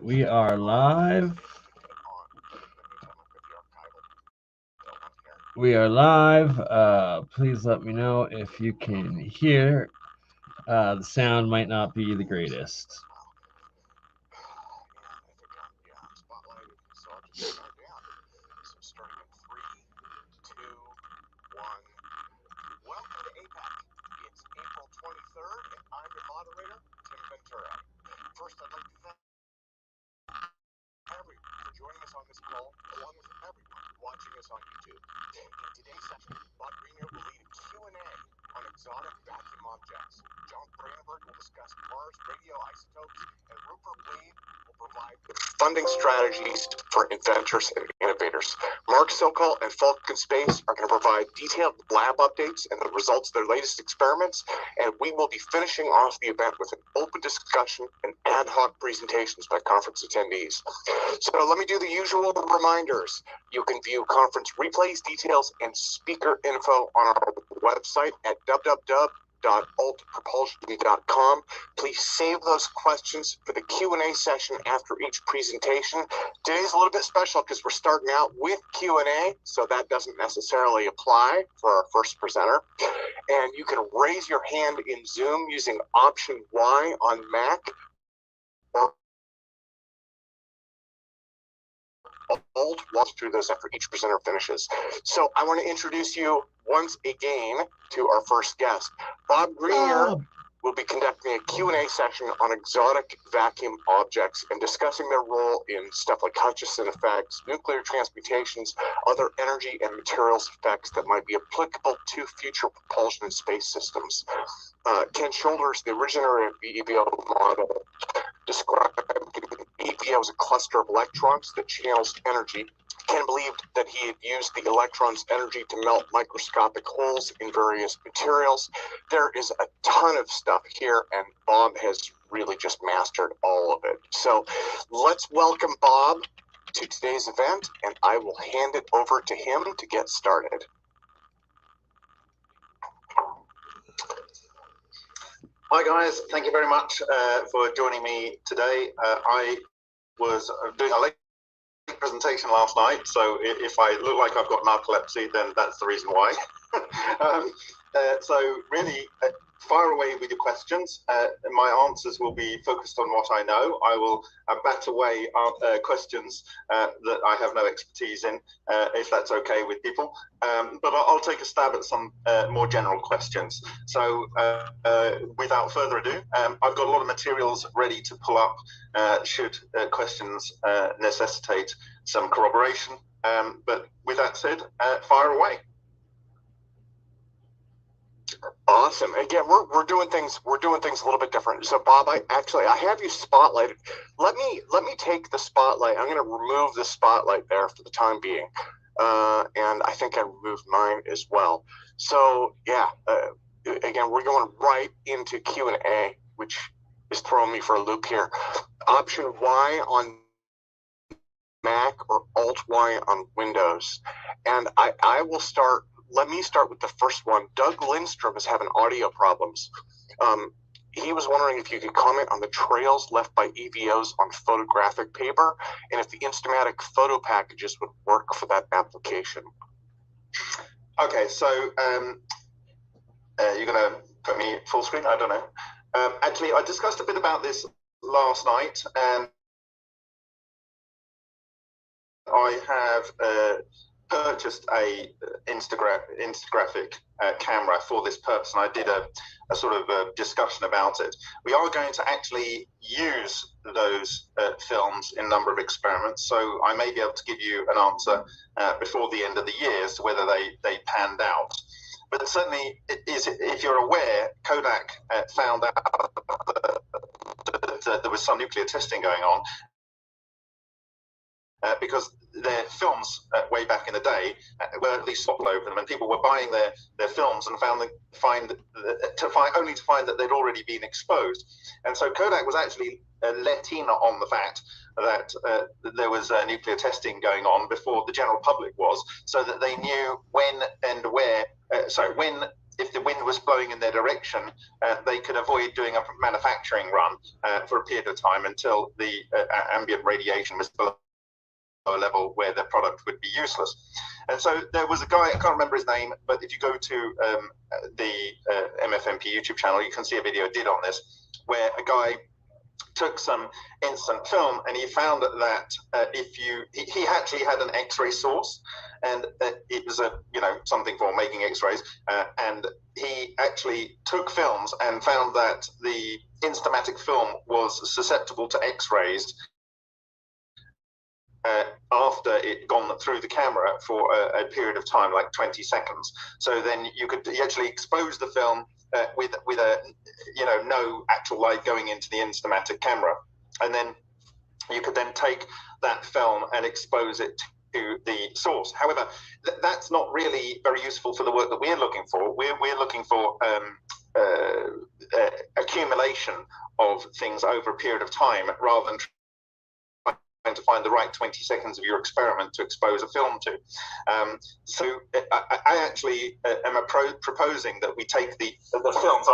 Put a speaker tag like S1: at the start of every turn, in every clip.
S1: We are live. We are live. Please let me know if you can hear. The sound might not be the greatest.
S2: Starting in 3, 2, 1. Welcome to APEC. It's April 23rd, and I'm your moderator, Tim Ventura. First, I'd like to thank everyone for joining us on this call, along with everyone watching us on YouTube. In today's session, Bob Greenyer will lead a Q&A on exotic vacuum objects. Brandenburg will discuss Mars radioisotopes, and Rupert Wade will provide funding strategies for inventors and innovators. Mark Sokol and Falcon Space are going to provide detailed lab updates and the results of their latest experiments, and we will be finishing off the event with an open discussion and ad hoc presentations by conference attendees. So let me do the usual reminders. You can view conference replays, details, and speaker info on our website at www.altpropulsion.com. Please save those questions for the Q&A session after each presentation. Today's a little bit special because we're starting out with Q&A, so that doesn't necessarily apply for our first presenter. And you can raise your hand in Zoom using option Y on Mac, or Alt walks through those after each presenter finishes. So I want to introduce you once again to our first guest. Bob Greenyer will be conducting a Q&A session on exotic vacuum objects and discussing their role in stuff like Hutchison effects, nuclear transmutations, other energy and materials effects that might be applicable to future propulsion and space systems. Ken Shoulders, the originator of the EVO model, described EVO as a cluster of electrons that channels energy. Ken believed that he had used the electrons' energy to melt microscopic holes in various materials. There is a ton of stuff here, and Bob has really just mastered all of it. So let's welcome Bob to today's event, and I will hand it over to him to get started.
S3: Hi guys, thank you very much for joining me today. I was doing a late presentation last night, so if I look like I've got narcolepsy, then that's the reason why. So really, fire away with your questions. My answers will be focused on what I know. I will bat away questions that I have no expertise in, if that's okay with people. But I'll take a stab at some more general questions. So without further ado, I've got a lot of materials ready to pull up should questions necessitate some corroboration. But with that said, fire away.
S2: Awesome. Again, we're doing things a little bit different. So Bob, I have you spotlighted. Let me take the spotlight. I'm going to remove the spotlight there for the time being. And I think I removed mine as well. So yeah, again, we're going right into Q&A, which is throwing me for a loop here. Option Y on Mac or Alt Y on Windows. And I will start. Let me start with the first one. Doug Lindstrom is having audio problems. He was wondering if you could comment on the trails left by EVOs on photographic paper, and if the Instamatic photo packages would work for that application.
S3: Okay, so you're going to put me full screen? I don't know. Actually, I discussed a bit about this last night, and I have purchased a Instagraphic camera for this purpose, and I did a sort of a discussion about it. We are going to actually use those films in a number of experiments, so I may be able to give you an answer before the end of the year as to whether they panned out. But certainly, if you're aware, Kodak found out that there was some nuclear testing going on, because their films way back in the day were at least all over them, and people were buying their films and only to find that they'd already been exposed. And so Kodak was actually let in on the fact that there was nuclear testing going on before the general public was, so that they knew when and where, when if the wind was blowing in their direction, they could avoid doing a manufacturing run for a period of time until the ambient radiation was below a level where the product would be useless. And so there was a guy, I can't remember his name, but if you go to the MFMP YouTube channel, you can see a video I did on this, where a guy took some instant film, and he found that he actually had an X-ray source, and it was something for making X-rays, and he actually took films and found that the Instamatic film was susceptible to X-rays after it gone through the camera for a period of time, like 20 seconds. So then you actually expose the film with no actual light going into the Instamatic camera, and then you could then take that film and expose it to the source. However, that's not really very useful for the work that we're looking for. We're looking for accumulation of things over a period of time, rather than to find the right 20 seconds of your experiment to expose a film to. So I actually am proposing that we take the films.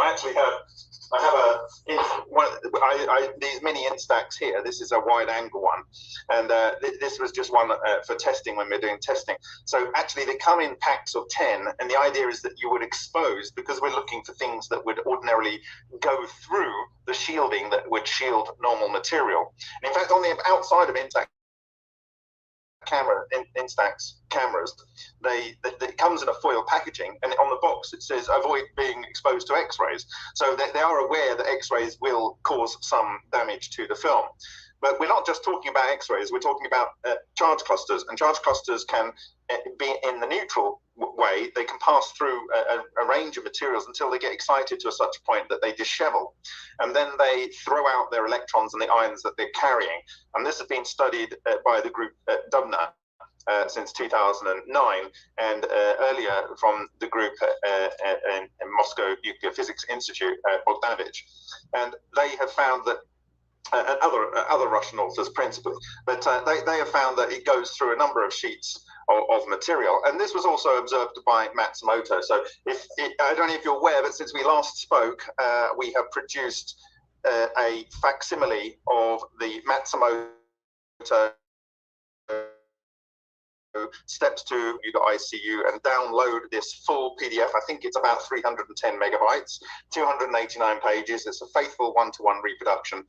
S3: These mini Instax here. This is a wide angle one, and this was just one for testing when we're doing testing. So actually they come in packs of 10, and the idea is that you would expose, because we're looking for things that would ordinarily go through the shielding that would shield normal material. And in fact, on the outside of Instax cameras, it comes in a foil packaging, and on the box it says avoid being exposed to X-rays. So they are aware that X-rays will cause some damage to the film. But we're not just talking about X-rays, we're talking about charge clusters, and charge clusters can be in the neutral way. They can pass through a range of materials until they get excited to such a point that they dishevel, and then they throw out their electrons and the ions that they're carrying. And this has been studied by the group Dubna since 2009, and earlier from the group in Moscow Nuclear Physics Institute, Bogdanovich, and they have found that and other Russian authors principally, but they have found that it goes through a number of sheets of material, and this was also observed by Matsumoto. So I don't know if you're aware, but since we last spoke, we have produced a facsimile of the Matsumoto steps to ICU and download this full PDF. I think it's about 310 megabytes, 289 pages. It's a faithful one-to-one reproduction.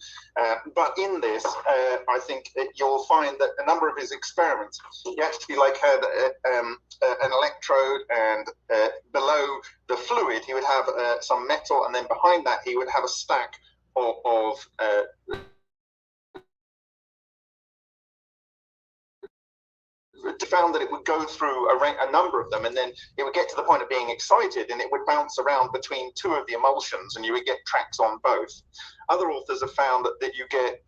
S3: But in this, I think you'll find that a number of his experiments, he actually had an electrode, and below the fluid, he would have some metal, and then behind that, he would have a stack of found that it would go through a number of them, and then it would get to the point of being excited, and it would bounce around between two of the emulsions, and you would get tracks on both. Other authors have found that you get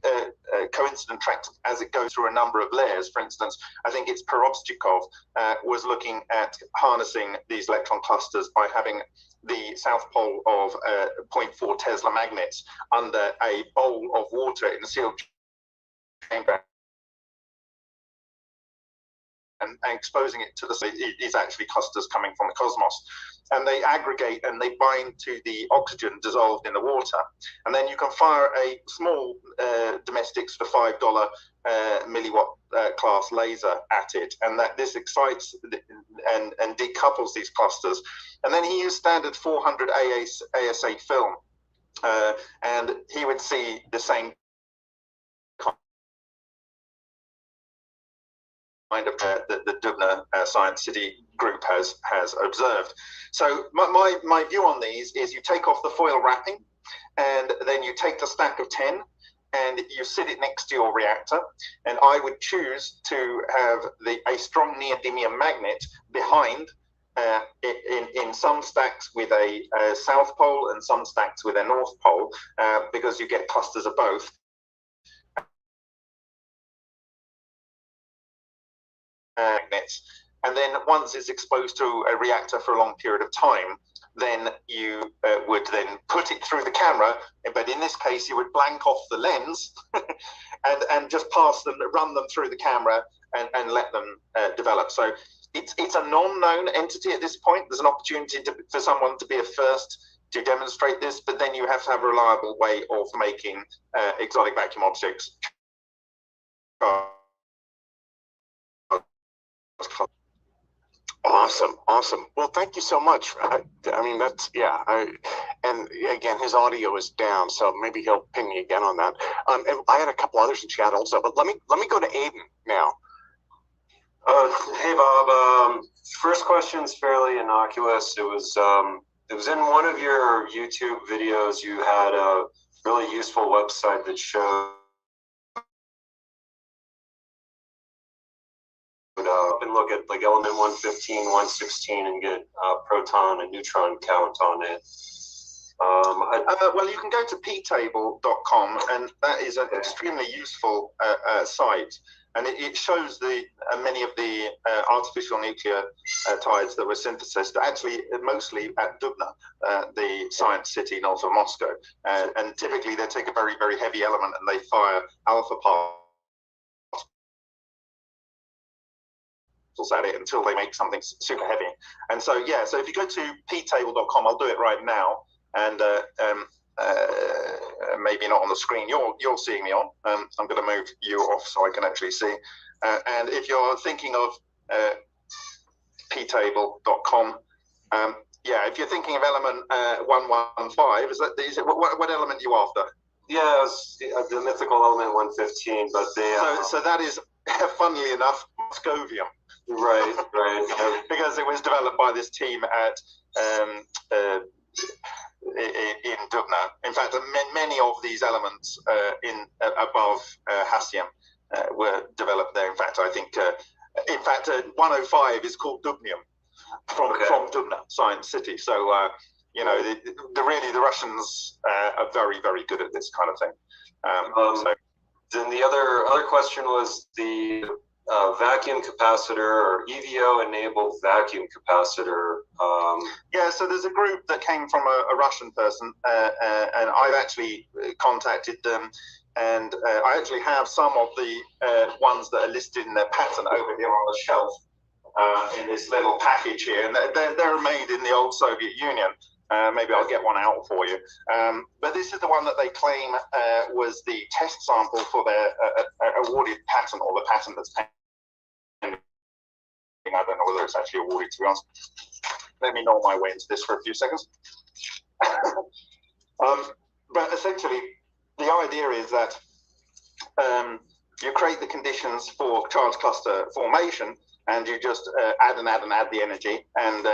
S3: coincident tracks as it goes through a number of layers. For instance, I think it's Perovstikov was looking at harnessing these electron clusters by having the south pole of 0.4 Tesla magnets under a bowl of water in a sealed chamber, and exposing it to is actually clusters coming from the cosmos, and they aggregate and they bind to the oxygen dissolved in the water, and then you can fire a small domestics for $5 milliwatt class laser at it, and this excites and decouples these clusters. And then he used standard 400 AS8 film, and he would see the same kind of the Dubna Science City group has observed. So my view on these is you take off the foil wrapping, and then you take the stack of 10 and you sit it next to your reactor, and I would choose to have a strong neodymium magnet behind, in some stacks with a south pole and some stacks with a north pole, because you get clusters of both. Magnets, and then once it's exposed to a reactor for a long period of time, then you would then put it through the camera, but in this case you would blank off the lens and just run them through the camera and let them develop. So it's a non-known entity at this point. There's an opportunity for someone to be a first to demonstrate this, but then you have to have a reliable way of making exotic vacuum objects.
S2: Awesome. Well, thank you so much. I mean, that's, yeah. And again, his audio is down, so maybe he'll ping me again on that. And I had a couple others in chat also, but let me go to Aiden now.
S4: Hey Bob. First question's fairly innocuous. It was in one of your YouTube videos. You had a really useful website that showed and look at like element 115, 116 and get proton and neutron count on it.
S3: Well, you can go to ptable.com, and that is an extremely useful site, and it shows many of the artificial nucleotides that were synthesized, actually mostly at Dubna, the science city north of Moscow, and typically they take a very, very heavy element and they fire alpha particles at it until they make something super heavy. And so, yeah, so if you go to ptable.com, I'll do it right now, and maybe not on the screen you're seeing me on. I'm going to move you off so I can actually see. And if you're thinking of ptable.com, yeah, if you're thinking of element 115, is it what element are you after?
S4: Yeah, it's the mythical element 115, but
S3: so that is, funnily enough, Moscovium.
S4: Right.
S3: Because it was developed by this team at in Dubna. In fact, many of these elements above Hassium were developed there. In fact, I think 105 is called Dubnium from Dubna Science City. So you know, the Russians are very, very good at this kind of thing. So.
S4: Then the other question was the vacuum capacitor or EVO enabled vacuum capacitor.
S3: Yeah, so there's a group that came from a Russian person, and I've actually contacted them, and I actually have some of the ones that are listed in their patent over here on the shelf in this little package here, and they're made in the old Soviet Union. Maybe I'll get one out for you. But this is the one that they claim was the test sample for their awarded patent, or the patent that's pending. I don't know whether it's actually awarded, to be honest. Let me gnaw my way into this for a few seconds. But essentially, the idea is that you create the conditions for charge cluster formation, and you just add the energy. And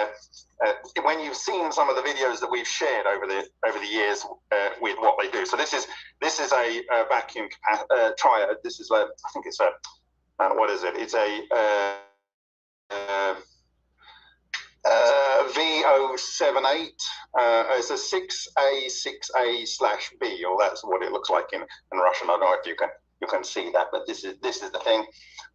S3: when you've seen some of the videos that we've shared over the years with what they do, so this is a vacuum triad. This is I think it's a what is it? It's a V078. It's a 6A/B, or that's what it looks like in Russian. I don't know if you can see that, but this is the thing.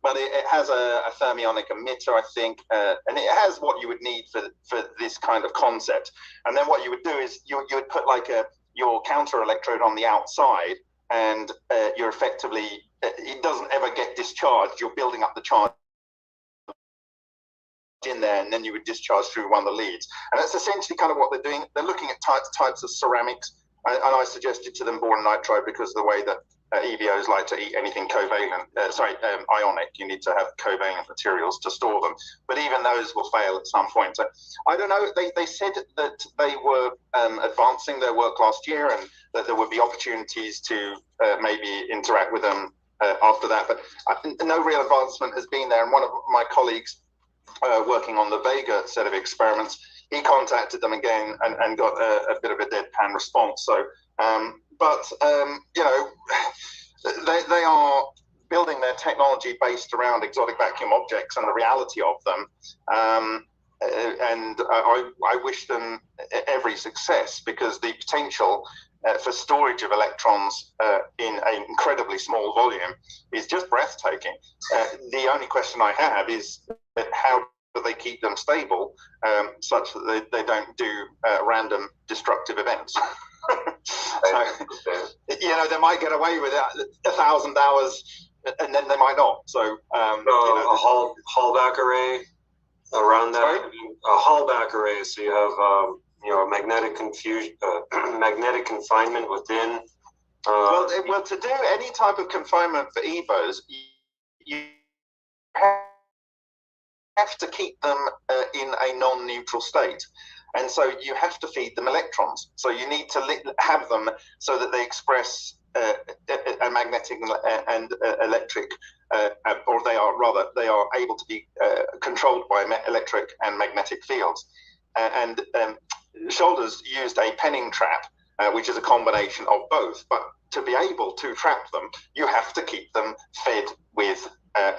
S3: But it has a thermionic emitter, I think, and it has what you would need for this kind of concept. And then what you would do is you would put like your counter electrode on the outside, and you're effectively, it doesn't ever get discharged. You're building up the charge in there, and then you would discharge through one of the leads. And that's essentially kind of what they're doing. They're looking at types of ceramics, and I suggested to them boron nitride because of the way that EVOs like to eat anything covalent, ionic. You need to have covalent materials to store them. But even those will fail at some point. So I don't know. They said that they were advancing their work last year, and that there would be opportunities to maybe interact with them after that. But no real advancement has been there. And one of my colleagues working on the Vega set of experiments, he contacted them again and got a bit of a deadpan response. So, you know, they are building their technology based around exotic vacuum objects and the reality of them. And I wish them every success, because the potential for storage of electrons in an incredibly small volume is just breathtaking. The only question I have is how do they keep them stable such that they don't do random destructive events? So, you know, they might get away with it 1,000 hours, and then they might not. So, you know,
S4: a Hallback array. around that? A Hallback array, so you have magnetic magnetic confinement within.
S3: Well, to do any type of confinement for EVOs, you have to keep them in a non-neutral state. And so you have to feed them electrons. So you need to have them so that they express a magnetic and electric, or they are able to be controlled by electric and magnetic fields. And Shoulders used a penning trap, which is a combination of both. But to be able to trap them, you have to keep them fed with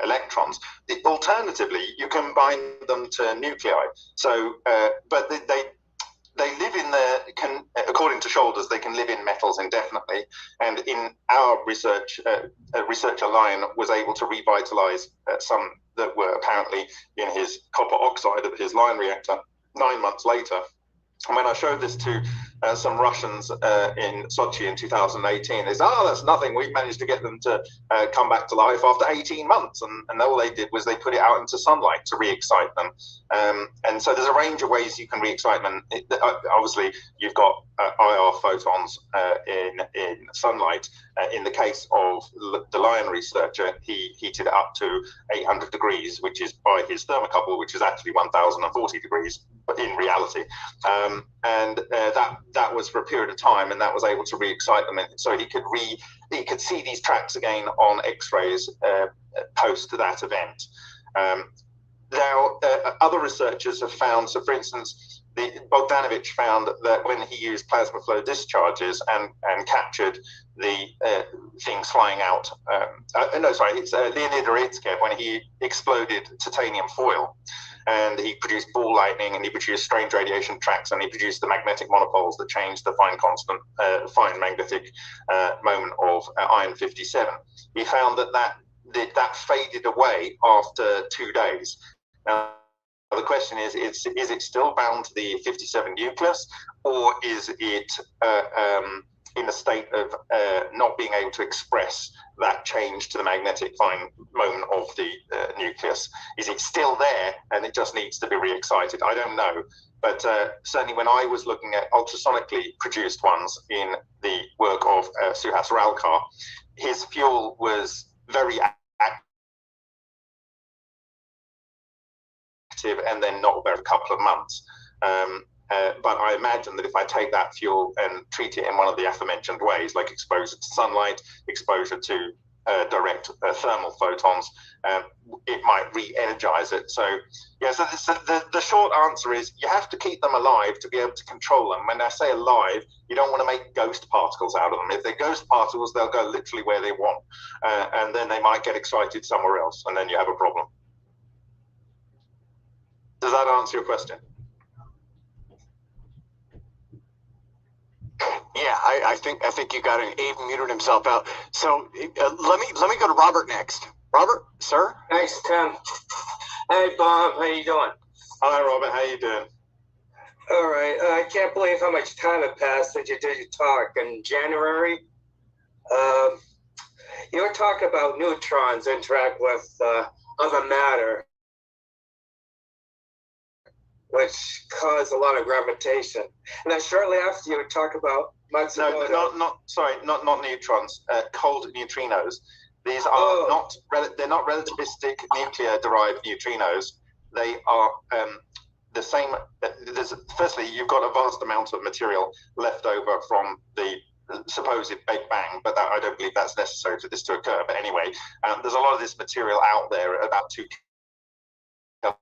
S3: electrons. Alternatively, you can bind them to nuclei. So, but they live in according to Shoulders, they can live in metals indefinitely. And in our research, a researcher Lion was able to revitalize some that were apparently in his copper oxide of his Lion reactor 9 months later. And when I showed this to some Russians in Sochi in 2018, they said, that's nothing. We've managed to get them to come back to life after 18 months. And all they did was they put it out into sunlight to re-excite them. And so there's a range of ways you can re-excite them. Obviously, you've got IR photons in sunlight. In the case of the Lion researcher, he heated it up to 800 degrees, which is by his thermocouple, which is actually 1040 degrees in reality. And that was for a period of time, and that was able to re-excite them. And so he could see these tracks again on X-rays post that event. Now, other researchers have found, so for instance, Bogdanovich found that when he used plasma flow discharges and captured the things flying out, it's Leonid Oretskev, when he exploded titanium foil, and he produced ball lightning, and he produced strange radiation tracks, and he produced the magnetic monopoles that changed the fine magnetic moment of iron 57. He found that faded away after 2 days. Now, the question is it still bound to the 57 nucleus, or is it in a state of not being able to express that change to the magnetic fine moment of the nucleus? Is it still there and it just needs to be re-excited? I don't know. But certainly when I was looking at ultrasonically produced ones in the work of Suhas Ralkar, his fuel was very active and then not over a couple of months. But I imagine that if I take that fuel and treat it in one of the aforementioned ways, like exposure to sunlight, exposure to direct thermal photons, it might re-energize it. So, yeah, so the short answer is you have to keep them alive to be able to control them. When I say alive, you don't want to make ghost particles out of them. If they're ghost particles, they'll go literally where they want, and then they might get excited somewhere else, and then you have a problem. Does that answer your question?
S2: Yeah, I think you got it. Abe muted himself out. So let me go to Robert next. Robert, sir.
S5: Thanks, Tim. Hey, Bob. How you doing?
S3: Hi, Robert. How you doing?
S5: All right. I can't believe how much time had passed since you did your talk in January. You were talking about neutrons interact with other matter, which cause a lot of gravitation. And then shortly after, you would talk about Matsumoto.
S3: No, not neutrons. Cold neutrinos. These are they're not relativistic nuclear-derived neutrinos. They are the same. Firstly, you've got a vast amount of material left over from the supposed Big Bang, but I don't believe that's necessary for this to occur. But anyway, there's a lot of this material out there at about 2 Kelvin.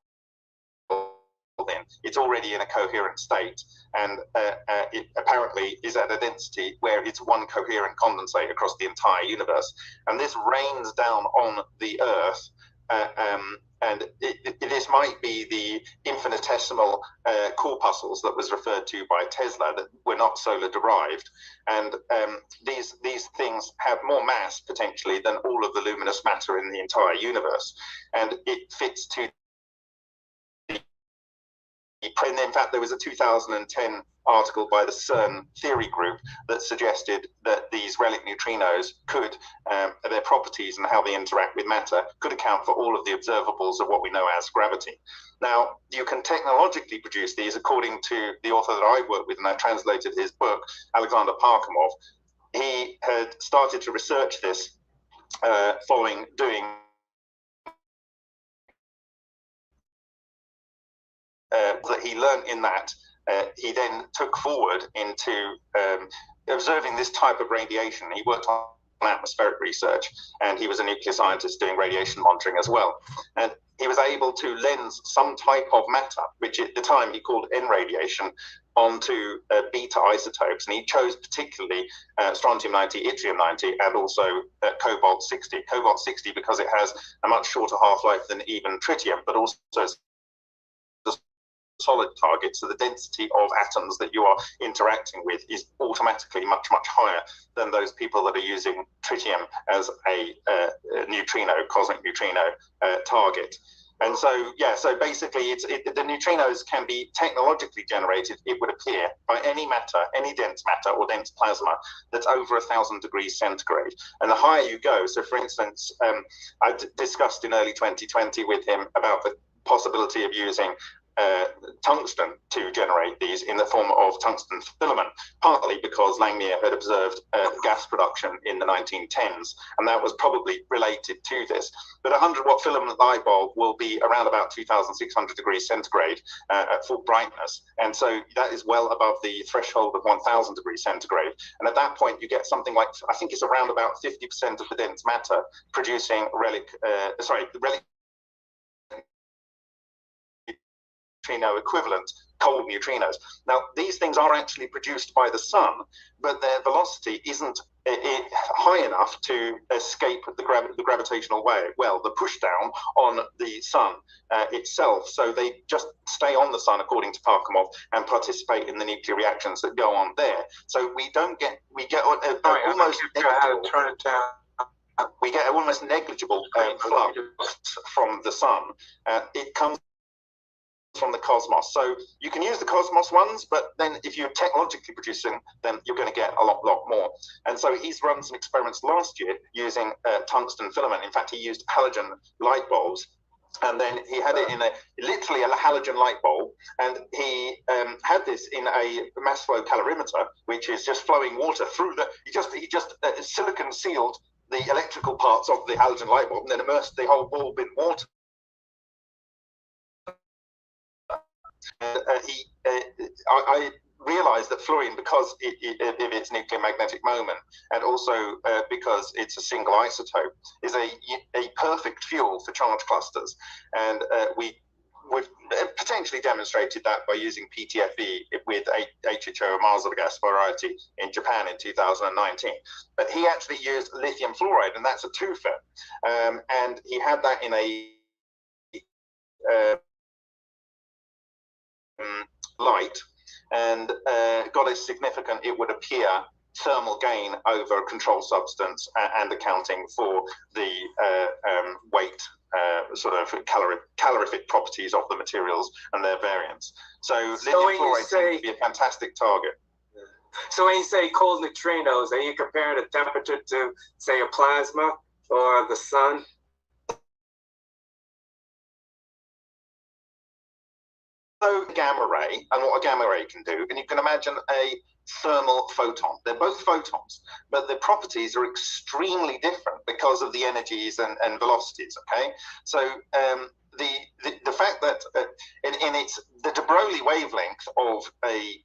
S3: It's already in a coherent state, and it apparently is at a density where it's one coherent condensate across the entire universe. And this rains down on the Earth, and this might be the infinitesimal corpuscles that was referred to by Tesla that were not solar derived. And these things have more mass potentially than all of the luminous matter in the entire universe, and it fits to the and in fact, there was a 2010 article by the CERN theory group that suggested that these relic neutrinos could, their properties and how they interact with matter, could account for all of the observables of what we know as gravity. Now, you can technologically produce these according to the author that I work with, and I translated his book, Alexander Parkhomov. He had started to research this following doing that he learned in that. He then took forward into observing this type of radiation. He worked on atmospheric research, and he was a nuclear scientist doing radiation monitoring as well. And he was able to lens some type of matter, which at the time he called N radiation, onto beta isotopes. And he chose particularly strontium-90, yttrium-90, and also cobalt-60. Cobalt-60 because it has a much shorter half-life than even tritium, but also solid target, so the density of atoms that you are interacting with is automatically much, much higher than those people that are using tritium as a neutrino, cosmic neutrino target. And so, yeah, so basically the neutrinos can be technologically generated, it would appear, by any matter, any dense matter or dense plasma that's over 1,000 degrees centigrade. And the higher you go, so for instance, I discussed in early 2020 with him about the possibility of using tungsten to generate these in the form of tungsten filament, partly because Langmuir had observed gas production in the 1910s, and that was probably related to this. But a 100-watt filament light bulb will be around about 2,600 degrees centigrade at full brightness, and so that is well above the threshold of 1,000 degrees centigrade. And at that point, you get something like, I think it's around about 50% of the dense matter producing relic neutrino equivalent cold neutrinos. Now, these things are actually produced by the sun, but their velocity isn't high enough to escape the gravitational wave. Well, the push down on the sun itself, so they just stay on the sun, according to Parkhomov, and participate in the nuclear reactions that go on there. So we get almost we get almost negligible flux from the sun. It comes from the cosmos. So you can use the cosmos ones, but then if you're technologically producing, then you're going to get a lot more. And so he's run some experiments last year using tungsten filament. In fact, he used halogen light bulbs, and then he had it in literally a halogen light bulb, and he had this in a mass flow calorimeter, which is just flowing water through he just silicon sealed the electrical parts of the halogen light bulb and then immersed the whole bulb in water. I realized that fluorine, because of its nuclear magnetic moment, and also because it's a single isotope, is a perfect fuel for charge clusters. And we would potentially demonstrated that by using PTFE with HHO, Mars gas variety, in Japan in 2019. But he actually used lithium fluoride, and that's a twofer. And he had that in a light, and got a significant, it would appear, thermal gain over a control substance, and accounting for the weight, sort of calorific properties of the materials and their variance. So lithium fluoride seems to be a fantastic target.
S5: So when you say cold neutrinos, are you comparing the temperature to, say, a plasma or the sun?
S3: So gamma ray, and what a gamma ray can do, and you can imagine a thermal photon. They're both photons, but the properties are extremely different because of the energies and velocities. Okay, so the fact that the de Broglie wavelength of a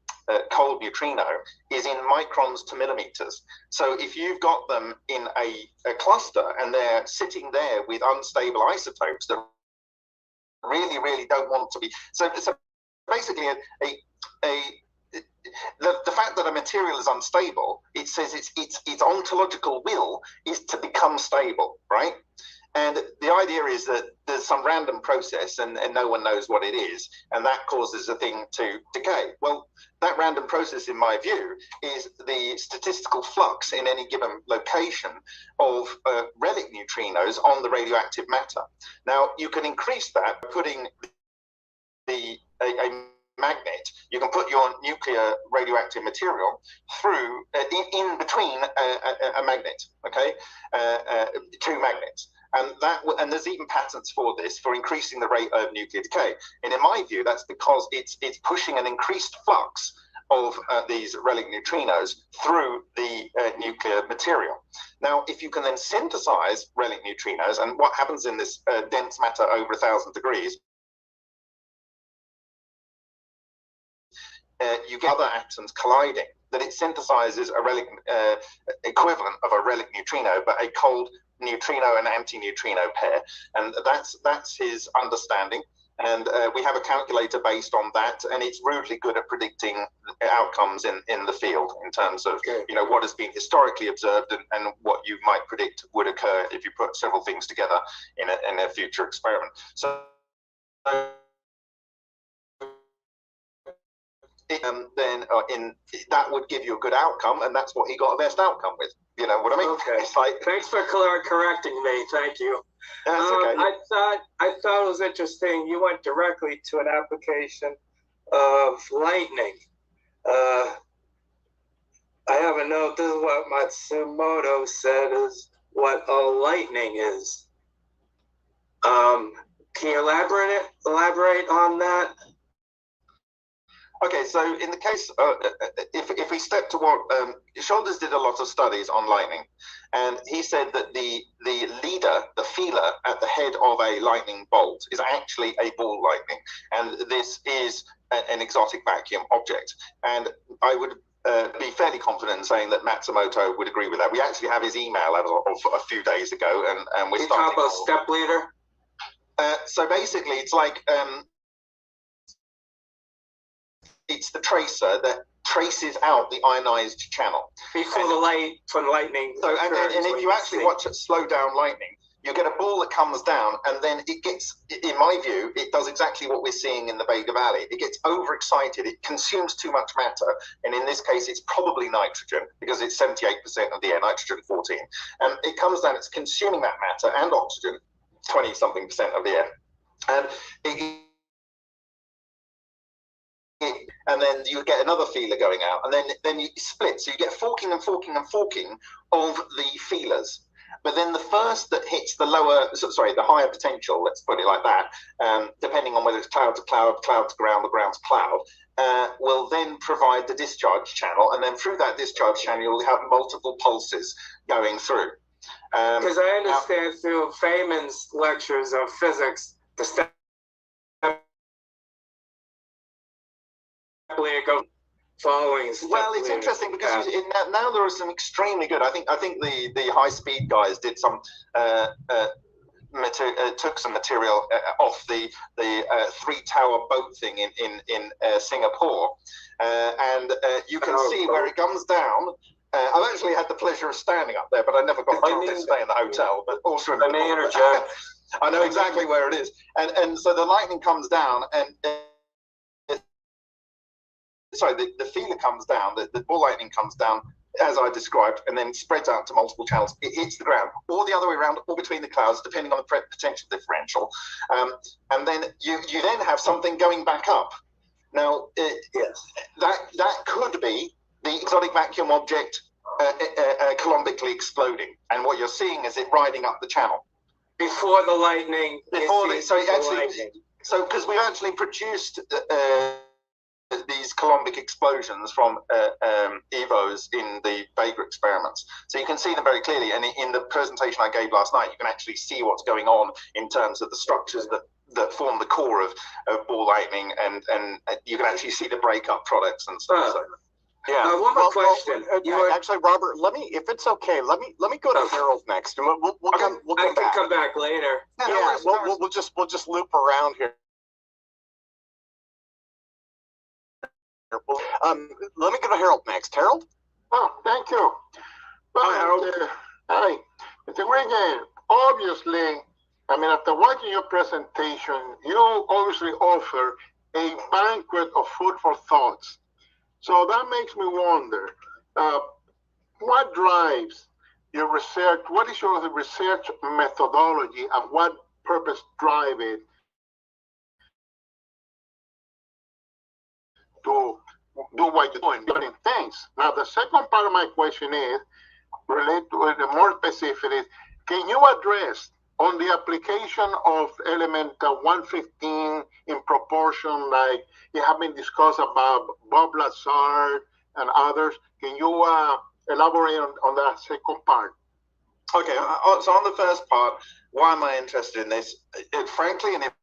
S3: cold neutrino is in microns to millimeters. So if you've got them in a cluster and they're sitting there with unstable isotopes that really don't want to be, so basically the fact that a material is unstable, it says its ontological will is to become stable, right? And the idea is that there's some random process and no one knows what it is, and that causes a thing to decay. Well, that random process, in my view, is the statistical flux in any given location of relic neutrinos on the radioactive matter. Now, you can increase that by putting a magnet, you can put your nuclear radioactive material through in between a magnet, okay, two magnets. And there's even patents for this, for increasing the rate of nuclear decay. And in my view, that's because it's pushing an increased flux of these relic neutrinos through the nuclear material. Now, if you can then synthesize relic neutrinos, and what happens in this dense matter over 1,000 degrees, you get other atoms colliding, that it synthesizes a relic equivalent of a relic neutrino, but a cold neutrino and anti-neutrino pair. And that's his understanding. And we have a calculator based on that, and it's rudely good at predicting outcomes in the field in terms of what has been historically observed and what you might predict would occur if you put several things together in a future experiment. So then that would give you a good outcome, and that's what he got a best outcome with. You know what I mean?
S5: Okay.
S3: It's like,
S5: thanks for correcting me. Thank you.
S3: That's okay.
S5: I thought it was interesting. You went directly to an application of lightning. I have a note. This is what Matsumoto said is what a lightning is. Can you elaborate on that?
S3: Okay, so in the case, if we step to what Shoulders did a lot of studies on lightning, and he said that the leader, the feeler at the head of a lightning bolt is actually a ball lightning, and this is an exotic vacuum object. And I would be fairly confident in saying that Matsumoto would agree with that. We actually have his email of a few days ago, and we're starting.
S5: Talk about step leader.
S3: So basically, it's like. It's the tracer that traces out the ionized channel
S5: Before the light from lightning.
S3: So, and if you actually watch it slow down lightning, you get a ball that comes down, and then it gets, in my view, it does exactly what we're seeing in the Vega Valley. It gets overexcited, it consumes too much matter, and in this case, it's probably nitrogen, because it's 78% of the air, nitrogen 14. And it comes down, it's consuming that matter and oxygen, 20-something% of the air. And and then you get another feeler going out, and then you split. So you get forking and forking and forking of the feelers. But then the first that hits the the higher potential, let's put it like that, depending on whether it's cloud to cloud, cloud to ground, or ground to cloud, will then provide the discharge channel. And then through that discharge channel, you'll have multiple pulses going through.
S5: Because I understand through Feynman's lectures of physics, the step go following.
S3: Well, it's interesting because now there are some extremely good. I think the high speed guys did some took some material off the 3-tower boat thing in Singapore, and you can see where it comes down. I've actually had the pleasure of standing up there, but I never got a chance to stay in the hotel. But also,
S5: let me interject.
S3: I know exactly where it is, and so the lightning comes down, and the feeler comes down, the ball lightning comes down, as I described, and then spreads out to multiple channels. It hits the ground, or the other way around, or between the clouds, depending on the potential differential. And then you then have something going back up. Now, yes, that could be the exotic vacuum object coulombically exploding, and what you're seeing is it riding up the channel
S5: before the lightning.
S3: So because we've actually produced these coulombic explosions from EVOs in the Vega experiments. So you can see them very clearly, and in the presentation I gave last night, you can actually see what's going on in terms of the structures that form the core of ball lightning, and you can actually see the breakup products and stuff. So,
S2: yeah.
S5: One more question.
S2: Actually, Robert, if it's okay, let me go to Harold next, and we'll come back.
S5: Come back later.
S2: Yeah, we'll just loop around here. Let me go to Harold next. Harold?
S6: Oh, thank you. Well,
S5: hi, Harold.
S6: Hi. Mr. Greenyer, obviously, after watching your presentation, you obviously offer a banquet of food for thoughts. So that makes me wonder, what drives your research? What is your research methodology, and what purpose drive it? to do what you're doing, different things. Now, the second part of my question is related to the more specific is, can you address on the application of element 115 in proportion, like you have been discussed about Bob Lazar and others? Can you elaborate on that second part?
S3: Okay, so on the first part, why am I interested in this? Frankly, and it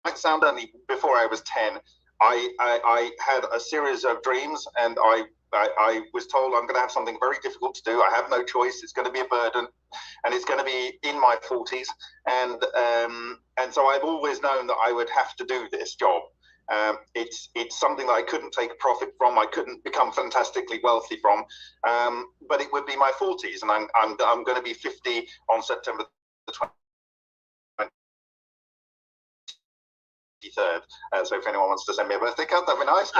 S3: might sound only before I was 10, I had a series of dreams, and I was told I'm going to have something very difficult to do. I have no choice. It's going to be a burden, and it's going to be in my 40s. And so I've always known that I would have to do this job. It's something that I couldn't take a profit from. I couldn't become fantastically wealthy from. But it would be my 40s, and I'm going to be 50 on September the 23rd. So if anyone wants to send me a birthday card, that'd be nice.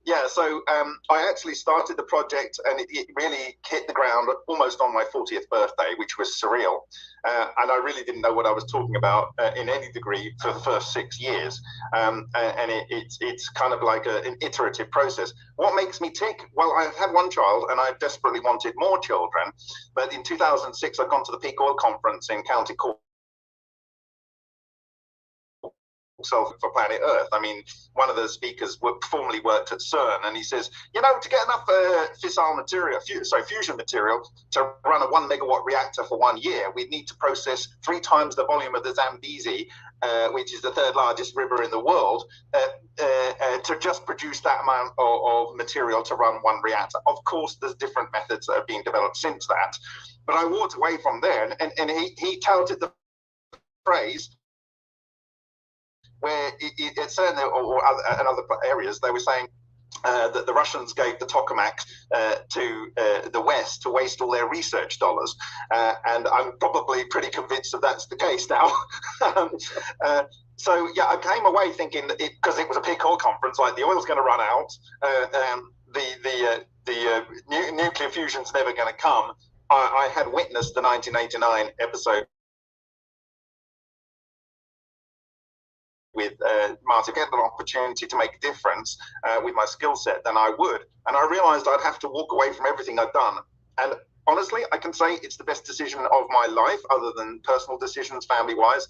S3: Yeah, so I actually started the project, and it really hit the ground almost on my 40th birthday, which was surreal. And I really didn't know what I was talking about in any degree for the first 6 years. And it's kind of like an iterative process. What makes me tick? Well, I've had one child, and I desperately wanted more children. But in 2006, I'd gone to the Peak Oil Conference in County Cork for planet Earth. I mean, one of the speakers formerly worked at CERN, and he says, you know, to get enough fissile material, fusion material, to run a 1 megawatt reactor for 1 year, we'd need to process 3 times the volume of the Zambezi, which is the 3rd largest river in the world, to just produce that amount of material to run 1 reactor. Of course, there's different methods that have been developed since that, but I walked away from there, and he touted the phrase where at CERN or other areas, they were saying that the Russians gave the tokamak to the West to waste all their research dollars. And I'm probably pretty convinced that that's the case now. So, yeah, I came away thinking that because it was a Peak Oil conference, like the oil's going to run out, the nuclear fusion's never going to come. I had witnessed the 1989 episode with Martin, get an opportunity to make a difference with my skill set, then I would. And I realized I'd have to walk away from everything I'd done. And honestly, I can say it's the best decision of my life, other than personal decisions, family-wise.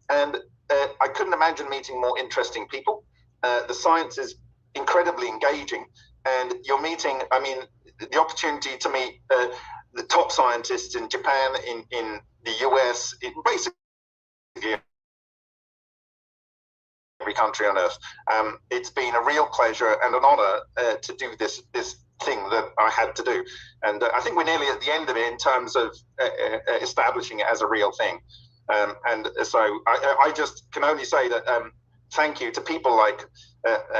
S3: And I couldn't imagine meeting more interesting people. The science is incredibly engaging, and you're meeting, I mean, the opportunity to meet the top scientists in Japan, in the US, in basically every country on Earth. It's been a real pleasure and an honor to do this thing that I had to do. And I think we're nearly at the end of it in terms of establishing it as a real thing. And so I just can only say that thank you to people like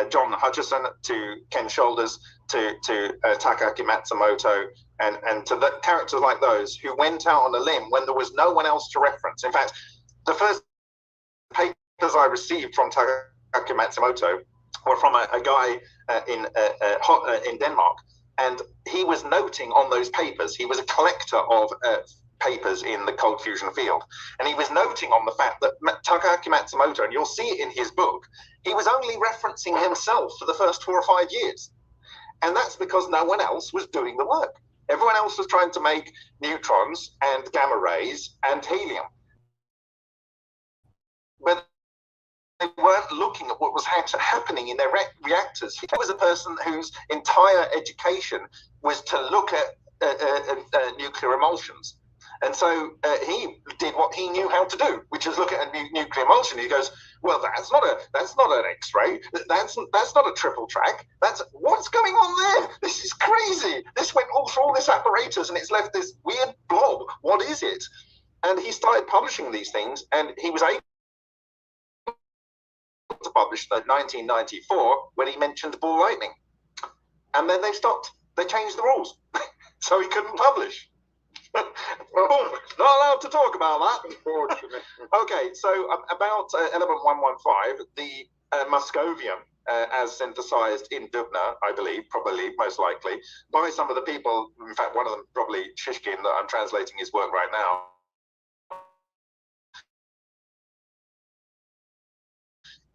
S3: John Hutchison, to Ken Shoulders, to Takaaki Matsumoto, and to the characters like those who went out on a limb when there was no one else to reference. In fact, the first papers I received from Takaaki Matsumoto were from a guy in Denmark, and he was noting on those papers. He was a collector of papers in the cold fusion field, and he was noting on the fact that Takaaki Matsumoto, and you'll see it in his book, he was only referencing himself for the first 4 or 5 years, and that's because no one else was doing the work. Everyone else was trying to make neutrons and gamma rays and helium, but they weren't looking at what was happening in their reactors. He was a person whose entire education was to look at nuclear emulsions. And so he did what he knew how to do, which is look at a nuclear emulsion. He goes, well, that's not an X-ray. That's not a triple track. What's going on there? This is crazy. This went all through all this apparatus, and it's left this weird blob. What is it? And he started publishing these things, and he was able to publish in 1994 when he mentioned ball lightning. And then they stopped. They changed the rules. So he couldn't publish. Not allowed to talk about that. Okay, so about element 115, the Moscovium, as synthesized in Dubna, I believe, probably, most likely, by some of the people, in fact, one of them probably Shishkin, that I'm translating his work right now,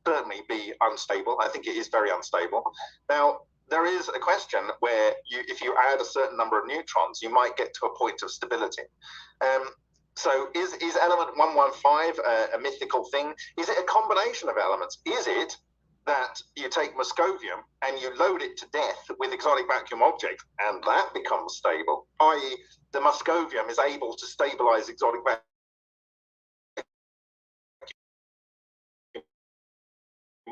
S3: certainly be unstable. I think it is very unstable. Now, there is a question where if you add a certain number of neutrons, you might get to a point of stability. So is element 115 a mythical thing? Is it a combination of elements? Is it that you take moscovium and you load it to death with exotic vacuum objects and that becomes stable, i.e. the moscovium is able to stabilize exotic vacuum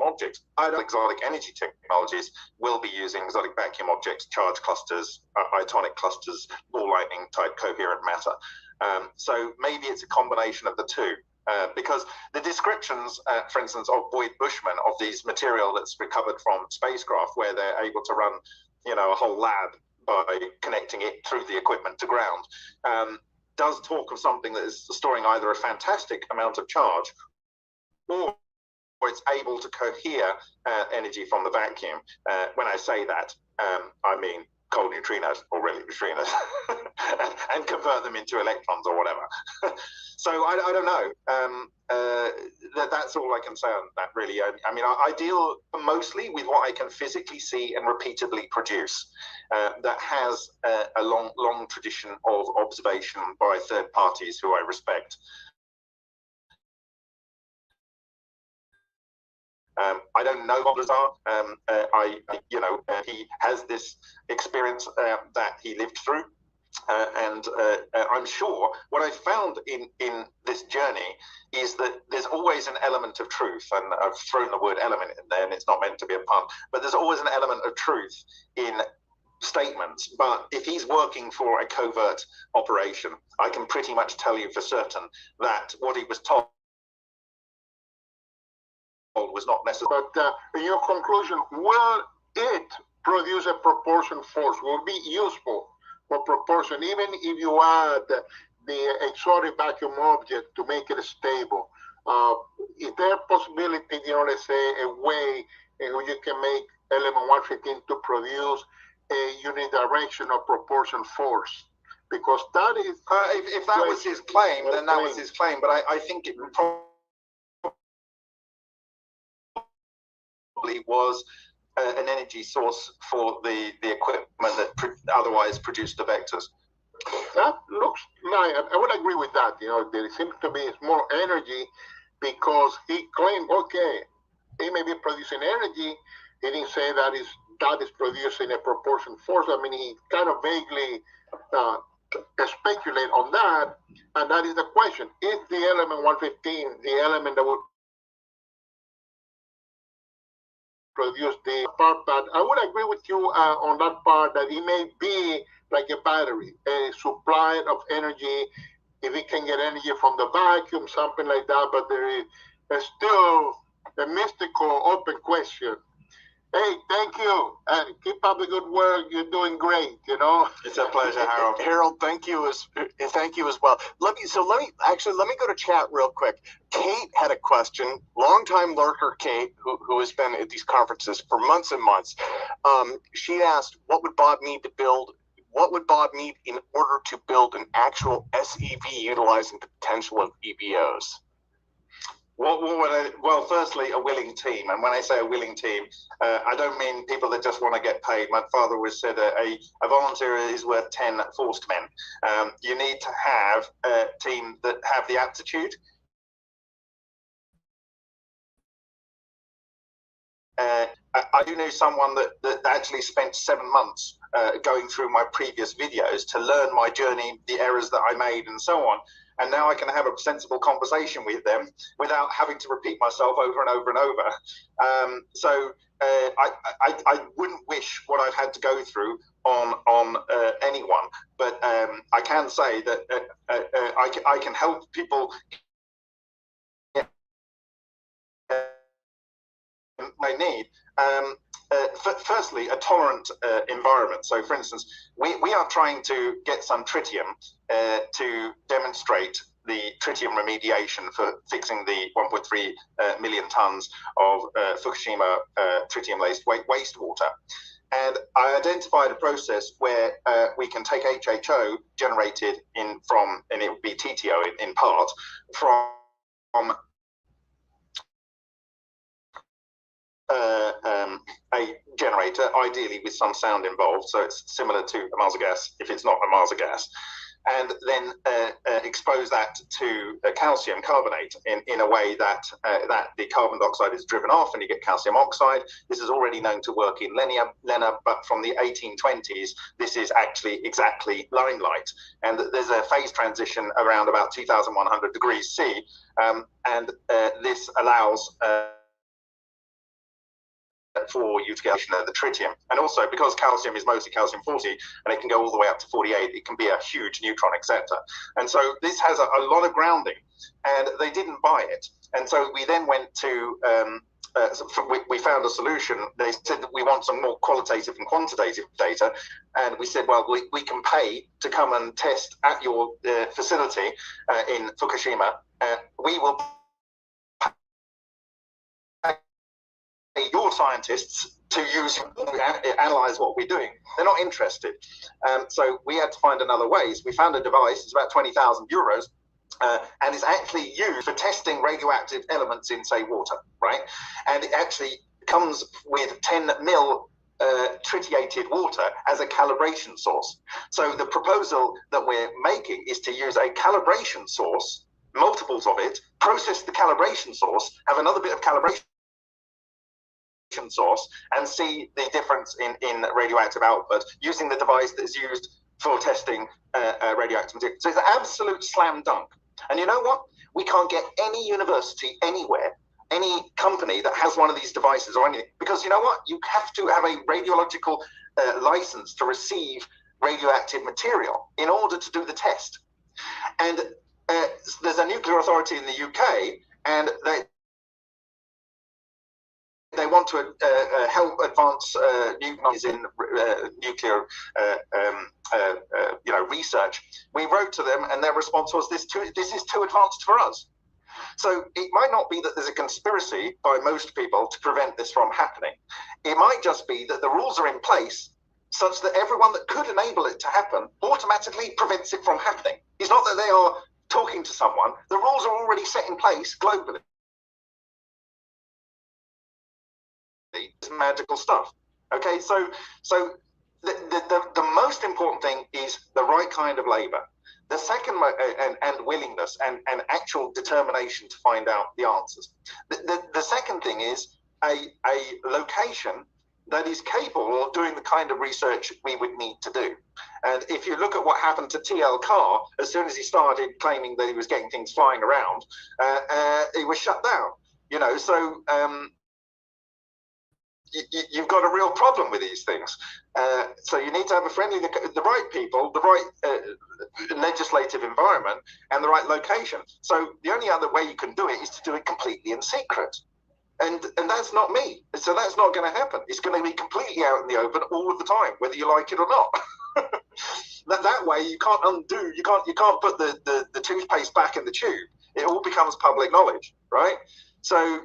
S3: objects? Exotic energy technologies will be using exotic vacuum objects, charge clusters, ionic clusters, ball lightning type coherent matter. So maybe it's a combination of the two. Because the descriptions, for instance, of Boyd-Bushman of these material that's recovered from spacecraft, where they're able to run, a whole lab by connecting it through the equipment to ground, does talk of something that is storing either a fantastic amount of charge or it's able to cohere energy from the vacuum. When I say that, I mean cold neutrinos or relic neutrinos and convert them into electrons or whatever. So I don't know. That's all I can say on that, really. I mean, I deal mostly with what I can physically see and repeatedly produce that has a long tradition of observation by third parties who I respect. I don't know what those are. He has this experience that he lived through. And I'm sure what I found in this journey is that there's always an element of truth. And I've thrown the word element in there, and it's not meant to be a pun, but there's always an element of truth in statements. But if he's working for a covert operation, I can pretty much tell you for certain that what he was told was not necessary.
S6: But in your conclusion, will it produce a propulsion force? Will be useful for propulsion, even if you add the exotic vacuum object to make it stable? Is there a possibility, let's say, a way in which you can make element 115 to produce a unidirectional propulsion force? Because that is...
S3: if that was his claim, then that was his claim. But I think it probably was an energy source for the equipment that otherwise produced the vectors.
S6: That looks like, I would agree with that. There seems to be more energy because he claimed, okay, he may be producing energy. He didn't say that is producing a propulsion force. I mean, he kind of vaguely speculate on that, and that is the question. Is the element 115 the element that would produce the part? But I would agree with you on that part, that it may be like a battery, a supply of energy, if it can get energy from the vacuum, something like that. But there is still a mystical open question. Hey, thank you, and keep up the good work. You're doing great.
S3: It's a pleasure, Harold.
S2: Harold, thank you as well. Let me go to chat real quick. Kate had a question. Longtime lurker Kate, who has been at these conferences for months and months. She asked, what would Bob need in order to build an actual SEV utilizing the potential of EVOs?
S3: Well, firstly, a willing team. And when I say a willing team, I don't mean people that just want to get paid. My father always said a volunteer is worth 10 forced men. You need to have a team that have the aptitude. I do know someone that actually spent 7 months going through my previous videos to learn my journey, the errors that I made, and so on. And now I can have a sensible conversation with them without having to repeat myself over and over and over. So I wouldn't wish what I've had to go through on anyone, but I can say that I can help people they need. Firstly, a tolerant environment. So, for instance, we are trying to get some tritium to demonstrate the tritium remediation for fixing the 1.3 million tons of Fukushima tritium-laced wastewater. And I identified a process where we can take HHO generated from, and it would be TTO in part, from a generator, ideally with some sound involved, so it's similar to a Mars gas if it's not a Mars gas, and then expose that to calcium carbonate in a way that that the carbon dioxide is driven off and you get calcium oxide. This is already known to work in Lena, but from the 1820s, this is actually exactly limelight. And there's a phase transition around about 2100 degrees C, and this allows for you to get the tritium. And also, because calcium is mostly calcium 40 and it can go all the way up to 48, it can be a huge neutron acceptor. And so this has a lot of grounding, and they didn't buy it. And so we then went to we found a solution. They said that we want some more qualitative and quantitative data, and we said, well, we can pay to come and test at your facility in Fukushima. We will your scientists to use analyze what we're doing. They're not interested. So we had to find another ways. We found a device. It's about 20,000 euros. And it's actually used for testing radioactive elements in, say, water, right? And it actually comes with 10 mil tritiated water as a calibration source. So the proposal that we're making is to use a calibration source, multiples of it, process the calibration source, have another bit of calibration source, and see the difference in radioactive output using the device that is used for testing radioactive material. So it's an absolute slam dunk. And you know what? We can't get any university anywhere, any company that has one of these devices or anything, because you know what? You have to have a radiological license to receive radioactive material in order to do the test. And there's a nuclear authority in the UK, and they want to help advance neutrons in nuclear research. We wrote to them, and their response was, this is too advanced for us. So it might not be that there's a conspiracy by most people to prevent this from happening. It might just be that the rules are in place such that everyone that could enable it to happen automatically prevents it from happening. It's not that they are talking to someone. The rules are already set in place globally. It's magical stuff. Okay, so the most important thing is the right kind of labor. The second, and willingness and actual determination to find out the answers. The second thing is a location that is capable of doing the kind of research we would need to do. And if you look at what happened to T.L. Carr, as soon as he started claiming that he was getting things flying around, he was shut down. You know, so you've got a real problem with these things. So you need to have the right people, the right legislative environment, and the right location. So the only other way you can do it is to do it completely in secret. And that's not me. So that's not going to happen. It's going to be completely out in the open all of the time, whether you like it or not. that way you can't undo, you can't put the toothpaste back in the tube. It all becomes public knowledge, right? So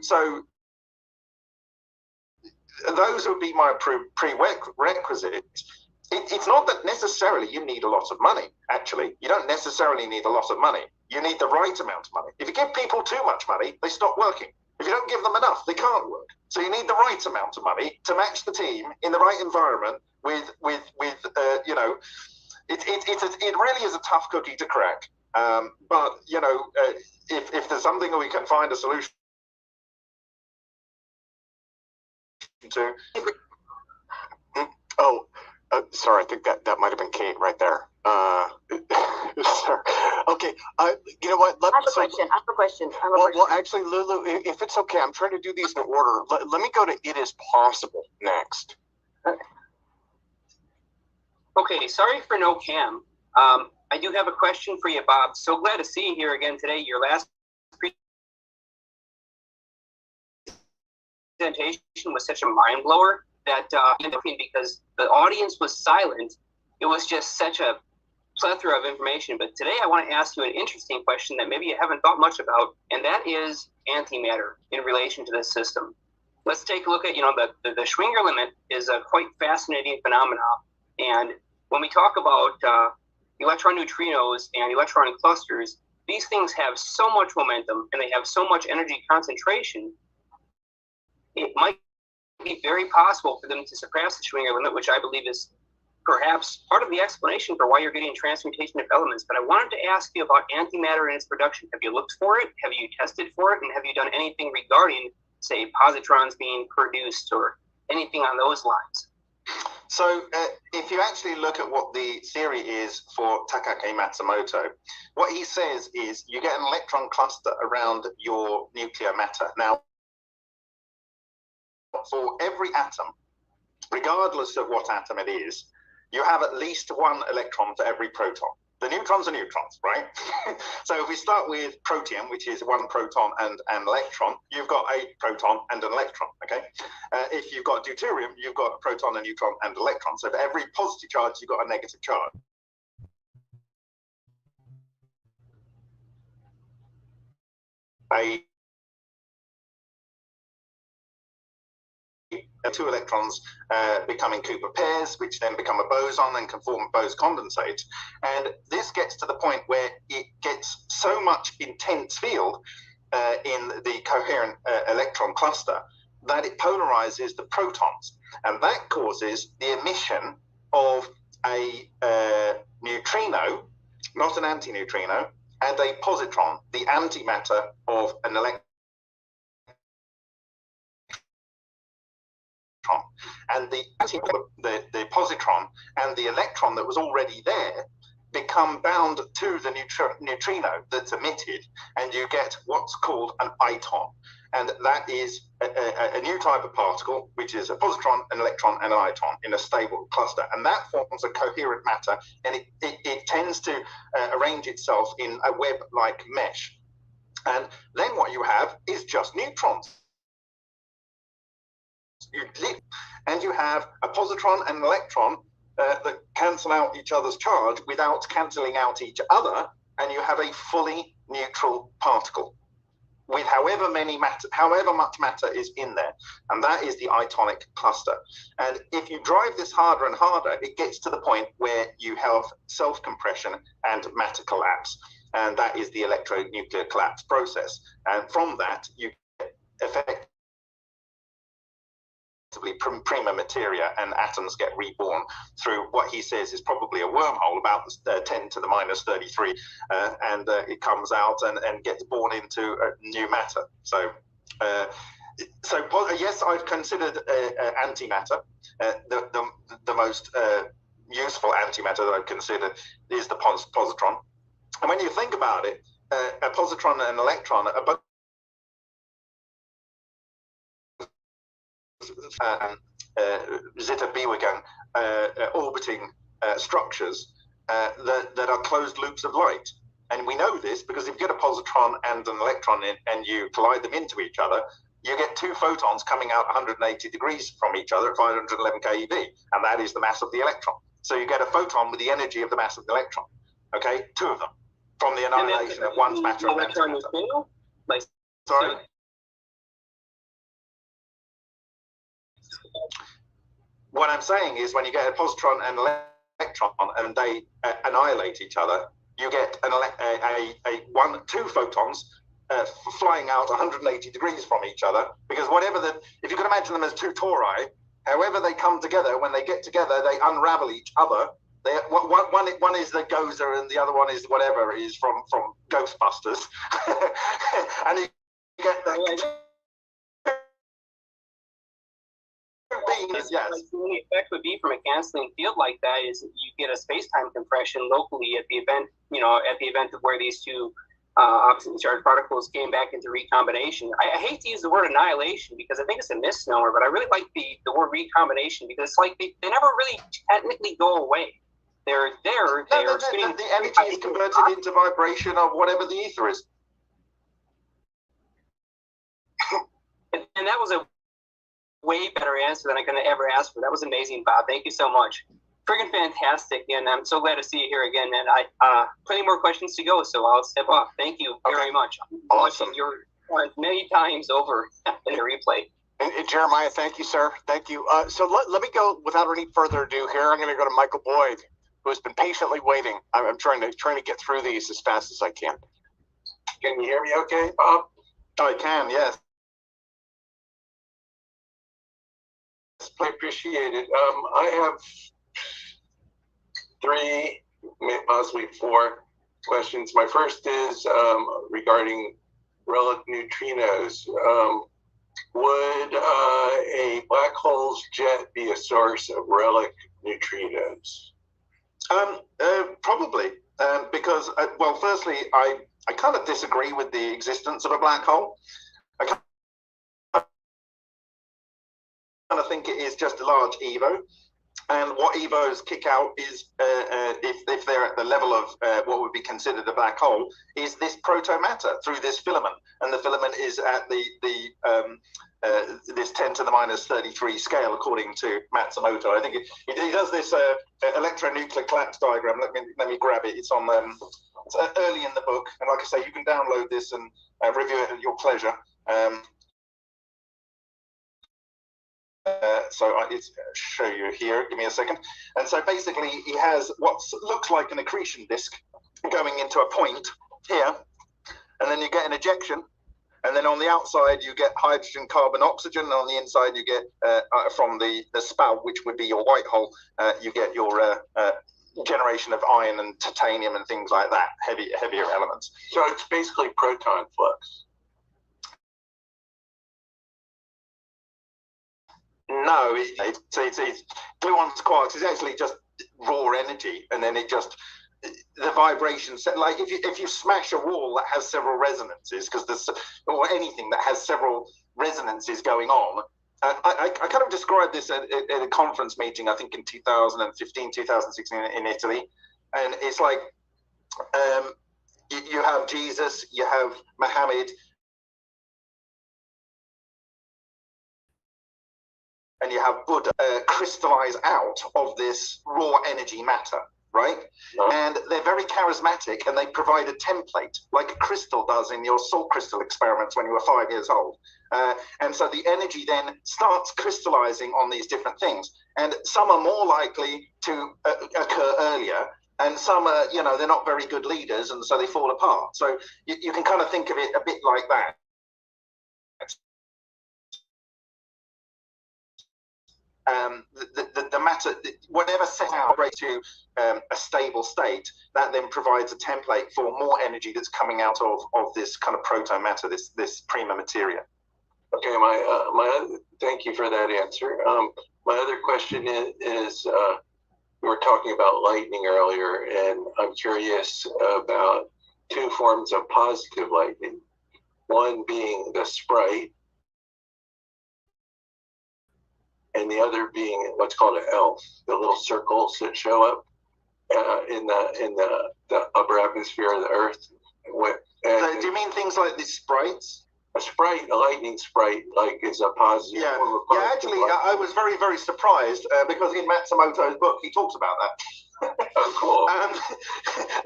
S3: those would be my prerequisites. It's not that necessarily you need a lot of money, actually. You don't necessarily need a lot of money. You need the right amount of money. If you give people too much money, they stop working. If you don't give them enough, they can't work. So you need the right amount of money to match the team in the right environment with you know, it really is a tough cookie to crack. But, you know, if there's something that we can find a solution to.
S2: Sorry, I think that might have been Kate right there. Sorry. Okay, you know what?
S7: I have a question.
S2: Well, actually, Lulu, if it's okay, I'm trying to do these in order. Let me go to It Is Possible next.
S8: Okay, sorry for no cam. I do have a question for you, Bob. So glad to see you here again today. Your last presentation was such a mind blower that because the audience was silent, it was just such a plethora of information. But today I want to ask you an interesting question that maybe you haven't thought much about, and that is antimatter in relation to this system. Let's take a look at, the Schwinger limit is a quite fascinating phenomenon. And when we talk about electron neutrinos and electron clusters, these things have so much momentum and they have so much energy concentration. It might be very possible for them to surpass the Schwinger limit, which I believe is perhaps part of the explanation for why you're getting transmutation of elements. But I wanted to ask you about antimatter and its production. Have you looked for it? Have you tested for it? And have you done anything regarding, say, positrons being produced or anything on those lines?
S3: So if you actually look at what the theory is for Takake Matsumoto, what he says is you get an electron cluster around your nuclear matter. Now, for every atom, regardless of what atom it is, you have at least one electron for every proton. The neutrons are neutrons, right? So if we start with protium, which is one proton and an electron, you've got a proton and an electron, okay? If you've got deuterium, you've got a proton, a neutron, and an electron. So for every positive charge, you've got a negative charge. Two electrons becoming Cooper pairs, which then become a boson and can form a Bose condensate. And this gets to the point where it gets so much intense field in the coherent electron cluster that it polarizes the protons. And that causes the emission of a neutrino, not an antineutrino, and a positron, the antimatter of an electron. And the positron and the electron that was already there become bound to the neutrino that's emitted, and you get what's called an iton. And that is a new type of particle, which is a positron, an electron, and an iton in a stable cluster. And that forms a coherent matter, and it tends to arrange itself in a web-like mesh. And then what you have is just neutrons. And you have a positron and an electron that cancel out each other's charge without cancelling out each other, and you have a fully neutral particle with however much matter is in there, and that is the itonic cluster. And if you drive this harder and harder, it gets to the point where you have self-compression and matter collapse, and that is the electronuclear collapse process. And from that, you get effectively prima materia, and atoms get reborn through what he says is probably a wormhole about 10 to the minus 33, and it comes out and gets born into new matter. So yes, I've considered antimatter. The most useful antimatter that I've considered is the positron. And when you think about it, a positron and an electron are both zeta Bewigan orbiting structures that are closed loops of light. And we know this because if you get a positron and an electron in, and you collide them into each other, you get two photons coming out 180 degrees from each other at 511 keV, and that is the mass of the electron. So you get a photon with the energy of the mass of the electron, okay? Two of them, from the annihilation of one's matter and antimatter. Sorry? What I'm saying is when you get a positron and an electron and they annihilate each other, you get two photons flying out 180 degrees from each other, because if you can imagine them as two tori, however they come together, when they get together, they unravel each other. One is the Gozer and the other one is whatever it is from Ghostbusters. And you get that.
S8: Yes. The effect would be from a canceling field like that is you get a space-time compression locally at the event of where these two oppositely charged particles came back into recombination. I hate to use the word annihilation because I think it's a misnomer, but I really like the word recombination because it's like they never really technically go away. They're there.
S3: The energy is converted into vibration of whatever the ether is.
S8: And that was a way better answer than I could have ever asked for. That was amazing, Bob. Thank you so much. Friggin' fantastic, and I'm so glad to see you here again. And I plenty more questions to go, so I'll step off. Thank you very much.
S3: Awesome.
S8: Watching your many times over in a replay.
S2: And Jeremiah, thank you, sir. Thank you. So let me go without any further ado here. I'm going to go to Michael Boyd, who has been patiently waiting. I'm trying to get through these as fast as I can. Can you hear me okay, Bob?
S3: I can, yes.
S4: I appreciate it. I have 3, possibly 4 questions. My first is regarding relic neutrinos. Would a black hole's jet be a source of relic neutrinos?
S3: Probably, because, well, firstly, I kind of disagree with the existence of a black hole. I kind of think it is just a large EVO. And what EVOs kick out is, if they're at the level of what would be considered a black hole, is this proto-matter through this filament. And the filament is at this 10 to the minus 33 scale, according to Matsumoto. I think he does this electronuclear collapse diagram. Let me grab it. It's on it's early in the book. And like I say, you can download this and review it at your pleasure. So it's show you here. Give me a second. And so basically, he has what looks like an accretion disk going into a point here, and then you get an ejection, and then on the outside you get hydrogen, carbon, oxygen, and on the inside you get from the spout, which would be your white hole, you get your generation of iron and titanium and things like that, heavier elements.
S4: So it's basically proton flux.
S3: No, it's gluons to quarks. It's actually just raw energy, and then it just the vibrations. Like if you smash a wall that has several resonances, because there's or anything that has several resonances going on. I kind of described this at a conference meeting, I think in 2015, 2016 in Italy, and it's like you have Jesus, you have Muhammad. And you have Buddha crystallize out of this raw energy matter, right? And they're very charismatic, and they provide a template like a crystal does in your salt crystal experiments when you were 5 years old. And so the energy then starts crystallizing on these different things. And some are more likely to occur earlier, and some are, they're not very good leaders, and so they fall apart. So you can kind of think of it a bit like that. The matter, whatever set out to a stable state, that then provides a template for more energy that's coming out of this kind of proto-matter, this prima materia.
S4: Okay, thank you for that answer. My other question is we were talking about lightning earlier, and I'm curious about 2 forms of positive lightning. One being the sprite, and the other being what's called an ELF, the little circles that show up in the upper atmosphere of the Earth.
S3: Do you mean things like these sprites?
S4: A sprite, a lightning sprite, like is a positive.
S3: Yeah, actually, I was very, very surprised because in Matsumoto's book, he talks about that.
S4: Oh, cool.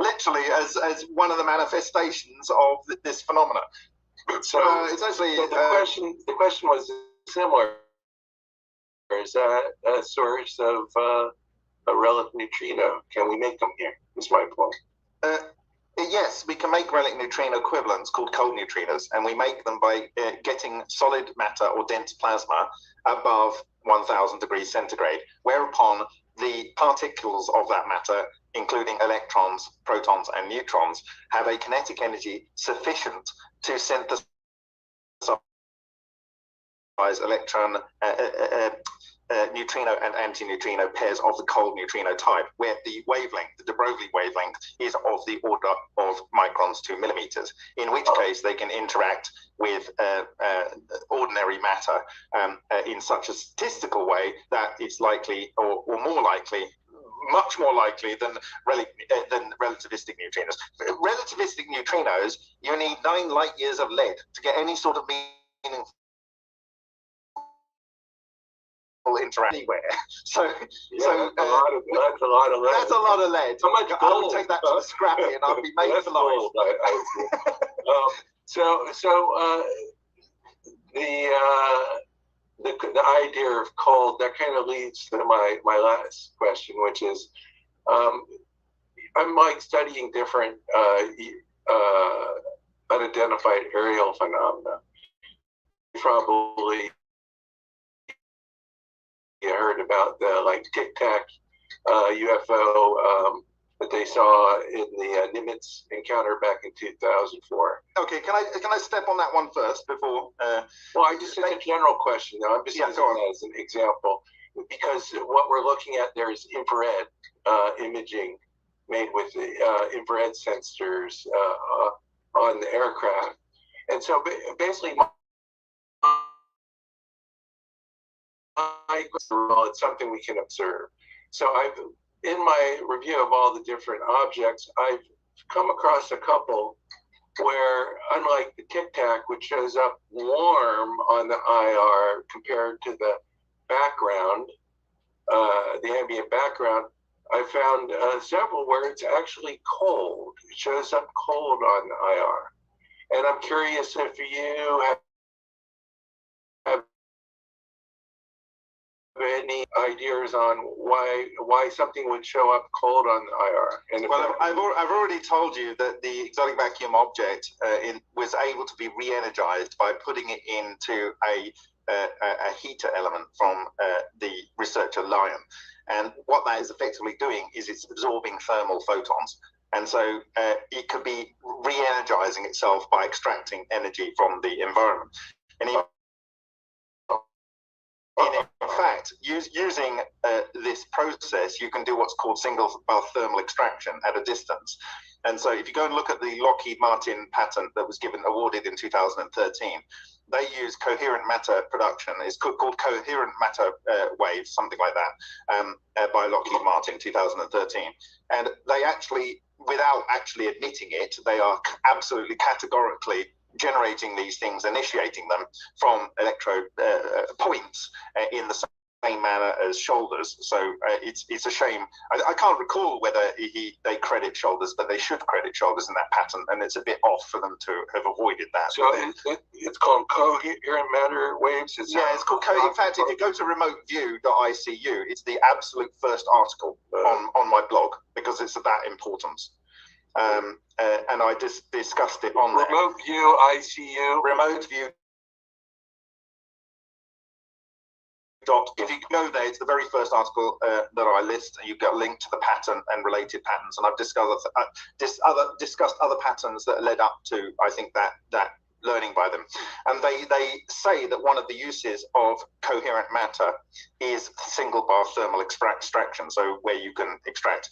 S3: Literally as one of the manifestations of this phenomena.
S4: So
S3: it's actually
S4: the question was similar. Is that a source of a relic neutrino? Can we make them here? Is my point.
S3: Yes, we can make relic neutrino equivalents called cold neutrinos, and we make them by getting solid matter or dense plasma above 1000 degrees centigrade, whereupon the particles of that matter, including electrons, protons, and neutrons, have a kinetic energy sufficient to synthesize electron, neutrino and antineutrino pairs of the cold neutrino type, where the wavelength, the de Broglie wavelength, is of the order of microns to millimeters, in which case they can interact with ordinary matter in such a statistical way that it's likely, or more likely, much more likely than relativistic neutrinos. Relativistic neutrinos, you need 9 light years of lead to get any sort of meaningful interact anywhere. So
S4: that's a lot of lead.
S3: That's a lot of lead.
S4: How much gold?
S3: I would take that to the scrappy, and I'd be made for life.
S4: The idea of cold, that kind of leads to my last question, which is I'm like studying different unidentified aerial phenomena. Probably
S7: heard about the like Tic Tac UFO that they saw in the Nimitz encounter back in 2004.
S3: Okay, can I step on that one first before?
S7: Well, I just a general question though. I'm just using that as an example because what we're looking at there is infrared imaging made with infrared sensors on the aircraft, and so basically. It's something we can observe. So in my review of all the different objects, I've come across a couple where, unlike the Tic Tac, which shows up warm on the IR compared to the background, the ambient background, I found several where it's actually cold. It shows up cold on the IR. And I'm curious if you have any ideas on why something would show up cold on the IR? And
S3: well, I've already told you that the exotic vacuum object was able to be re-energized by putting it into a heater element from the researcher Lion, and what that is effectively doing is it's absorbing thermal photons. And so it could be re-energizing itself by extracting energy from the environment. And in fact, using this process, you can do what's called single bath thermal extraction at a distance. And so if you go and look at the Lockheed Martin patent that was awarded in 2013, they use coherent matter production. It's called coherent matter waves, something like that, by Lockheed Martin 2013. And they actually, without actually admitting it, they are absolutely categorically generating these things, initiating them from electrode points in the same manner as shoulders. So it's a shame. I can't recall whether they credit shoulders, but they should credit shoulders in that pattern, and it's a bit off for them to have avoided that.
S7: So it's called coherent matter waves?
S3: Yeah, it's called in fact, if you go to remoteview.icu, it's the absolute first article on my blog, because it's of that importance. And I just discussed it on
S7: Remote View ICU.
S3: Remote View. If you go there, it's the very first article that I list, and you've got a link to the pattern and related patterns. And I've discussed other patterns that led up to, I think, that learning by them. And they say that one of the uses of coherent matter is single bath thermal extraction, so where you can extract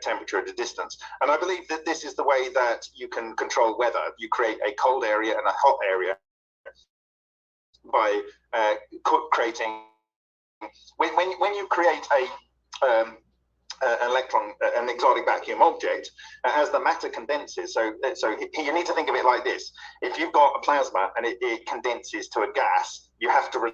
S3: temperature at a distance. And I believe that this is the way that you can control weather. You create a cold area and a hot area by creating, when you create an electron, an exotic vacuum object, as the matter condenses. So you need to think of it like this: if you've got a plasma and it condenses to a gas, you have to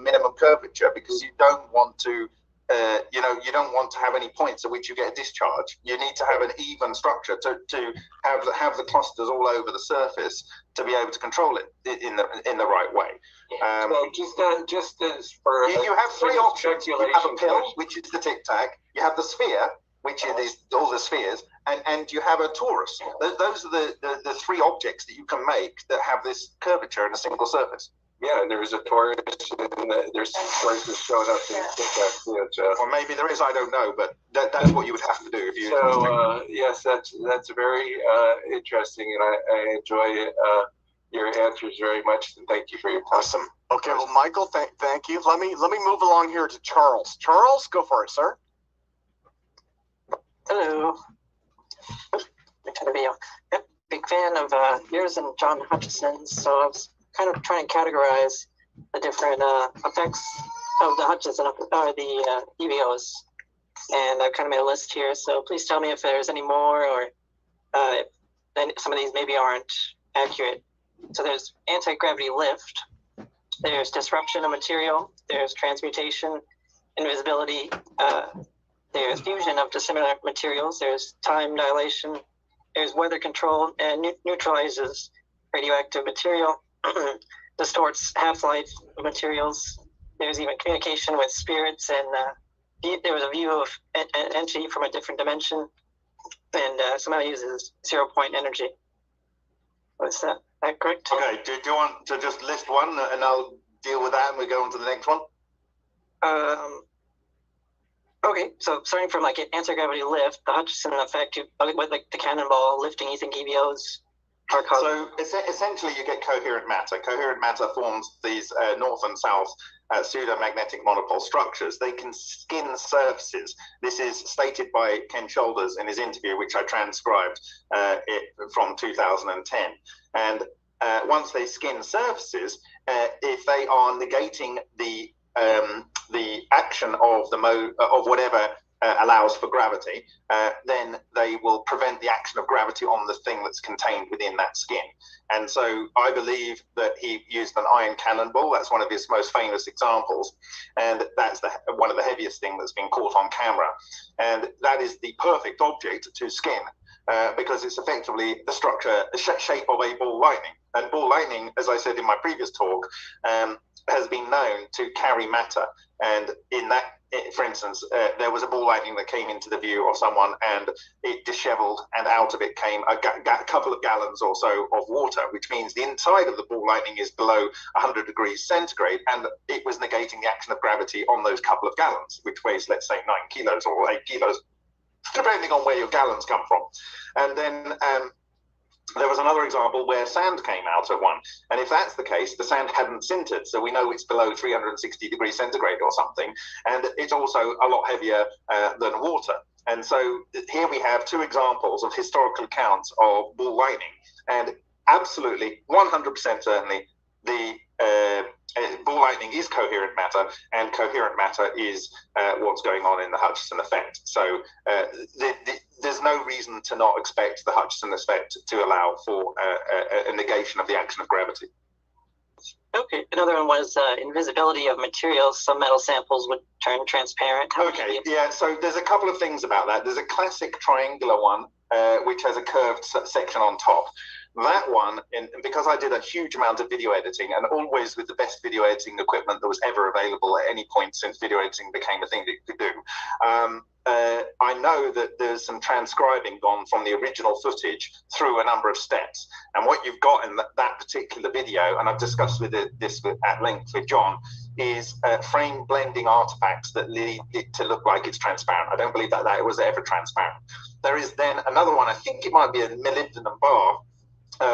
S3: minimum curvature, because you don't want to you don't want to have any points at which you get a discharge. You need to have an even structure to have the clusters all over the surface to be able to control it in the right way.
S7: Well, just as for
S3: you have three options. You have a pill, which is the tic tac. You have the sphere, which is all the spheres, and you have a torus. Those are the three objects that you can make that have this curvature in a single surface.
S7: Yeah, there's a torus, and there's torus showing up in the tic tac too. So.
S3: Or maybe there is, I don't know, but that's what you would have to do if you.
S7: So yes, that's very interesting, and I enjoy your answers very much, and thank you for your time.
S2: Awesome. Okay, well, Michael, thank you. Let me move along here to Charles. Charles, go for it, sir.
S9: Hello. Kind of be a big fan of yours and John Hutchison's, so I was kind of trying to categorize the different effects of the Hutchison or the EVOs, and I've kind of made a list here. So please tell me if there's any more, or then some of these maybe aren't accurate. So there's anti-gravity lift, there's disruption of material, there's transmutation, invisibility, there's fusion of dissimilar materials, there's time dilation, there's weather control, and neutralizes radioactive material, distorts half-life of materials. There's even communication with spirits, and there was a view of an entity from a different dimension, and somehow uses 0-point energy. Was that correct?
S3: Okay, do you want to just list one, and I'll deal with that, and we go on to the next one?
S9: Okay, so starting from like anti-gravity lift, the Hutchison effect, with like the cannonball lifting, you think EVOs are caused?
S3: So essentially you get coherent matter. Coherent matter forms these north and south pseudomagnetic monopole structures. They can skin surfaces. This is stated by Ken Shoulders in his interview, which I transcribed from 2010. And once they skin surfaces, if they are negating the action of the of whatever allows for gravity, then they will prevent the action of gravity on the thing that's contained within that skin. And so I believe that he used an iron cannonball. That's one of his most famous examples, and that's one of the heaviest things that's been caught on camera. And that is the perfect object to skin, because it's effectively the structure, the shape of a ball lightning. And ball lightning, as I said in my previous talk, has been known to carry matter. And in that, for instance, there was a ball lightning that came into the view of someone, and it disheveled, and out of it came a couple of gallons or so of water, which means the inside of the ball lightning is below 100 degrees centigrade, and it was negating the action of gravity on those couple of gallons, which weighs, let's say, 9 kilos or 8 kilos, depending on where your gallons come from. And then there was another example where sand came out at one. And if that's the case, the sand hadn't sintered. So we know it's below 360 degrees centigrade or something. And it's also a lot heavier than water. And so here we have two examples of historical accounts of ball lightning. And absolutely, 100% certainly, the ball lightning is coherent matter, and coherent matter is what's going on in the Hutchison effect. So there's no reason to not expect the Hutchison effect to allow for a negation of the action of gravity.
S9: Okay, another one was invisibility of materials. Some metal samples would turn transparent.
S3: Okay, yeah, so there's a couple of things about that. There's a classic triangular one, which has a curved section on top. That one, and because I did a huge amount of video editing, and always with the best video editing equipment that was ever available at any point since video editing became a thing that you could do, I know that there's some transcribing gone from the original footage through a number of steps. And what you've got in that particular video, and I've discussed this at length with John, is frame blending artifacts that lead it to look like it's transparent. I don't believe that it was ever transparent. There is then another one, I think it might be a molybdenum bar,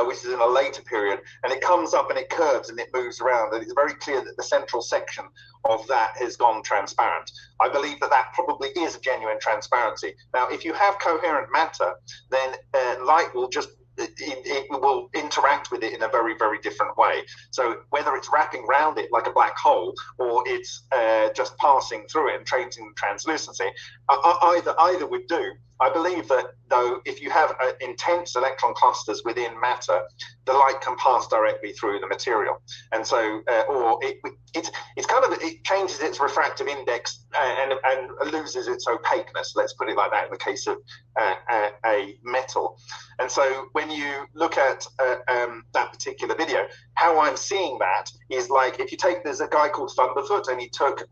S3: which is in a later period, and it comes up and it curves and it moves around, and it's very clear that the central section of that has gone transparent. I believe that probably is a genuine transparency. Now, if you have coherent matter, then light will just it will interact with it in a very, very different way. So whether it's wrapping around it like a black hole, or it's just passing through it and changing translucency, either would do. I believe that, though, if you have intense electron clusters within matter, the light can pass directly through the material. And so, or it's kind of, it changes its refractive index and loses its opaqueness, let's put it like that, in the case of a metal. And so when you look at that particular video, how I'm seeing that is like, if you take, there's a guy called Thunderfoot, and he took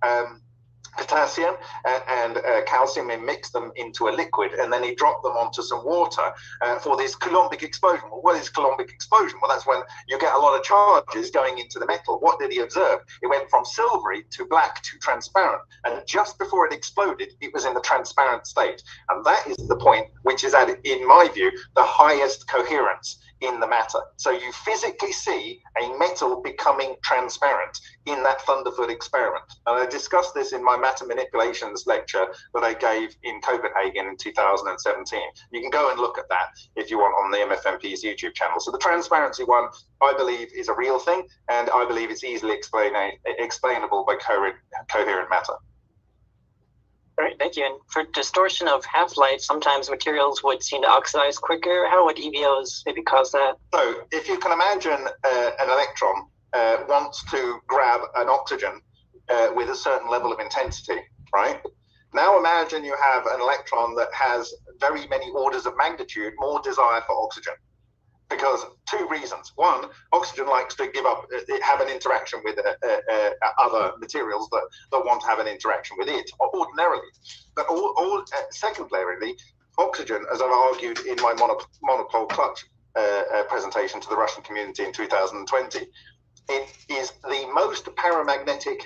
S3: potassium and calcium and mixed them into a liquid, and then he dropped them onto some water for this Coulombic explosion. Well, what is Coulombic explosion? Well, that's when you get a lot of charges going into the metal. What did he observe? It went from silvery to black to transparent, and just before it exploded, it was in the transparent state. And that is the point which is at, in my view, the highest coherence in the matter. So you physically see a metal becoming transparent in that Thunderfoot experiment. And I discussed this in my matter manipulations lecture that I gave in Copenhagen in 2017. You can go and look at that if you want on the MFMP's YouTube channel. So the transparency one, I believe, is a real thing, and I believe it's easily explainable by coherent matter.
S9: Great, thank you. And for distortion of half-life, sometimes materials would seem to oxidize quicker. How would EVOs maybe cause that?
S3: So if you can imagine an electron wants to grab an oxygen with a certain level of intensity, right? Now imagine you have an electron that has very many orders of magnitude more desire for oxygen. Because two reasons. One, oxygen likes to have an interaction with other materials that want to have an interaction with it ordinarily. But secondarily, oxygen, as I've argued in my monopole clutch presentation to the Russian community in 2020, it is the most paramagnetic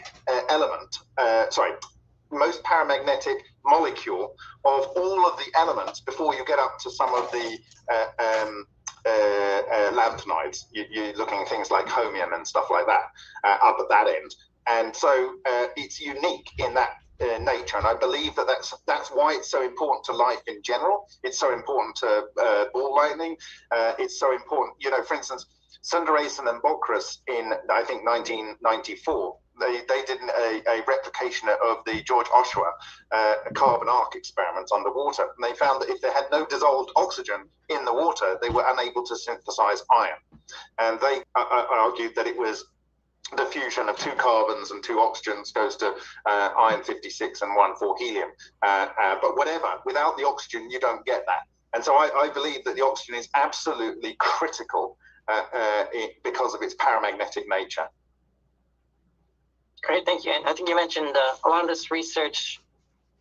S3: most paramagnetic molecule of all of the elements before you get up to some of the lanthanides. You're looking at things like chromium and stuff like that up at that end, and so it's unique in that nature. And I believe that that's why it's so important to life in general. It's so important to ball lightning. It's so important, you know, for instance, Sundaresan and Bockris in, I think, 1994. They did a replication of the George Oshua carbon arc experiments underwater, and they found that if they had no dissolved oxygen in the water, they were unable to synthesize iron. And they argued that it was the fusion of two carbons and two oxygens goes to iron 56 and 1,4 helium. But whatever, without the oxygen, you don't get that. And so I believe that the oxygen is absolutely critical because of its paramagnetic nature.
S9: Great, thank you. And I think you mentioned a lot of this research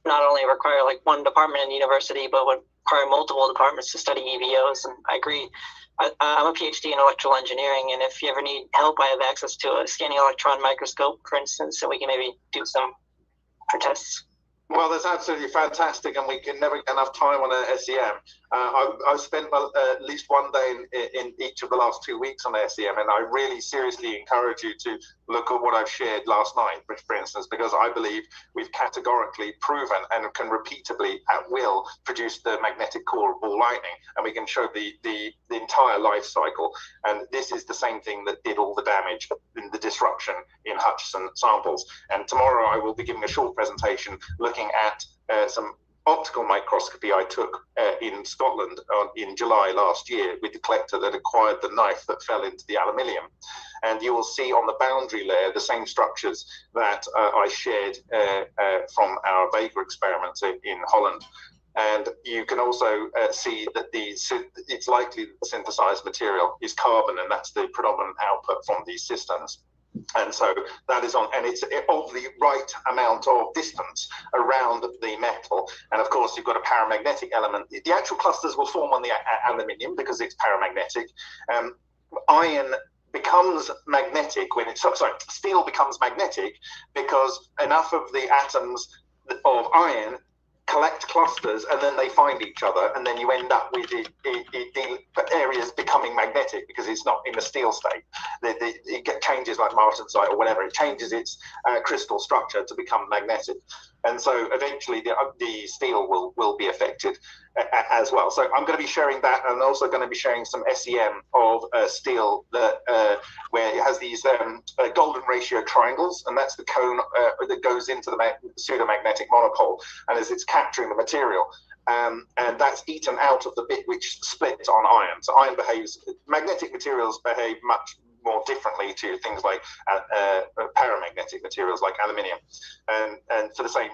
S9: not only require like one department in university, but would require multiple departments to study EVOs. And I agree. I'm a PhD in electrical engineering, and if you ever need help, I have access to a scanning electron microscope, for instance, so we can maybe do some for tests.
S3: Well, that's absolutely fantastic, and we can never get enough time on an SEM. I've spent at least one day in each of the last 2 weeks on SEM, and I really seriously encourage you to look at what I've shared last night, for instance, because I believe we've categorically proven and can repeatably at will produce the magnetic core of ball lightning, and we can show the entire life cycle. And this is the same thing that did all the damage in the disruption in Hutchison samples. And tomorrow I will be giving a short presentation looking at some optical microscopy I took in Scotland in July last year with the collector that acquired the knife that fell into the aluminium. And you will see on the boundary layer the same structures that I shared from our Vega experiments in Holland. And you can also see that it's likely that the synthesized material is carbon, and that's the predominant output from these systems. And so that is on, and it's of the right amount of distance around the metal. And of course, you've got a paramagnetic element. The actual clusters will form on the aluminium because it's paramagnetic. Iron becomes magnetic when it's, sorry, steel becomes magnetic because enough of the atoms of iron collect clusters, and then they find each other, and then you end up with the areas becoming magnetic because it's not in a steel state. It changes like martensite or whatever. It changes its crystal structure to become magnetic, and so eventually the steel will be affected as well. So I'm going to be sharing that, and also going to be sharing some SEM of steel that where it has these golden ratio triangles, and that's the cone that goes into the pseudomagnetic monopole, and as it's capturing the material, and that's eaten out of the bit which splits on iron. So iron magnetic materials behave much more differently to things like paramagnetic materials like aluminium, and for the same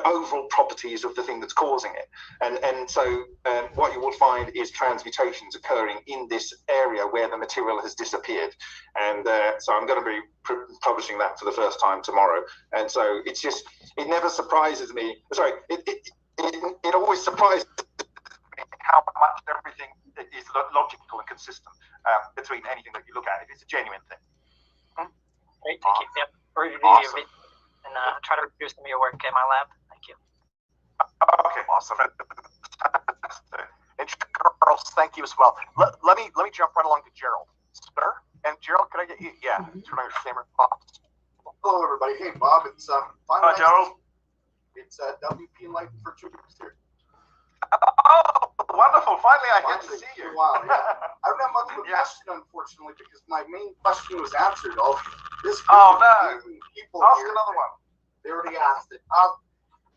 S3: overall properties of the thing that's causing it. And so what you will find is transmutations occurring in this area where the material has disappeared. And so I'm going to be publishing that for the first time tomorrow. And so it's just, it never surprises me. Sorry, it always surprises me how much everything is logical and consistent between anything that you look at. If it's a genuine thing.
S9: Great, thank you. Yep, we're reviewing your video and try to reproduce some of your work in my lab. Thank you.
S3: Okay, awesome. And Charles, thank you as well. Let me jump right along to Gerald. Sir, and Gerald, could I get you? Yeah, turn on your camera.
S10: Hello, everybody. Hey, Bob. It's
S3: Hi, Gerald.
S10: It's WP Light for Troopers here.
S3: Oh, wonderful! Finally, I get to see you.
S10: Wow, yeah. I don't have much of a question, unfortunately, because my main question was answered. All this.
S3: Oh no!
S10: People
S3: Ask
S10: here,
S3: another one.
S10: They already asked it.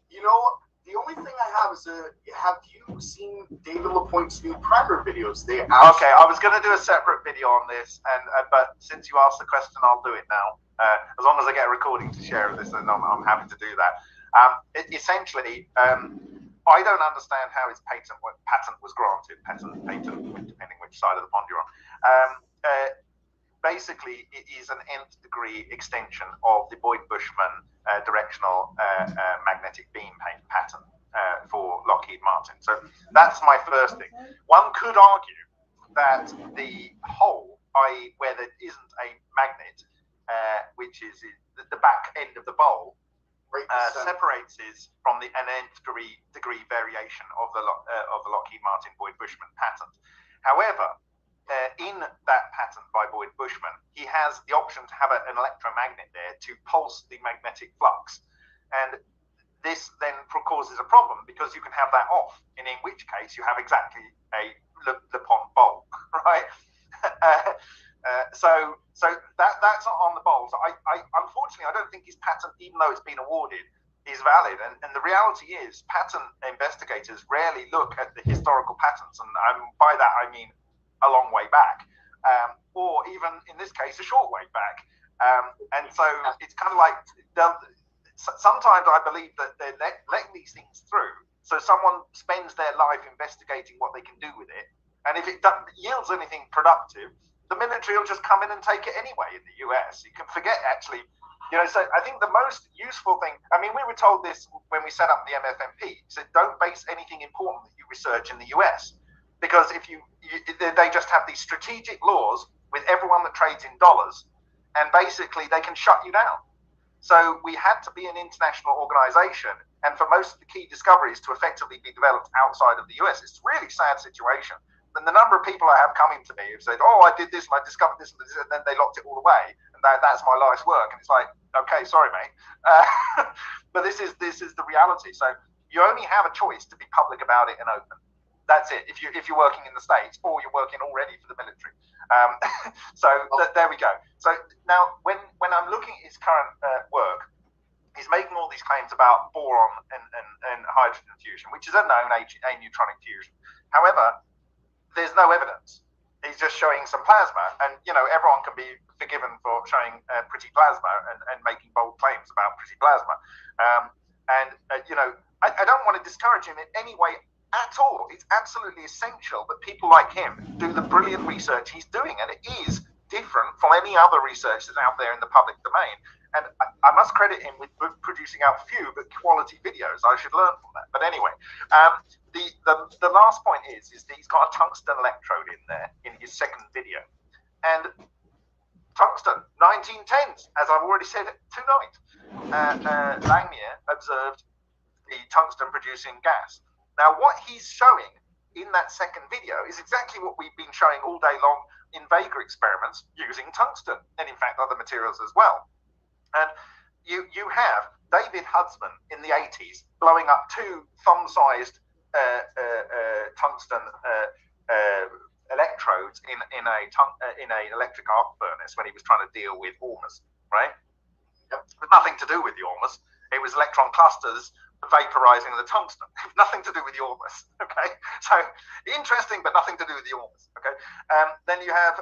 S10: You know, the only thing I have is have you seen David LaPointe's new primer videos? Okay,
S3: I was going to do a separate video on this, but since you asked the question, I'll do it now. As long as I get a recording to share of this, then I'm happy to do that. Essentially, I don't understand how his patent was granted. Patent, depending which side of the pond you're on. Basically, it is an nth degree extension of the Boyd-Bushman directional magnetic beam pattern for Lockheed Martin. So that's my first thing. One could argue that the hole, i.e. where there isn't a magnet, which is the back end of the bowl, separates is from an nth degree variation of the Lockheed Martin Boyd-Bushman patent. However, in that patent by Boyd-Bushman, he has the option to have an electromagnet there to pulse the magnetic flux. And this then causes a problem because you can have that off, and in which case you have exactly a LePont bowl, right? So that's on the bowl. So I unfortunately, I don't think his patent, even though it's been awarded, is valid. And the reality is patent investigators rarely look at the historical patents. And by that, I mean a long way back, or even in this case, a short way back. And so it's kind of like, sometimes I believe that they're letting these things through. So someone spends their life investigating what they can do with it. And if it yields anything productive, the military will just come in and take it anyway in the US. You can forget, actually, so I think the most useful thing, I mean, we were told this when we set up the MFMP, so don't base anything important that you research in the US, because if they just have these strategic laws with everyone that trades in dollars, and basically they can shut you down. So we had to be an international organization, and for most of the key discoveries to effectively be developed outside of the US. It's a really sad situation. And the number of people I have coming to me have said, oh, I did this and I discovered this, and then they locked it all away, and that's my life's work. And it's like, okay, sorry, mate. But this is the reality. So you only have a choice to be public about it and open. That's it. If you're working in the States, or you're working already for the military. There we go. So now when I'm looking at his current work, he's making all these claims about boron and hydrogen fusion, which is a known aneutronic fusion. However, there's no evidence. He's just showing some plasma, and everyone can be forgiven for showing pretty plasma and making bold claims about pretty plasma. I don't want to discourage him in any way at all. It's absolutely essential that people like him do the brilliant research he's doing, and it is different from any other research that's out there in the public domain. And I must credit him with producing out few but quality videos. I should learn from that. But anyway, the last point is that he's got a tungsten electrode in there in his second video. And tungsten, 1910s, as I've already said tonight. Greenyer observed the tungsten producing gas. Now, what he's showing in that second video is exactly what we've been showing all day long in Vega experiments using tungsten, and in fact other materials as well. And you have David Huntsman in the 80s blowing up two thumb-sized tungsten electrodes in a electric arc furnace when he was trying to deal with Ormus, right? Yep. It had nothing to do with the Ormus. It was electron clusters vaporizing the tungsten. Nothing to do with the ormus. Okay, so interesting, but nothing to do with the ormus. Okay, then you have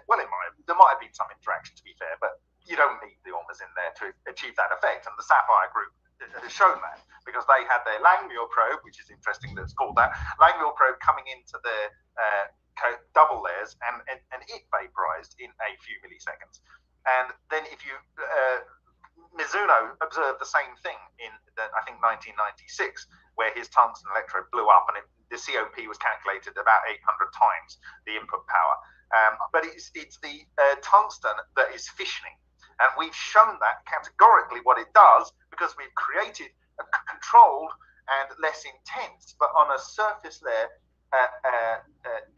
S3: well, there might have been some interaction, to be fair, but you don't need the ormus in there to achieve that effect. And the Sapphire group has shown that, because they had their Langmuir probe, which is interesting that it's called that, Langmuir probe coming into their double layers, and it vaporized in a few milliseconds. And then if you Mizuno observed the same thing in I think 1996, where his tungsten electrode blew up, and the COP was calculated about 800 times the input power. But it's the tungsten that is fissioning, and we've shown that categorically what it does, because we've created a controlled and less intense, but on a surface layer,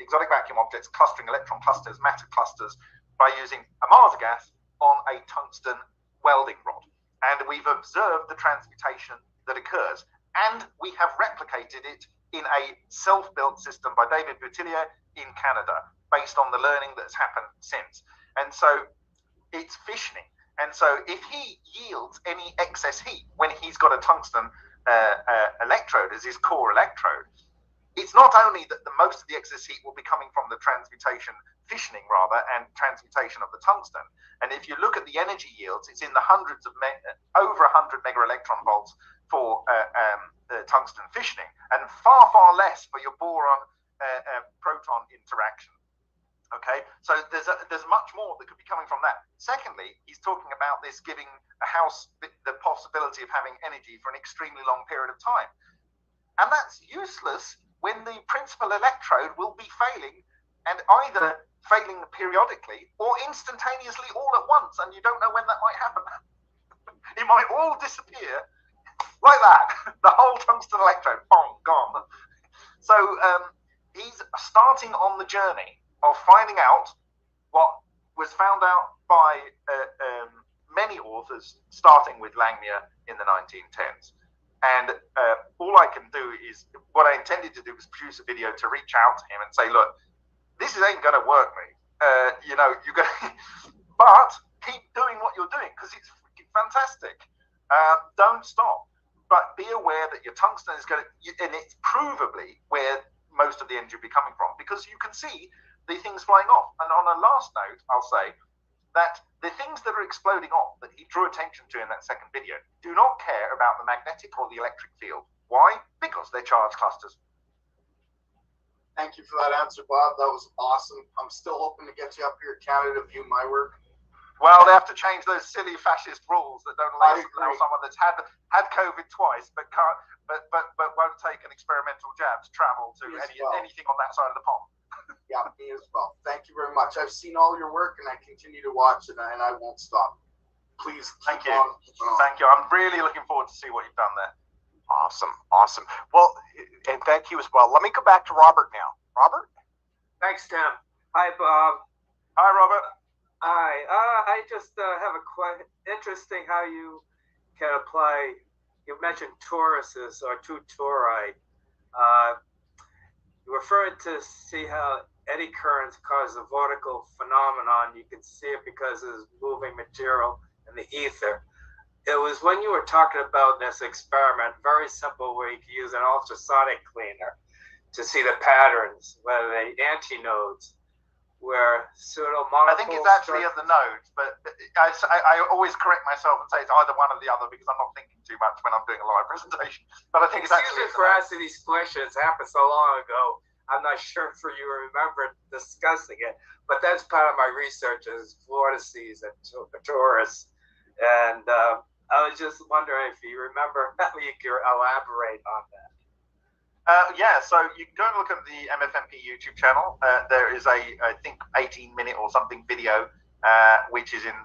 S3: exotic vacuum objects clustering electron clusters, matter clusters, by using a Mars gas on a tungsten welding rod. And we've observed the transmutation that occurs, and we have replicated it in a self-built system by David Boutillier in Canada, based on the learning that's happened since. And so it's fissioning. And so if he yields any excess heat when he's got a tungsten electrode as his core electrode, it's not only that most of the excess heat will be coming from the transmutation, fissioning rather, and transmutation of the tungsten. And if you look at the energy yields, it's in the hundreds of over 100 mega electron volts for tungsten fissioning, and far, far less for your boron proton interaction. Okay, so there's much more that could be coming from that. Secondly, he's talking about this giving a house the possibility of having energy for an extremely long period of time. And that's useless when the principal electrode will be failing, and either failing periodically or instantaneously all at once, and you don't know when that might happen. It might all disappear like that. The whole tungsten electrode, boom, gone. So he's starting on the journey of finding out what was found out by many authors, starting with Langmuir in the 1910s. And all I can do is, what I intended to do was produce a video to reach out to him and say, look, this ain't going to work, mate. You're going to, but keep doing what you're doing, because it's freaking fantastic. Don't stop, but be aware that your tungsten is going to, and it's provably where most of the energy will be coming from, because you can see the things flying off. And on a last note, I'll say that the things that are exploding off that he drew attention to in that second video do not care about the magnetic or the electric field. Why? Because they're charged clusters.
S10: Thank you for that answer, Bob. That was awesome. I'm still hoping to get you up here in Canada to view my work.
S3: Well, they have to change those silly fascist rules that don't allow someone that's had COVID twice but won't take an experimental jab to travel to anything on that side of the pond.
S10: Yeah, me as well. Thank you very much. I've seen all your work, and I continue to watch it, and I won't stop. Please keep on.
S3: Thank you. I'm really looking forward to see what you've done there.
S2: Awesome. Well, and thank you as well. Let me go back to Robert now. Robert?
S5: Thanks, Tim. Hi, Bob.
S3: Hi, Robert.
S5: Hi. I just have a question. Interesting how you can apply. You mentioned toruses or two tori. You're referring to see how eddy currents cause a vortical phenomenon. You can see it because there's moving material in the ether. It was when you were talking about this experiment, very simple, where you could use an ultrasonic cleaner to see the patterns, whether the antinodes, where pseudo-monopole.
S3: I think it's actually at the nodes, but I always correct myself and say it's either one or the other, because I'm not thinking too much when I'm doing a live presentation. But I think it's actually
S5: for asking these questions. It happened so long ago. I'm not sure if you remember discussing it, but that's part of my research is vortices and torus. And I was just wondering if you remember how you could elaborate on that.
S3: Yeah, so you can go and look at the MFMP YouTube channel. There is I think 18-minute or something video, which is in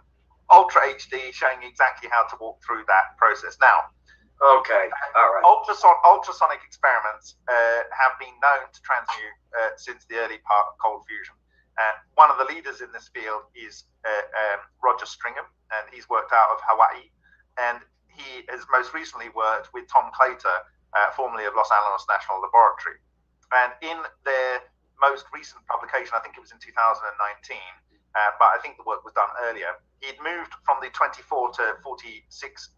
S3: Ultra HD, showing exactly how to walk through that process. Now,
S5: okay, all right.
S3: Ultrasonic experiments have been known to transmute since the early part of cold fusion. One of the leaders in this field is Roger Stringham, and he's worked out of Hawaii. And he has most recently worked with Tom Claytor, formerly of Los Alamos National Laboratory. And in their most recent publication, I think it was in 2019, but I think the work was done earlier, he'd moved from the 24 to 46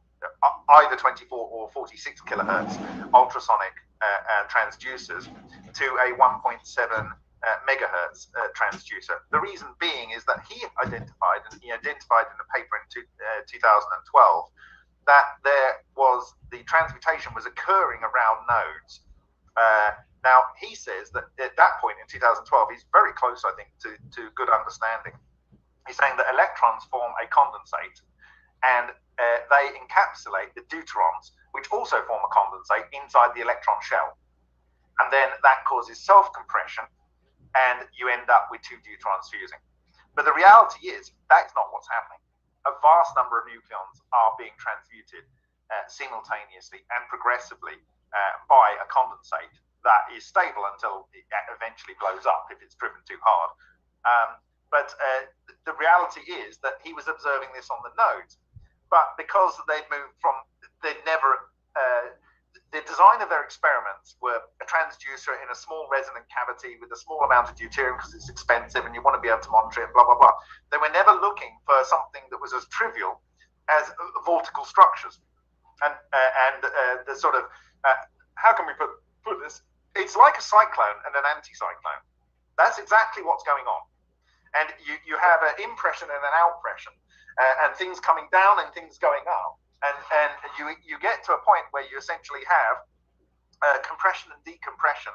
S3: either 24 or 46 kilohertz ultrasonic transducers to a 1.7 megahertz transducer. The reason being is that he identified in a paper in 2012 that the transmutation was occurring around nodes. Now, he says that at that point in 2012, he's very close, I think, to good understanding. He's saying that electrons form a condensate, and they encapsulate the deuterons, which also form a condensate inside the electron shell. And then that causes self-compression, and you end up with two deuterons fusing. But the reality is, that's not what's happening. A vast number of nucleons are being transmuted simultaneously and progressively by a condensate that is stable until it eventually blows up if it's driven too hard. But the reality is that he was observing this on the nodes. But because they'd moved from, the design of their experiments were a transducer in a small resonant cavity with a small amount of deuterium because it's expensive and you want to be able to monitor it, blah, blah, blah. They were never looking for something that was as trivial as vortical structures. And the sort of, how can we put this? It's like a cyclone and an anticyclone. That's exactly what's going on. And you have an impression and an outpression, and things coming down and things going up. And you get to a point where you essentially have compression and decompression,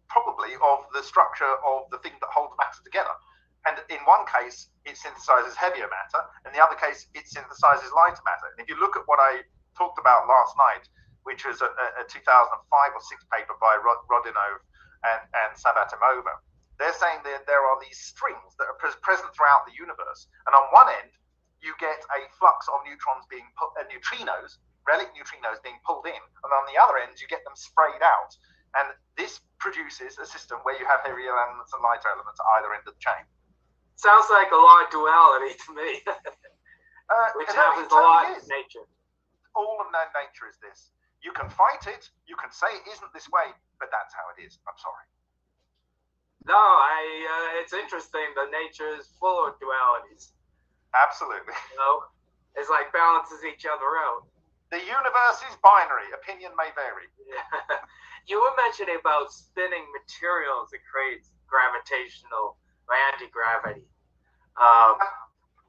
S3: probably of the structure of the thing that holds matter together. And in one case, it synthesizes heavier matter. In the other case, it synthesizes lighter matter. And if you look at what I talked about last night, which was a 2005 or 6 paper by Rodinov and Sabatimova, they're saying that there are these strings that are present throughout the universe. And on one end, you get a flux of neutrons being neutrinos, relic neutrinos being pulled in. And on the other end, you get them sprayed out. And this produces a system where you have heavier elements and lighter elements at either end of the chain.
S5: Sounds like a lot of duality to me, which happens a lot in nature.
S3: All of nature is this. You can fight it, you can say it isn't this way, but that's how it is. I'm sorry.
S5: No, it's interesting that nature is full of dualities.
S3: Absolutely.
S5: You know, it's like balances each other out.
S3: The universe is binary. Opinion may vary.
S5: Yeah. You were mentioning about spinning materials that creates gravitational or anti-gravity.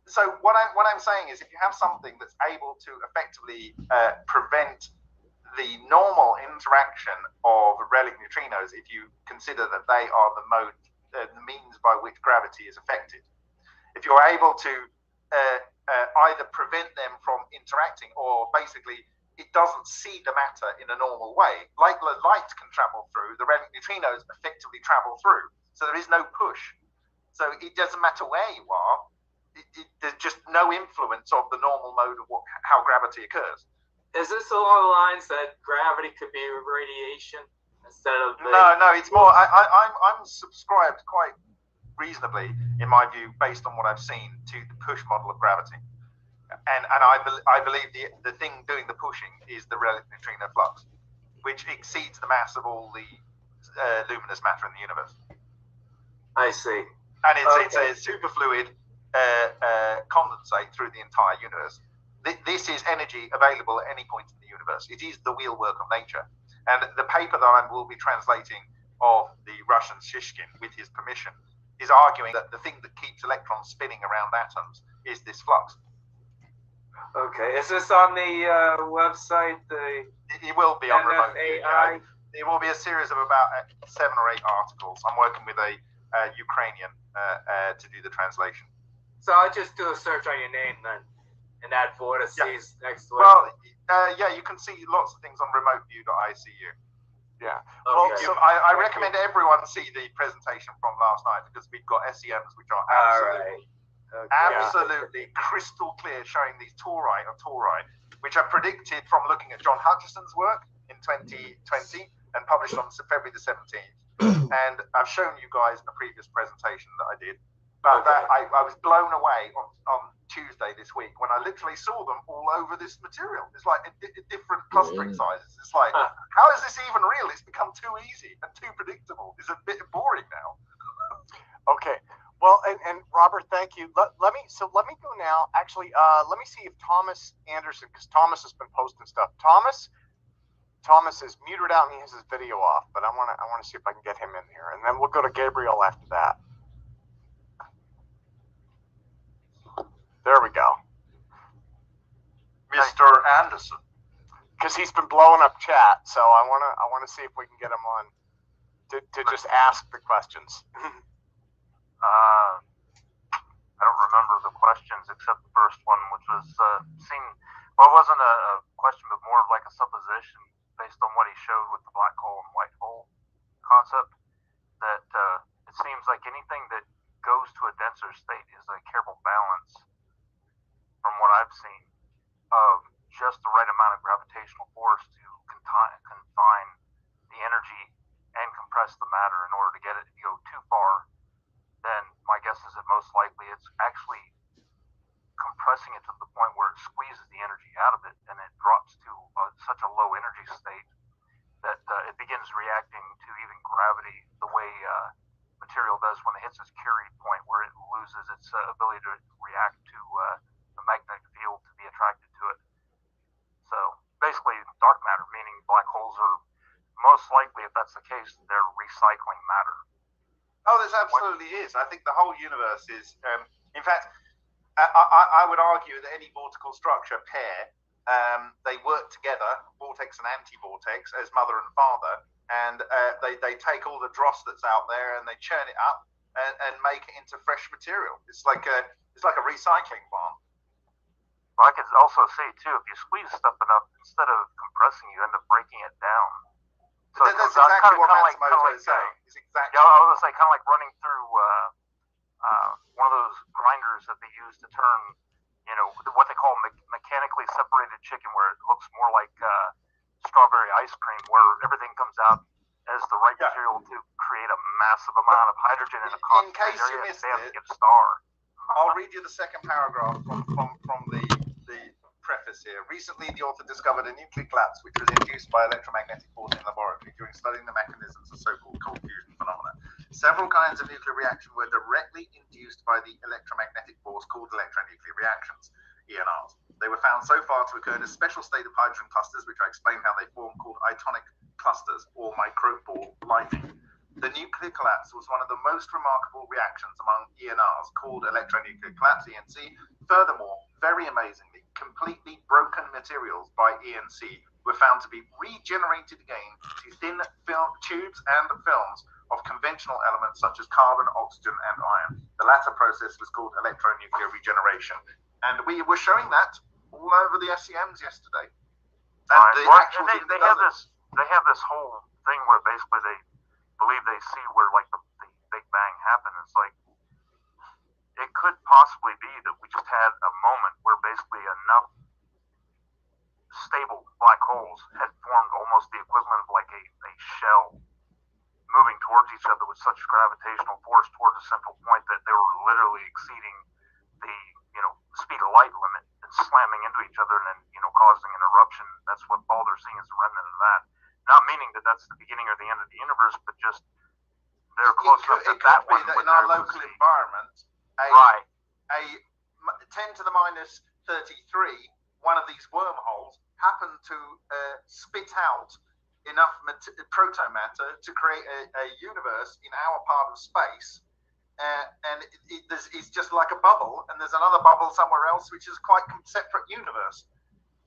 S3: So what I'm saying is, if you have something that's able to effectively prevent the normal interaction of relic neutrinos, if you consider that they are the means by which gravity is affected, if you're able to either prevent them from interacting, or basically it doesn't see the matter in a normal way, like the light can travel through, the relic neutrinos effectively travel through, so there is no push. So it doesn't matter where you are, there's just no influence of the normal mode of how gravity occurs.
S5: Is this along the lines that gravity could be radiation instead of?
S3: No. It's more. I'm subscribed quite reasonably, in my view, based on what I've seen, to the push model of gravity, and I believe the thing doing the pushing is the relic neutrino flux, which exceeds the mass of all the luminous matter in the universe.
S5: I see.
S3: And it's a superfluid condensate through the entire universe. This is energy available at any point in the universe. It is the wheelwork of nature. And the paper that I will be translating of the Russian Shishkin, with his permission, is arguing that the thing that keeps electrons spinning around atoms is this flux.
S5: Okay. Is this on the website?
S3: It will be on remote.
S5: AI?
S3: It will be a series of about 7 or 8 articles. I'm working with a Ukrainian to do the translation.
S5: So I'll just do a search on your name then. In that vortices next to it.
S3: Well, you can see lots of things on remoteview.icu. Yeah.
S5: Okay.
S3: Well, I recommend everyone see the presentation from last night, because we've got SEMs which are absolutely crystal clear, showing these tori, which are predicted from looking at John Hutchison's work in 2020 and published on February the 17th. And I've shown you guys in a previous presentation that I did. But I was blown away on Tuesday this week when I literally saw them all over this material. It's like different clustering sizes. It's like, how is this even real? It's become too easy and too predictable. It's a bit boring now.
S2: Okay. Well, and Robert, thank you. Let me go now. Actually, let me see if Thomas Anderson, because Thomas has been posting stuff. Thomas is muted out and he has his video off, but I want to see if I can get him in here, and then we'll go to Gabriel after that. There we go.
S3: Mr. Anderson.
S2: Because he's been blowing up chat, so I want to see if we can get him on to just ask the questions.
S11: I don't remember the questions except the first one, which was well, it wasn't a question, but more of like a supposition based on what he showed with the black hole and white hole concept, that it seems like anything that goes to a denser state is a careful balance, from what I've seen, of just the right amount of gravitational force to confine the energy and compress the matter in order to get it to go too far. Then my guess is that most likely it's actually compressing it to the point where it squeezes the energy out of it, and it drops to such a low energy state that it begins reacting to even gravity the way material does when it hits its Curie point, where it loses its ability to react to the magnetic field to be attracted to it. So basically dark matter, meaning black holes are most likely, if that's the case, they're recycling matter.
S3: Oh, this absolutely is. I think the whole universe is, in fact, I would argue that any vortical structure pair, they work together, vortex and anti-vortex, as mother and father, and they take all the dross that's out there and they churn it up and make it into fresh material. It's like a recycling plant.
S11: Well, I could also say too, if you squeeze stuff enough, instead of compressing, you end up breaking it down. So
S3: that's exactly what Matsumoto is saying. It's exactly.
S11: Yeah, I was gonna say, kind of like running through one of those grinders that they use to turn, what they call mechanically separated chicken, where it looks more like strawberry ice cream, where everything comes out as the right material to create a massive amount of hydrogen in a concentrated area.
S3: In case you missed it,
S11: get a star.
S3: I'll read you the second paragraph from the preface here. Recently, the author discovered a nuclear collapse which was induced by electromagnetic force in the laboratory during studying the mechanisms of so-called cold fusion phenomena. Several kinds of nuclear reaction were directly induced by the electromagnetic force called electronuclear reactions, ENRs. They were found so far to occur in a special state of hydrogen clusters, which I explained how they form, called itonic clusters or microball lightning. The nuclear collapse was one of the most remarkable reactions among ENRs, called electronuclear collapse, ENC. Furthermore, very amazingly, completely broken materials by ENC were found to be regenerated again to thin film tubes and films of conventional elements such as carbon, oxygen, and iron. The latter process was called electronuclear regeneration. And we were showing that all over the SEMs yesterday. And
S11: they have this whole thing where basically they believe they see where like the Big Bang happened. It's like, it could possibly be that we just had a moment where basically enough stable black holes had formed almost the equivalent of like a shell moving towards each other with such gravitational force towards a central point that they were literally exceeding the speed of light limit and slamming into each other and then causing an eruption. That's what all they're seeing is a remnant of that. Not meaning that that's the beginning or the end of the universe, but just they're close enough to that one.
S3: In our local environment, a 10 to the minus 33, one of these wormholes happened to spit out enough proto matter to create a universe in our part of space, and it's just like a bubble, and there's another bubble somewhere else which is quite separate universe.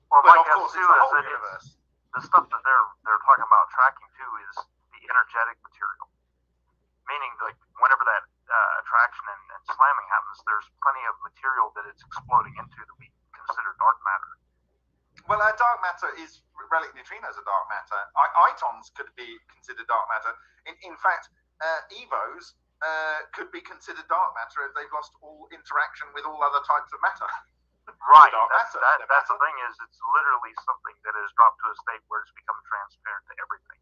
S11: Well,
S3: but of
S11: is
S3: course, it's the whole universe.
S11: The stuff that they're talking about tracking too is the energetic material, meaning like whenever that attraction and slamming happens, there's plenty of material that it's exploding into that we consider dark matter.
S3: Well, dark matter is relic neutrinos are dark matter. Itons could be considered dark matter. In fact, EVOs could be considered dark matter if they've lost all interaction with all other types of matter.
S11: Right. That's the thing, is it's literally something that has dropped to a state where it's become transparent to everything.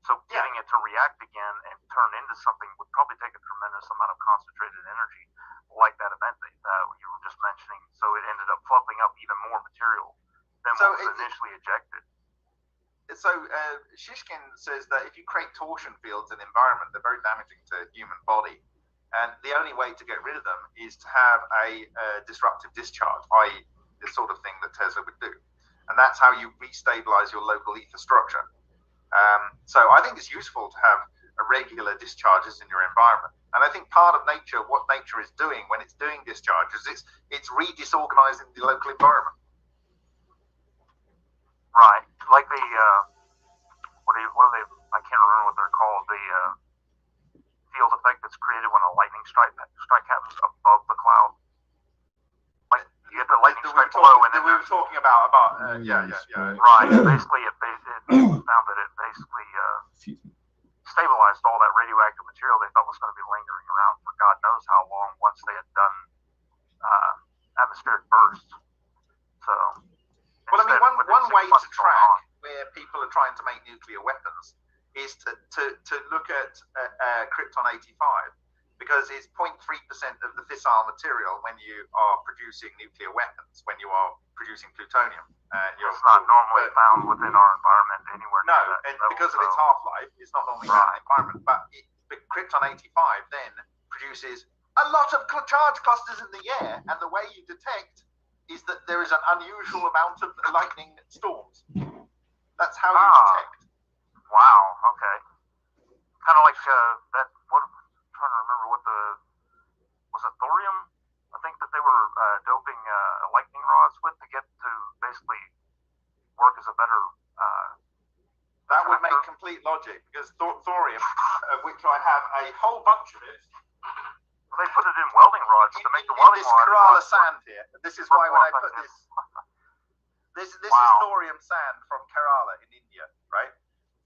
S11: So getting it to react again and turn into something would probably take a tremendous amount of concentrated energy, like that event that you were just mentioning. So it ended up fluffing up even more material than what was initially ejected.
S3: So Shishkin says that if you create torsion fields in the environment, they're very damaging to the human body. And the only way to get rid of them is to have a disruptive discharge, i.e. the sort of thing that Tesla would do. And that's how you restabilize your local ether structure. So I think it's useful to have irregular discharges in your environment. And I think part of nature, what nature is doing when it's doing discharges, it's re-disorganizing the local environment.
S11: Right. Like the, what are they, I can't remember what they're called, the field effect that's created when a lightning strike happens above the cloud. Like, you get the lightning strike below, and then
S3: we were talking about yeah.
S11: Right. Basically, it found that it basically stabilized all that radioactive material they thought was going to be lingering around for God knows how long once they had done atmospheric bursts. So,
S3: well, I mean, one way to track where people are trying to make nuclear weapons is to look at Krypton 85, because it's 0.3% of the fissile material when you are producing nuclear weapons, when you are producing plutonium.
S11: It's not normally found within our environment anywhere near that
S3: and
S11: level,
S3: because of its half-life, it's not normally found in the environment. But Krypton 85 then produces a lot of charge clusters in the air, and the way you detect is that there is an unusual amount of lightning storms. That's how you detect.
S11: Wow, okay. Kind of like that, I'm trying to remember what was it thorium? I think that they were doping lightning rods with to get to basically work as a better...
S3: that would make complete logic, because thorium, of which I have a whole bunch of it.
S11: Well, they put it in welding rods to make the welding rods.
S3: This Kerala sand here. This is why when I put this... This is thorium sand from Kerala in India, right?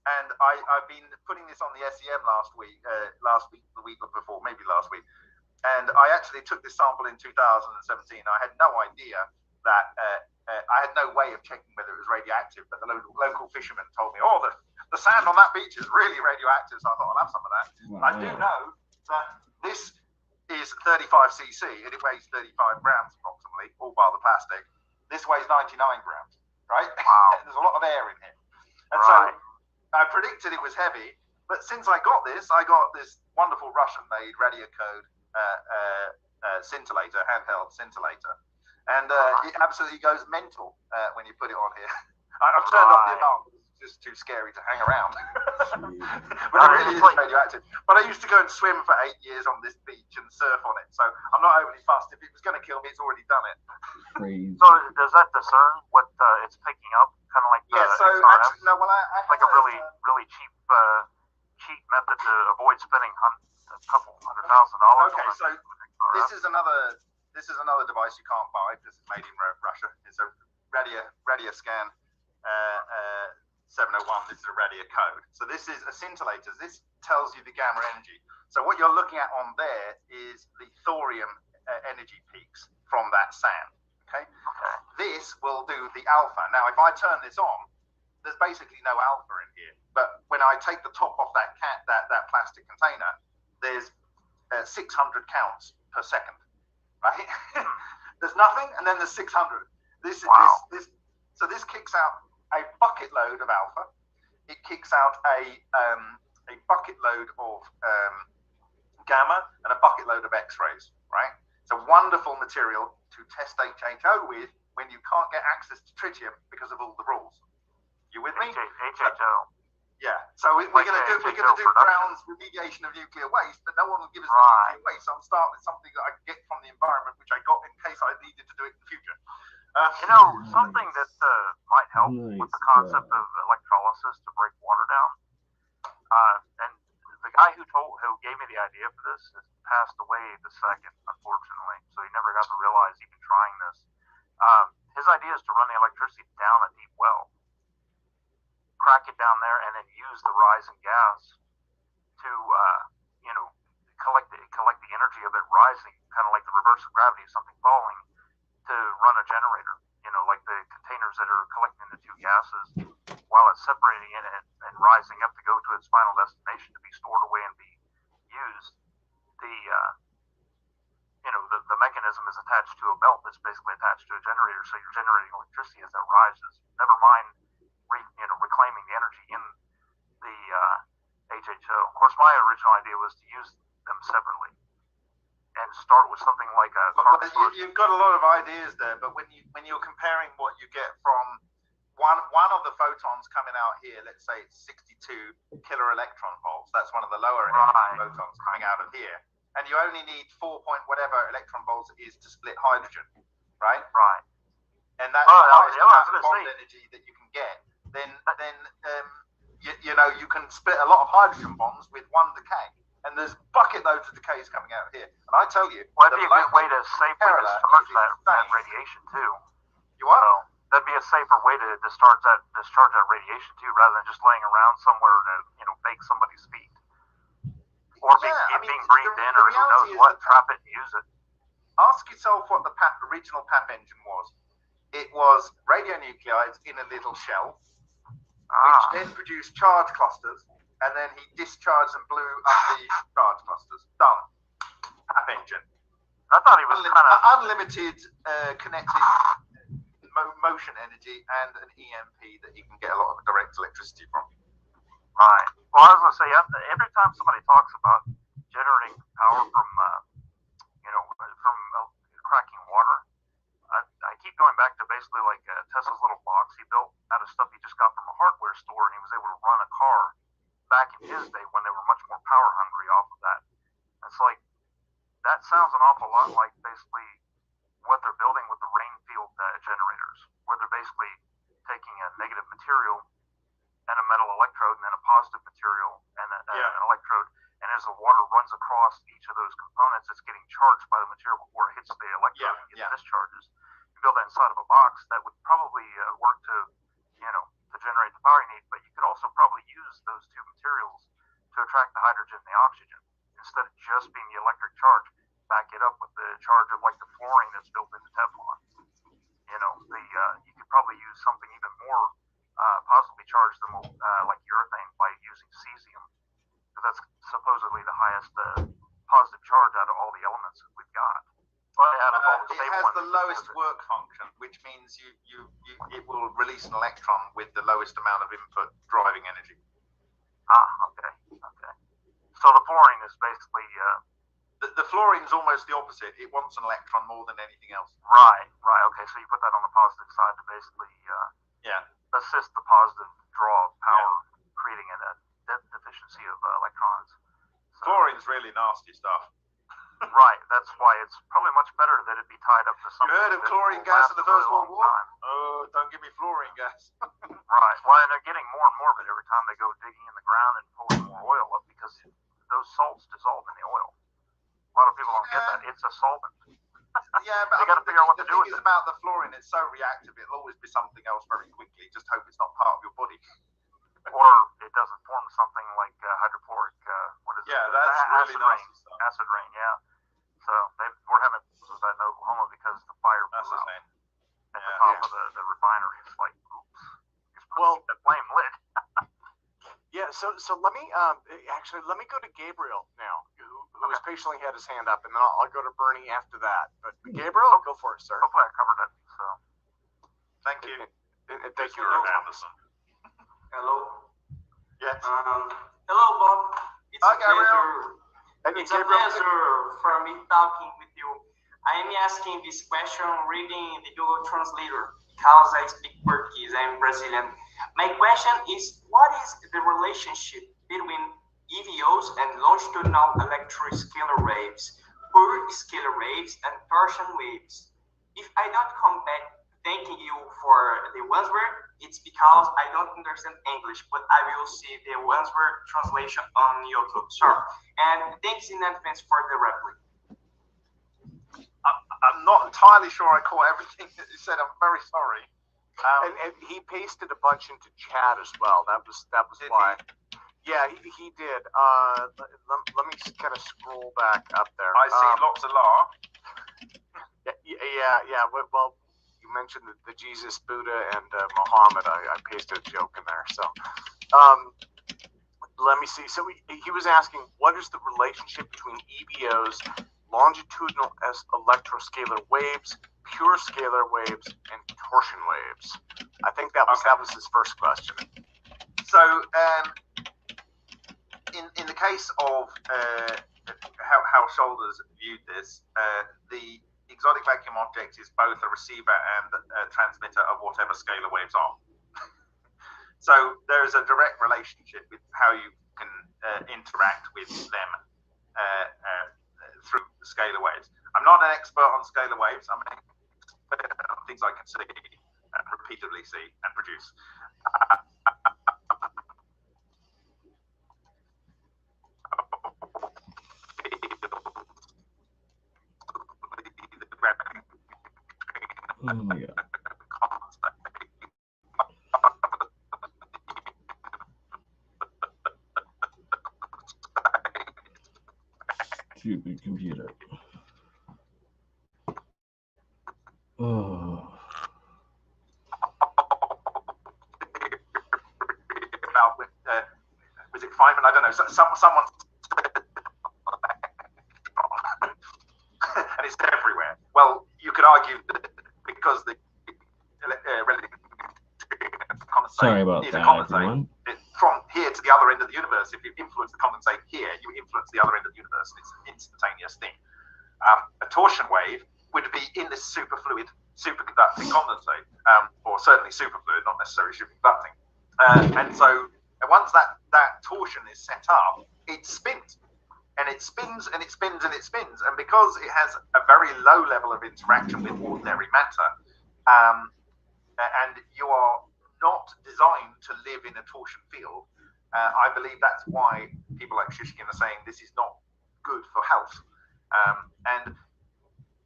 S3: And I've been putting this on the SEM last week, the week before, maybe last week. And I actually took this sample in 2017. I had no idea that, I had no way of checking whether it was radioactive, but the local fishermen told me, oh, the sand on that beach is really radioactive, so I thought I'll have some of that. Wow. I do know that this is 35 cc, and it weighs 35 grams approximately, all bar the plastic. This weighs 99 grams, right? Wow. There's a lot of air in here. And so I predicted it was heavy, but since I got this wonderful Russian-made radio code scintillator, handheld scintillator, and it absolutely goes mental when you put it on here. I've turned off the alarm. It's just too scary to hang around. But it really is radioactive. But I used to go and swim for 8 years on this beach and surf on it, so I'm not overly fussed. If it was going to kill me, it's already done it.
S11: Crazy. So does that discern what it's picking up? Kind of like
S3: so actually, no. Well, I
S11: like a really cheap method to avoid spending a couple $100,000.
S3: Okay, so this is another device you can't buy. This is made in Russia. It's a radio scan 701. This is a radio code. So this is a scintillator. This tells you the gamma energy. So what you're looking at on there is the thorium energy peaks from that sand. Okay. This will do the alpha. Now, if I turn this on, there's basically no alpha in here. But when I take the top off that plastic container, there's 600 counts per second, right? There's nothing, and then there's 600. So this kicks out a bucket load of alpha. It kicks out a bucket load of gamma and a bucket load of X-rays, right? It's a wonderful material to test HHO with when you can't get access to tritium because of all the rules. You with me?
S11: HHO.
S3: Yeah. So we're going to do Brown's remediation of nuclear waste, but no one will give us nuclear waste. So I'll start with something that I can get from the environment, which I got in case I needed to do it in the future.
S11: Something that might help with the concept of electrolysis to break water down. And the guy who gave me the idea for this has passed away the second, unfortunately. So he never got to realize even trying this. His idea is to run the electricity down a deep well, crack it down there, and then use the rising gas to, collect the energy of it rising, kind of like the reverse of gravity, something falling, to run a generator. Like the containers that are collecting the two gases while it's separating it and rising up to go to its final destination to be stored away and be used. The mechanism is attached to a belt that's basically attached to a generator, so you're generating electricity as that rises. Never mind, reclaiming the energy in the HHO. Of course, my original idea was to use them separately. start with something like a carbon source.
S3: You've got a lot of ideas there, but when you're comparing what you get from one of the photons coming out here, let's say it's 62 kilo electron volts. That's one of the lower energy photons coming out of here, and you only need 4 point whatever electron volts it is to split hydrogen, right?
S11: Right.
S3: And that's the highest amount of bond energy that you can get. Then you know, you can split a lot of hydrogen bonds with one decay. And there's bucket loads of decays coming out here. And I tell you,
S11: well, that'd be a good way to safely discharge that radiation too.
S3: You what?
S11: So that'd be a safer way to discharge that radiation too, rather than just laying around somewhere to, you know, bake somebody's feet, or being breathed in, or who knows what, trap it and use it.
S3: Ask yourself what the original PAP engine was. It was radionuclides in a little shell, which then produced charge clusters. And then he discharged and blew up the charge clusters. Done. PAP engine.
S11: I thought he was kind of
S3: unlimited connected motion energy and an EMP that you can get a lot of direct electricity from.
S11: Right. Well, I was going to say, every time somebody talks about generating power from, cracking water, I keep going back to basically like Tesla's little box he built out of stuff he just got from a hardware store, and he was able to run a car back in his day when they were much more power hungry off of that. It's like, that sounds an awful lot like basically what they're building with the rainfield generators, where they're basically taking a negative material and a metal electrode, and then a positive material and an electrode, and as the water runs across each of those components, it's getting charged by the material before it hits the electrode and gets discharges. You build that inside of a box, that would probably work to generate the power you need, but you could also probably use those two materials to attract the hydrogen and the oxygen. Instead of just being the electric charge, back it up with the charge of like the fluorine that's built into Teflon. You know, you could probably use something even more positively charged than like urethane by using cesium, because that's supposedly the highest positive charge out of all the elements that we've got.
S3: It has the lowest work function, which means it will release an electron with the lowest amount of input driving energy.
S11: Okay. So the fluorine is basically
S3: the fluorine is almost the opposite. It wants an electron more than anything else.
S11: Right. Okay, so you put that on the positive side to basically assist the positive draw of power, creating a deficiency of electrons. So,
S3: fluorine's really nasty stuff.
S11: Right, that's why it's probably much better that it be tied up to something.
S3: You heard of chlorine gas in the First World War? Oh, don't give me fluorine gas.
S11: Right, well, and they're getting more and more of it every time they go digging in the ground and pulling more oil up, because those salts dissolve in the oil. A lot of people don't get that. It's a solvent.
S3: Yeah, but
S11: they got to figure out what to do with it.
S3: The thing is about the fluorine, it's so reactive, it'll always be something else very quickly. Just hope it's not part of your body.
S11: Or it doesn't form something like hydrofluoric,
S3: that's really nasty stuff.
S11: Acid rain, yeah. So we're having problems with that in Oklahoma because the fire blew out at the top of the refinery. It's like, oops. Well, the flame lit.
S2: So let me let me go to Gabriel now, who has patiently had his hand up, and then I'll go to Bernie after that. But Gabriel, go for it, sir.
S11: Hopefully I covered it. So
S3: thank you.
S2: Thank you,
S3: Anderson.
S12: Hello.
S3: Yes.
S12: Hello, Bob. It's a pleasure. It's a pleasure for me talking with you. I am asking this question reading the Google Translator because I speak Portuguese. I'm Brazilian. My question is, what is the relationship between EVOs and longitudinal electroscalar waves, Fourier scalar waves, and torsion waves? If I don't come back thanking you for the answer, it's because I don't understand English, but I will see the answer translation on YouTube. Sure. And thanks in advance for the reply.
S3: I'm not entirely sure I caught everything that you said. I'm very sorry.
S2: And he pasted a bunch into chat as well. That was why. Yeah, he did. Let me kind of scroll back up there.
S3: I see lots of law.
S2: Yeah. Well, you mentioned the Jesus, Buddha, and Muhammad. I pasted a joke in there. So, let me see. So he was asking, what is the relationship between EVOs, longitudinal electroscalar waves, pure scalar waves, and torsion waves? I think that was his first question.
S3: So, in the case of how Shoulders viewed this. The exotic vacuum object is both a receiver and a transmitter of whatever scalar waves are. So there is a direct relationship with how you can interact with them through the scalar waves. I'm not an expert on scalar waves. I'm an expert on things I can see and repeatedly see and produce.
S1: Oh my God. Stupid computer. Oh.
S3: Was it Feynman? I don't know. Someone and it's everywhere. Well, you could argue that because the condensate
S1: Sorry about
S3: is
S1: that,
S3: a condensate,
S1: everyone.
S3: from here to the other end of the universe, if you influence the condensate here, you influence the other end of the universe, and it's an instantaneous thing. A torsion wave would be in this superfluid, superconducting condensate, or certainly superfluid, not necessarily superconducting. And so once that torsion is set up, it spins. And it spins and it spins and it spins. And because it has a very low level of interaction with ordinary matter, and you are not designed to live in a torsion field, I believe that's why people like Shishkin are saying this is not good for health. And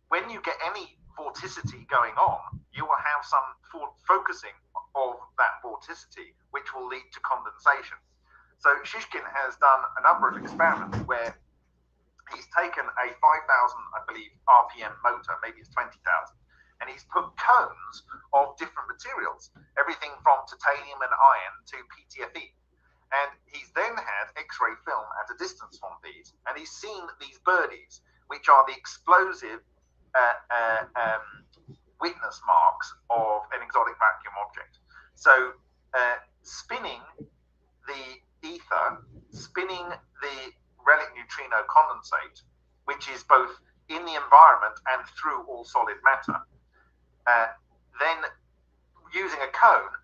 S3: when you get any vorticity going on, you will have some focusing of that vorticity, which will lead to condensation. So Shishkin has done a number of experiments where he's taken a 5,000, I believe, RPM motor, maybe it's 20,000, and he's put cones of different materials, everything from titanium and iron to PTFE. And he's then had X-ray film at a distance from these, and he's seen these birdies, which are the explosive witness marks of an exotic vacuum object. So spinning the ether, spinning the relic neutrino condensate, which is both in the environment and through all solid matter, then using a cone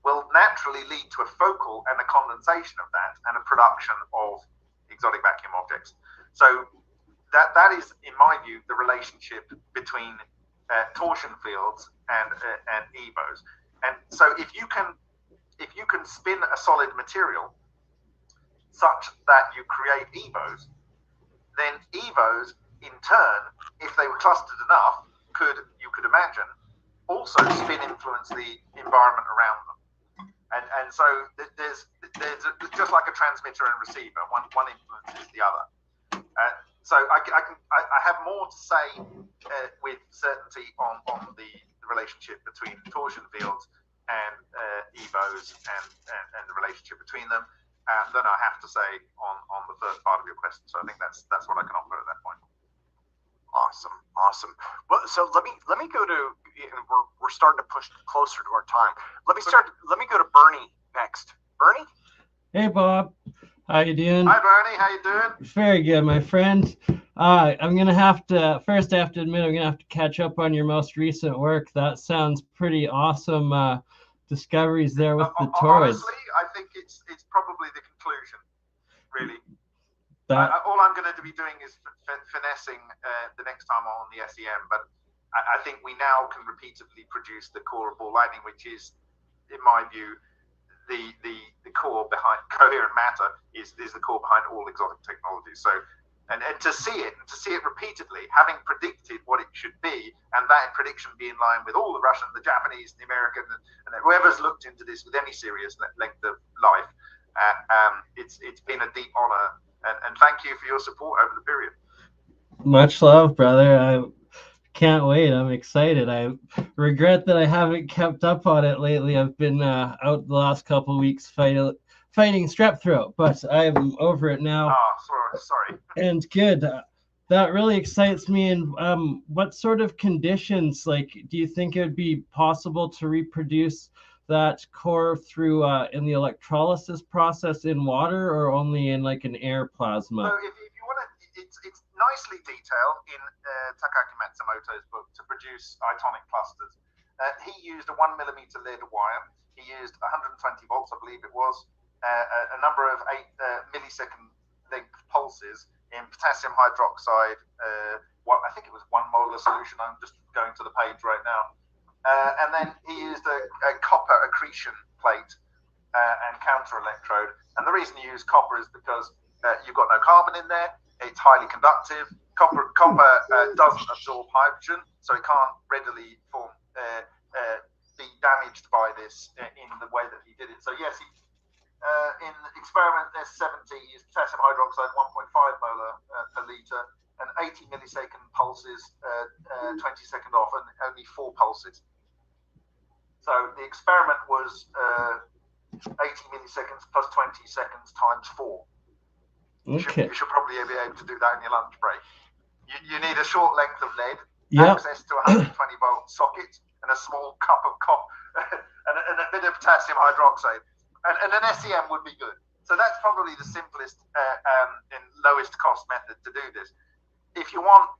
S3: will naturally lead to a focal and a condensation of that and a production of exotic vacuum objects. So that is, in my view, the relationship between torsion fields and EVOs. And so if you can spin a solid material such that you create EVOs, then EVOs in turn, if they were clustered enough, you could imagine, also spin influence the environment around them. And so there's just like a transmitter and receiver, one influences the other. So I have more to say with certainty on the relationship between torsion fields and EVOs and the relationship between them than I have to say on the first part of your question. So I think that's what I can offer at that point.
S2: Awesome. Well, so let me go to, we're starting to push closer to our time. Let me go to Bernie next. Bernie?
S1: Hey, Bob. How you doing?
S3: Hi, Bernie. How you doing?
S1: Very good, my friend. I'm gonna have to first. I have to admit, I'm gonna have to catch up on your most recent work. That sounds pretty awesome. Discoveries there with the toroids.
S3: Honestly, I think it's probably the conclusion. Really. All I'm going to be doing is finessing the next time I'm on the SEM. But I think we now can repeatedly produce the core of ball lightning, which is, in my view, the core behind coherent matter is the core behind all exotic technology. So, and to see it repeatedly, having predicted what it should be, and that prediction be in line with all the Russian, the Japanese, the American, and whoever's looked into this with any serious length of life, it's been a deep honor. And thank you for your support over the period.
S1: Much love, brother. I can't wait. I'm excited. I regret that I haven't kept up on it lately. I've been out the last couple of weeks fighting strep throat, but I'm over it now.
S3: Oh, sorry.
S1: And good. That really excites me. And what sort of conditions, do you think it would be possible to reproduce that core through in the electrolysis process in water, or only in an air plasma?
S3: So nicely detailed in Takaaki Matsumoto's book to produce itonic clusters. He used a 1 millimeter lead wire. He used 120 volts, I believe it was, a number of 8 millisecond length pulses in potassium hydroxide. I think it was 1 molar solution. I'm just going to the page right now. And then he used a copper accretion plate and counter electrode. And the reason you use copper is because you've got no carbon in there. It's highly conductive. Copper doesn't absorb hydrogen, so it can't readily be damaged by this in the way that he did it. So yes, in experiment S70, he used potassium hydroxide 1.5 molar per liter and 80 millisecond pulses, 20 second off, and only 4 pulses. So the experiment was 80 milliseconds plus 20 seconds times 4.
S1: Okay.
S3: You should probably be able to do that in your lunch break. You need a short length of lead, access to a 120 volt socket, and a small cup of copper, and a bit of potassium hydroxide. And an SEM would be good. So that's probably the simplest and lowest cost method to do this. If you want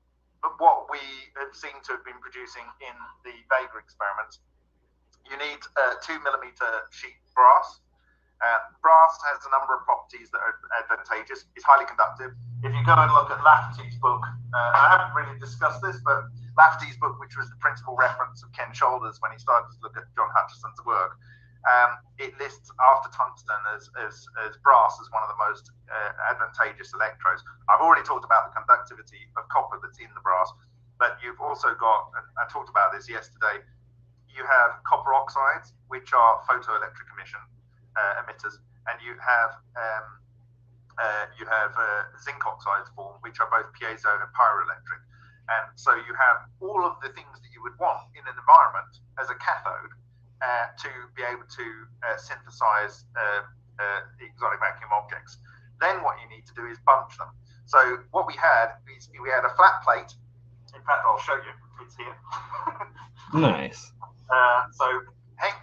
S3: what we have seen to have been producing in the Vega experiments, you need 2 millimeter sheet brass. Brass has a number of properties that are advantageous. It's highly conductive. If you go and look at Lafferty's book, I haven't really discussed this, but Lafferty's book, which was the principal reference of Ken Shoulders when he started to look at John Hutchison's work, it lists after tungsten as brass as one of the most advantageous electrodes. I've already talked about the conductivity of copper that's in the brass, but you've also got, and I talked about this yesterday, you have copper oxides, which are photoelectric emitters, and you have zinc oxides form, which are both piezo and pyroelectric. And so you have all of the things that you would want in an environment as a cathode to be able to synthesize exotic vacuum objects. Then what you need to do is bunch them. So what we had is we had a flat plate. In fact, I'll show you. It's here.
S1: Nice.
S3: So Hank,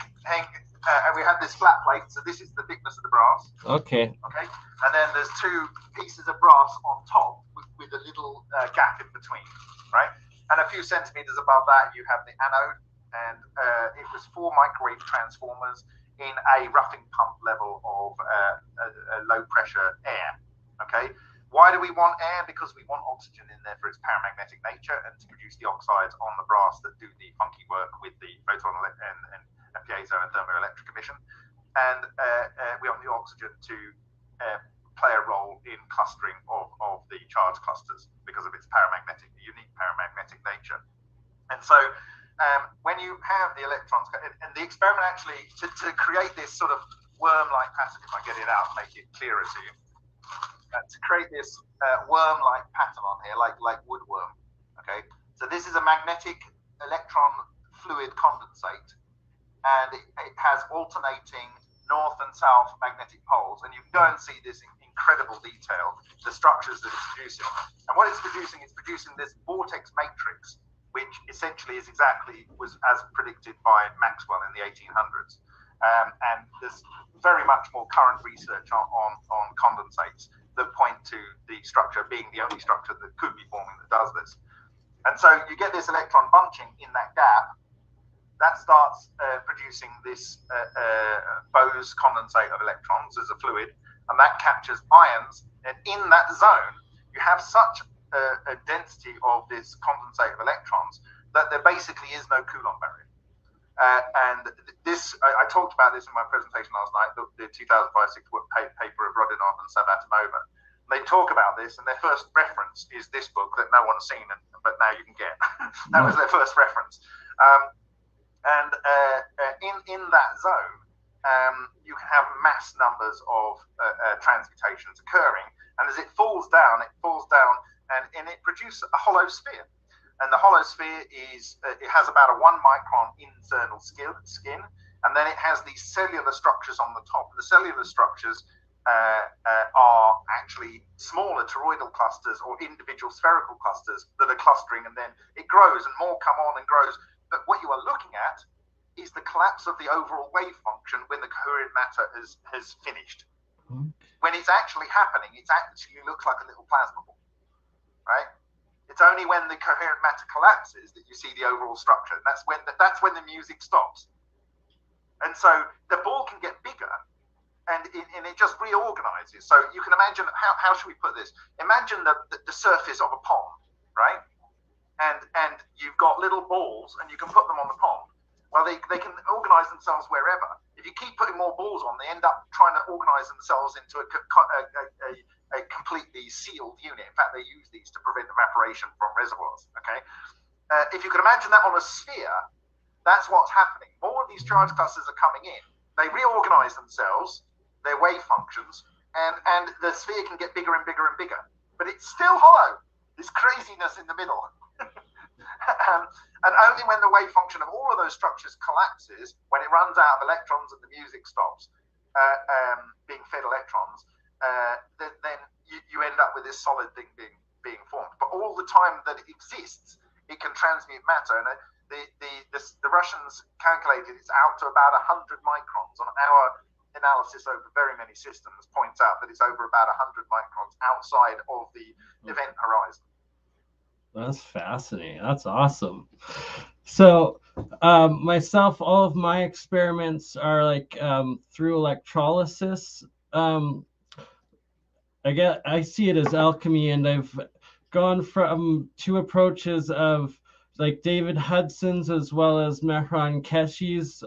S3: we have this flat plate. So this is the thickness of the brass.
S1: Okay.
S3: Okay. And then there's 2 pieces of brass on top with a little gap in between, right? And a few centimeters above that, you have the anode. And it was 4 microwave transformers in a roughing pump level of low pressure air. Okay. Why do we want air? Because we want oxygen in there for its paramagnetic nature and to produce the oxides on the brass that do the funky work with the photon and piezo and thermoelectric emission. And we want the oxygen to play a role in clustering of the charge clusters because of its unique paramagnetic nature. And so when you have the electrons, and the experiment actually, to create this sort of worm-like pattern, if I get it out and make it clearer to you, to create this worm-like pattern on here, like woodworm, okay? So this is a magnetic electron fluid condensate, and it has alternating north and south magnetic poles, and you can go and see this in incredible detail, the structures that it's producing. And what it's producing this vortex matrix, which essentially was as predicted by Maxwell in the 1800s. And there's very much more current research on condensates that point to the structure being the only structure that could be forming that does this. And so you get this electron bunching in that gap. That starts producing this Bose condensate of electrons as a fluid, and that captures ions. And in that zone, you have such a density of this condensate of electrons that there basically is no Coulomb barrier. And this, I talked about this in my presentation last night, the 2005-6 paper of Rodionov and Sabatimova. They talk about this, and their first reference is this book that no one's seen, but now you can get. That was their first reference. In that zone, you can have mass numbers of transmutations occurring, and as it falls down, and it produces a hollow sphere. And the hollow sphere it has about a 1 micron internal skin, and then it has these cellular structures on the top. The cellular structures are actually smaller toroidal clusters or individual spherical clusters that are clustering, and then it grows and more come on and grows. But what you are looking at is the collapse of the overall wave function when the coherent matter has finished. When it's actually happening, it actually looks like a little plasma ball. right? It's only when the coherent matter collapses that you see the overall structure. And that's when the music stops. And so the ball can get bigger, and it just reorganizes. So you can imagine, how should we put this? Imagine the surface of a pond, right? And you've got little balls, and you can put them on the pond. Well, they can organize themselves wherever. If you keep putting more balls on, they end up trying to organize themselves into a completely sealed unit. In fact, they use these to prevent evaporation from reservoirs, okay? If you can imagine that on a sphere, that's what's happening. More of these charge clusters are coming in. They reorganize themselves, their wave functions, and the sphere can get bigger and bigger and bigger. But it's still hollow. There's craziness in the middle. And only when the wave function of all of those structures collapses, when it runs out of electrons and the music stops being fed electrons, then you end up with this solid thing being formed. But all the time that it exists, it can transmute matter. And the Russians calculated it's out to about 100 microns. On our analysis over very many systems points out that it's over about 100 microns outside of the event horizon.
S1: That's fascinating. That's awesome. So myself, all of my experiments are like through electrolysis. I see it as alchemy, and I've gone from two approaches of like David Hudson's as well as Mehran Keshe's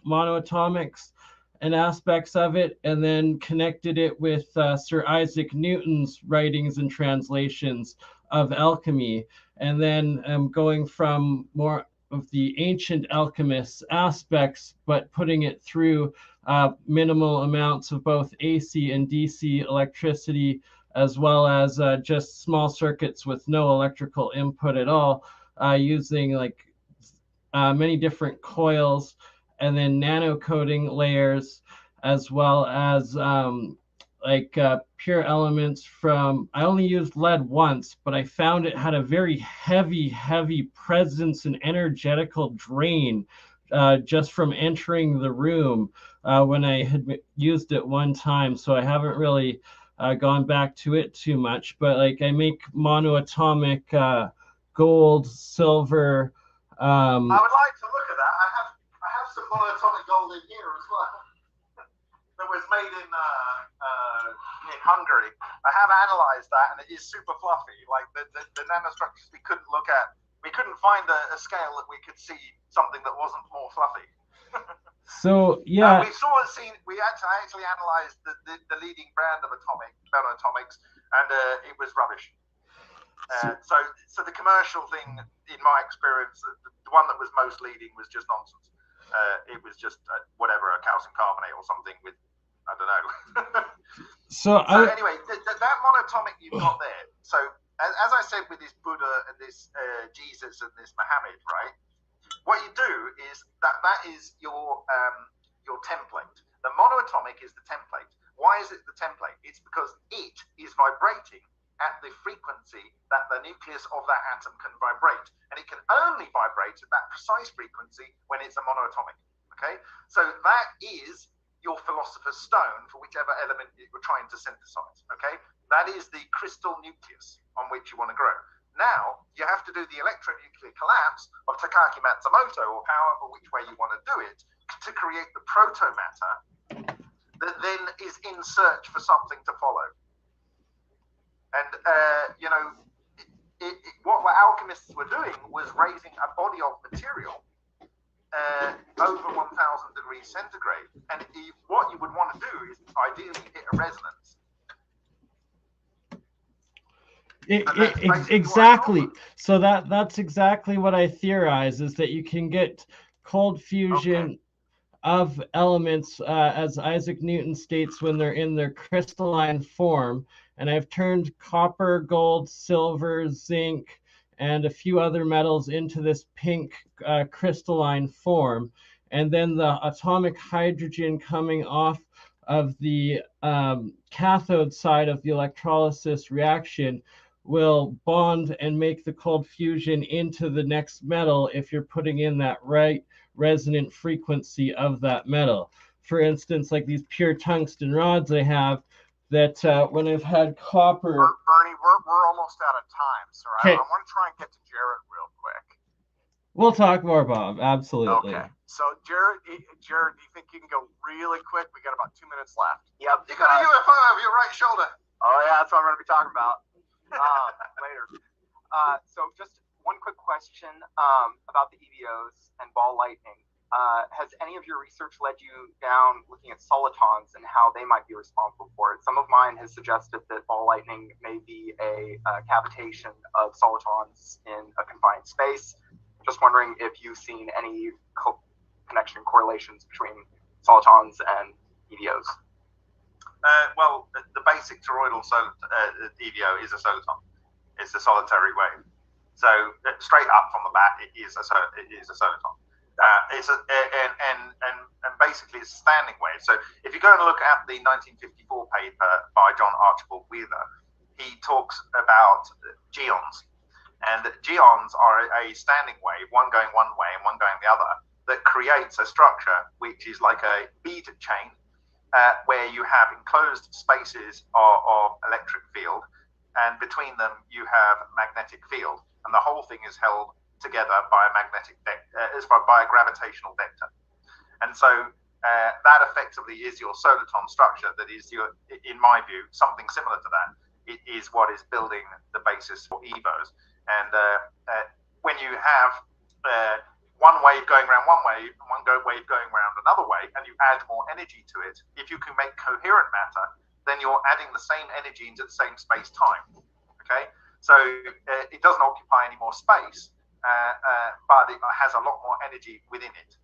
S1: monoatomics and aspects of it, and then connected it with Sir Isaac Newton's writings and translations of alchemy, and then going from more of the ancient alchemists aspects, but putting it through minimal amounts of both AC and DC electricity, as well as just small circuits with no electrical input at all, using like many different coils, and then nano coating layers, as well as pure elements from, I only used lead once, but I found it had a very heavy presence and energetical drain just from entering the room when I had used it one time. So I haven't really gone back to it too much, but like I make monoatomic gold, silver.
S3: I would like to look at that. I have some monoatomic gold in here as well. That was made in Hungary. I have analyzed that, and it is super fluffy. Like the nanostructures we couldn't look at. We couldn't find a scale that we could see something that wasn't more fluffy.
S1: So yeah,
S3: we actually analyzed the leading brand of monoatomics, and it was rubbish. So the commercial thing, in my experience, the one that was most leading was just nonsense. It was just whatever, a calcium carbonate or something with, I don't know. So anyway, that monatomic you've got there. So as I said with this Buddha and this Jesus and this Muhammad, right? What you do is that is your template. The monoatomic is the template. Why is it the template? It's because it is vibrating at the frequency that the nucleus of that atom can vibrate. And it can only vibrate at that precise frequency when it's a monoatomic. Okay? So that is your philosopher's stone for whichever element you're trying to synthesize. Okay? That is the crystal nucleus on which you want to grow. Now, you have to do the electronuclear collapse of Takaki Matsumoto, or however which way you want to do it, to create the protomatter that then is in search for something to follow. And, what alchemists were doing was raising a body of material over 1,000 degrees centigrade. And what you would want to do is ideally hit a resonance.
S1: Exactly. So that's exactly what I theorize, is that you can get cold fusion of elements, as Isaac Newton states, when they're in their crystalline form. And I've turned copper, gold, silver, zinc, and a few other metals into this pink crystalline form. And then the atomic hydrogen coming off of the cathode side of the electrolysis reaction will bond and make the cold fusion into the next metal if you're putting in that right resonant frequency of that metal. For instance, like these pure tungsten rods I have, that when I've had copper.
S2: Bernie, we're almost out of time, so I want to try and get to Jared real quick.
S1: We'll talk more, Bob. Absolutely.
S2: Okay. So, Jared, do you think you can go really quick? We got about 2 minutes left.
S3: Yep. You got a UFO over your right shoulder.
S13: Oh, yeah, that's what I'm going to be talking about later. So just one quick question about the EVOs and ball lightning. Has any of your research led you down looking at solitons and how they might be responsible for it? Some of mine has suggested that ball lightning may be a cavitation of solitons in a confined space. Just wondering if you've seen any correlations between solitons and EVOs.
S3: Well, the basic toroidal EVO is a soliton. It's a solitary wave. So straight up from the bat, it is a soliton. And basically it's a standing wave. So if you go and look at the 1954 paper by John Archibald Wheeler, he talks about geons. And geons are a standing wave, one going one way and one going the other, that creates a structure which is like a bead chain, where you have enclosed spaces of electric field, and between them you have magnetic field, and the whole thing is held together by a by a gravitational vector. And so that effectively is your soliton structure. That is in my view, something similar to that. It is what is building the basis for EVOs. And when you have one wave going around one way, one wave going around another way, and you add more energy to it, if you can make coherent matter, then you're adding the same energy into the same space-time. Okay, so it doesn't occupy any more space, but it has a lot more energy within it,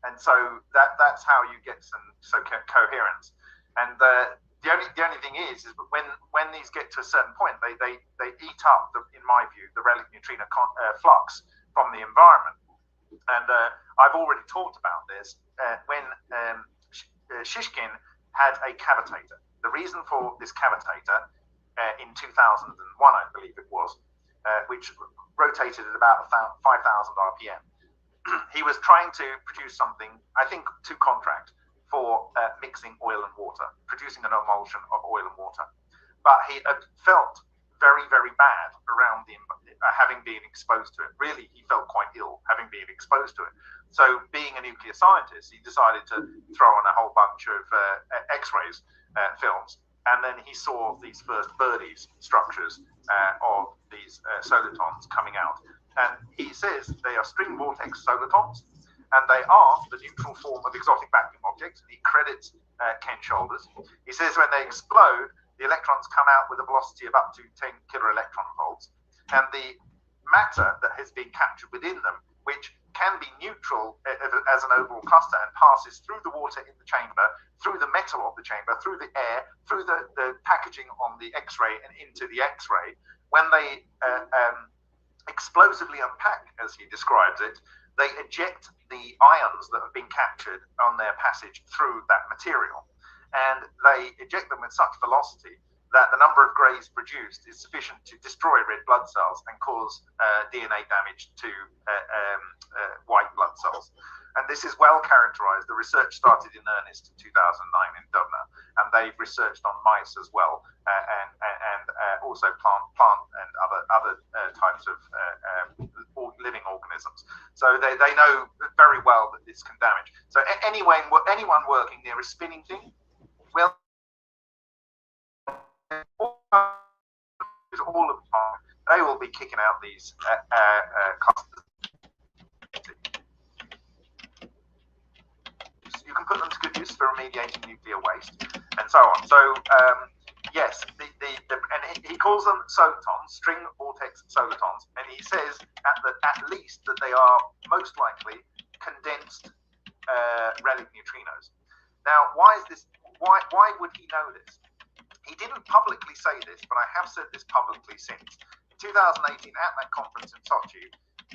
S3: and so that's how you get some coherence. And the only thing is that when these get to a certain point, they eat up, in my view, the relic neutrino flux from the environment. And I've already talked about this when Shishkin had a cavitator. The reason for this cavitator in 2001, I believe it was, which rotated at about 5,000 RPM. He was trying to produce something, I think, to contract for mixing oil and water, producing an emulsion of oil and water. But he felt very, very bad around having been exposed to it. Really, he felt quite ill having been exposed to it. So being a nuclear scientist, he decided to throw on a whole bunch of X-rays films. And then he saw these first birdies structures of these solitons coming out. And he says they are string vortex solitons, and they are the neutral form of exotic vacuum objects. And he credits Ken Shoulders. He says when they explode, the electrons come out with a velocity of up to 10 kiloelectron volts. And the matter that has been captured within them, which can be neutral as an overall cluster and passes through the water in the chamber, through the metal of the chamber, through the air, through the packaging on the X-ray and into the X-ray, when they explosively unpack, as he describes it, they eject the ions that have been captured on their passage through that material. And they eject them with such velocity that the number of grays produced is sufficient to destroy red blood cells and cause DNA damage to white blood cells. And this is well characterized. The research started in earnest in 2009 in Dubna, and they've researched on mice as well, and also plant and other types of living organisms. So they know very well that this can damage. So anyone working near a spinning thing will all of the time, they will be kicking out these clusters. You can put them to good use for remediating nuclear waste and so on. So yes, and he calls them solitons, string vortex solitons, and he says at least that they are most likely condensed relic neutrinos. Now, why is this? Why would he know this? He didn't publicly say this, but I have said this publicly since. In 2018, at that conference in Sochi,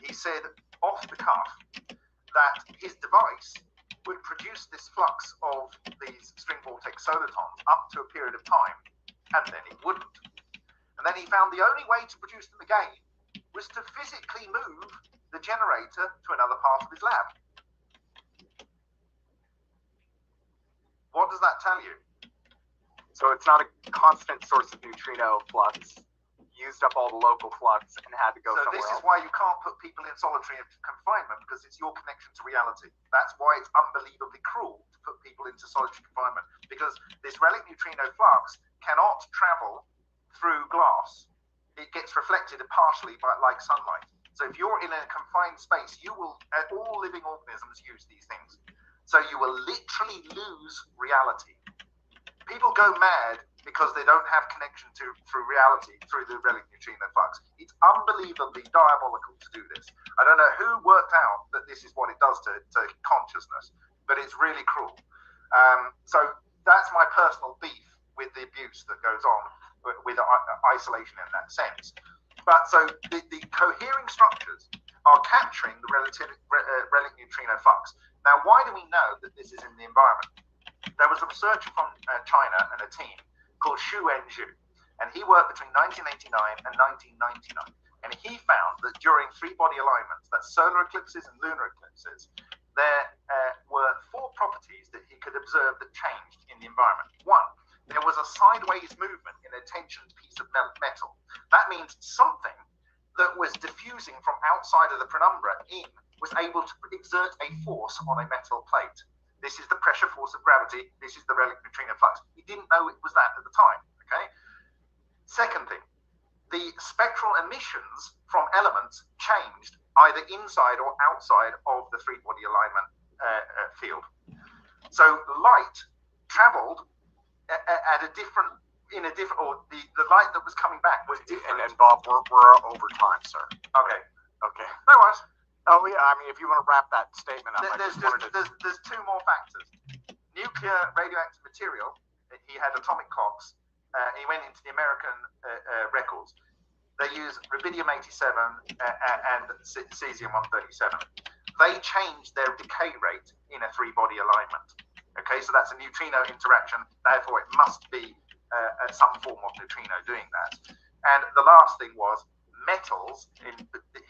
S3: he said off the cuff that his device would produce this flux of these string vortex solitons up to a period of time, and then it wouldn't. And then he found the only way to produce them again was to physically move the generator to another part of his lab. What does that tell you?
S13: So it's not a constant source of neutrino flux. Used up all the local flux and had to go somewhere else.
S3: So this is why you can't put people in solitary confinement, because it's your connection to reality. That's why it's unbelievably cruel to put people into solitary confinement, because this relic neutrino flux cannot travel through glass. It gets reflected partially by like sunlight. So if you're in a confined space, you will, all living organisms use these things. So you will literally lose reality. People go mad because they don't have connection through reality, through the relic neutrino flux. It's unbelievably diabolical to do this. I don't know who worked out that this is what it does to consciousness, but it's really cruel. So that's my personal beef with the abuse that goes on with isolation in that sense. But so the cohering structures are capturing the relic neutrino flux. Now, why do we know that this is in the environment? There was a researcher from China and a team called Xu Enju, and he worked between 1989 and 1999, and he found that during three-body alignments, that's solar eclipses and lunar eclipses, there were 4 properties that he could observe that changed in the environment. 1, there was a sideways movement in a tensioned piece of metal. That means something that was diffusing from outside of the penumbra in was able to exert a force on a metal plate. This is the pressure force of gravity. This is the relic neutrino flux. He didn't know it was that at the time, okay? Second thing, the spectral emissions from elements changed either inside or outside of the three-body alignment field. So light traveled at a different, or the light that was coming back was different.
S14: And Bob, we're over time, sir.
S3: Okay.
S14: Okay.
S3: No worries.
S14: Oh yeah, I mean, if you want to wrap that statement up,
S3: there's 2 more factors. Nuclear radioactive material. He had atomic clocks. He went into the American records. They use rubidium-87 and cesium-137. They changed their decay rate in a three-body alignment. Okay, so that's a neutrino interaction. Therefore, it must be some form of neutrino doing that. And the last thing was metals, in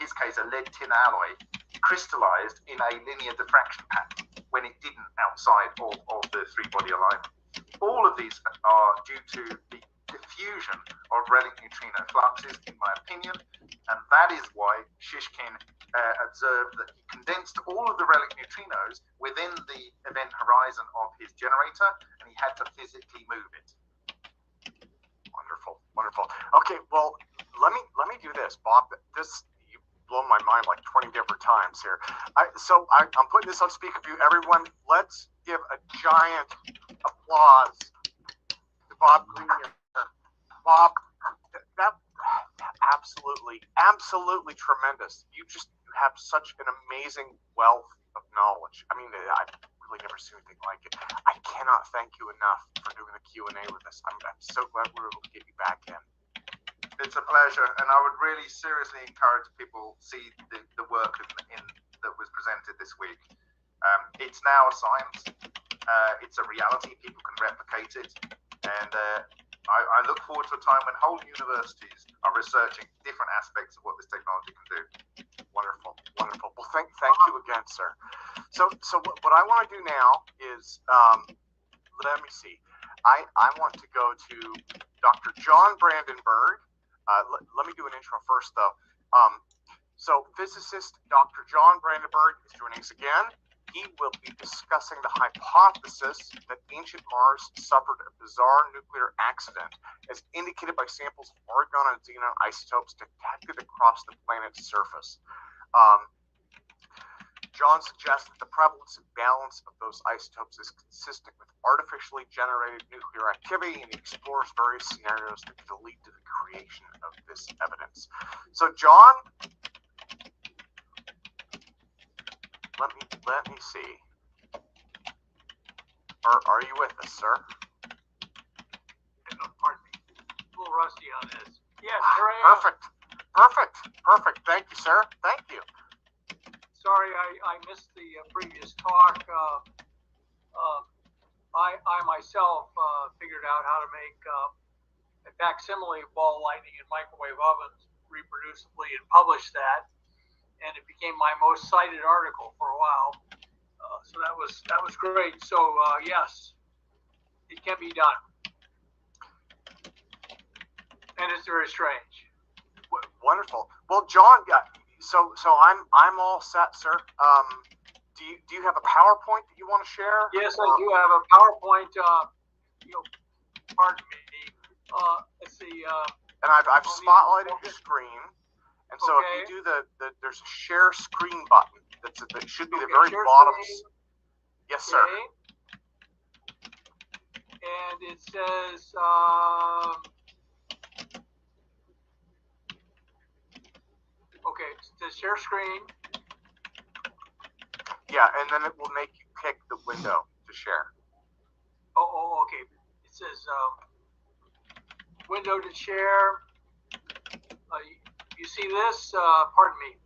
S3: his case a lead-tin alloy, crystallized in a linear diffraction pattern when it didn't outside of the three-body alignment. All of these are due to the diffusion of relic neutrino fluxes, in my opinion, and that is why Shishkin observed that he condensed all of the relic neutrinos within the event horizon of his generator, and he had to physically move it.
S14: Wonderful, wonderful. Okay, well, let me do this, Bob. You've blown my mind like 20 different times here. I'm putting this on speakerview. Everyone, let's give a giant applause to Bob Greenyer. Bob, that absolutely tremendous. You have such an amazing wealth of knowledge. I mean, I've really never seen anything like it. I cannot thank you enough for doing the Q&A with us. I'm so glad we were able to get you back in.
S3: It's a pleasure, and I would really seriously encourage people to see the work that was presented this week. It's now a science. It's a reality. People can replicate it, and I look forward to a time when whole universities are researching different aspects of what this technology can do.
S14: Wonderful, wonderful. Well, thank you again, sir. So what I want to do now is, let me see. I want to go to Dr. John Brandenburg. Let me do an intro first, though. So physicist Dr. John Brandenburg is joining us again. He will be discussing the hypothesis that ancient Mars suffered a bizarre nuclear accident, as indicated by samples of argon and xenon isotopes detected across the planet's surface. John suggests that the prevalence and balance of those isotopes is consistent with artificially generated nuclear activity, and he explores various scenarios that could lead to the creation of this evidence. So, John, let me see. Are you with us, sir?
S15: Pardon me. A little rusty on this. Yes, here I am.
S14: Perfect. Thank you, sir. Thank you.
S15: Sorry, I missed the previous talk. I myself figured out how to make a facsimile of ball lightning in microwave ovens reproducibly and published that, and it became my most cited article for a while. So that was great. So yes, it can be done. and it's very strange.
S14: Wonderful. Well, John, so I'm all set, sir. Do you have a PowerPoint that you want to share?
S15: Yes, I do have a PowerPoint. Pardon me. Let's see.
S14: And I've spotlighted your screen, and so if you do there's a share screen button. That should be the very bottom. Yes, sir.
S15: And it says. Okay, it says share screen.
S14: Yeah, and then it will make you pick the window to share.
S15: Oh, okay. It says window to share. You see this? Pardon me.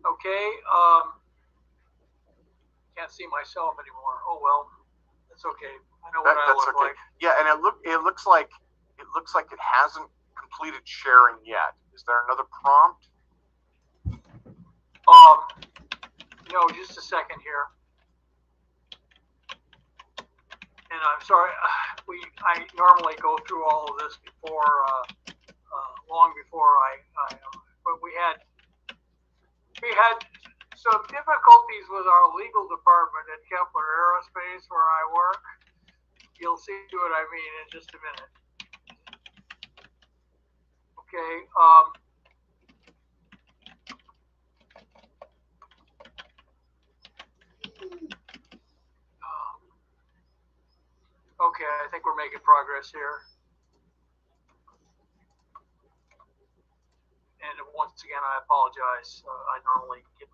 S15: Okay. Can't see myself anymore. Oh well, that's okay. I know what I look like.
S14: Yeah, and it looks like it hasn't completed sharing yet. Is there another prompt?
S15: No, just a second here. And I'm sorry, I normally go through all of this before, long before but we had some difficulties with our legal department at Kepler AeroSpace where I work. You'll see what I mean in just a minute. Okay. Okay, I think we're making progress here. And once again, I apologize. I normally get.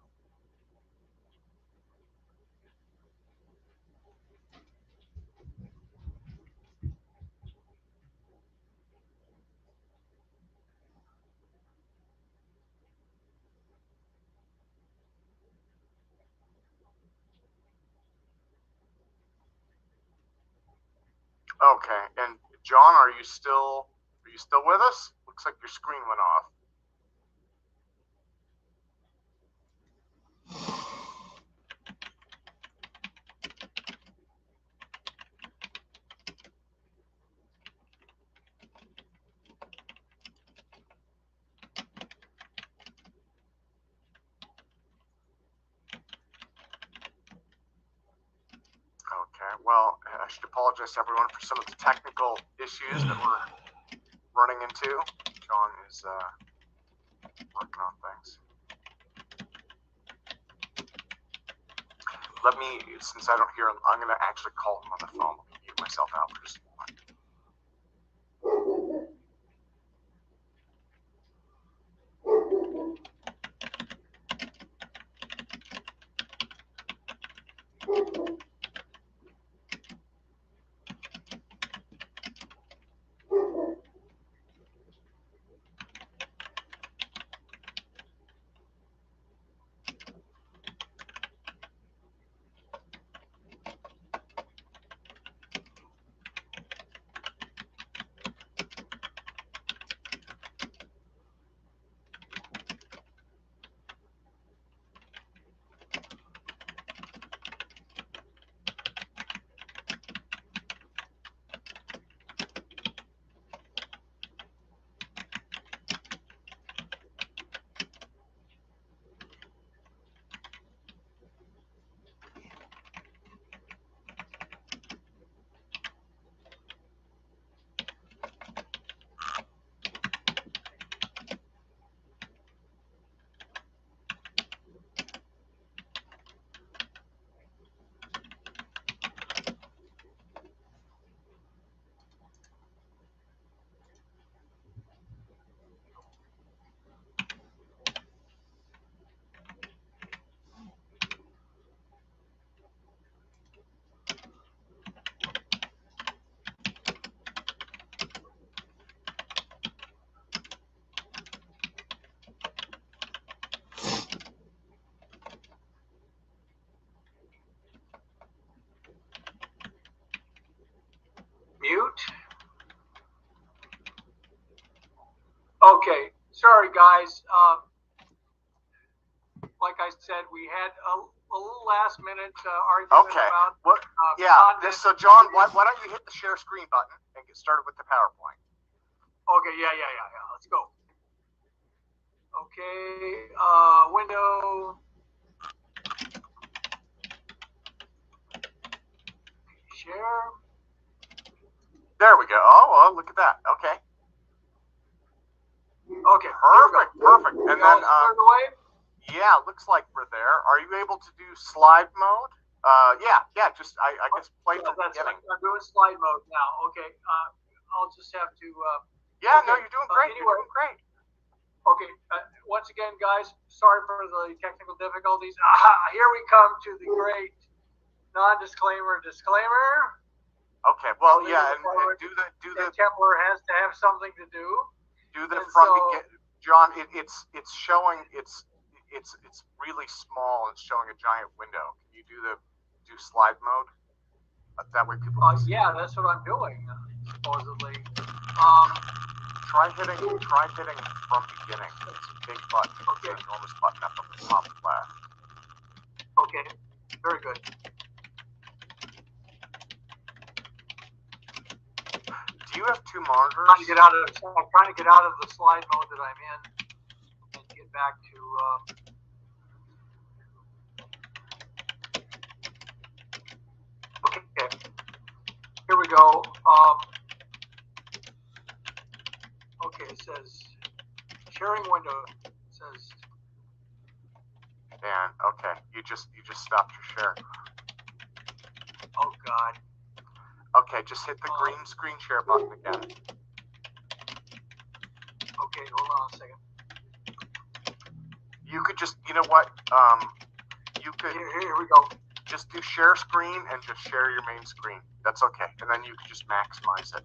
S14: Okay, and John, are you still with us? Looks like your screen went off. Okay, well, I should apologize to everyone for some of the technical issues that we're running into. John is working on things. Let me, since I don't hear him, I'm going to actually call him on the phone. Mute myself out for just a moment.
S15: Okay, sorry guys. Like I said, we had a little last minute argument
S14: Okay.
S15: about.
S14: Well, so John, why don't you hit the share screen button and get started with the PowerPoint?
S15: Okay. Yeah. Let's go. Okay. Window. Share.
S14: There we go. Oh, well, look at that. Okay.
S15: Okay.
S14: Perfect. And then,
S15: away?
S14: Yeah, looks like we're there. Are you able to do slide mode? Yeah. Just I guess play from the beginning.
S15: I'm doing slide mode now. Okay. I'll just have to.
S14: Yeah. Okay. No, you're doing great.
S15: Anyway,
S14: you're doing great.
S15: Okay. Once again, guys, sorry for the technical difficulties. Here we come to the great non-disclaimer disclaimer.
S14: Okay. Well, yeah, and do the
S15: Kepler has to have something to do.
S14: Do the front beginning, John. It's showing it's really small. It's showing a giant window. Can you do slide mode? That way people can see.
S15: Yeah, that's what I'm doing, supposedly.
S14: Try hitting from beginning. It's a big button. Okay. It's an enormous button up on the top left.
S15: Okay. Very good.
S14: Do you have two monitors?
S15: I'm trying to get out of the slide mode that I'm in and get back to. Okay. Here we go. Okay, it says sharing window. It says.
S14: Dan, okay, you just stopped your share.
S15: Oh God.
S14: Okay, just hit the green screen share button again.
S15: Okay, hold on a second.
S14: You could just, you know what? You could.
S15: Here we go.
S14: Just do share screen and just share your main screen. That's okay, and then you can just maximize it.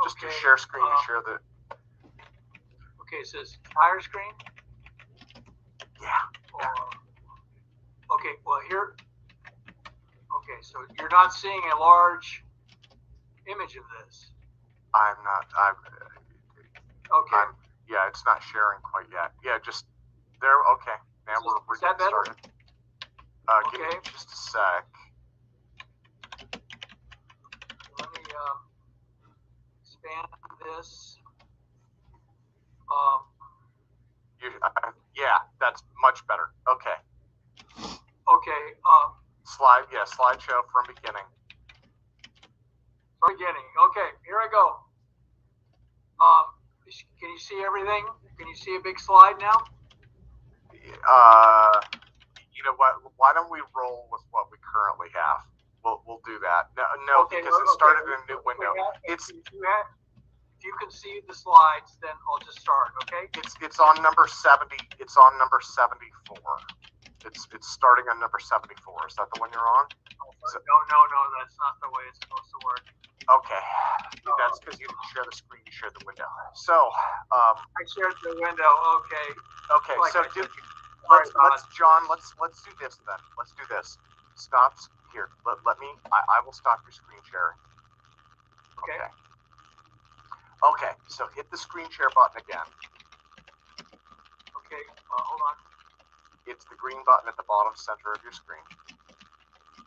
S14: Just do share screen and share the.
S15: Okay, it says entire screen.
S14: Yeah.
S15: Okay, well here. Okay, so you're not seeing a large image of this. Okay.
S14: Yeah, it's not sharing quite yet. Yeah, just there. Okay, now we're getting started. Give me just a sec.
S15: Let me expand this.
S14: Yeah, that's much better. Okay.
S15: Okay.
S14: Slideshow from beginning.
S15: Okay, here I go. Can you see everything? Can you see a big slide now?
S14: You know what? Why don't we roll with what we currently have? We'll do that. No,
S15: okay,
S14: because it started in a new window.
S15: If you can see the slides, then I'll just start. Okay.
S14: It's on number 70. It's on number 74. It's starting on number 74. Is that the one you're on?
S15: No, that's not the way it's supposed to work.
S14: Okay, that's because you didn't share the screen. You shared the window. So
S15: I shared the window. Okay.
S14: Okay. So let's John. Let's do this then. Let's do this. Stop here. Let me. I will stop your screen sharing.
S15: Okay.
S14: Okay. So hit the screen share button again.
S15: Okay. Hold on.
S14: It's the green button at the bottom center of your screen.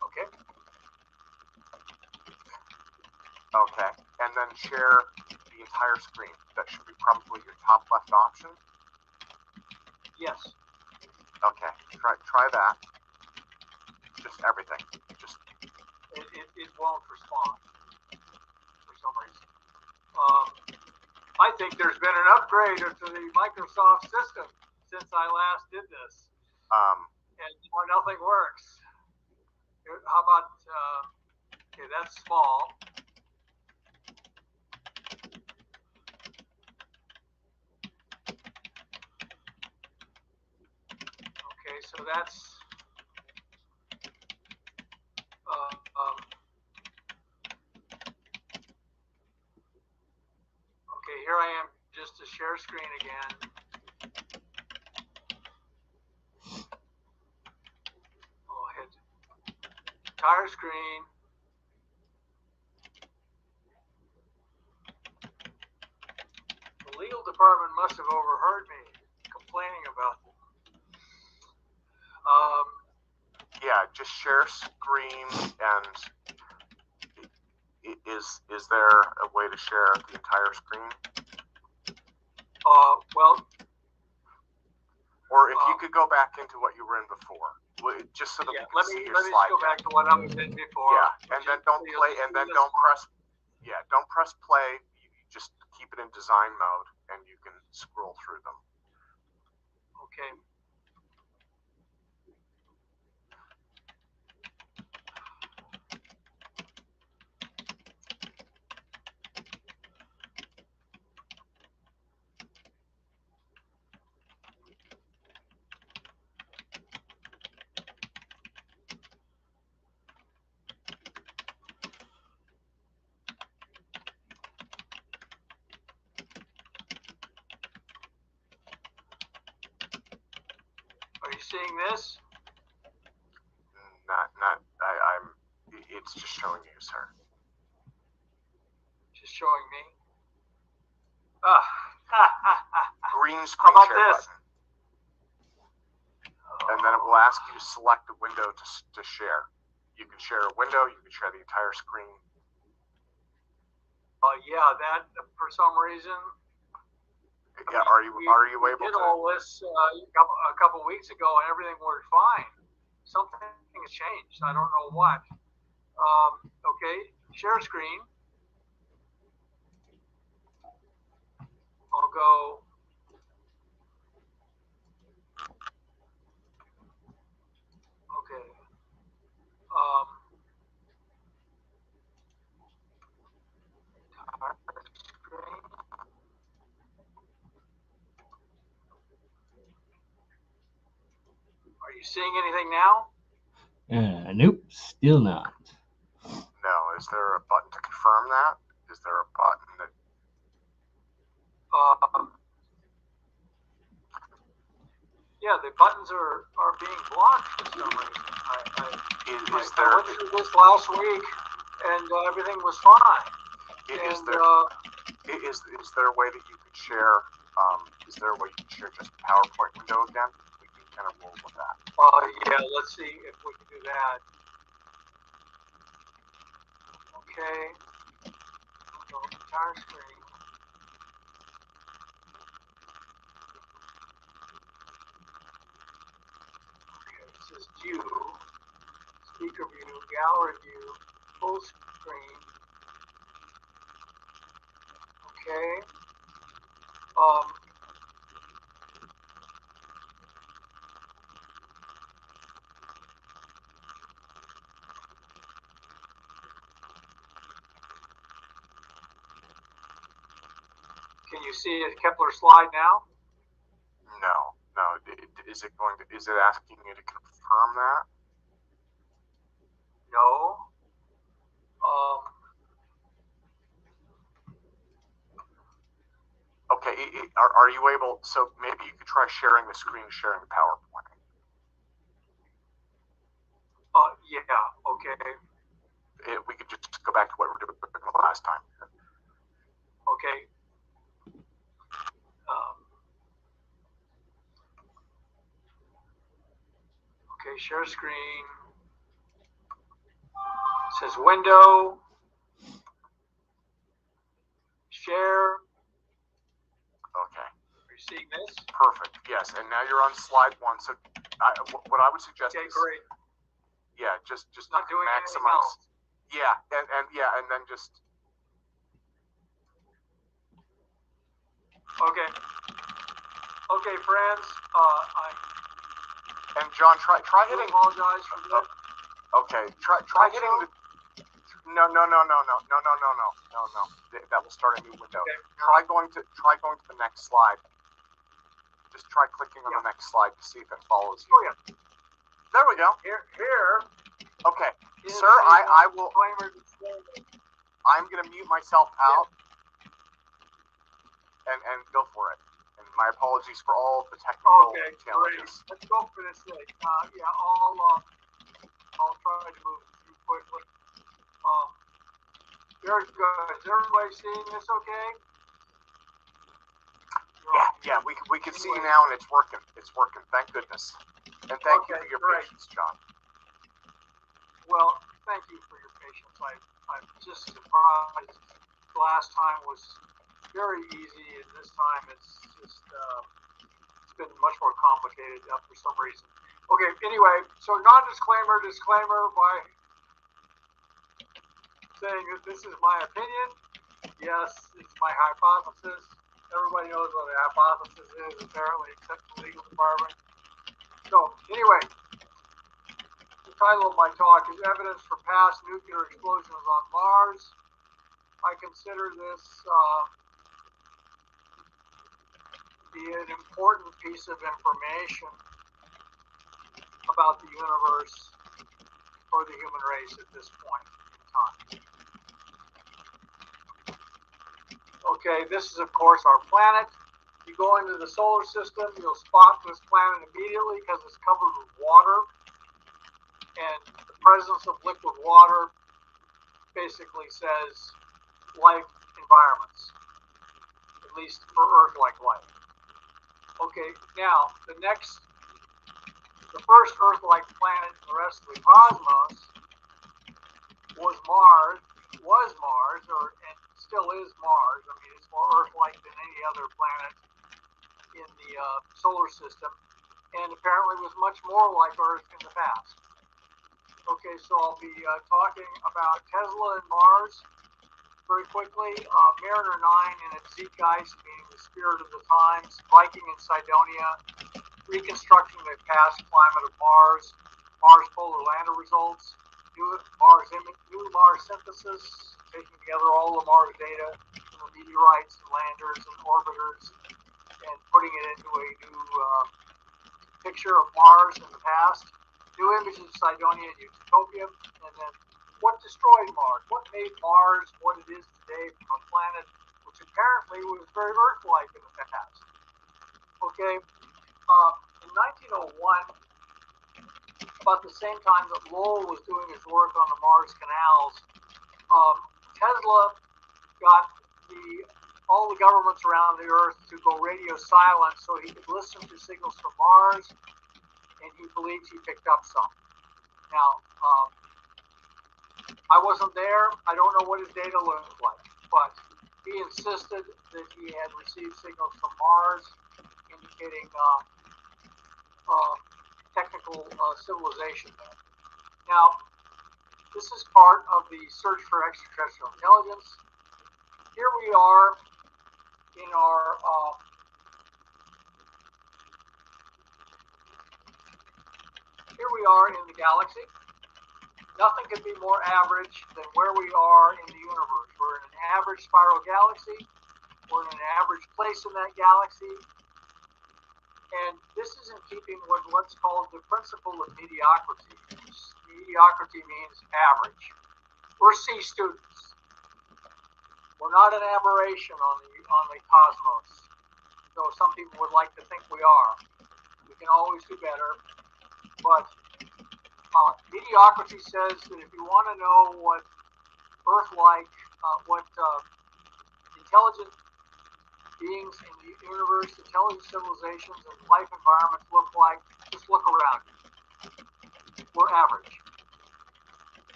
S15: Okay.
S14: Okay, and then share the entire screen. That should be probably your top left option.
S15: Yes.
S14: Okay, try that. Just everything. Just.
S15: It won't respond for some reason. I think there's been an upgrade to the Microsoft system since I last did this. And nothing works. How about? Okay, that's small. Okay, so that's okay, here I am just to share screen again. I'll hit entire screen. The legal department must have overheard me complaining about
S14: yeah, just share screen, and is there a way to share the entire screen?
S15: Well.
S14: Or if you could go back into what you were in before, just so that we can see your slide.
S15: Let me go back to what I was in before.
S14: Yeah, and then don't play, and then don't press. Yeah, don't press play. You just keep it in design mode, and you can scroll through them.
S15: Okay. Are you seeing this?
S14: I'm. It's just showing you, sir.
S15: Just showing me.
S14: Green screen
S15: How about
S14: share
S15: this?
S14: button. And then it will ask you to select a window to share. You can share a window. You can share the entire screen.
S15: Yeah, that for some reason.
S14: Yeah, are you able to?
S15: We did all this a couple weeks ago, and everything worked fine. Something has changed. I don't know what. Okay, share screen. I'll go. Okay. Screen. Are you seeing anything now?
S1: Nope, still not.
S14: No. Is there a button to confirm that? Is there a button that?
S15: Yeah, the buttons are being blocked for some reason. I went through this last week, and everything was fine.
S14: Is there a way that you could share? Is there a way you can share just the PowerPoint window again? We can kind of roll with that.
S15: Yeah, let's see if we can do that. Okay. Go entire screen. Okay, this is view, speaker view, gallery view, full screen. Okay. Can you see a Kepler slide now?
S14: No. Is it asking you to confirm that?
S15: No.
S14: Okay. Are you able? So maybe you could try sharing the screen, sharing the PowerPoint.
S15: Yeah. Okay.
S14: We could just go back to what we were doing the last time.
S15: Okay. Okay, share screen. It says window. Share.
S14: Okay.
S15: Are you seeing this?
S14: Perfect. Yes. And now you're on slide 1. So what I would suggest is.
S15: Great.
S14: Yeah. Just
S15: not doing
S14: maximize.
S15: else.
S14: Yeah. And then just.
S15: Okay. Okay, friends.
S14: And John, try hitting.
S15: I apologize for that.
S14: Okay. Try hitting the. No. That will start a new window. Okay. Try going to the next slide. Just try clicking on the next slide to see if it follows you.
S15: Oh yeah.
S14: There we go.
S15: Here.
S14: Okay, sir. I will. I'm gonna mute myself out. And go for it. And my apologies for all the technical challenges.
S15: Great. Let's go for this thing. Yeah, I'll try to move through quickly. Very good. Is everybody seeing this okay?
S14: Yeah. We can see you now, and it's working. It's working. Thank goodness. And thank you for your patience, John.
S15: Well, thank you for your patience. I'm just surprised. The last time was very easy, and this time it's just it's been much more complicated for some reason. Okay, anyway, so disclaimer by saying that this is my opinion. Yes, it's my hypothesis. Everybody knows what a hypothesis is, apparently, except the legal department. So, anyway, the title of my talk is Evidence for Past Nuclear Explosions on Mars. I consider this be an important piece of information about the universe or the human race at this point in time. Okay, this is of course our planet. You go into the solar system, you'll spot this planet immediately because it's covered with water. And the presence of liquid water basically says life environments, at least for Earth-like life. Okay, now the first Earth-like planet in the rest of the cosmos was Mars, and still is Mars. I mean, it's more Earth-like than any other planet in the solar system, and apparently was much more like Earth in the past. Okay, so I'll be talking about Tesla and Mars very quickly. Mariner 9 and its Zeitgeist, meaning the spirit of the times, Viking and Cydonia, reconstructing the past climate of Mars, Mars polar lander results, new Mars synthesis, taking together all the Mars data from the meteorites and landers and orbiters and putting it into a new picture of Mars in the past, new images of Cydonia and Utopia, and then what destroyed Mars, what made Mars what it is today from a planet which apparently was very Earth-like in the past. Okay, in 1901, about the same time that Lowell was doing his work on the Mars canals, Tesla got all the governments around the Earth to go radio silent so he could listen to signals from Mars, and he believed he picked up some. Now, I wasn't there. I don't know what his data looked like, but he insisted that he had received signals from Mars indicating technical civilization there. Now, this is part of the search for extraterrestrial intelligence. Here we are in our in the galaxy. Nothing could be more average than where we are in the universe. We're in an average spiral galaxy. We're in an average place in that galaxy. And this is in keeping with what's called the principle of mediocrity. Mediocrity means average. We're C students. We're not an aberration on the cosmos, though some people would like to think we are. We can always do better. But mediocrity says that if you want to know what Earth-like, what intelligent beings in the universe, intelligent civilizations, and life environments look like, just look around. We're average.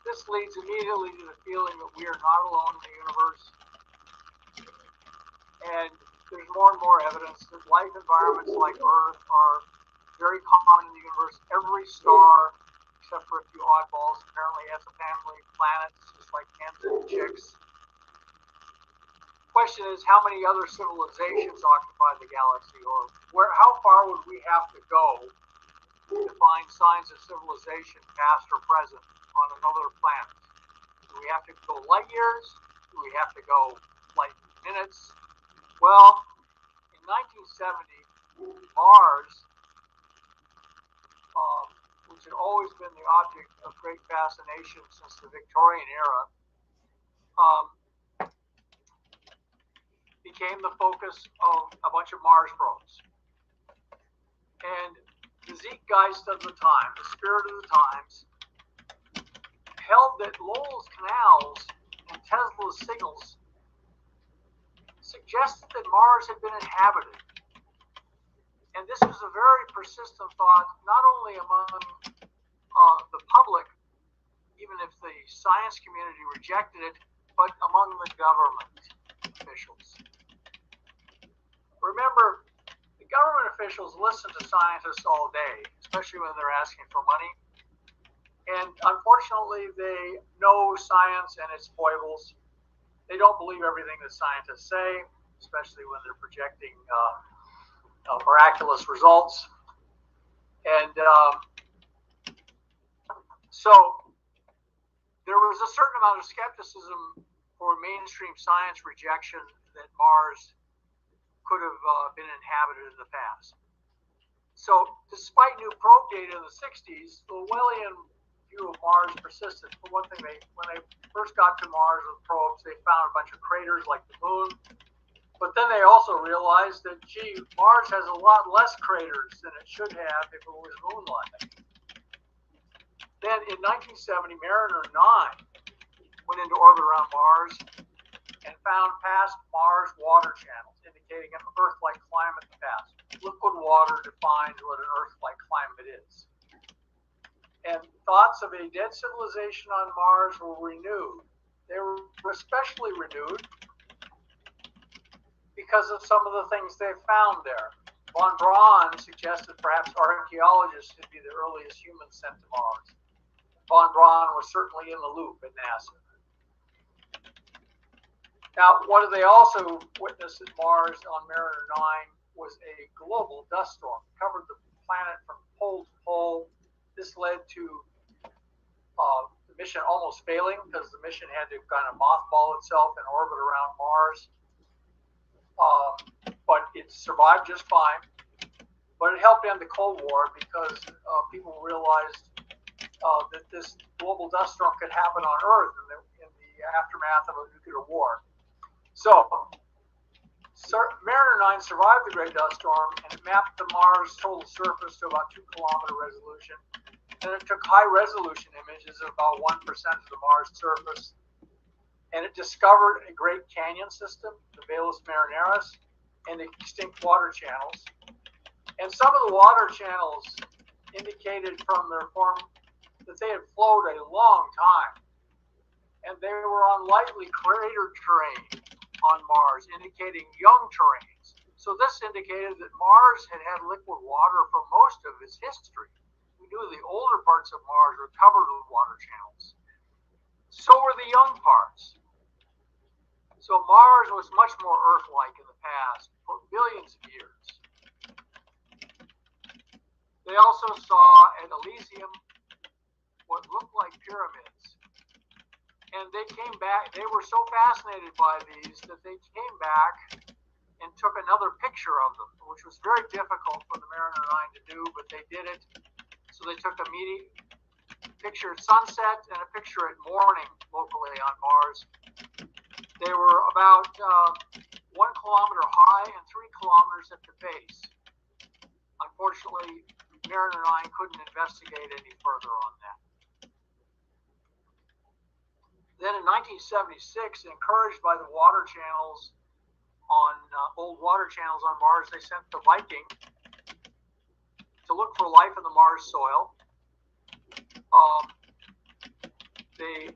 S15: This leads immediately to the feeling that we are not alone in the universe. And there's more and more evidence that life environments like Earth are very common in the universe. Every star, except for a few oddballs, apparently has a family of planets, just like hens and chicks. Question is, how many other civilizations occupy the galaxy, or how far would we have to go to find signs of civilization, past or present, on another planet? Do we have to go light years? Do we have to go light minutes? Well, in 1970, Mars, which had always been the object of great fascination since the Victorian era, became the focus of a bunch of Mars probes. And the Zeitgeist of the time, the spirit of the times, held that Lowell's canals and Tesla's signals suggested that Mars had been inhabited. And this was a very persistent thought, not only among the public, even if the science community rejected it, but among the government officials. Remember, the government officials listen to scientists all day, especially when they're asking for money. And unfortunately, they know science and its foibles. They don't believe everything that scientists say, especially when they're projecting miraculous results. And so there was a certain amount of skepticism for mainstream science rejection that Mars could have been inhabited in the past. So despite new probe data in the 60s, the Orwellian view of Mars persisted. For one thing, when they first got to Mars with probes, they found a bunch of craters like the moon. But then they also realized that, gee, Mars has a lot less craters than it should have if it was moon-like. Then in 1970, Mariner 9 went into orbit around Mars and found past Mars water channels, indicating an Earth-like climate in the past. Liquid water defines what an Earth-like climate is. And thoughts of a dead civilization on Mars were renewed. They were especially renewed because of some of the things they found there. Von Braun suggested perhaps archaeologists should be the earliest humans sent to Mars. Von Braun was certainly in the loop at NASA. Now, what they also witnessed at Mars on Mariner 9 was a global dust storm, covered the planet from pole to pole. This led to the mission almost failing because the mission had to kind of mothball itself in orbit around Mars. But it survived just fine. But it helped end the Cold War because people realized that this global dust storm could happen on Earth in the aftermath of a nuclear war. So Mariner 9 survived the Great Dust Storm, and it mapped the Mars total surface to about 2-kilometer resolution. And it took high-resolution images of about 1% of the Mars surface. And it discovered a Great Canyon system, the Valles Marineris, and extinct water channels. And some of the water channels indicated from their form that they had flowed a long time. And they were on lightly cratered terrain on Mars, indicating young terrains. So this indicated that Mars had had liquid water for most of its history. We knew the older parts of Mars were covered with water channels. So were the young parts. So Mars was much more Earth-like in the past for billions of years. They also saw at Elysium what looked like pyramids. And they came back, they were so fascinated by these that they came back and took another picture of them, which was very difficult for the Mariner 9 to do, but they did it. So they took a picture at sunset and a picture at morning locally on Mars. They were about 1 kilometer high and 3 kilometers at the base. Unfortunately, Mariner 9 couldn't investigate any further on that. Then in 1976, encouraged by the water channels on old water channels on Mars, they sent the Viking to look for life in the Mars soil. They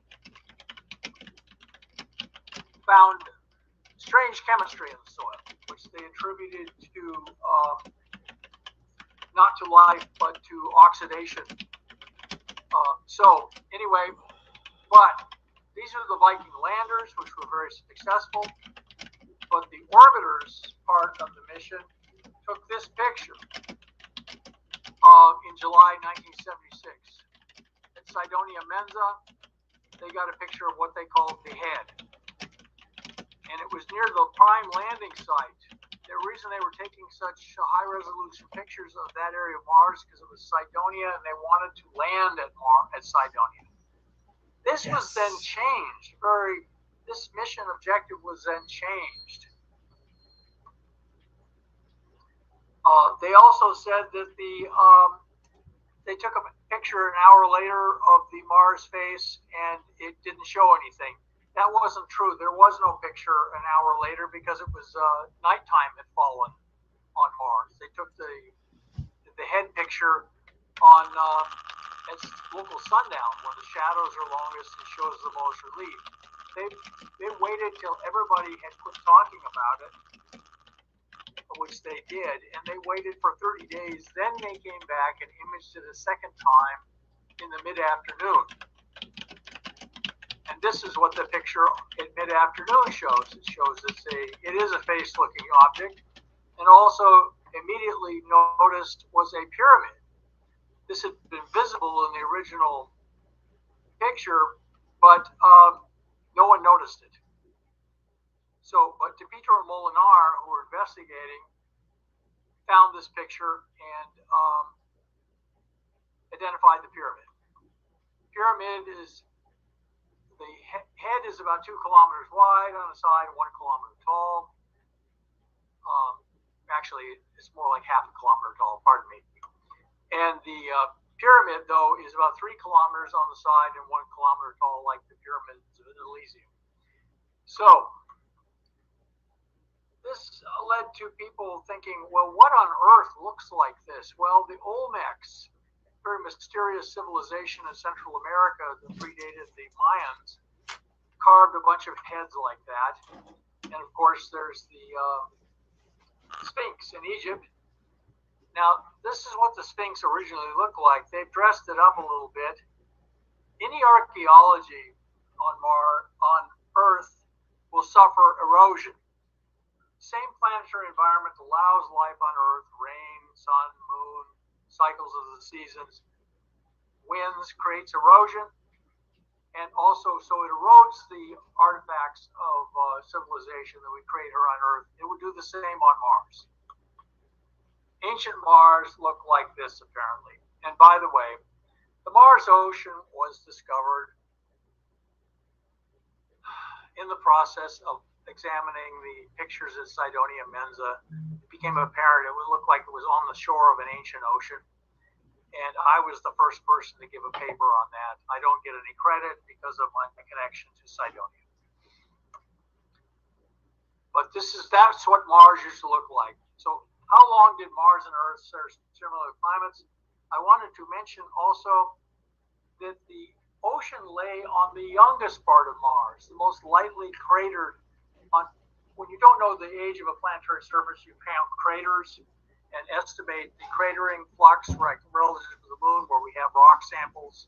S15: found strange chemistry in the soil, which they attributed to not to life but to oxidation. So anyway, but these are the Viking landers, which were very successful. But the orbiters part of the mission took this picture in July 1976. At Cydonia Mensa, they got a picture of what they called the head. And it was near the prime landing site. The reason they were taking such high-resolution pictures of that area of Mars because it was Cydonia, and they wanted to land at Cydonia. This was then changed. This mission objective was then changed. They also said that they took a picture an hour later of the Mars face and it didn't show anything. That wasn't true. There was no picture an hour later because it was nighttime had fallen on Mars. They took the head picture on It's local sundown when the shadows are longest and shows the most relief. They waited till everybody had quit talking about it, which they did, and they waited for 30 days. Then they came back and imaged it a second time in the mid-afternoon. And this is what the picture at mid-afternoon shows. It is a face-looking object, and also immediately noticed was a pyramid. This had been visible in the original picture, but no one noticed it. So, but DePietro and Molinar, who were investigating, found this picture and identified the pyramid. Pyramid is, the head is about 2 kilometers wide on the side, 1 kilometer tall. Actually, it's more like half a kilometer tall, pardon me. And the pyramid, though, is about 3 kilometers on the side and 1 kilometer tall, like the pyramids of Elysium. So, this led to people thinking, well, what on earth looks like this? Well, the Olmecs, very mysterious civilization in Central America that predated the Mayans, carved a bunch of heads like that. And of course, there's the Sphinx in Egypt. Now, this is what the Sphinx originally looked like. They've dressed it up a little bit. Any archaeology on Earth will suffer erosion. Same planetary environment allows life on Earth: rain, sun, moon, cycles of the seasons. Winds creates erosion, and also so it erodes the artifacts of civilization that we create here on Earth. It would do the same on Mars. Ancient Mars looked like this, apparently. And by the way, the Mars ocean was discovered in the process of examining the pictures at Cydonia Mensa. It became apparent it would look like it was on the shore of an ancient ocean. And I was the first person to give a paper on that. I don't get any credit because of my connection to Cydonia. But that's what Mars used to look like. So how long did Mars and Earth share similar climates? I wanted to mention also that the ocean lay on the youngest part of Mars, the most lightly cratered. When you don't know the age of a planetary surface, you count craters and estimate the cratering flux relative to the moon, where we have rock samples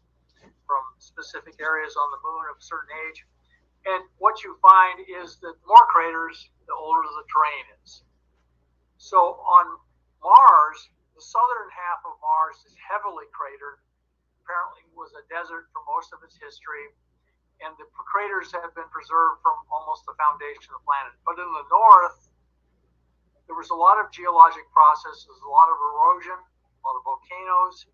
S15: from specific areas on the moon of a certain age. And what you find is that the more craters, the older the terrain is. So on Mars, the southern half of Mars is heavily cratered. Apparently was a desert for most of its history, and the craters have been preserved from almost the foundation of the planet. But in the north, there was a lot of geologic processes, a lot of erosion, a lot of volcanoes,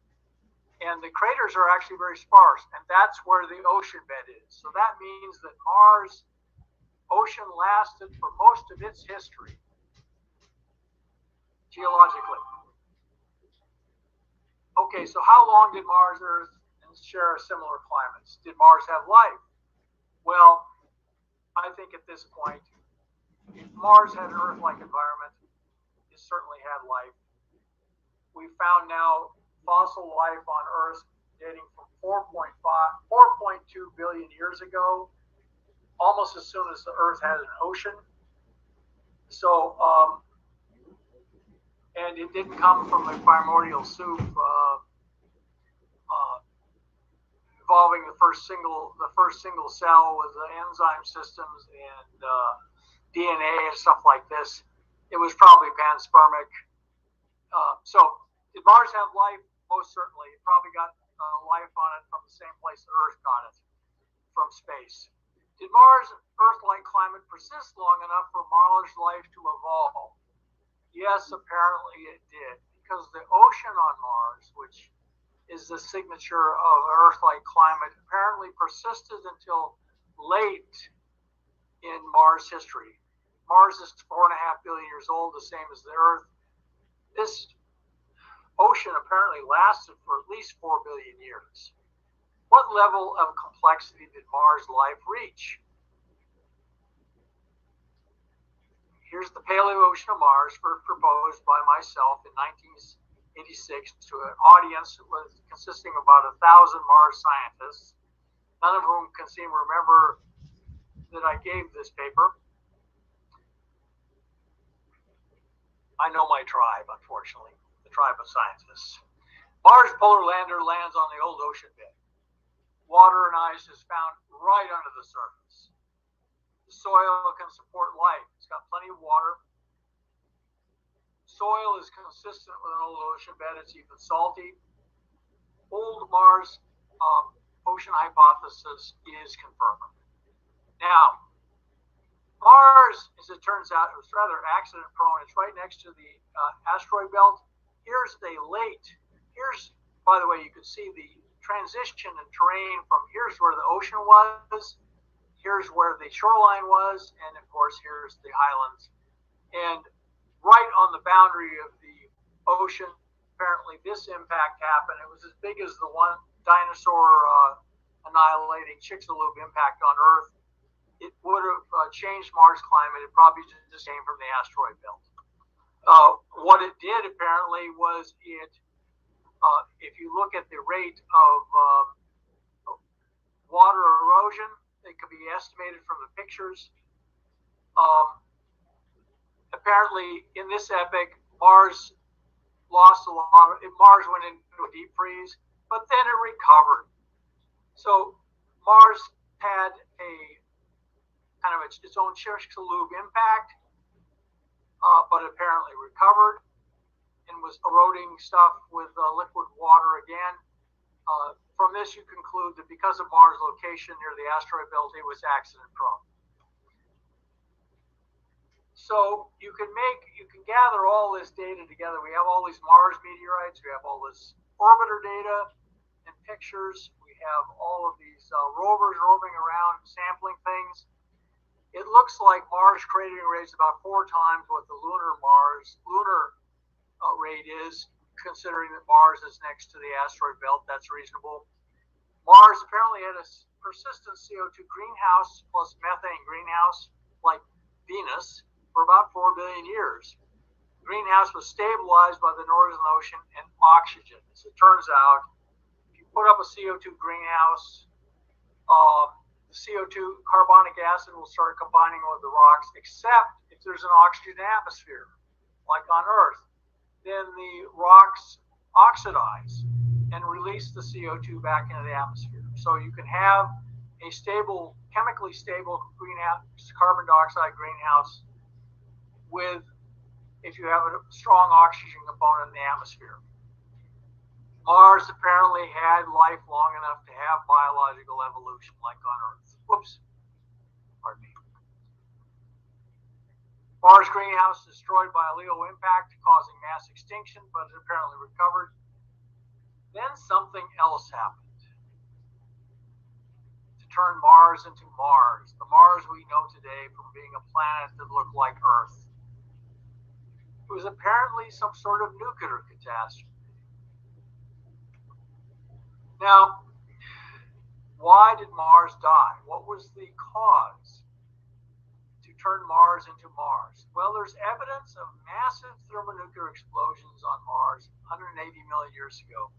S15: and the craters are actually very sparse, and that's where the ocean bed is. So that means that Mars' ocean lasted for most of its history, geologically. Okay, so how long did Mars and Earth share similar climates? Did Mars have life? Well, I think at this point, if Mars had an Earth-like environment, it certainly had life. We found now fossil life on Earth dating from 4.2 billion years ago, almost as soon as the Earth had an ocean. So, and it didn't come from the primordial soup involving the first single cell with the enzyme systems and DNA and stuff like this. It was probably panspermic. So did Mars have life? Most certainly. It probably got life on it from the same place the Earth got it, from space. Did Mars' Earth-like climate persist long enough for Mars life to evolve? Yes, apparently it did, because the ocean on Mars, which is the signature of Earth-like climate, apparently persisted until late in Mars history. Mars is 4.5 billion years old, the same as the Earth. This ocean apparently lasted for at least 4 billion years. What level of complexity did Mars life reach? Here's the Paleocean of Mars, first proposed by myself in to an audience consisting of about 1,000 Mars scientists, none of whom can seem to remember that I gave this paper. I know my tribe, unfortunately, the tribe of scientists. Mars polar lander lands on the old ocean bed. Water and ice is found right under the surface. The soil can support life. It's got plenty of water. Soil is consistent with an old ocean bed. It's even salty. Old Mars ocean hypothesis is confirmed. Now, Mars, as it turns out, it was rather accident prone. It's right next to the asteroid belt. Here's by the way, you can see the transition in terrain from here's where the ocean was, here's where the shoreline was, and of course, here's the highlands. And right on the boundary of the ocean, apparently this impact happened. It was as big as the one dinosaur annihilating Chicxulub impact on Earth. It would have changed Mars' climate. It probably just came from the asteroid belt. What it did apparently was if you look at the rate of water erosion, it could be estimated from the pictures. Apparently, in this epoch, Mars lost a lot. Mars went into a deep freeze, but then it recovered. So Mars had a kind of its own Chicxulub impact, but apparently recovered and was eroding stuff with liquid water again. From this, you conclude that because of Mars' location near the asteroid belt, it was accident prone. So you can gather all this data together. We have all these Mars meteorites. We have all this orbiter data and pictures. We have all of these rovers roving around sampling things. It looks like Mars cratering rate is about 4 times what the lunar rate is, considering that Mars is next to the asteroid belt. That's reasonable. Mars apparently had a persistent CO2 greenhouse plus methane greenhouse, like Venus, for about 4 billion years. The greenhouse was stabilized by the Northern Ocean and oxygen. As it turns out, if you put up a CO2 greenhouse, the CO2 carbonic acid will start combining with the rocks, except if there's an oxygen atmosphere, like on Earth. Then the rocks oxidize and release the CO2 back into the atmosphere. So you can have a stable, chemically stable greenhouse, carbon dioxide greenhouse with, if you have a strong oxygen component in the atmosphere. Mars apparently had life long enough to have biological evolution like on Earth. Whoops. Pardon me. Mars' greenhouse destroyed by a LEO impact, causing mass extinction, but it apparently recovered. Then something else happened to turn Mars into Mars, the Mars we know today from being a planet that looked like Earth. It was apparently some sort of nuclear catastrophe. Now, why did Mars die? What was the cause to turn Mars into Mars? Well, there's evidence of massive thermonuclear explosions on Mars 180 million years ago.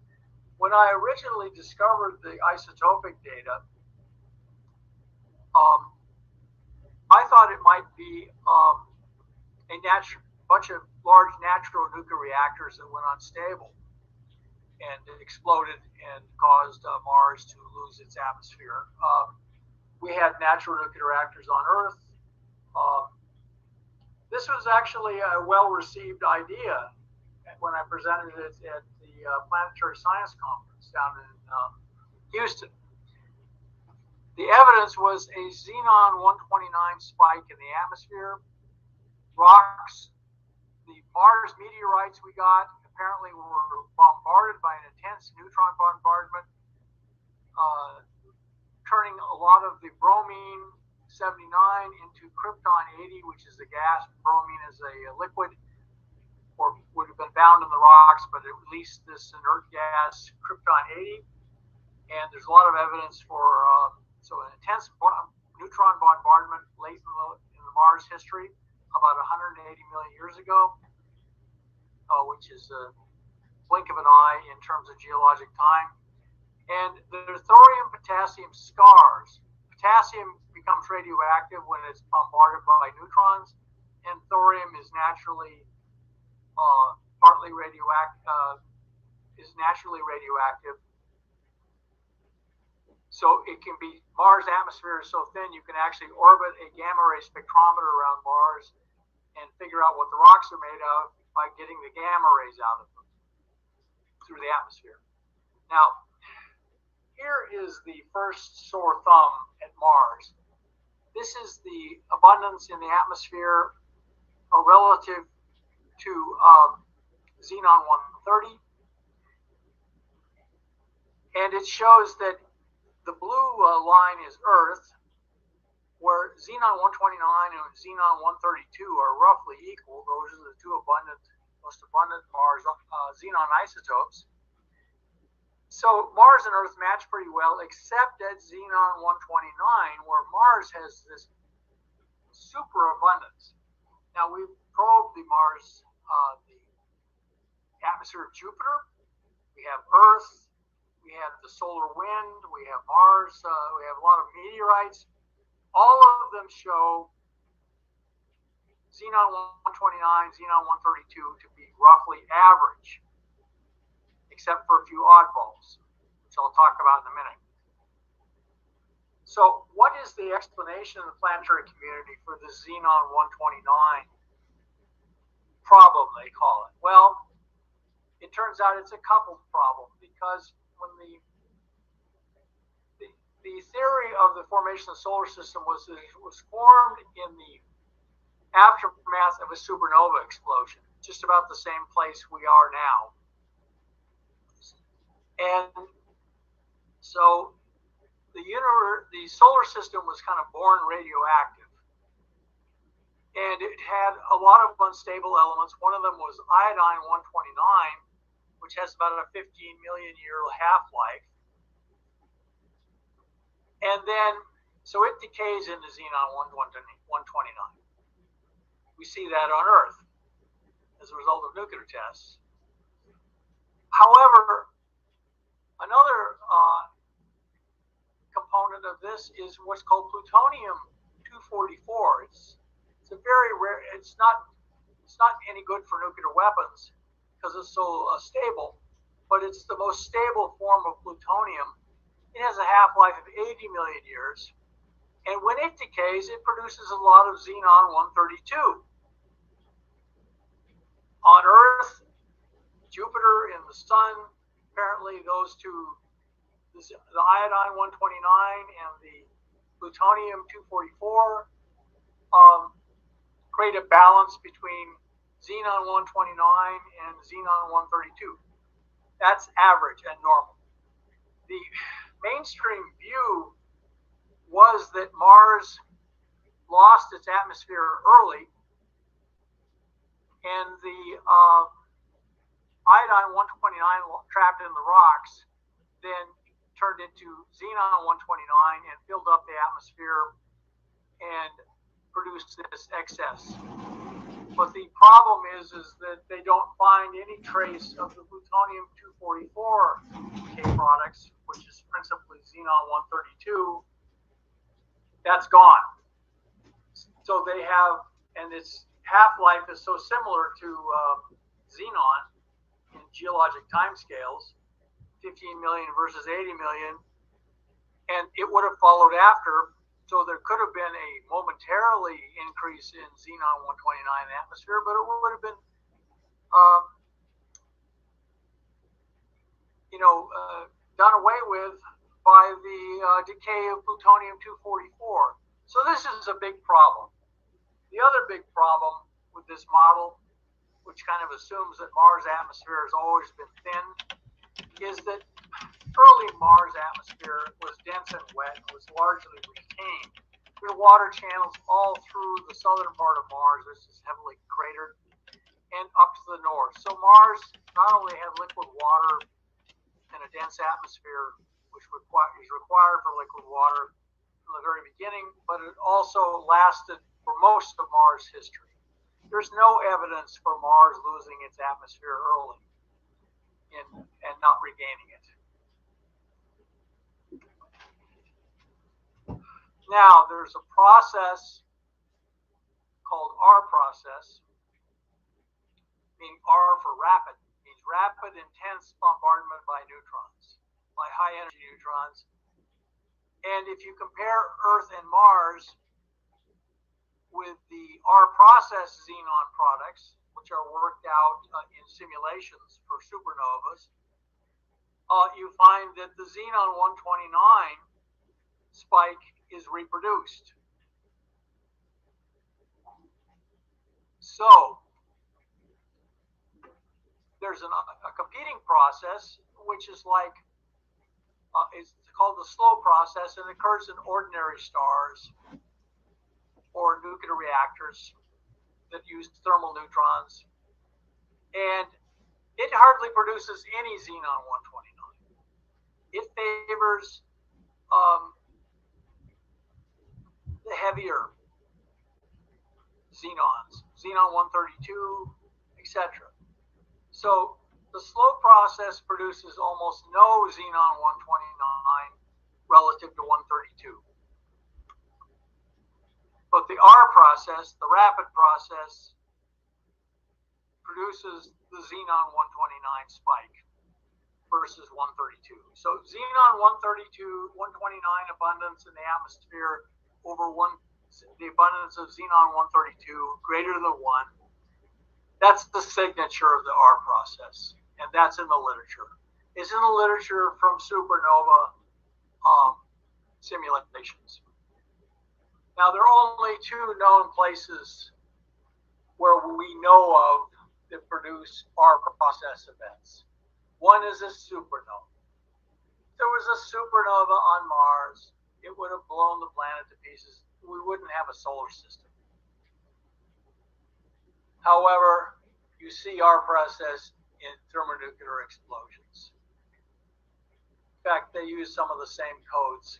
S15: When I originally discovered the isotopic data, I thought it might be a bunch of large natural nuclear reactors that went unstable and it exploded and caused Mars to lose its atmosphere. We had natural nuclear reactors on Earth. This was actually a well-received idea when I presented it at the Planetary Science Conference down in Houston. The evidence was a xenon-129 spike in the atmosphere. Rocks, the Mars meteorites we got apparently were bombarded by an intense neutron bombardment, turning a lot of the bromine 79 into krypton 80, which is a gas. Bromine is a liquid, or would have been bound in the rocks, but it released this inert gas, krypton 80. And there's a lot of evidence for so an intense neutron bombardment late in the Mars history, about 180 million years ago, which is blink of an eye in terms of geologic time. And the thorium-potassium scars. Potassium becomes radioactive when it's bombarded by neutrons, and thorium is naturally partly radioactive. So it can be, Mars' atmosphere is so thin you can actually orbit a gamma ray spectrometer around Mars and figure out what the rocks are made of by getting the gamma rays out of them through the atmosphere. Now, here is the first sore thumb at Mars. This is the abundance in the atmosphere relative to xenon 130. And it shows that the blue line is Earth, where xenon 129 and xenon 132 are roughly equal. Those are the two most abundant Mars xenon isotopes. So Mars and Earth match pretty well, except at xenon 129, where Mars has this superabundance. Now we've probed the Mars, the atmosphere of Jupiter. We have Earth. We have the solar wind, we have Mars, we have a lot of meteorites. All of them show xenon 129, xenon 132 to be roughly average, except for a few oddballs, which I'll talk about in a minute. So what is the explanation of the planetary community for the xenon 129 problem, they call it? Well, it turns out it's a coupled problem, because when the theory of the formation of the solar system was formed in the aftermath of a supernova explosion, just about the same place we are now. And so the solar system was kind of born radioactive. And it had a lot of unstable elements. One of them was iodine 129, which has about a 15 million year half-life. And then, so it decays into xenon 129. We see that on Earth as a result of nuclear tests. However, another component of this is what's called plutonium-244. It's a very rare, it's not any good for nuclear weapons, because it's so stable, but it's the most stable form of plutonium. It has a half-life of 80 million years, and when it decays, it produces a lot of xenon 132. On Earth, Jupiter, and the Sun, apparently those two, the iodine 129 and the plutonium-244, create a balance between xenon 129 and xenon 132. That's average and normal. The mainstream view was that Mars lost its atmosphere early, and the iodine 129 trapped in the rocks then turned into xenon 129 and filled up the atmosphere and produced this excess. But the problem is that they don't find any trace of the plutonium-244 decay products, which is principally xenon 132. That's gone. So they have, and its half-life is so similar to xenon in geologic timescales, 15 million versus 80 million, and it would have followed after. So there could have been a momentarily increase in xenon 129 in the atmosphere, but it would have been, done away with by the decay of plutonium-244. So this is a big problem. The other big problem with this model, which kind of assumes that Mars' atmosphere has always been thin, is that early Mars atmosphere was dense and wet and was largely retained. There are water channels all through the southern part of Mars, which is heavily cratered, and up to the north. So Mars not only had liquid water and a dense atmosphere, which is required for liquid water from the very beginning, but it also lasted for most of Mars' history. There's no evidence for Mars losing its atmosphere early. and not regaining it. Now, there's a process called R process, meaning R for rapid, means rapid, intense bombardment by neutrons, by high energy neutrons. And if you compare Earth and Mars with the R process xenon products, which are worked out in simulations for supernovas, you find that the xenon 129 spike is reproduced. So there's a competing process, which is like, it's called the slow process, and occurs in ordinary stars or nuclear reactors that use thermal neutrons. And it hardly produces any xenon 129. It favors the heavier xenons, xenon 132, etc. So the slow process produces almost no xenon 129 relative to 132. But the R process, the rapid process, produces the xenon 129 spike versus 132. So xenon 132, 129 abundance in the atmosphere over the abundance of xenon 132 greater than 1. That's the signature of the R process, and that's in the literature. It's in the literature from supernova simulations. Now, there are only two known places where we know of that produce R process events. One is a supernova. If there was a supernova on Mars, it would have blown the planet to pieces. We wouldn't have a solar system. However, you see R process in thermonuclear explosions. In fact, they use some of the same codes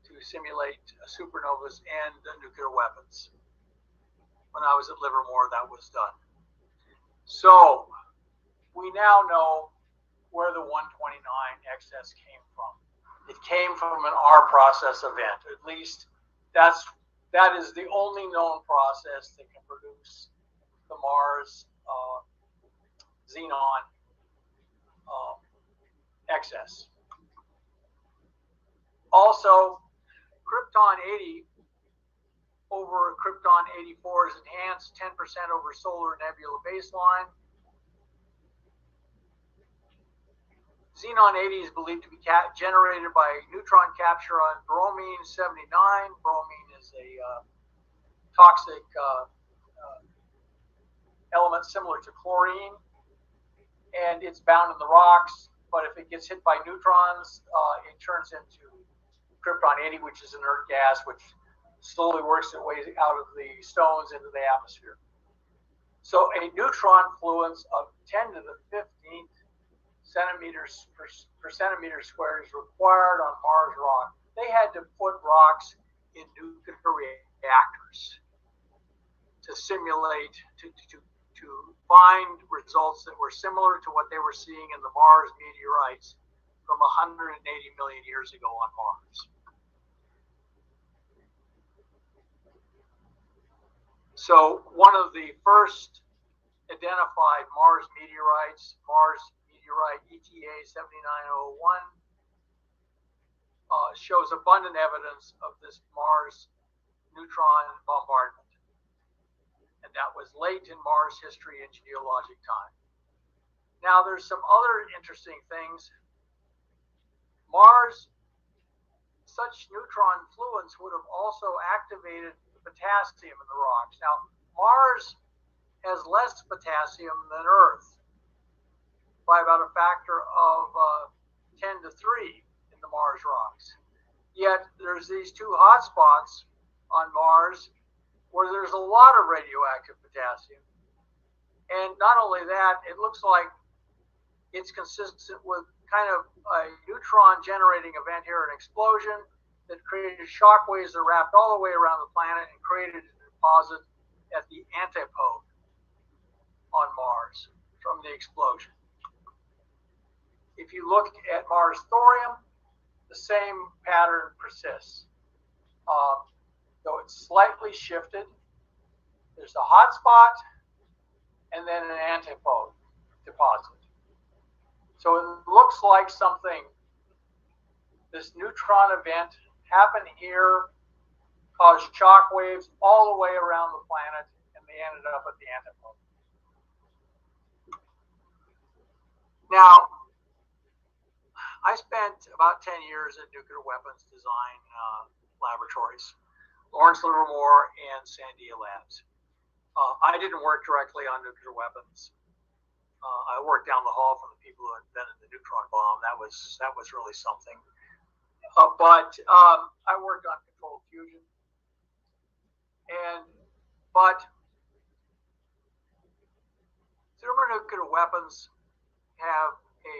S15: to simulate supernovas and nuclear weapons. When I was at Livermore, that was done. So we now know where the 129 excess came from. It came from an R process event. At least that is the only known process that can produce the Mars xenon excess. Also, Krypton 80 over Krypton 84 is enhanced 10% over solar nebula baseline. Xenon 80 is believed to be generated by neutron capture on bromine 79. Bromine is a toxic element similar to chlorine, and it's bound in the rocks, but if it gets hit by neutrons, it turns into Krypton 80, which is inert gas, which slowly works its way out of the stones into the atmosphere. So a neutron fluence of 10 to the 15th centimeters per centimeter squared is required on Mars rock. They had to put rocks in nuclear reactors to simulate, to find results that were similar to what they were seeing in the Mars meteorites from 180 million years ago on Mars. So one of the first identified Mars meteorites, Mars meteorite ETA 7901, shows abundant evidence of this Mars neutron bombardment. And that was late in Mars history and geologic time. Now, there's some other interesting things. Mars, such neutron fluence would have also activated the potassium in the rocks. Now, Mars has less potassium than Earth by about a factor of 10 to 3 in the Mars rocks. Yet, there's these two hotspots on Mars where there's a lot of radioactive potassium. And not only that, it looks like it's consistent with kind of a neutron generating event here, an explosion that created shock waves that wrapped all the way around the planet and created a deposit at the antipode on Mars from the explosion. if you look at Mars thorium, the same pattern persists. Though it's slightly shifted, there's a hot spot and then an antipode deposit. So it looks like something, this neutron event happened here, caused shock waves all the way around the planet, and they ended up at the antipode. Now, I spent about 10 years at nuclear weapons design laboratories, Lawrence Livermore and Sandia Labs. I didn't work directly on nuclear weapons. I worked down the hall from the people who invented the neutron bomb. That was really something. But I worked on controlled fusion. But thermonuclear weapons have a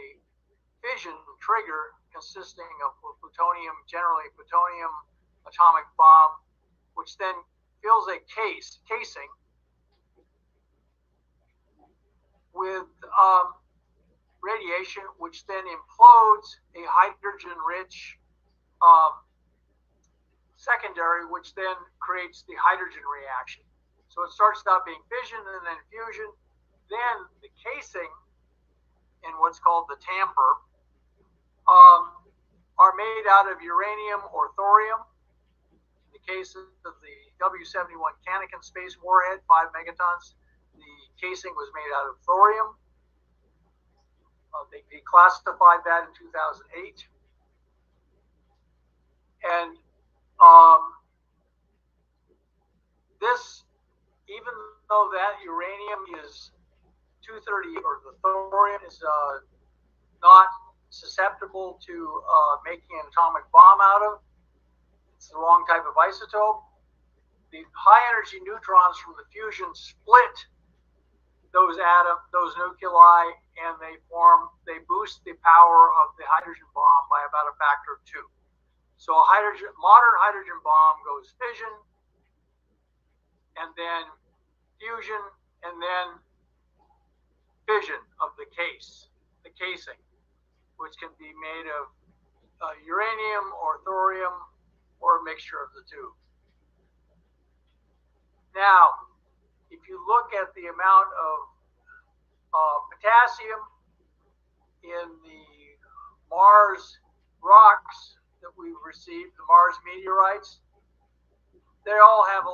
S15: fission trigger consisting of plutonium, generally plutonium atomic bomb, which then fills a casing with radiation, which then implodes a hydrogen-rich secondary, which then creates the hydrogen reaction. So it starts out being fission and then fusion. Then the casing in what's called the tamper are made out of uranium or thorium. In the case of the W-71 Canakin space warhead, 5 megatons, the casing was made out of thorium. They declassified that in 2008. And this, even though that uranium is 230, or the thorium is not susceptible to making an atomic bomb out of, it's the wrong type of isotope. The high energy neutrons from the fusion split those nuclei, and they boost the power of the hydrogen bomb by about a factor of 2. So a modern hydrogen bomb goes fission, and then fusion, and then fission of the casing, which can be made of uranium or thorium or a mixture of the two. Now, if you look at the amount of potassium in the Mars rocks that we've received, the Mars meteorites, they all have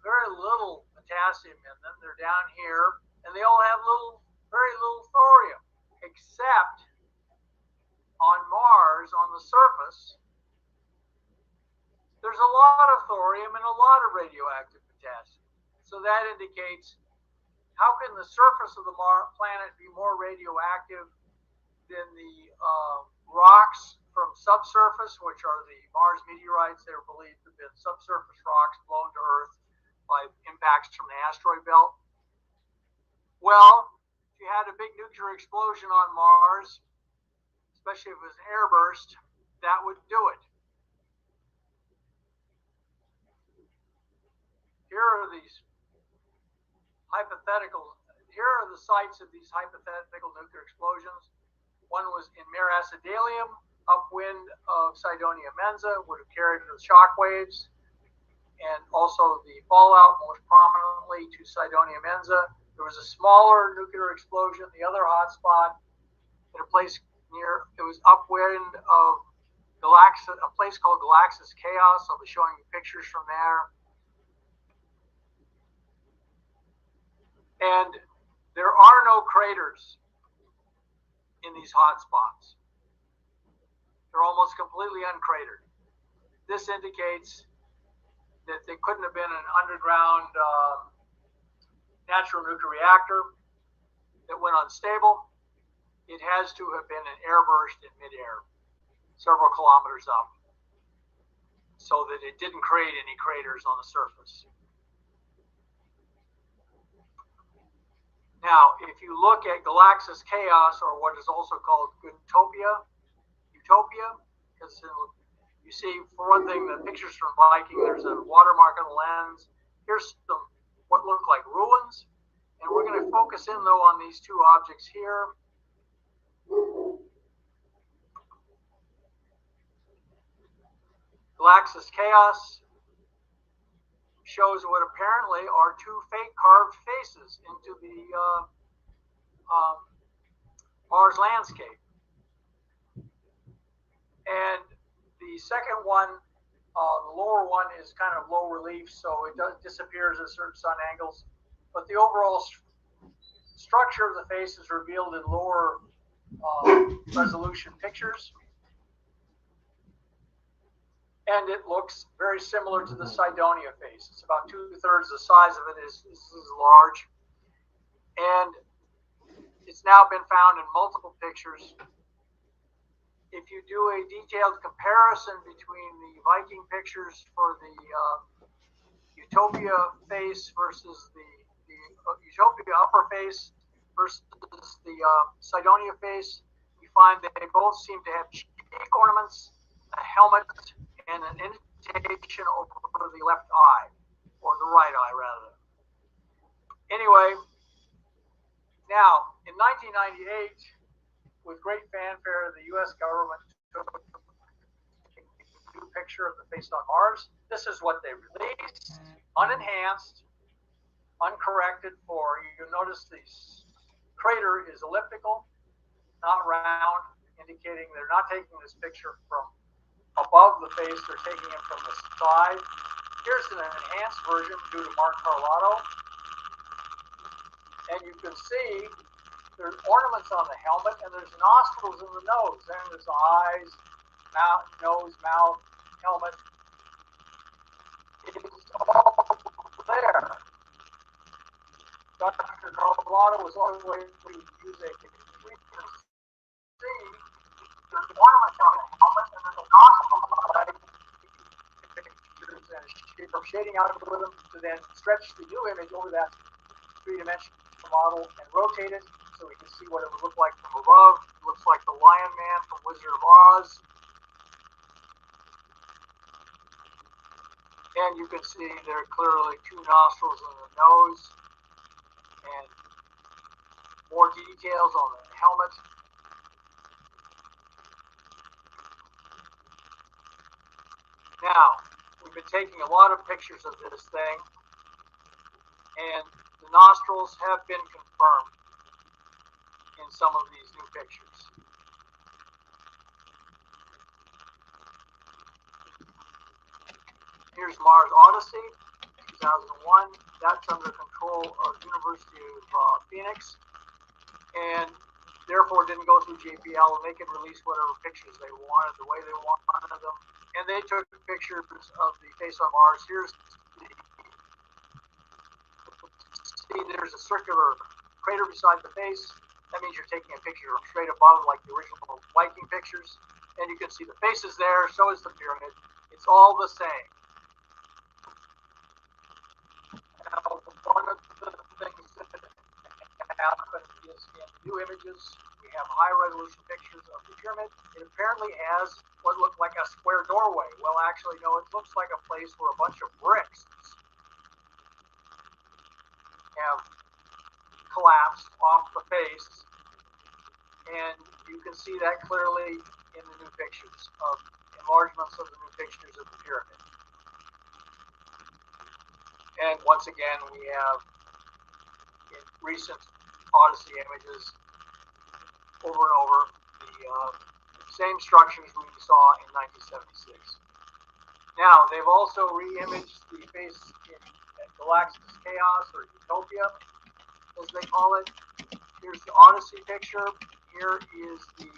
S15: very little potassium in them. They're down here, and they all have very little thorium, except on Mars, on the surface, there's a lot of thorium and a lot of radioactive potassium. So that indicates, how can the surface of the planet be more radioactive than the rocks from subsurface, which are the Mars meteorites? They're believed to have been subsurface rocks blown to Earth by impacts from the asteroid belt. Well, if you had a big nuclear explosion on Mars, especially if it was an airburst, that would do it. Here are the sites of these hypothetical nuclear explosions. One was in Mare Acidalium, upwind of Cydonia Mensa, would have carried the shock waves, and also the fallout most prominently to Cydonia Mensa. There was a smaller nuclear explosion, the other hotspot, at a place near, it was upwind of a place called Galaxis Chaos. I'll be showing you pictures from there. And there are no craters in these hotspots. They're almost completely uncratered. This indicates that they couldn't have been an underground natural nuclear reactor that went unstable. It has to have been an airburst in midair, several kilometers up, so that it didn't create any craters on the surface. Now, if you look at Galaxis Chaos, or what is also called Utopia, because you see, for one thing, the pictures from Viking, there's a watermark on the lens. Here's some what look like ruins, and we're going to focus in, though, on these two objects here. Galaxis Chaos shows what apparently are two fake carved faces into the Mars landscape. And the second one, the lower one, is kind of low relief, so it disappears at certain sun angles. But the overall structure of the face is revealed in lower resolution pictures. And it looks very similar to the Cydonia face. It's about 2/3 the size of it is large. And it's now been found in multiple pictures. If you do a detailed comparison between the Viking pictures for the Utopia face versus the Utopia upper face versus the Cydonia face, you find that they both seem to have cheek ornaments, a helmet, and an indentation over the left eye, or the right eye rather. Anyway, now in 1998, with great fanfare, the U.S. government took a new picture of the face on Mars. This is what they released, unenhanced, uncorrected for. You'll notice the crater is elliptical, not round, indicating they're not taking this picture from above the face, they're taking it from the side. Here's an enhanced version due to Mark Carlotto. And you can see there's ornaments on the helmet, and there's nostrils in the nose. Then there's eyes, mouth, nose, mouth, helmet. It's all there. Dr. Carlotto was always using it. We can see there's ornaments on the helmet, and there's a nostril on the eye. And shading out with them to then stretch the new image over that three-dimensional model and rotate it so we can see what it would look like from above. It looks like the Lion Man from Wizard of Oz. And you can see there are clearly two nostrils in the nose and more details on the helmet. Now, we've been taking a lot of pictures of this thing, and the nostrils have been confirmed in some of these new pictures. Here's Mars Odyssey, 2001. That's under control of University of Phoenix, and therefore didn't go through JPL, and they could release whatever pictures they wanted, the way they wanted them. And they took pictures of the face on Mars. Here's there's a circular crater beside the face. That means you're taking a picture from straight above, like the original Viking pictures. And you can see the face is there, so is the pyramid. It's all the same. Now, one of the things that happened is in new images, we have high-resolution pictures of the pyramid. It apparently has what looked like a square doorway. Well, actually, no, it looks like a place where a bunch of bricks have collapsed off the face, and you can see that clearly in the new pictures of enlargements of the new pictures of the pyramid. And once again, we have in recent Odyssey images over and over the same structures we saw in 1976. Now, they've also re-imaged the face in Galaxis Chaos, or Utopia, as they call it. Here's the Odyssey picture. Here is the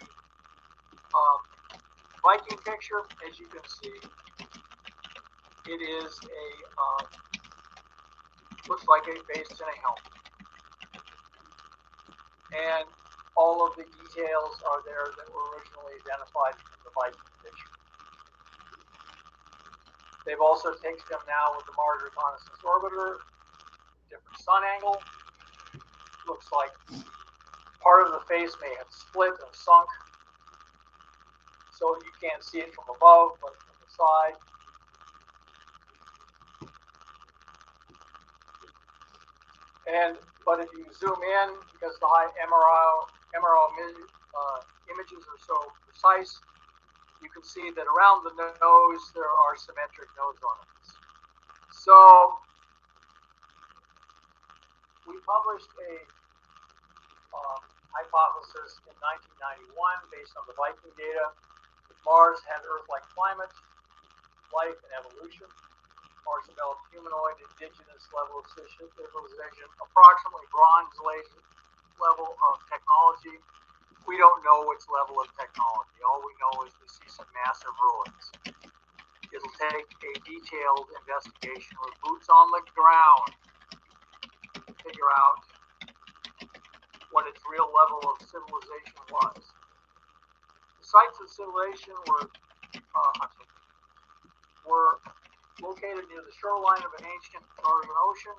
S15: Viking picture. As you can see, it is a looks like a face and a helmet, and all of the details are there that were originally identified from the Viking picture. They've also taken them now with the Mars Reconnaissance Orbiter, different sun angle. Looks like part of the face may have split and sunk, so you can't see it from above, but from the side. But if you zoom in, because the high MRO images are so precise, you can see that around the nose there are symmetric nose ornaments. So we published a hypothesis in 1991 based on the Viking data. Mars had Earth-like climate, life, and evolution. Mars developed humanoid, indigenous level of civilization, approximately Bronze Age level of technology. We don't know its level of technology. All we know is we see some massive ruins. It'll take a detailed investigation with boots on the ground to figure out what its real level of civilization was. The sites of civilization were located near the shoreline of an ancient Northern Ocean.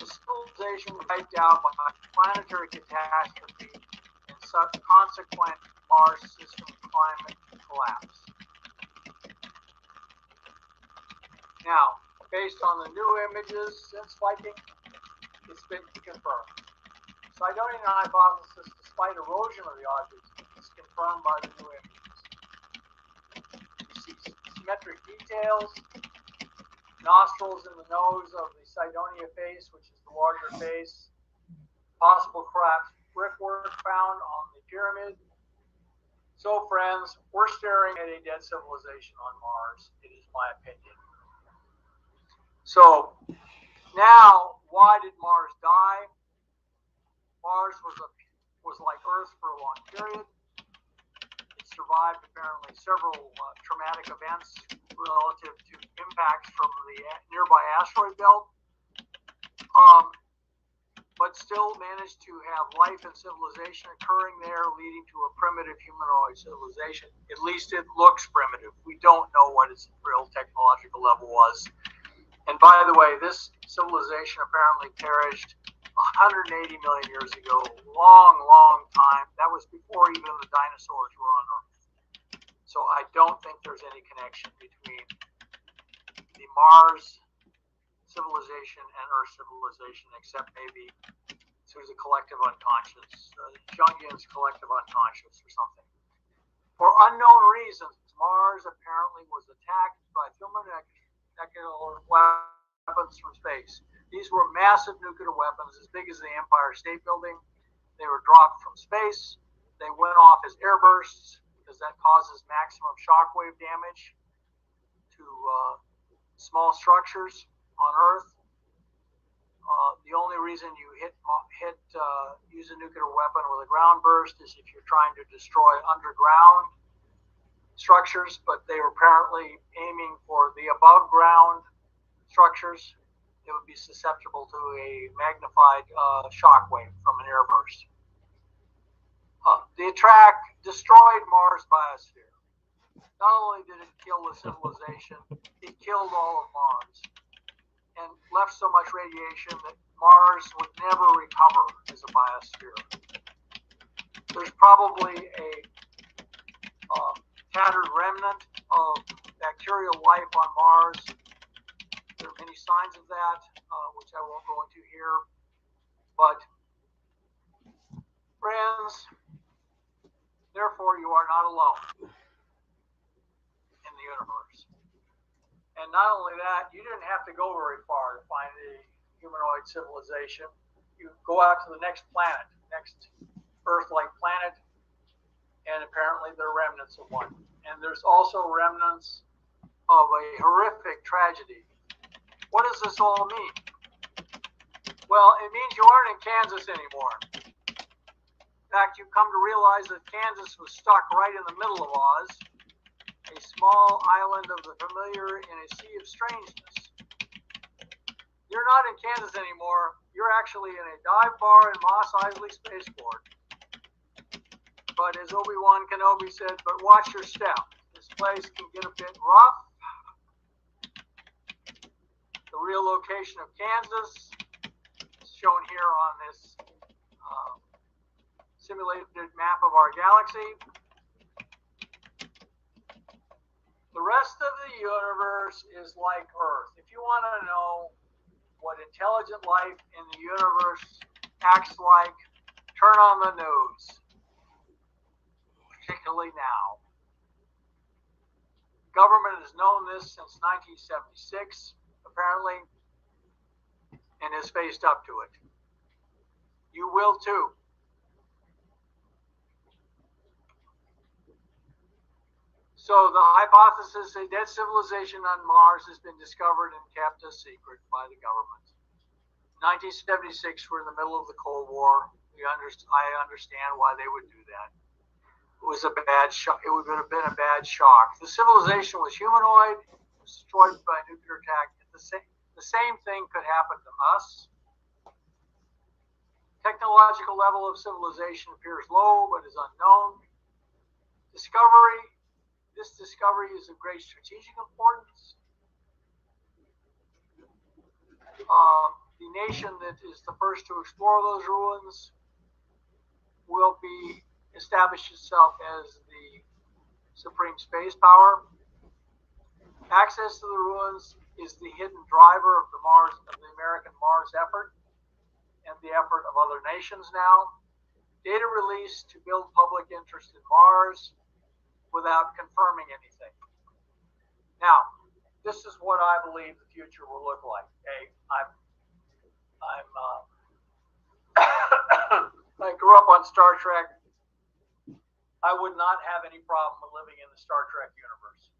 S15: The civilization was wiped out by planetary catastrophe and consequent Mars system climate collapse. Now, based on the new images since Viking, it's been confirmed. Sidonian hypothesis, despite erosion of the object, is confirmed by the new images. You see symmetric details, nostrils in the nose of the Sidonia face, which is the larger face, possible cracked brickwork found on the pyramid. So, friends, we're staring at a dead civilization on Mars. It is my opinion. So, now, why did Mars die? Mars was like Earth for a long period. It survived apparently several traumatic events relative to impacts from the nearby asteroid belt, but still managed to have life and civilization occurring there, leading to a primitive humanoid civilization. At least it looks primitive. We don't know what its real technological level was. And by the way, this civilization apparently perished 180 million years ago, long time. That was before even the dinosaurs were on Earth. So I don't think there's any connection between the Mars civilization and Earth civilization, except maybe through the collective unconscious, Jungian's collective unconscious or something. For unknown reasons, Mars apparently was attacked by thermonuclear weapons from space. These were massive nuclear weapons as big as the Empire State Building. They were dropped from space. They went off as airbursts because that causes maximum shockwave damage to small structures on Earth. The only reason you use a nuclear weapon with a ground burst is if you're trying to destroy underground structures, but they were apparently aiming for the above ground structures. It would be susceptible to a magnified shock wave from an airburst. The attack destroyed Mars' biosphere. Not only did it kill the civilization, it killed all of Mars and left so much radiation that Mars would never recover as a biosphere. There's probably a tattered remnant of bacterial life on Mars. There are many signs of that, which I won't go into here. But, friends, therefore you are not alone in the universe. And not only that, you didn't have to go very far to find a humanoid civilization. You go out to the next planet, next Earth-like planet, and apparently there are remnants of one. And there's also remnants of a horrific tragedy. What does this all mean? Well, it means you aren't in Kansas anymore. In fact, you've come to realize that Kansas was stuck right in the middle of Oz, a small island of the familiar in a sea of strangeness. You're not in Kansas anymore. You're actually in a dive bar in Mos Eisley Spaceport. But as Obi-Wan Kenobi said, but watch your step. This place can get a bit rough. The real location of Kansas is shown here on this simulated map of our galaxy. The rest of the universe is like Earth. If you want to know what intelligent life in the universe acts like, turn on the news, particularly now. Government has known this since 1976, apparently, and has faced up to it. You will too. So the hypothesis, a dead civilization on Mars has been discovered and kept a secret by the government. 1976, we're in the middle of the Cold War. I understand why they would do that. It was a bad shock. It would have been a bad shock. The civilization was humanoid, was destroyed by nuclear attack. The same thing could happen to us. Technological level of civilization appears low, but is unknown. Discovery. This discovery is of great strategic importance. The nation that is the first to explore those ruins will be established itself as the supreme space power. Access to the ruins is the hidden driver of the American Mars effort and the effort of other nations now. Data released to build public interest in Mars without confirming anything. Now, this is what I believe the future will look like. I grew up on Star Trek. I would not have any problem with living in the Star Trek universe.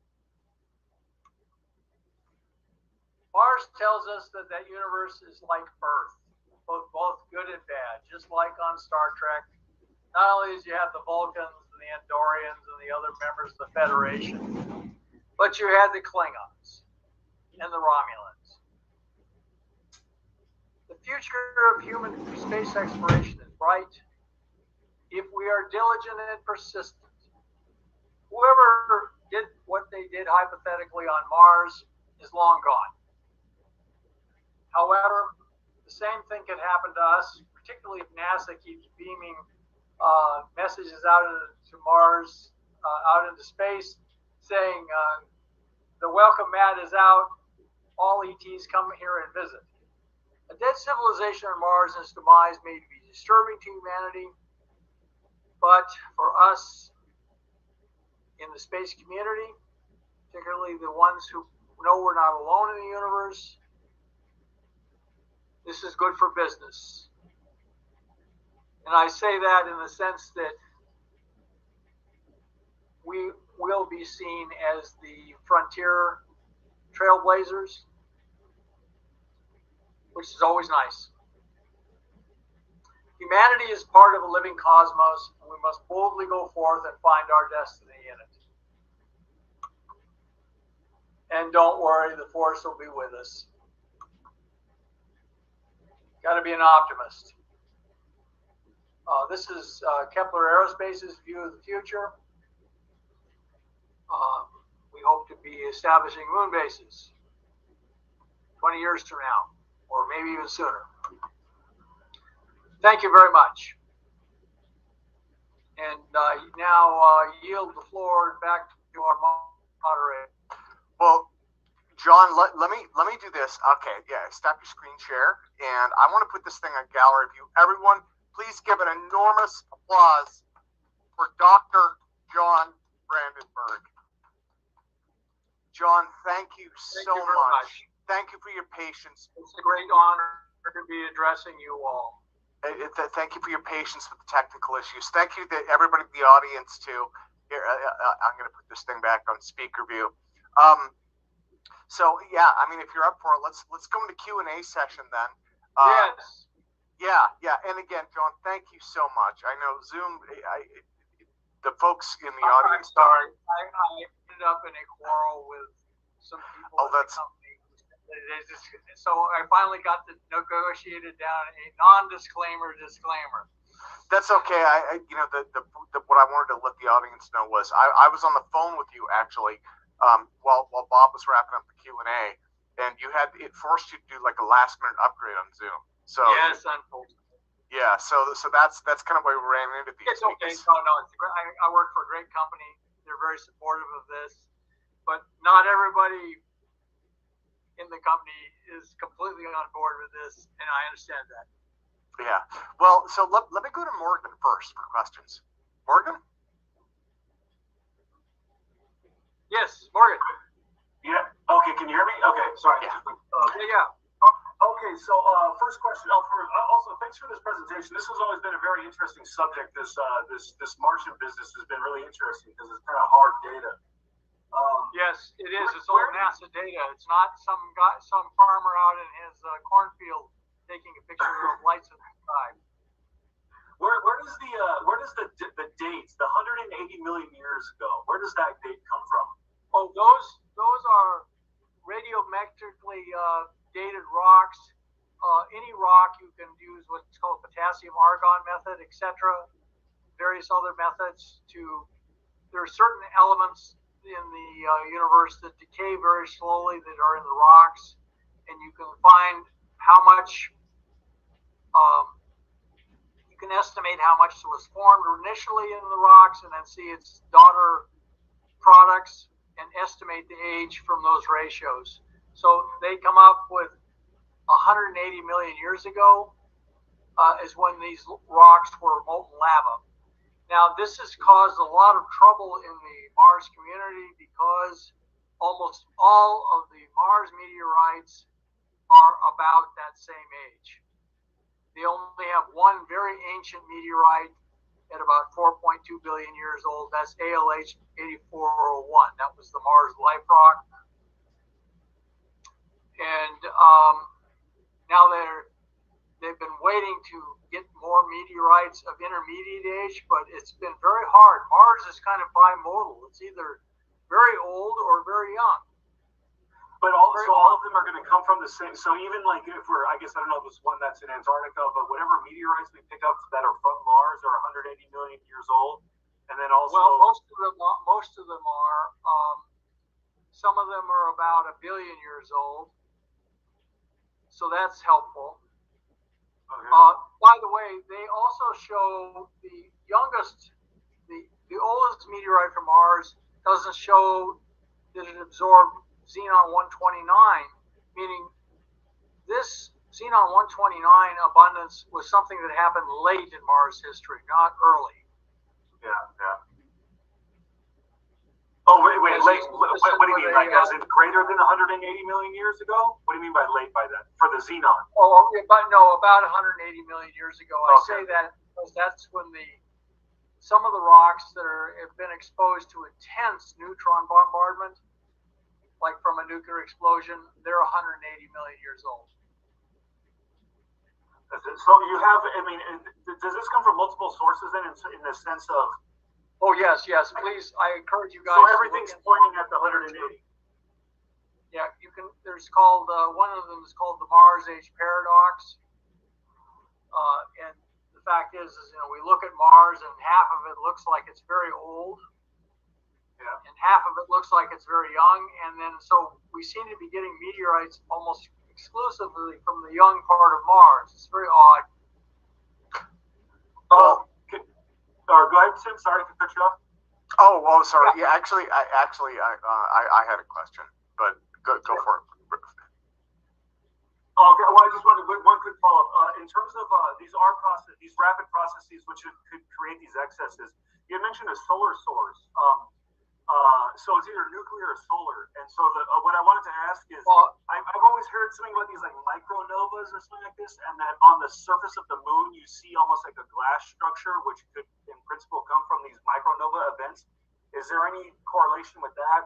S15: Mars tells us that that universe is like Earth, both good and bad, just like on Star Trek. Not only do you have the Vulcans and the Andorians and the other members of the Federation, but you had the Klingons and the Romulans. The future of human space exploration is bright if we are diligent and persistent. Whoever did what they did hypothetically on Mars is long gone. However, the same thing could happen to us, particularly if NASA keeps beaming messages out into Mars, out into space, saying the welcome mat is out, all ETs come here and visit. A dead civilization on Mars and its demise may be disturbing to humanity, but for us in the space community, particularly the ones who know we're not alone in the universe, this is good for business. And I say that in the sense that we will be seen as the frontier trailblazers, which is always nice. Humanity is part of a living cosmos, and we must boldly go forth and find our destiny in it. And don't worry, the Force will be with us. Got to be an optimist. This is Kepler AeroSpace's view of the future. We hope to be establishing moon bases 20 years from now, or maybe even sooner. Thank you very much. And now yield the floor back to our moderator.
S14: Well, John, let me do this. Okay, yeah, stop your screen share, and I want to put this thing on gallery view. Everyone, please give an enormous applause for Dr. John Brandenburg. John, thank you so much. Thank you for your patience.
S15: It's a great honor to be addressing you all.
S14: Thank you for your patience with the technical issues. Thank you to everybody in the audience too. Here, I'm going to put this thing back on speaker view. So yeah, I mean, if you're up for it, let's go into Q&A session then.
S15: Yes.
S14: Yeah. And again, John, thank you so much. I know Zoom, the folks in the audience.
S15: I'm sorry. I ended up in a quarrel with some people in the company. So I finally got to negotiate it down a non-disclaimer disclaimer.
S14: That's okay. What I wanted to let the audience know was I was on the phone with you actually while Bob was wrapping up the Q&A, and it forced you to do like a last-minute upgrade on Zoom. So
S15: yes, unfortunately.
S14: Yeah, so that's kind of why we ran into these.
S15: It's okay. No, it's great. I work for a great company. They're very supportive of this, but not everybody in the company is completely on board with this, and I understand that.
S14: Yeah. Well, so let me go to Morgan first for questions. Morgan?
S15: Yes, Morgan.
S16: Yeah. Okay. Can you hear me? Okay. Sorry.
S15: Yeah.
S16: Okay. So, first question. Also, thanks for this presentation. This has always been a very interesting subject. This Martian business has been really interesting because it's kind of hard data.
S15: Yes, it is. It's all NASA data. It's not some farmer out in his cornfield taking a picture of lights in the sky.
S16: Where does the dates, the 180 million years ago, where does that date come from?
S15: Oh, those are radiometrically dated rocks. Any rock you can use what's called potassium argon method, etc. Various other methods there are certain elements in the universe that decay very slowly that are in the rocks, and you can find how much you can estimate how much was formed initially in the rocks and then see its daughter products and estimate the age from those ratios. So they come up with 180 million years ago is when these rocks were molten lava. Now, this has caused a lot of trouble in the Mars community because almost all of the Mars meteorites are about that same age. They only have one very ancient meteorite at about 4.2 billion years old. That's ALH 8401. That was the Mars life rock. And now they've been waiting to get more meteorites of intermediate age, but it's been very hard. Mars is kind of bimodal. It's either very old or very young.
S16: But also, all of them are going to come from the same. So even like if I guess I don't know if there's one that's in Antarctica, but whatever meteorites we pick up that are from Mars are 180 million years old, and then also.
S15: Well, most of them are. Some of them are about 1 billion years old, so that's helpful. Okay. By the way, they also show the youngest, the oldest meteorite from Mars doesn't show that it absorbed xenon-129, meaning this xenon-129 abundance was something that happened late in Mars history, not early.
S16: Yeah. Oh, wait, late. What do you mean? Like, as in greater than 180 million years ago? What do you mean by late by that? For the xenon?
S15: Oh, but no, about 180 million years ago. I say that because that's when some of the rocks that have been exposed to intense neutron bombardment, like from a nuclear explosion, they're 180 million years old.
S16: So you have, I mean, does this come from multiple sources then in the sense of?
S15: Oh, yes. Please, I encourage you guys.
S16: So everything's pointing at the 180.
S15: Yeah, you can. There's called one of them is called the Mars age paradox, and the fact is we look at Mars and half of it looks like it's very old, and half of it looks like it's very young, and then so we seem to be getting meteorites almost exclusively from the young part of Mars. It's very odd.
S16: Go ahead, Tim. Sorry to cut you off.
S14: Oh, sorry. Yeah, actually, I had a question, but go for it.
S16: Okay. Well, I just wanted one quick follow-up. In terms of these rapid processes, which could create these excesses, you mentioned a solar source. So it's either nuclear or solar. And so what I wanted to ask is, I've always heard something about these like micronovas or something like this, and that on the surface of the moon you see almost like a glass structure, which could in principle come from these micronova events. Is there any correlation with that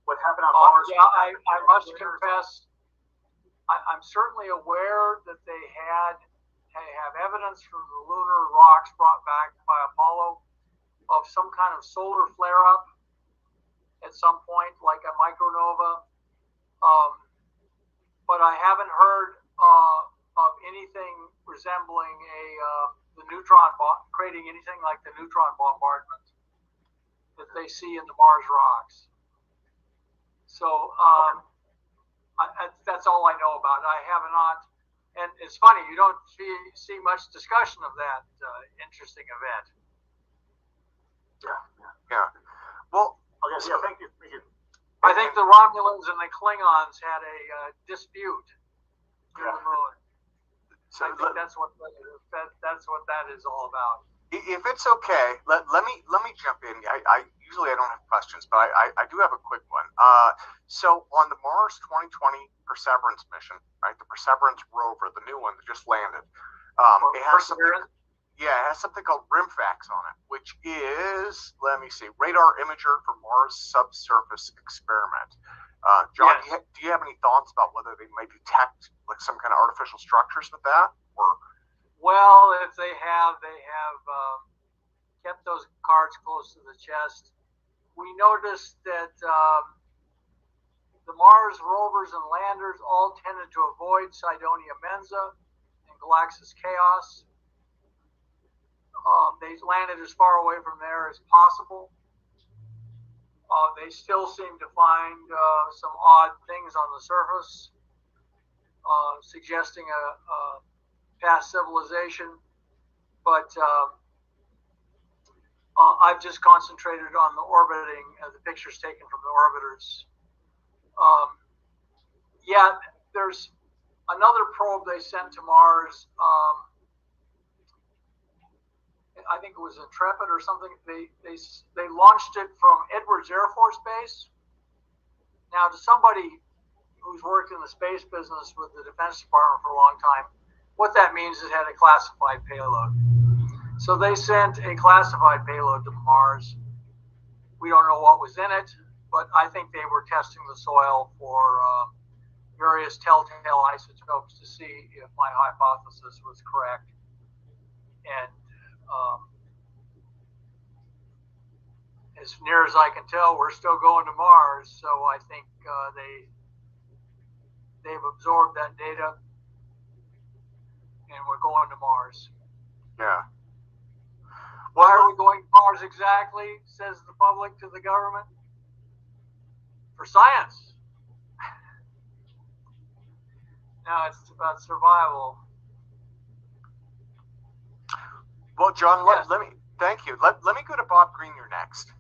S16: what happened on Mars?
S15: Yeah, I must confess, I'm certainly aware that they have evidence from the lunar rocks brought back by Apollo of some kind of solar flare-up at some point, like a micronova, but I haven't heard of anything resembling the neutron creating anything like the neutron bombardment that they see in the Mars rocks. So that's all I know about it. I have not, and it's funny, you don't see much discussion of that interesting event.
S14: Yeah. Well.
S16: Okay, yeah, thank you.
S15: I think the Romulans and the Klingons had a dispute near the moon. So I think that's what that is all about.
S14: If it's okay, let me jump in. I usually I don't have questions, but I do have a quick one. So on the Mars 2020 Perseverance mission, right, the Perseverance rover, the new one that just landed, it has something. Yeah, it has something called RIMFAX on it, which is, let me see, radar imager for Mars subsurface experiment. John, yes. Do you have any thoughts about whether they may detect like some kind of artificial structures with that, or?
S15: Well, if they have kept those cards close to the chest. We noticed that the Mars rovers and landers all tended to avoid Cydonia Mensa and Galaxis Chaos. They landed as far away from there as possible. They still seem to find some odd things on the surface, suggesting a past civilization, but I've just concentrated on the orbiting, the pictures taken from the orbiters. Yeah, there's another probe they sent to Mars. I think it was Intrepid or something. They launched it from Edwards Air Force Base. Now, to somebody who's worked in the space business with the Defense Department for a long time, what that means is it had a classified payload. So they sent a classified payload to Mars. We don't know what was in it, but I think they were testing the soil for various telltale isotopes to see if my hypothesis was correct. And as near as I can tell, we're still going to Mars. So I think they've absorbed that data. And we're going to Mars.
S14: Yeah.
S15: Why are we going to Mars exactly, says the public to the government? For science. No, it's about survival.
S14: Well, John, yes. let me thank you. Let me go to Bob Greenyer next.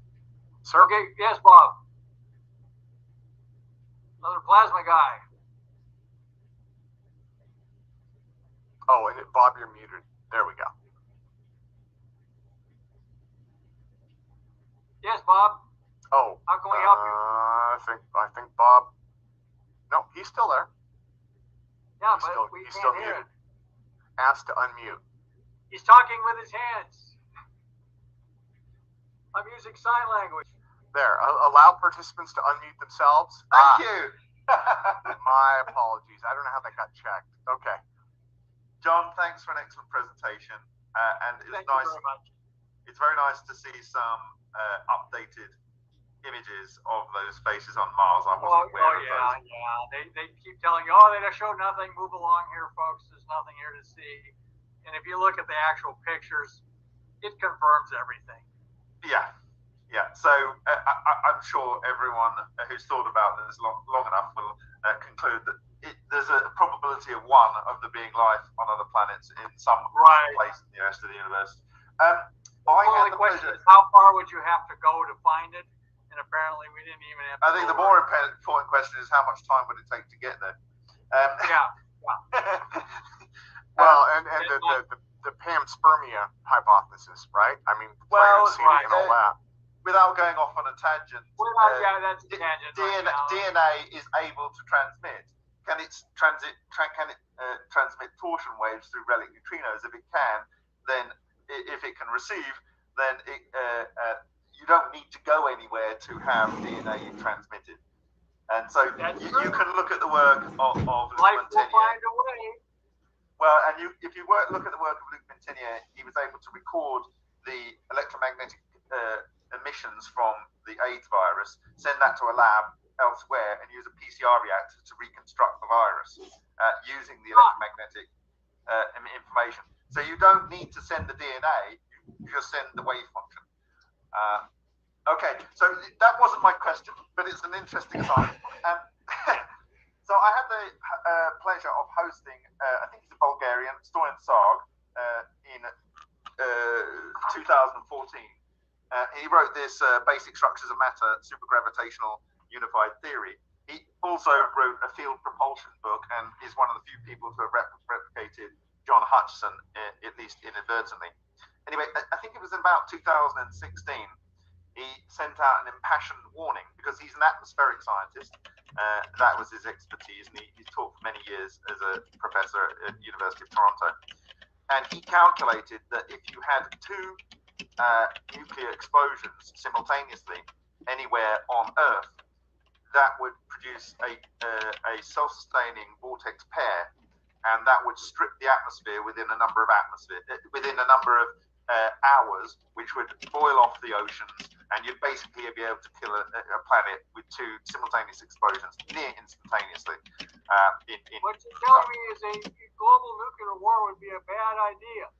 S14: Sir?
S15: Okay, yes, Bob. Another plasma guy.
S14: Oh, and Bob, you're muted. There we go.
S15: Yes, Bob.
S14: Oh.
S15: How can we help you?
S14: I think Bob. No, he's still there.
S15: Yeah, but we can't hear it.
S14: Asked to unmute.
S15: He's talking with his hands. I'm using sign language.
S14: There. Allow participants to unmute themselves.
S17: Thank you.
S14: My apologies. I don't know how that got checked. Okay.
S17: John, thanks for an excellent presentation, and it's very nice to see some updated images of those spaces on Mars. I wasn't aware of those.
S15: Yeah. They keep telling you, oh, they showed nothing. Move along here, folks. There's nothing here to see. And if you look at the actual pictures, it confirms everything.
S17: Yeah. So I'm sure everyone who's thought about this long enough will conclude that there's a probability of one of there being life on other planets in some place in the rest of the universe.
S15: The question is, how far would you have to go to find it? And apparently we didn't even have to
S17: I think the more important question is how much time would it take to get there?
S14: Well, and the panspermia hypothesis, right? I mean, and all that.
S17: Without going off on a tangent,
S15: that's a tangent.
S17: DNA is able to transmit. Can it transmit torsion waves through relic neutrinos? If it can, then if it can receive, then you don't need to go anywhere to have DNA transmitted. And so you can look at the work of Luc
S15: Life will find a way.
S17: Well, and if you look at the work of Luc Montagnier, he was able to record the electromagnetic emissions from the AIDS virus, send that to a lab elsewhere, and use a PCR reactor to reconstruct the virus using the electromagnetic information. So you don't need to send the DNA, you just send the wave function. Okay, so that wasn't my question, but it's an interesting sign. So I had the pleasure of hosting, I think he's a Bulgarian, Stoyan Sarg, in 2014. He wrote this Basic Structures of Matter, Supergravitational Unified Theory. He also wrote a field propulsion book and is one of the few people to have replicated John Hutchison, at least inadvertently.
S14: anyway, I think it was about 2016. He sent out an impassioned warning because he's an atmospheric scientist. That was his expertise, and he taught for many years as a professor at University of Toronto. And he calculated that if you had two nuclear explosions simultaneously anywhere on Earth, that would produce a self-sustaining vortex pair, and that would strip the atmosphere within a number of hours, which would boil off the oceans, and you'd basically be able to kill a planet with two simultaneous explosions near instantaneously.
S15: What you're telling me is a global nuclear war would be a bad idea.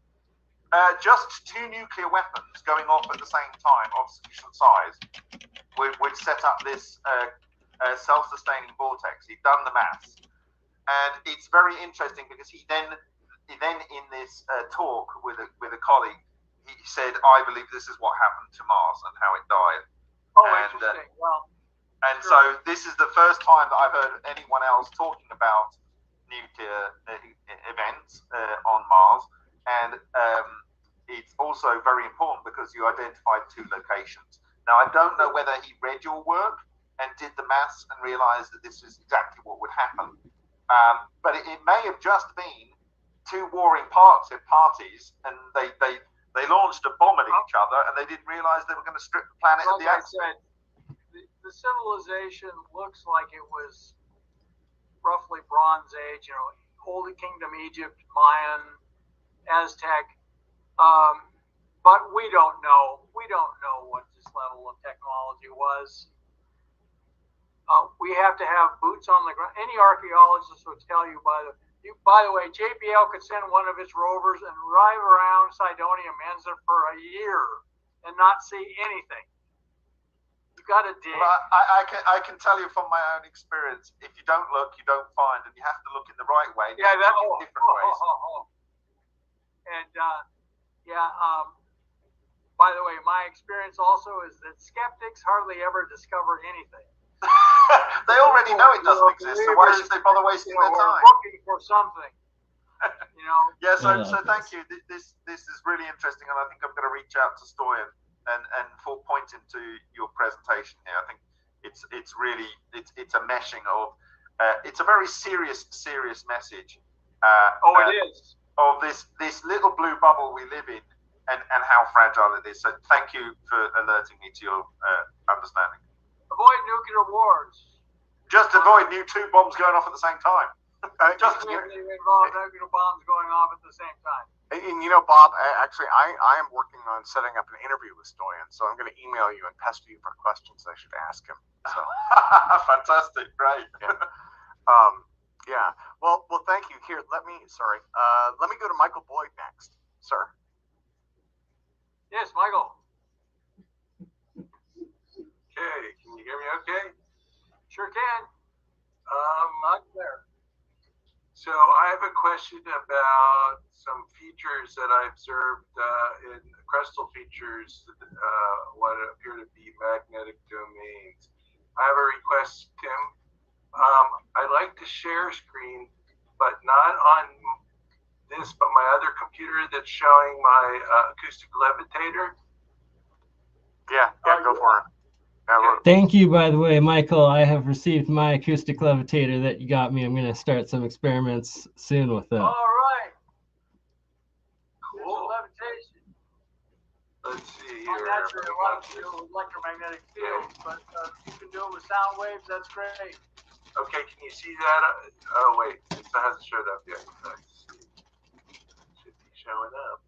S14: Just two nuclear weapons going off at the same time of sufficient size would set up this self-sustaining vortex. He'd done the maths, and it's very interesting because he then in this talk with a colleague, he said, "I believe this is what happened to Mars and how it died."
S15: Oh, interesting.
S14: And so this is the first time that I've heard anyone else talking about nuclear events on Mars, and it's also very important because you identified two locations. Now, I don't know whether he read your work and did the maths and realized that this is exactly what would happen, but it may have just been two warring parties, and they launched a bomb at each other, and they didn't realize they were going to strip the planet of the atmosphere.
S15: The civilization looks like it was roughly Bronze Age, Holy Kingdom, Egypt, Mayan, Aztec, but we don't know. We don't know what this level of technology was. We have to have boots on the ground. Any archaeologist would tell you, by the way, JPL could send one of its rovers and drive around Cydonia Mensa for a year and not see anything. You got to dig.
S14: Well, I can tell you from my own experience, if you don't look, you don't find, and you have to look in the right way.
S15: Yeah, that's
S14: different ways.
S15: And by the way, my experience also is that skeptics hardly ever discover anything.
S14: They already know it doesn't exist, so why should they bother wasting their time?
S15: Looking for something,
S14: Yeah, so thank you. This is really interesting, and I think I'm going to reach out to Stoyan and point him to your presentation here. I think it's really it's a meshing of it's a very serious message.
S15: It is
S14: of this little blue bubble we live in, and how fragile it is. So thank you for alerting me to your understanding.
S15: Avoid nuclear wars.
S14: Just avoid two bombs going off at the same time.
S15: Just involve nuclear bombs going off at the same time.
S2: And Bob, actually, I am working on setting up an interview with Stoyan, so I'm going to email you and pester you for questions I should ask him. So.
S14: Fantastic, great.
S2: Yeah. Well, thank you. Here, let me go to Michael Boyd next, sir.
S15: Yes, Michael.
S7: Okay, can you hear me okay?
S15: Sure can. Not there.
S7: So I have a question about some features that I observed in crustal features, what appear to be magnetic domains. I have a request, Tim. I'd like to share screen, but not on this, but my other computer that's showing my acoustic levitator.
S2: Yeah, go for it.
S1: Thank you, by the way, Michael. I have received my acoustic levitator that you got me. I'm going to start some experiments soon with that.
S15: All right. Cool. Levitation.
S7: Let's see here.
S15: Naturally, a lot to do with electromagnetic fields, but you can do it with sound waves. That's great.
S7: Okay, can you see that? Oh, wait. It hasn't showed up yet. Should be showing up.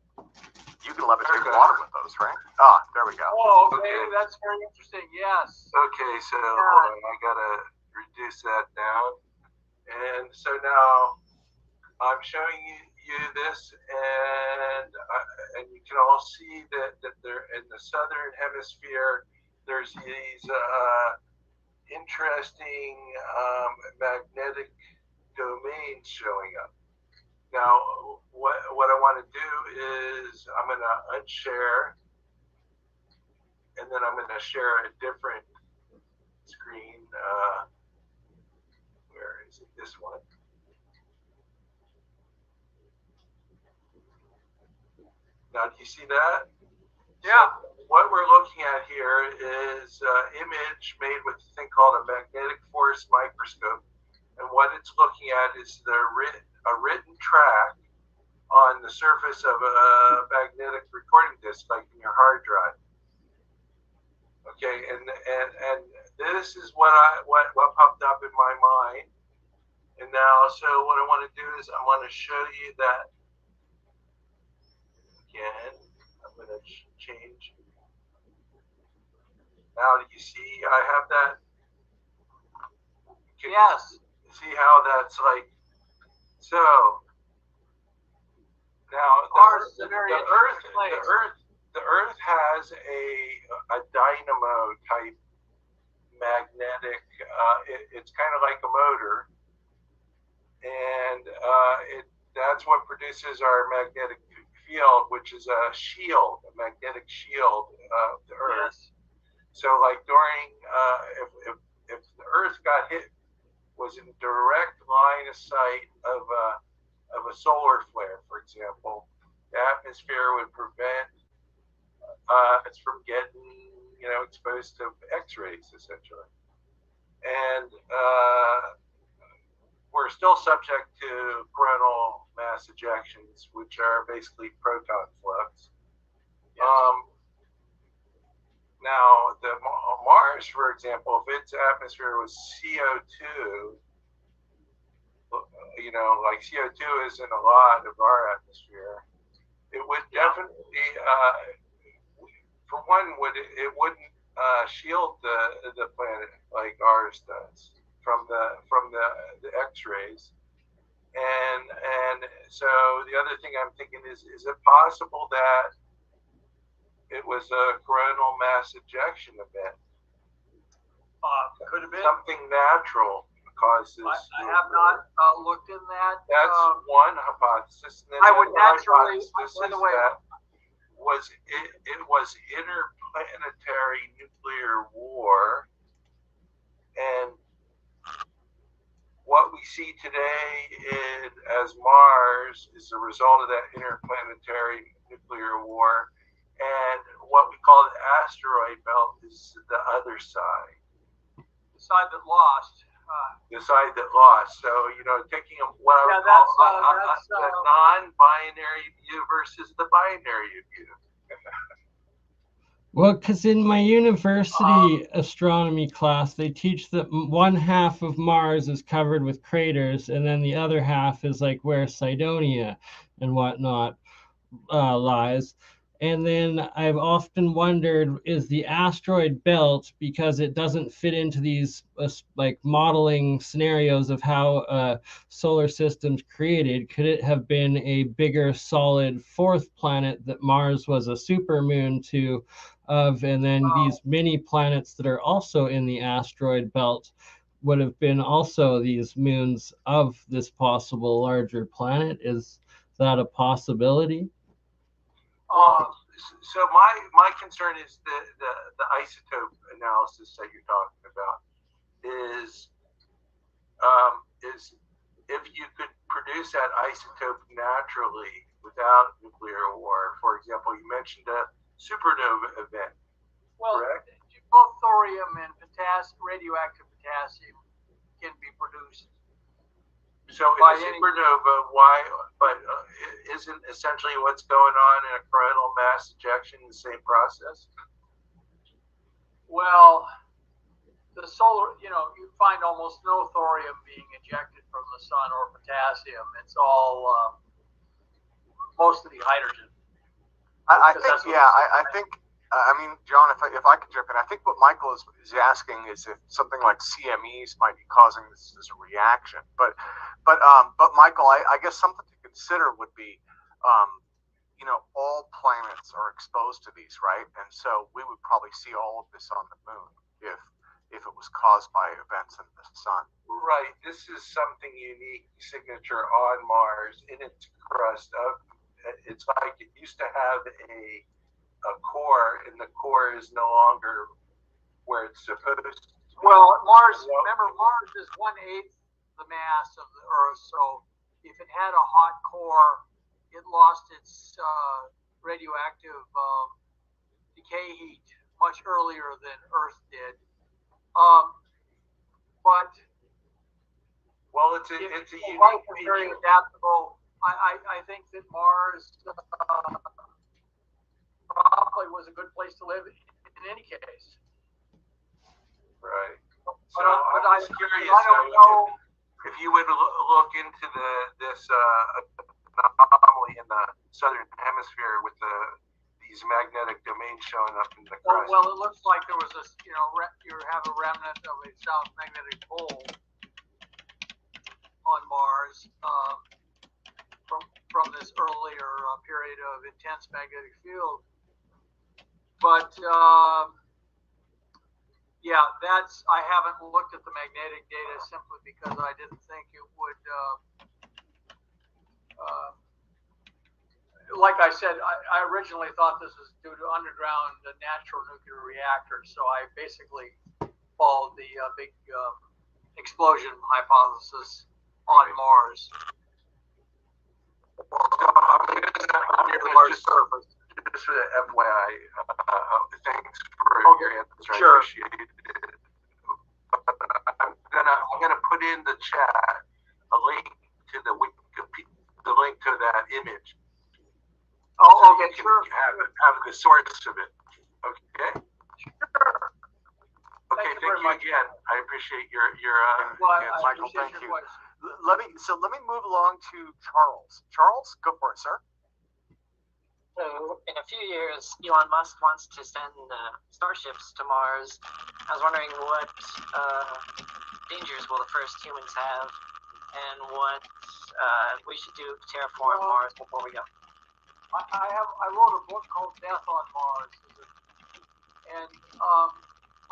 S2: You can levitate water with those, right? Ah, there we go.
S15: Oh, okay. That's very interesting. Yes.
S7: Okay, so hold on. I got to reduce that down. And so now I'm showing you this, and you can all see that they're in the southern hemisphere. There's these interesting magnetic domains showing up. Now, what I want to do is I'm going to unshare, and then I'm going to share a different screen. Where is it? This one. Now, do you see that?
S15: Yeah.
S7: So what we're looking at here is an image made with a thing called a magnetic force microscope. And what it's looking at is a written track on the surface of a magnetic recording disc, like in your hard drive. Okay, and this is what popped up in my mind. And now, so what I want to do is I want to show you that again. I'm going to change. Now, do you see? I have that.
S15: Yes.
S7: See how that's like. So now the Earth has a dynamo type magnetic. It's kind of like a motor, and that's what produces our magnetic field, which is a shield, a magnetic shield of the Earth. Yes. So, like during if the Earth got hit, was in direct line of sight of a solar flare, for example, the atmosphere would prevent us from getting, exposed to X-rays, essentially. And we're still subject to coronal mass ejections, which are basically proton flux. Yes. Now, Mars, for example, if its atmosphere was CO2, like CO2 is in a lot of our atmosphere, it would definitely, for one, it wouldn't shield the planet like ours does from the X-rays. And so the other thing I'm thinking is it possible that it was a coronal mass ejection event?
S15: Could have been
S7: something natural causes.
S15: I have not looked in that.
S7: That's one hypothesis. And then
S15: I would naturally.
S7: By the way, it was interplanetary nuclear war, and what we see today as Mars is a result of that interplanetary nuclear war. And what we call the asteroid belt is the other side.
S15: The side that lost.
S7: The side that lost. So, taking what I would call the non-binary view versus the binary view.
S1: Well, because in my university astronomy class, they teach that one half of Mars is covered with craters, and then the other half is like where Cydonia and whatnot lies. And then I've often wondered, is the asteroid belt, because it doesn't fit into these like modeling scenarios of how a solar system's created, could it have been a bigger solid fourth planet that Mars was a supermoon to of, and then these mini planets that are also in the asteroid belt would have been also these moons of this possible larger planet? Is that a possibility?
S7: So my concern is the isotope analysis that you're talking about is if you could produce that isotope naturally without nuclear war. For example, you mentioned a supernova event.
S15: Well,
S7: correct?
S15: Both thorium and radioactive potassium can be produced.
S7: So in a supernova, why? But isn't essentially what's going on in a coronal mass ejection the same process?
S15: Well, the solar, you find almost no thorium being ejected from the sun or potassium. It's all mostly hydrogen.
S14: I think. I mean, John, if I could jump in, I think what Michael is asking is if something like CMEs might be causing this as a reaction. But Michael, I guess something to consider would be, all planets are exposed to these, right? And so we would probably see all of this on the moon if it was caused by events in the sun.
S7: Right. This is something unique signature on Mars in its crust. It's like it used to have a core, and the core is no longer where it's supposed to be.
S15: Well, Mars is 1/8 the mass of the Earth, so if it had a hot core, it lost its radioactive decay heat much earlier than Earth did. But
S7: well, it's a
S15: life is very adaptable. I think that Mars probably was a good place to live in any case.
S7: Right. So
S15: but
S7: I was curious.
S15: I don't know
S7: if you would look into this anomaly in the southern hemisphere with these magnetic domains showing up in the crust.
S15: Well, it looks like there was this, you have a remnant of a south magnetic pole on Mars from this earlier period of intense magnetic field. But yeah, I haven't looked at the magnetic data simply because I didn't think it would. Like I said, I originally thought this was due to underground natural nuclear reactors, so I basically followed the big explosion hypothesis on Mars.
S7: Just for the FYI, thanks for your answer.
S15: Sure.
S7: I appreciate it. I'm gonna put in the chat a link to the link to that image.
S15: Oh,
S7: so
S15: okay,
S7: you can
S15: sure.
S7: Have the source of it. Okay.
S15: Sure.
S7: Okay, thank you again. I appreciate your
S14: Michael, thank you. Let me move along to Charles. Charles, go for it, sir.
S9: So in a few years, Elon Musk wants to send starships to Mars. I was wondering what dangers will the first humans have, and what we should do to terraform Mars before we go.
S15: I wrote a book called Death on Mars, and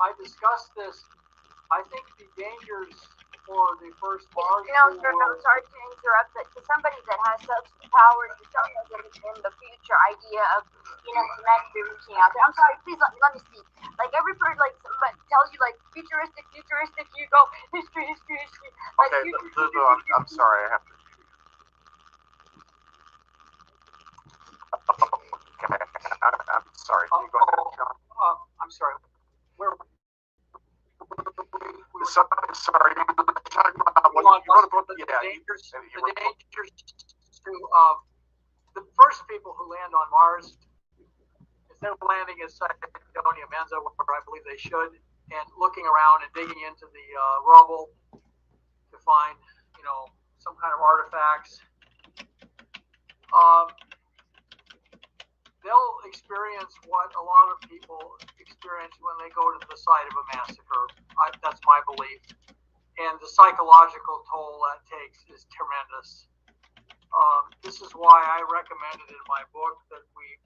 S15: I discussed this. I think the dangers for the first Mars.
S18: I'm sorry to interrupt, but to somebody that has such power, to someone that is in the future idea of humanity reaching out there. I'm sorry, please let me speak. Like every person, like somebody tells you like futuristic, you go history. Like,
S14: okay, I'm sorry, I have to. Okay, I'm sorry. Can you go ahead, John?
S15: I'm sorry.
S14: Sorry. Talking about what you wrote a book.
S15: The dangers to the first people who land on Mars, instead of landing at Cydonia Mensa, where I believe they should, and looking around and digging into the rubble to find, some kind of artifacts. They'll experience what a lot of people experience when they go to the site of a massacre. That's my belief. And the psychological toll that takes is tremendous. This is why I recommended in my book that we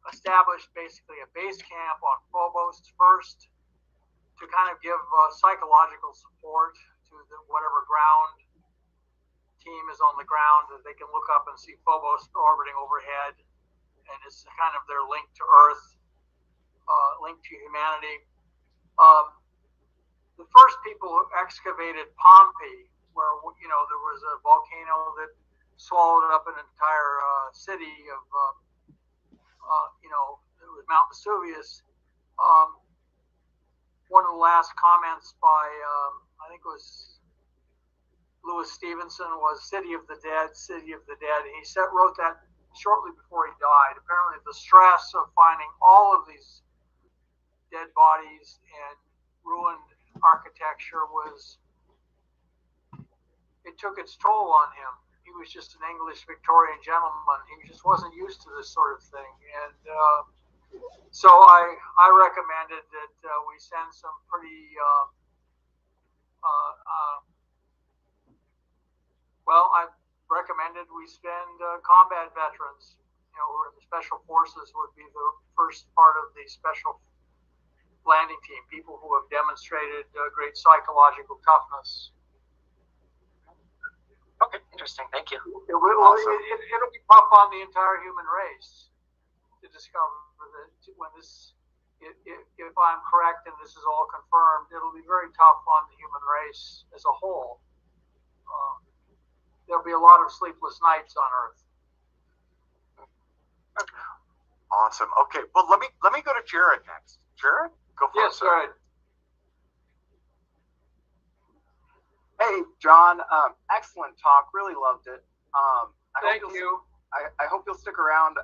S15: establish basically a base camp on Phobos first to kind of give psychological support to whatever ground team is on the ground, that they can look up and see Phobos orbiting overhead. And it's kind of their link to Earth, link to humanity. The first people who excavated Pompeii, where there was a volcano that swallowed up an entire city of, it was Mount Vesuvius. One of the last comments by, I think it was Louis Stevenson, was "City of the Dead, City of the Dead." And he wrote that shortly before he died. Apparently the stress of finding all of these dead bodies and ruined architecture it took its toll on him. He was just an English Victorian gentleman. He just wasn't used to this sort of thing. And so I recommended that we send some pretty I recommended we spend combat veterans, who are in the special forces, would be the first part of the special landing team, people who have demonstrated great psychological toughness.
S9: Okay, interesting. Thank you.
S15: It'll be tough on the entire human race to discover that when this, if I'm correct and this is all confirmed, it'll be very tough on the human race as a whole. There'll be a lot of sleepless nights on Earth.
S14: Awesome. Okay. Well, let me go to Jared next. Jared, go for it.
S15: Yes, Jared.
S13: Hey, John. Excellent talk. Really loved it.
S15: Thank you.
S13: I hope you'll stick around.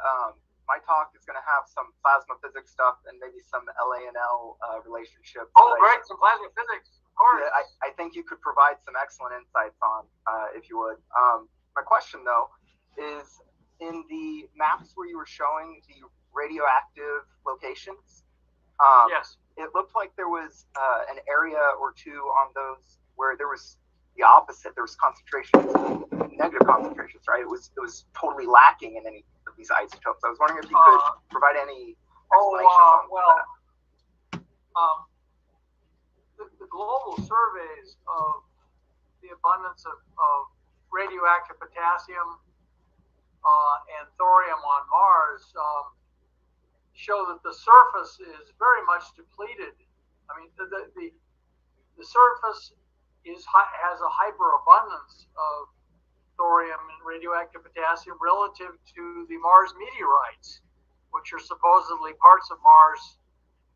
S13: My talk is going to have some plasma physics stuff and maybe some LA&L relationship.
S15: Oh, great. Some plasma physics. Of course.
S13: Yeah, I think you could provide some excellent insights on, if you would. My question, though, is in the maps where you were showing the radioactive locations,
S15: yes,
S13: it looked like there was an area or two on those where there was the opposite. There was concentrations, negative concentrations, right? It was totally lacking in any of these isotopes. I was wondering if you could provide any explanations on that.
S15: The global surveys of the abundance of radioactive potassium and thorium on Mars show that the surface is very much depleted. I mean, the surface has a hyperabundance of thorium and radioactive potassium relative to the Mars meteorites, which are supposedly parts of Mars,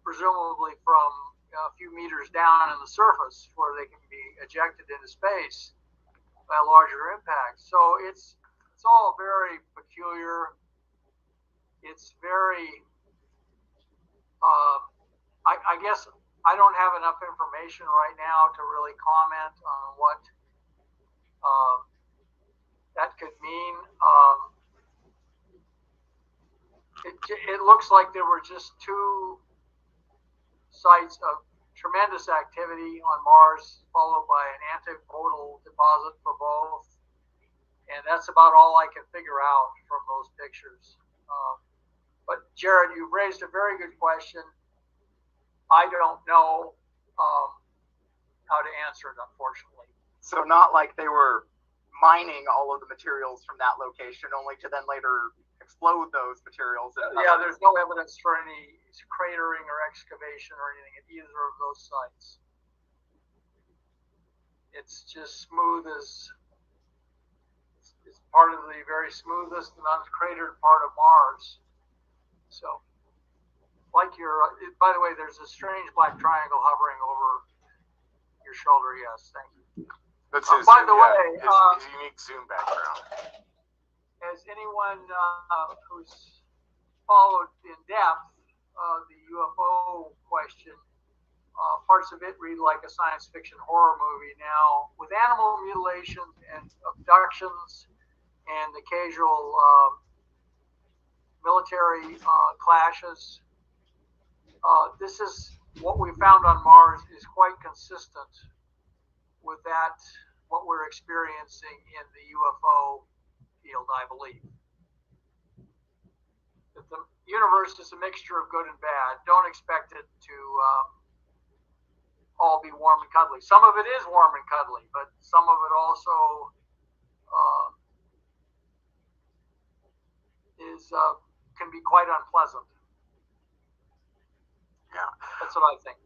S15: presumably from a few meters down in the surface, where they can be ejected into space by a larger impact. So it's all very peculiar. It's very, I guess I don't have enough information right now to really comment on what that could mean. It looks like there were just two sites of tremendous activity on Mars, followed by an antipodal deposit for both. And that's about all I can figure out from those pictures. But Jared, you've raised a very good question. I don't know how to answer it, unfortunately.
S13: So not like they were mining all of the materials from that location, only to then later explode those materials.
S15: Yeah, there's no evidence for any cratering or excavation or anything at either of those sites. It's just smooth as, it's part of the very smoothest and uncratered part of Mars. So, like by the way, there's a strange black triangle hovering over your shoulder. Yes, thank you.
S14: That's his,
S15: by the way,
S14: his unique Zoom background.
S15: As anyone who's followed in depth the UFO question, parts of it read like a science fiction horror movie. Now, with animal mutilations and abductions and occasional military clashes, this is what we found on Mars is quite consistent with that, what we're experiencing in the UFO field, I believe. That the universe is a mixture of good and bad. Don't expect it to all be warm and cuddly. Some of it is warm and cuddly, but some of it also can be quite unpleasant.
S14: Yeah.
S15: That's what I think.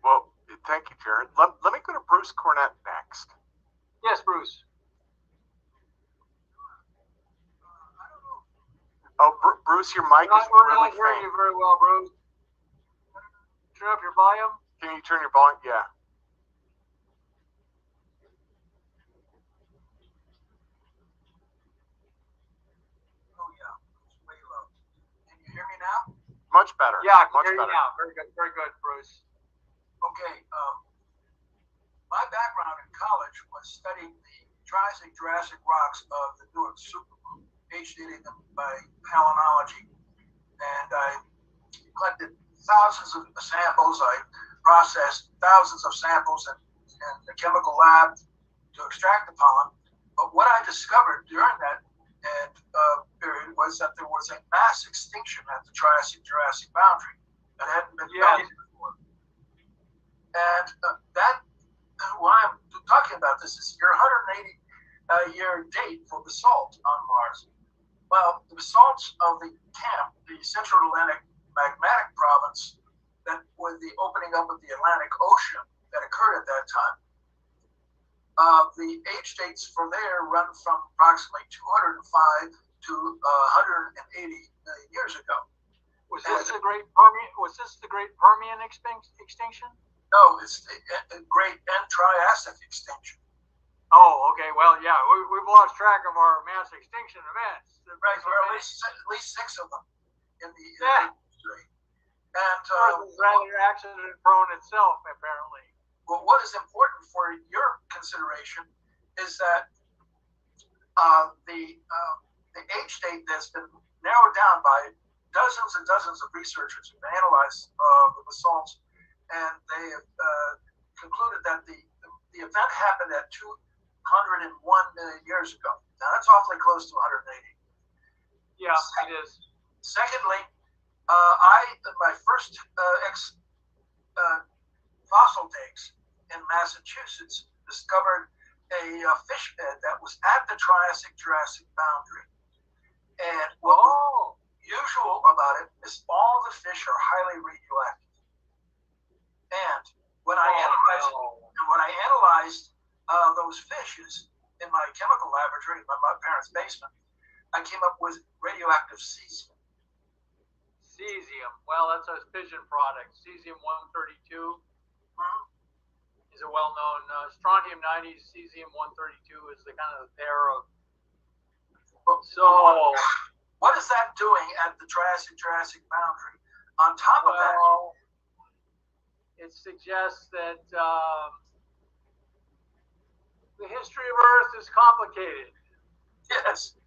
S14: Well, thank you, Jared. Let me go to Bruce Cornett next.
S15: Yes, Bruce.
S14: Oh, Bruce, your mic is
S15: we're
S14: really
S15: not hearing
S14: faint.
S15: you very well, Bruce. Turn up your volume.
S14: Can you turn your volume? Yeah.
S10: Oh yeah, it's way low. Can you hear me now?
S14: Much better.
S15: Yeah, I can
S14: much
S15: hear
S14: better.
S15: you now. Very good, Bruce.
S10: Okay. My background in college was studying the Triassic-Jurassic rocks of the Newark supergroup, PhDing them by palynology, and I collected thousands of samples. I processed thousands of samples in the chemical lab to extract the pollen. But what I discovered during that period was that there was a mass extinction at the Triassic-Jurassic boundary that hadn't been studied before. And why I'm talking about this is your 180-year date for basalt on Mars. Well, the basalts of the camp, the Central Atlantic magmatic province, that with the opening up of the Atlantic Ocean that occurred at that time, the age dates for there run from approximately 205 to 180 million years ago.
S15: Was this the Great Permian extinction?
S10: No, it's the Great and Triassic extinction.
S15: Oh, okay. Well, yeah, we've lost track of our mass extinction events.
S10: Right, there are at least 6 of them in the history. And
S15: Earth is rather accident-prone itself, apparently.
S10: Well, what is important for your consideration is that the age date that's been narrowed down by dozens and dozens of researchers who've analyzed the basalts, and they have concluded that the event happened at 201 million years ago. Now, that's awfully close to 180.
S15: Yeah, it is.
S10: Secondly, my first fossil digs in Massachusetts discovered a fish bed that was at the Triassic-Jurassic boundary. And what was usual about it is all the fish are highly radioactive. And when I analyzed those fishes in my chemical laboratory in my parents' basement, I came up with radioactive cesium.
S15: Cesium. Well, that's a fission product. Cesium-132 is a well-known strontium-90. Cesium-132 is the kind of pair of. So,
S10: what is that doing at the Triassic-Jurassic boundary? On top of that,
S15: it suggests that the history of Earth is complicated.
S10: Yes.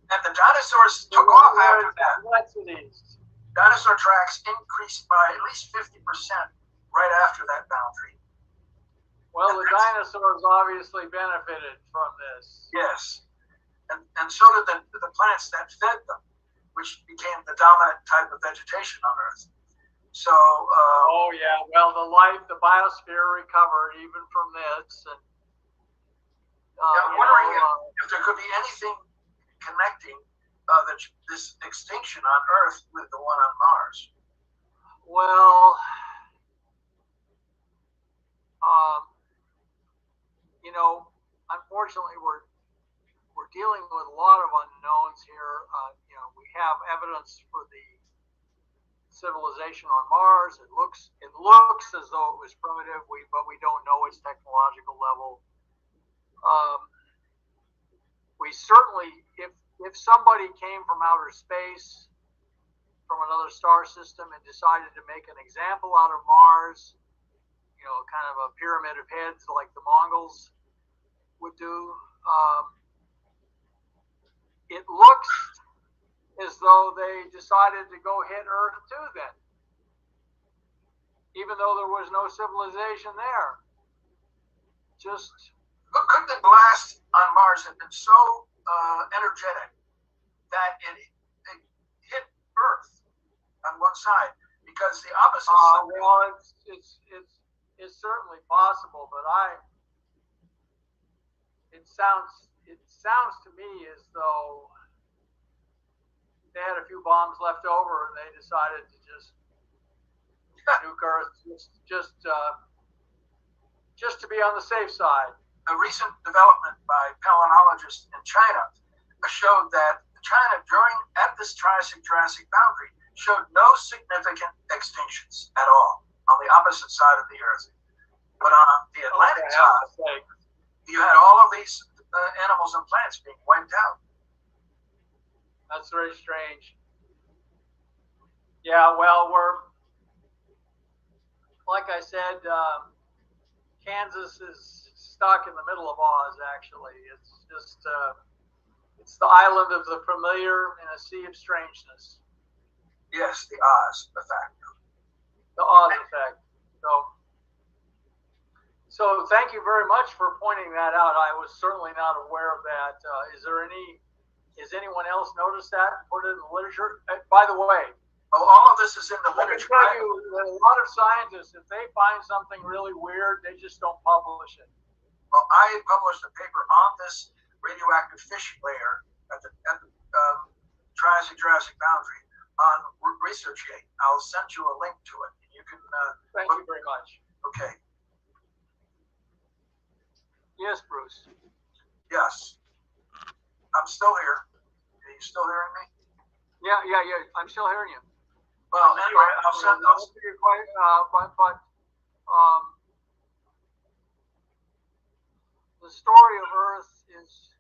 S10: And the dinosaurs took off after that. Dinosaur tracks increased by at least 50% right after that boundary.
S15: Well, the dinosaurs obviously benefited from this.
S10: Yes. And so did the plants that fed them, which became the dominant type of vegetation on Earth. So.
S15: Oh, yeah. Well, the biosphere recovered even from this. And,
S10: I'm wondering if there could be anything connecting this extinction on Earth with the one on Mars.
S15: Well, unfortunately, we're dealing with a lot of unknowns here. We have evidence for the civilization on Mars. It looks as though it was primitive, but we don't know its technological level. We certainly, if somebody came from outer space, from another star system, and decided to make an example out of Mars, kind of a pyramid of heads like the Mongols would do, it looks as though they decided to go hit Earth too then, even though there was no civilization there.
S10: Could the blast on Mars have been so energetic that it hit Earth on one side? Because the opposite side.
S15: Well, it's certainly possible, but it sounds to me as though they had a few bombs left over and they decided to just nuke Earth just to be on the safe side.
S10: A recent development by paleontologists in China showed that China, at this Triassic-Jurassic boundary, showed no significant extinctions at all on the opposite side of the Earth. But on the Atlantic side, you had all of these animals and plants being wiped out.
S15: That's very strange. Yeah, well, like I said, Kansas is stuck in the middle of Oz, actually. It's just, it's the island of the familiar in a sea of strangeness.
S10: Yes, the Oz effect.
S15: The Oz effect. So thank you very much for pointing that out. I was certainly not aware of that. Has anyone else noticed that? Put it in the literature? By the way,
S10: all of this is in the literature.
S15: I can tell you that a lot of scientists, if they find something really weird, they just don't publish it.
S10: Well, I published a paper on this radioactive fish layer at the Triassic-Jurassic boundary on ResearchGate. I'll send you a link to it. You can.
S15: Thank you very much.
S10: Okay.
S15: Yes, Bruce.
S10: Yes. I'm still here. you still hearing me?
S15: Yeah. I'm still hearing you.
S10: Well, anyway, I'll send those.
S15: The story of Earth is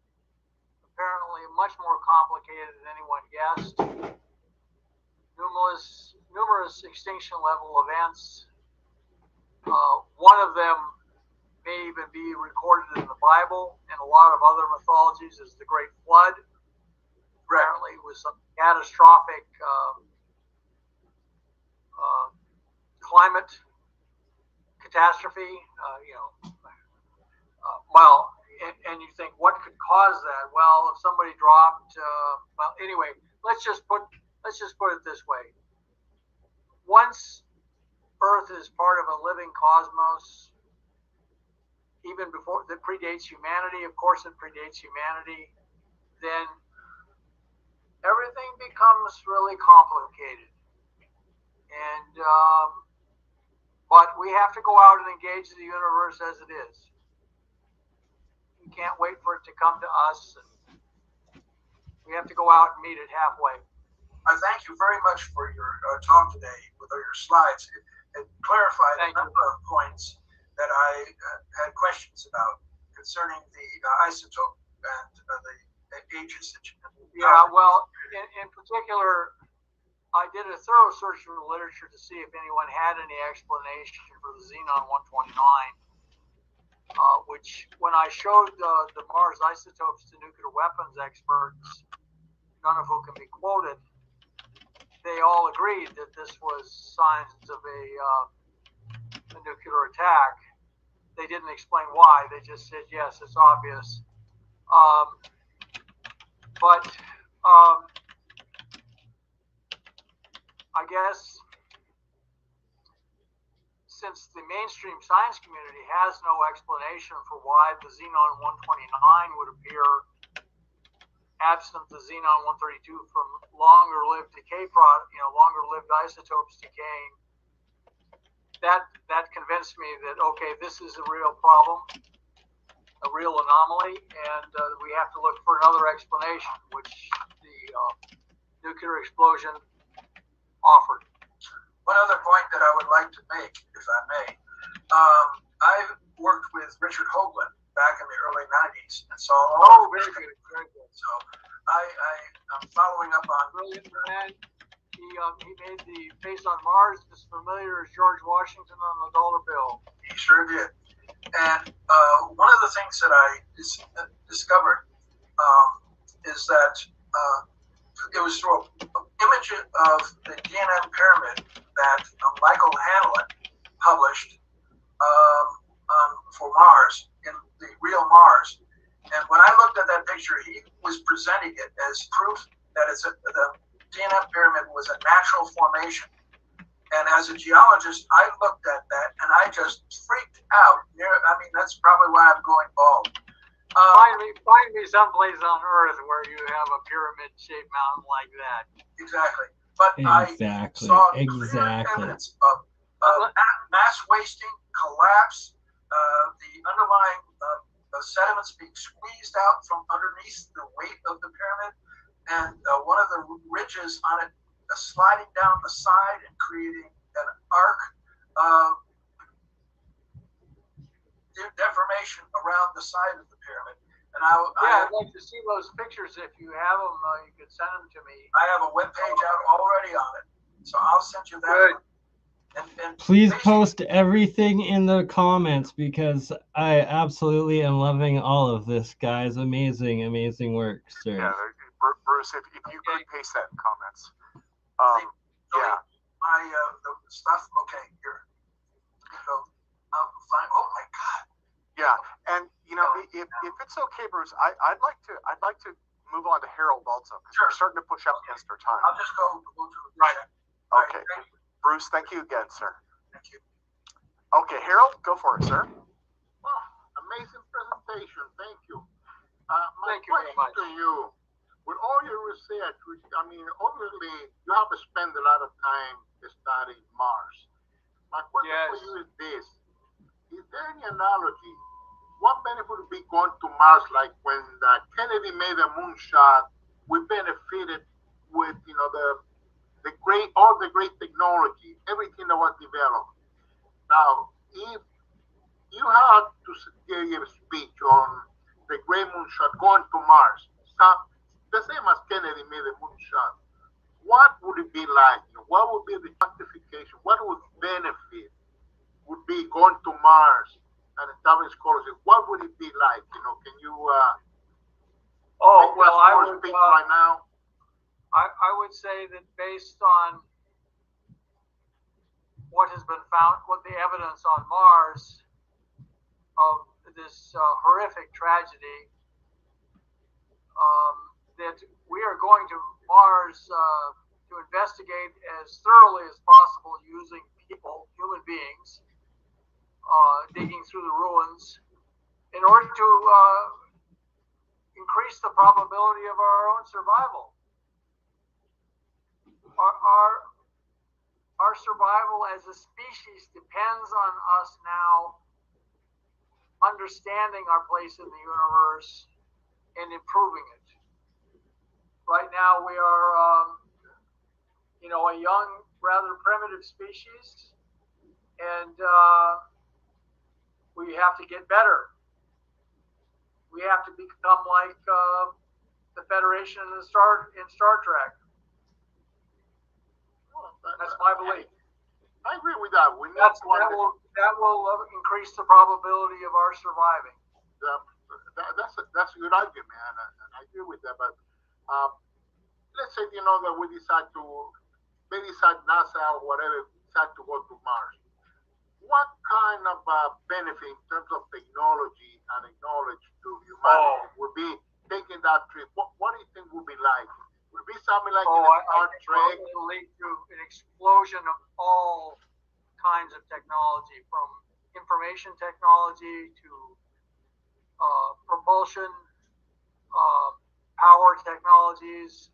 S15: apparently much more complicated than anyone guessed. Numerous extinction level events. One of them may even be recorded in the Bible and a lot of other mythologies is the Great Flood. Apparently it was some catastrophic climate catastrophe. And you think, what could cause that? Well, if somebody dropped, anyway, let's just put it this way. Once Earth is part of a living cosmos, even before that predates humanity, of course it predates humanity, then everything becomes really complicated. And but we have to go out and engage the universe as it is. We can't wait for it to come to us. And we have to go out and meet it halfway.
S10: I thank you very much for your talk today with your slides. It clarified a number of points that I had questions about concerning the isotope and the ages that you
S15: well, in particular, I did a thorough search through the literature to see if anyone had any explanation for the xenon 129, which when I showed the Mars isotopes to nuclear weapons experts, none of whom can be quoted, they all agreed that this was signs of a nuclear attack. They didn't explain why. They just said, yes, it's obvious. I guess since the mainstream science community has no explanation for why the xenon 129 would appear absent the xenon 132 from longer-lived decay longer-lived isotopes decaying, that convinced me that, okay, this is a real problem, a real anomaly, and we have to look for another explanation, which the nuclear explosion offered.
S10: One other point that I would like to make, if I may, I worked with Richard Hoagland back in the early 90s and saw all
S15: very good.
S10: So I'm following up on
S15: brilliant man. He made the face on Mars as familiar as George Washington on the dollar bill.
S10: He sure did. And one of the things that I discovered is that it was through an image of the DNM pyramid that Michael Hanlon published for Mars, in the real Mars. And when I looked at that picture, he was presenting it as proof that the DNM pyramid was a natural formation. And as a geologist, I looked at that and I just freaked out. That's probably why I'm going bald.
S15: Find me someplace on Earth where you have a pyramid-shaped mountain like that.
S10: Exactly. But I saw clear evidence of mass wasting, collapse, the underlying sediments being squeezed out from underneath the weight of the pyramid, and one of the ridges on it sliding down the side and creating an arc of deformation around the side of the pyramid. And
S15: I'd like to see those pictures. If you have them, you could send them to me.
S10: I have a web page out already on it, so I'll send you that. And
S1: please post everything in the comments, because I absolutely am loving all of this, guys. Amazing work, sir.
S14: Yeah, Bruce, if you could paste that in comments.
S10: The stuff. Okay, here. So I'll find. Oh my God.
S14: Yeah, and if it's okay, Bruce, I'd like to move on to Harold also, because we're starting to push out against our time.
S10: I'll just go to right.
S14: Okay. Bruce, thank you again, sir.
S10: Thank you.
S14: Okay, Harold, go for it, sir.
S6: Well, amazing presentation. Thank you.
S15: Thank you very much.
S6: To you, with all your research, which, obviously, you have spent a lot of time studying Mars. My question for you is this. Is there any analogy? What benefit would be going to Mars, like when Kennedy made a moonshot we benefited with all the great technology, everything that was developed. Now, if you had to give a speech on the great moonshot going to Mars, the same as Kennedy made the moonshot, what would it be like? What would be the justification? What would benefit would be going to Mars and establishing scholarship? What would it be like? Can you
S15: I would
S6: speak right now?
S15: I would say that based on what has been found, what the evidence on Mars of this horrific tragedy, that we are going to Mars to investigate as thoroughly as possible using people, human beings, digging through the ruins in order to increase the probability of our own survival. Our survival as a species depends on us now understanding our place in the universe and improving it. Right now we are, a young, rather primitive species, and we have to get better. We have to become like the Federation in Star Trek. That's my belief.
S6: I agree with that.
S15: That will increase the probability of our surviving.
S6: That's a good argument, and I agree with that. But let's say that we decide NASA or whatever decide to go to Mars. What kind of benefit in terms of technology and knowledge to humanity would be taking that trip? What do you think would be like? Would it be something like in Star Trek?
S15: It will lead to an explosion of all kinds of technology, from information technology to propulsion, power technologies.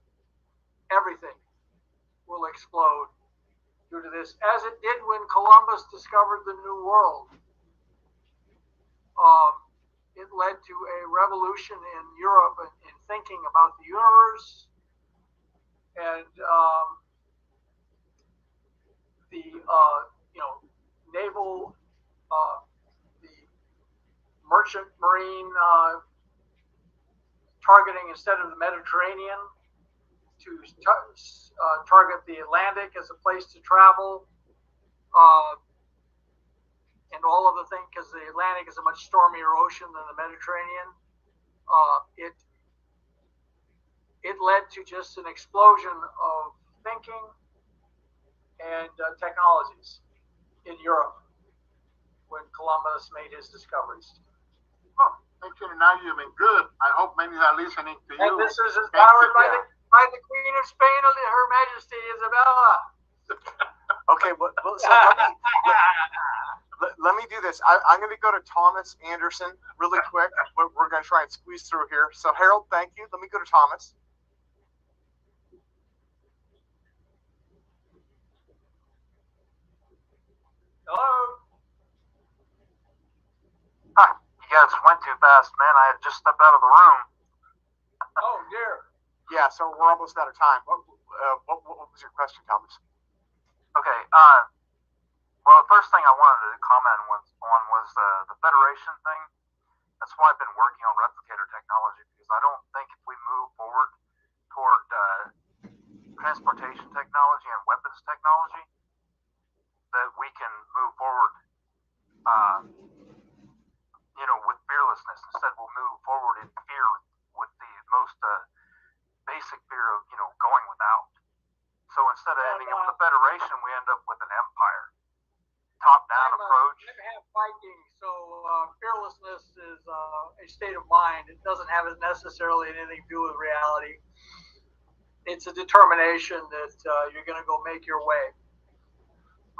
S15: Everything will explode due to this, as it did when Columbus discovered the New World. It led to a revolution in Europe in thinking about the universe, and the naval, the merchant marine targeting instead of the Mediterranean, to target the Atlantic as a place to travel, and all of the things, because the Atlantic is a much stormier ocean than the Mediterranean. It led to just an explosion of thinking and technologies in Europe when Columbus made his discoveries.
S6: Oh, actually, now you've been good. I hope many are listening to you.
S15: And this is powered by the Queen of Spain, Her Majesty Isabella.
S14: Okay, so let me do this. I'm going to go to Thomas Anderson really quick. We're going to try and squeeze through here. So, Harold, thank you. Let me go to Thomas.
S15: Hello.
S11: Hi. You guys went too fast, man. I had just stepped out of the room.
S15: Oh, dear.
S14: Yeah, so we're almost out of time. What was your question, Thomas?
S11: Okay. Well, the first thing I wanted to comment on was the Federation thing. That's why I've been working on replicator technology, because I don't think if we move forward toward transportation technology and weapons technology, that we can move forward, with fearlessness. Instead, we'll move forward in fear, with the most basic fear of, going without. So instead of ending up with a federation, we end up with an empire. Top-down approach.
S15: I'm half Viking, so fearlessness is a state of mind. It doesn't have necessarily anything to do with reality. It's a determination that you're going to go make your way.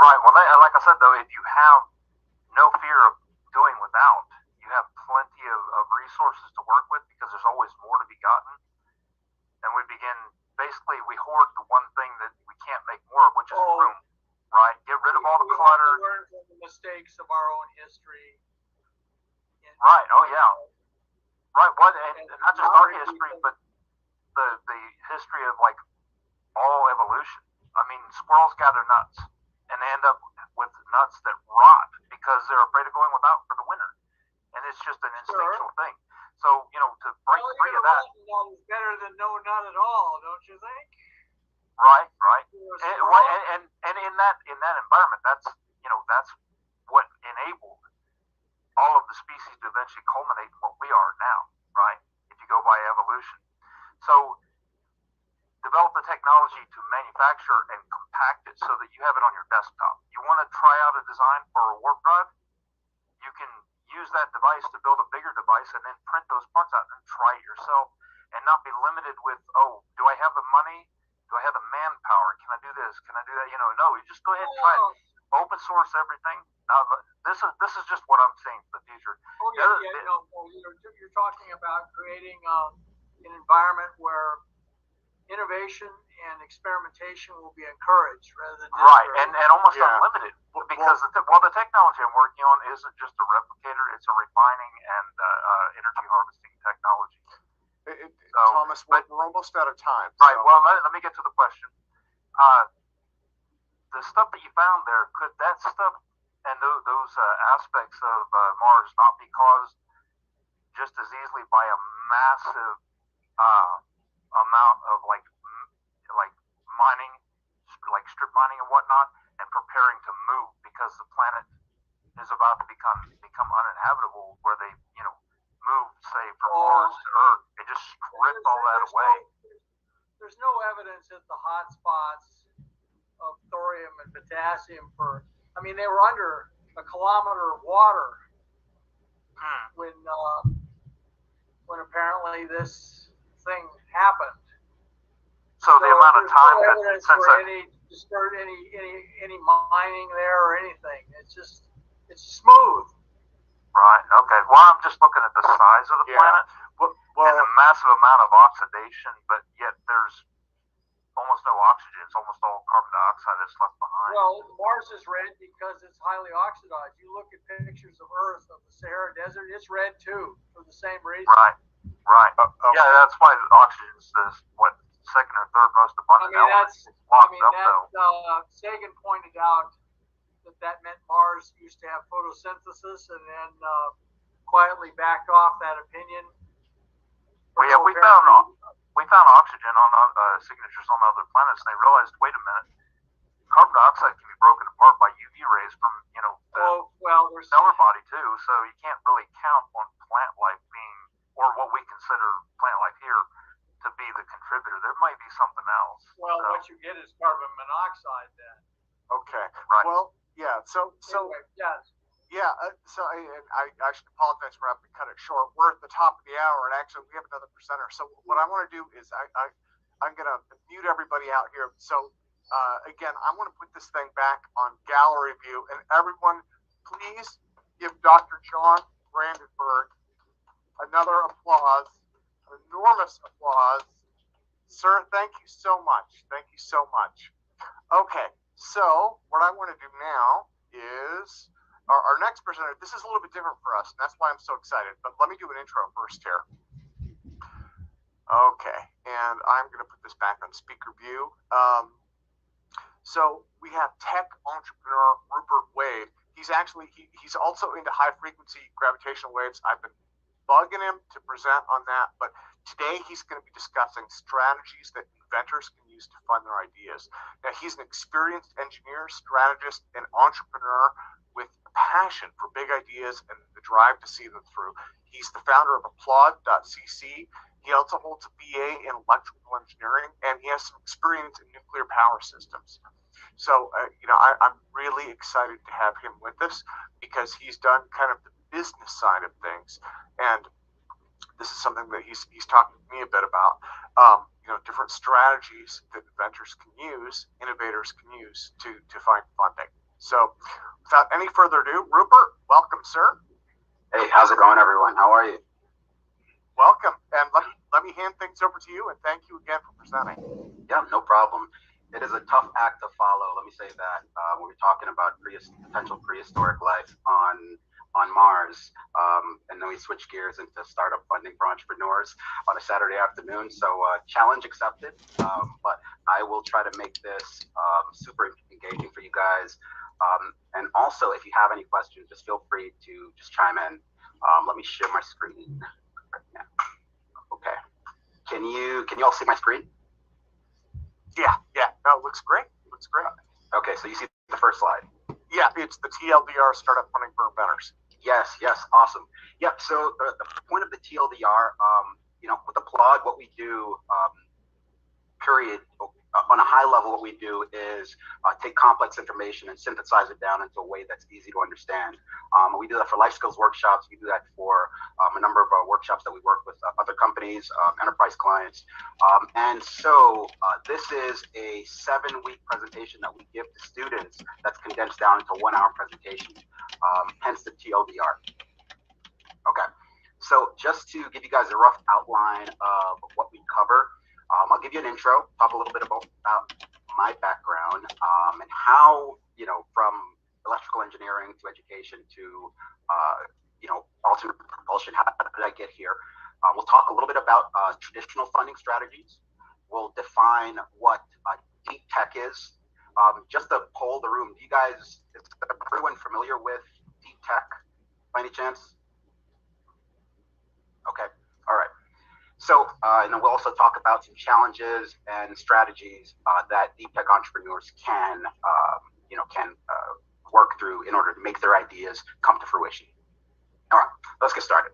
S11: Right. Well, like I said, though, if you have no fear of doing without, you have plenty of resources to work with, because there's always more to be gotten. And we hoard the one thing that we can't make more of, which is room. Right? Get rid of all the clutter.
S15: We learn from the mistakes of our own history.
S11: Right. Oh, yeah. Right. And not just our history, but the evolution. I mean, squirrels gather nuts, and they end up with nuts that rot because they're afraid of going without for the winter, and it's just an instinctual thing. So, to break free of that,
S15: is better than no nut at all, don't you think?
S11: right? And in that environment, that's what enabled all of the species to eventually culminate in what we are now, right? If you go by evolution. So develop the technology to manufacture and compact it so that you have it on your desktop. You want to try out a design for a warp drive? You can use that device to build a bigger device and then print those parts out and try it yourself and not be limited with, oh, do I have the money? Do I have the manpower? Can I do this? Can I do that? No, you just go ahead and try it. Open source everything. Now, this is just what I'm saying for the future.
S15: You're talking about creating an environment where innovation and experimentation will be encouraged rather than
S11: and almost unlimited, because the technology I'm working on isn't just a replicator; it's a refining and energy harvesting technology.
S14: Thomas, we're almost out of time.
S11: Right. So. Well, let me get to the question. The stuff that you found there, could that stuff and those aspects of Mars not be caused just as easily by a massive amount of like mining, like strip mining and whatnot, and preparing to move because the planet is about to become uninhabitable, where they moved, say, from Mars to Earth and just stripped all that away.
S15: There's no evidence that the hot spots of thorium and potassium they were under a kilometer of water when apparently this thing happened.
S11: So the amount of time
S15: since any mining there or anything. It's smooth.
S11: Right. Okay. Well, I'm just looking at the size of the planet and the massive amount of oxidation, but yet there's almost no oxygen. It's almost all carbon dioxide that's left behind.
S15: Well, Mars is red because it's highly oxidized. You look at pictures of Earth, of the Sahara Desert, it's red too, for the same reason.
S11: Right. Okay. Yeah, that's why oxygen's the second or third most abundant element.
S15: Sagan pointed out that meant Mars used to have photosynthesis, and then quietly backed off that opinion.
S11: Well, yeah, we found oxygen on signatures on other planets, and they realized, wait a minute, carbon dioxide can be broken apart by UV rays from the stellar body too. So you can't really count on plant life being, or what we consider plant life here, to be the contributor. There might be something else.
S15: Well, what you get is carbon monoxide then.
S14: Okay.
S11: Right.
S14: Well, yeah. So
S15: anyway, yes.
S14: Yeah. So I should apologize for having to cut it short. We're at the top of the hour, and actually we have another presenter. So what I want to do is I'm going to mute everybody out here. So again, I want to put this thing back on gallery view, and everyone, please give Dr. John Brandenburg another applause. Enormous applause. Sir, thank you so much. Thank you so much. Okay, so what I want to do now is our next presenter. This is a little bit different for us, and that's why I'm so excited. But let me do an intro first here. Okay, and I'm going to put this back on speaker view. So we have tech entrepreneur Rupert Wade. He's also into high frequency gravitational waves. I've been bugging him to present on that, but today he's going to be discussing strategies that inventors can use to fund their ideas. Now, he's an experienced engineer, strategist, and entrepreneur with a passion for big ideas and the drive to see them through. He's the founder of Applaud.cc. He also holds a BA in electrical engineering, and he has some experience in nuclear power systems. So, I'm really excited to have him with us because he's done kind of the business side of things, and this is something that he's talking to me a bit about. Different strategies that inventors can use, innovators can use to find funding. So, without any further ado, Rupert, welcome, sir.
S19: Hey, how's it going, everyone? How are you?
S14: Welcome, and let me hand things over to you, and thank you again for presenting.
S19: Yeah, no problem. It is a tough act to follow. Let me say that. When we're talking about potential prehistoric life on on Mars. And then we switched gears into startup funding for entrepreneurs on a Saturday afternoon. So challenge accepted, but I will try to make this super engaging for you guys. And also, if you have any questions, just feel free to just chime in. Let me share my screen right now. Okay. Can you all see my screen?
S14: Yeah. No, it looks great. Looks great.
S19: Okay, so you see the first slide.
S14: Yeah, it's the TLDR startup funding for inventors.
S19: Yes, awesome. Yep. So the point of the TLDR, with the plug, what we do, period, on a high level, what we do is take complex information and synthesize it down into a way that's easy to understand. We do that for life skills workshops. We do that for a number of workshops that we work with other companies, enterprise clients. And so this is a 7-week presentation that we give to students that's condensed down into a 1-hour presentation, hence the TLDR. Okay, so just to give you guys a rough outline of what we cover, I'll give you an intro, talk a little bit about my background, and how, from electrical engineering to education to, alternate propulsion, how did I get here? We'll talk a little bit about traditional funding strategies. We'll define what deep tech is. Just to poll the room, is everyone familiar with deep tech by any chance? Okay, all right. So, and then we'll also talk about some challenges and strategies that deep tech entrepreneurs can work through in order to make their ideas come to fruition. All right, let's get started.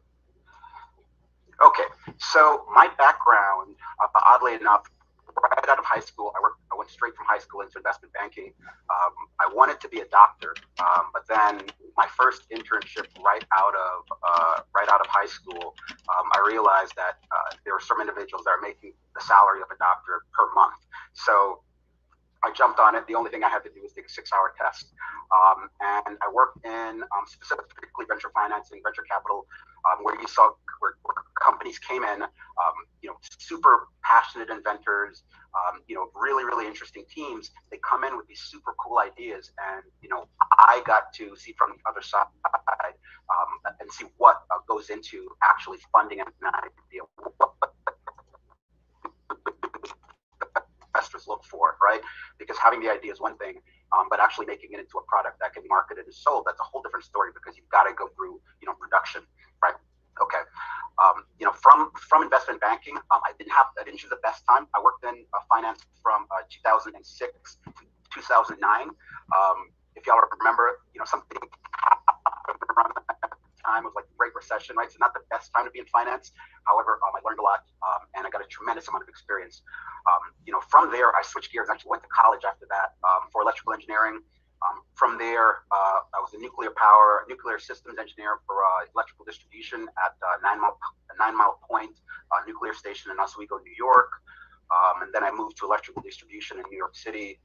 S19: Okay, so my background, oddly enough, right out of high school, I went straight from high school into investment banking. I wanted to be a doctor, but then my first internship right out of high school, I realized that there were some individuals that are making the salary of a doctor per month. So I jumped on it. The only thing I had to do was take a 6-hour test. And I worked in specifically venture financing, venture capital, where companies came in, super passionate inventors, really, really interesting teams. They come in with these super cool ideas, and I got to see from the other side and see what goes into actually funding an idea, what investors look for, right? Because having the idea is one thing, but actually making it into a product that can be marketed and sold, that's a whole different story, because you've got to go through production, right? Okay. From investment banking, I didn't choose the best time. I worked in finance from 2006 to 2009. If y'all remember, something happened around that time was like the Great Recession, right? So not the best time to be in finance. However, I learned a lot, and I got a tremendous amount of experience. From there, I switched gears. I actually went to college after that for electrical engineering. From there, I was a nuclear systems engineer for electrical distribution at 9 Mile Point nuclear station in Oswego, New York. And then I moved to electrical distribution in New York City,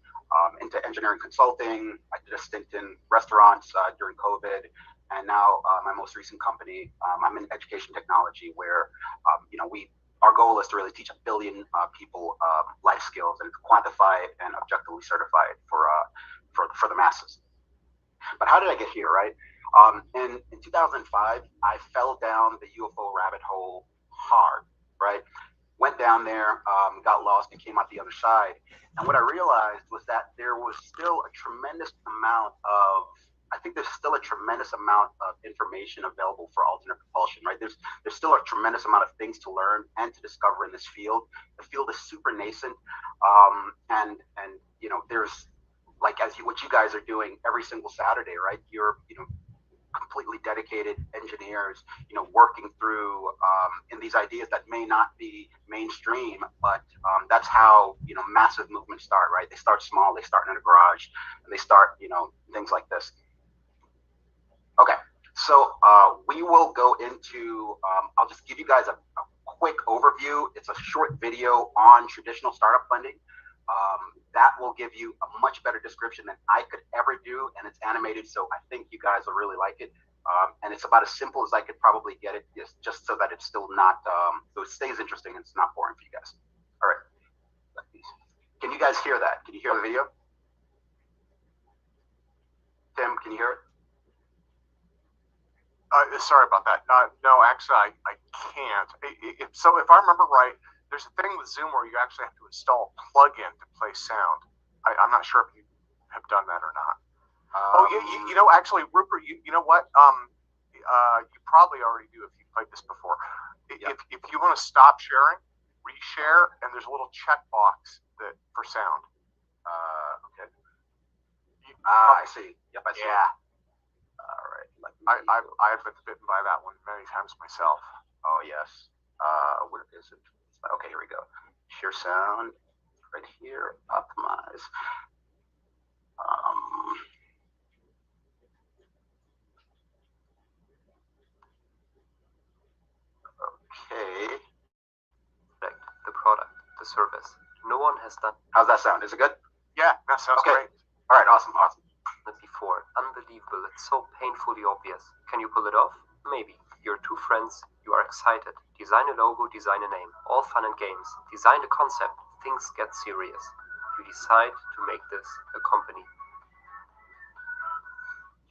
S19: into engineering consulting. I did a stint in restaurants during COVID. And now my most recent company, I'm in education technology, where our goal is to really teach 1 billion people life skills and quantify it and objectively certify it for the masses. But how did I get here, right? In 2005, I fell down the UFO rabbit hole hard, right? Went down there, got lost, and came out the other side. And what I realized was that there was still a tremendous amount of information available for alternate propulsion, right? There's still a tremendous amount of things to learn and to discover in this field. The field is super nascent, and there's what you guys are doing every single Saturday, right? You're completely dedicated engineers, working through in these ideas that may not be mainstream, but that's how massive movements start, right? They start small, they start in a garage, and they start things like this. Okay, so we will go into, I'll just give you guys a quick overview. It's a short video on traditional startup funding. That will give you a much better description than I could ever do, and it's animated, so I think you guys will really like it. And it's about as simple as I could probably get it, just so that it's still not, so it stays interesting and it's not boring for you guys. All right. Can you guys hear that? Can you hear the video? Tim, can you hear it?
S14: Sorry about that. No, actually, I can't. If I remember right, there's a thing with Zoom where you actually have to install a plugin to play sound. I'm not sure if you have done that or not. You know, actually, Rupert, you know what? You probably already do if you played this before. If you want to stop sharing, reshare, and there's a little checkbox for sound.
S19: Okay. I see. Yep, I see.
S14: Yeah.
S19: All right.
S14: I've been bitten by that one many times myself.
S19: Oh yes. Where is it? Okay, here we go. Share sound. Right here. Optimize. Okay.
S20: The product, the service. No one has done.
S19: How's that sound? Is it good?
S14: Yeah, that sounds great.
S19: All right, awesome.
S20: Before, unbelievable. It's so painfully obvious. Can you pull it off? Maybe. You're two friends. You are excited. Design a logo, design a name. All fun and games. Design a concept. Things get serious. You decide to make this a company.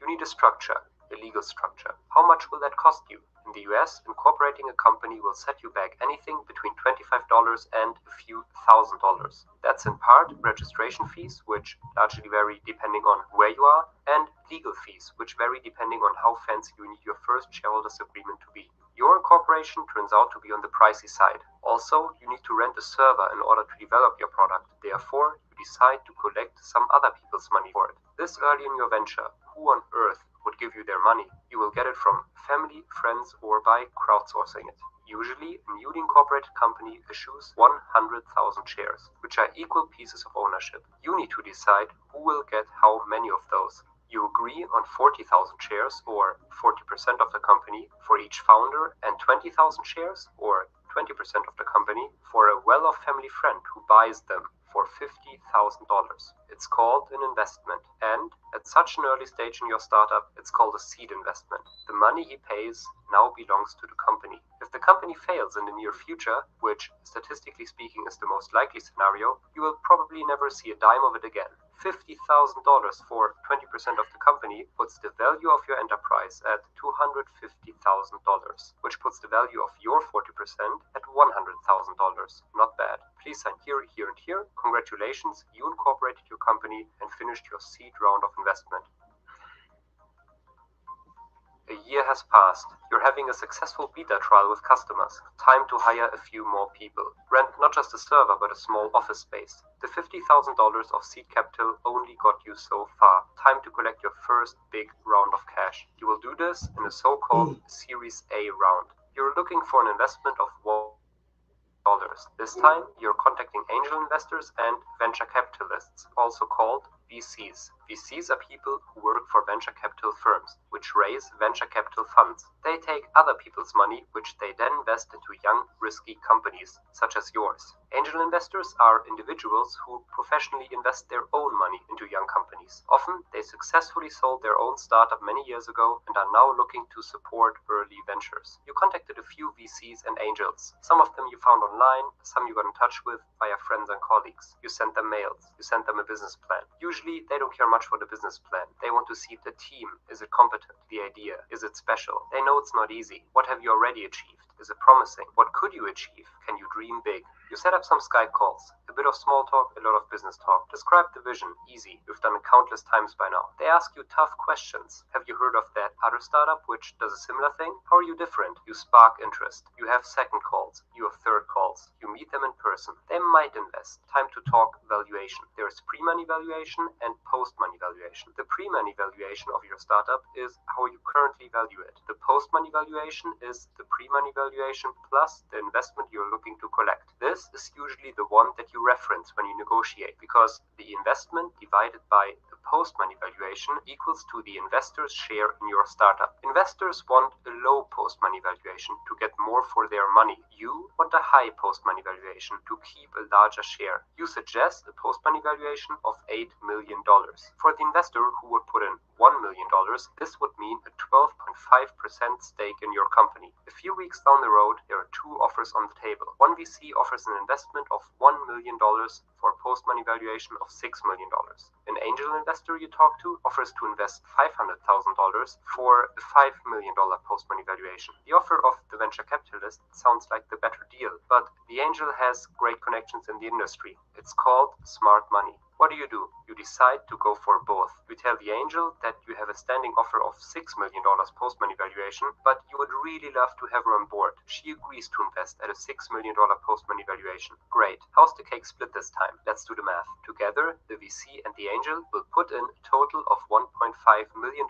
S20: You need a structure, a legal structure. How much will that cost you? In the US, incorporating a company will set you back anything between $25 and a few $1,000s. That's in part registration fees, which largely vary depending on where you are, and legal fees, which vary depending on how fancy you need your first shareholders agreement to be. Your incorporation turns out to be on the pricey side. Also, you need to rent a server in order to develop your product. Therefore, you decide to collect some other people's money for it. This early in your venture, who on earth would give you their money? You will get it from family, friends, or by crowdsourcing it. Usually, a newly incorporated company issues 100,000 shares, which are equal pieces of ownership. You need to decide who will get how many of those. You agree on 40,000 shares, or 40% of the company, for each founder, and 20,000 shares, or 20% of the company, for a well-off family friend who buys them for $50,000. It's called an investment, and at such an early stage in your startup, it's called a seed investment. The money he pays now belongs to the company. If the company fails in the near future, which statistically speaking is the most likely scenario, you will probably never see a dime of it again. $50,000 for 20% of the company puts the value of your enterprise at $250,000, which puts the value of your 40% at $100,000. Not bad. Please sign here, here, and here. Congratulations, you incorporated your company and finished your seed round of investment. A year has passed. You're having a successful beta trial with customers. Time to hire a few more people. Rent not just a server, but a small office space. The $50,000 of seed capital only got you so far. Time to collect your first big round of cash. You will do this in a so-called Series A round. You're looking for an investment of $1. This time, you're contacting angel investors and venture capitalists, also called VCs. VCs are people who work for venture capital firms, which raise venture capital funds. They take other people's money, which they then invest into young, risky companies, such as yours. Angel investors are individuals who professionally invest their own money into young companies. Often, they successfully sold their own startup many years ago and are now looking to support early ventures. You contacted a few VCs and angels. Some of them you found online, some you got in touch with via friends and colleagues. You sent them mails. You sent them a business plan. Usually, they don't care much for the business plan. They want to see if the team, is it competent? The idea, is it special? They know it's not easy. What have you already achieved? Is it promising? What could you achieve? Can you dream big? You set up some Skype calls. A bit of small talk, a lot of business talk. Describe the vision. Easy. You've done it countless times by now. They ask you tough questions. Have you heard of that other startup which does a similar thing? How are you different? You spark interest. You have second calls. You have third calls. You meet them in person. They might invest. Time to talk valuation. There is pre-money valuation and post-money valuation. The pre-money valuation of your startup is how you currently value it. The post-money valuation is the pre-money valuation plus the investment you're looking to collect. This is usually the one that you reference when you negotiate, because the investment divided by the post-money valuation equals to the investor's share in your startup. Investors want a low post-money valuation to get more for their money. You want a high post-money valuation to keep a larger share. You suggest a post-money valuation of $8 million. For the investor who would put in $1 million, this would mean a 12.5% stake in your company. A few weeks down the road, there are two offers on the table. One VC offers an investment of $1 million for a post-money valuation of $6 million. An angel investor you talk to offers to invest $500,000 for a $5 million post-money valuation. The offer of the venture capitalist sounds like the better deal, but the angel has great connections in the industry. It's called smart money. What do? You decide to go for both. You tell the angel that you have a standing offer of $6 million post-money valuation, but you would really love to have her on board. She agrees to invest at a $6 million post-money valuation. Great. How's the cake split this time? Let's do the math. Together, the VC and the angel will put in a total of $1.5 million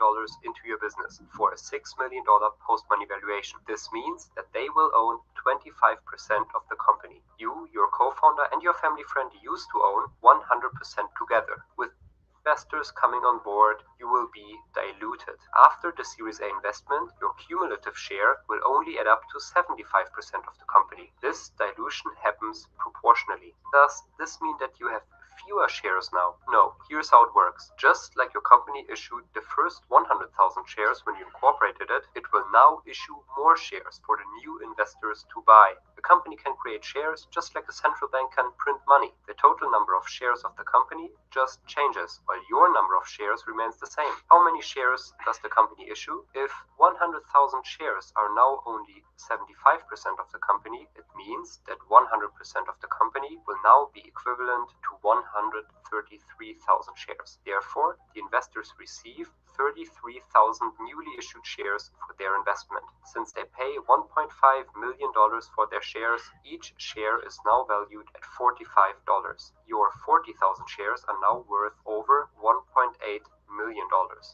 S20: into your business for a $6 million post-money valuation. This means that they will own 25% of the company. You, your co-founder, and your family friend used to own 100% together. With investors coming on board, you will be diluted. After the Series A investment, your cumulative share will only add up to 75% of the company. This dilution happens proportionally. Does this mean that you have fewer shares now? No. Here's how it works. Just like your company issued the first 100,000 shares when you incorporated it, it will now issue more shares for the new investors to buy. The company can create shares just like a central bank can print money. The total number of shares of the company just changes, while your number of shares remains the same. How many shares does the company issue? If 100,000 shares are now only 75% of the company, it means that 100% of the company will now be equivalent to 133,000 shares. Therefore, the investors receive 33,000 newly issued shares for their investment. Since they pay $1.5 million for their shares, each share is now valued at $45. Your 40,000 shares are now worth over $1.8 million.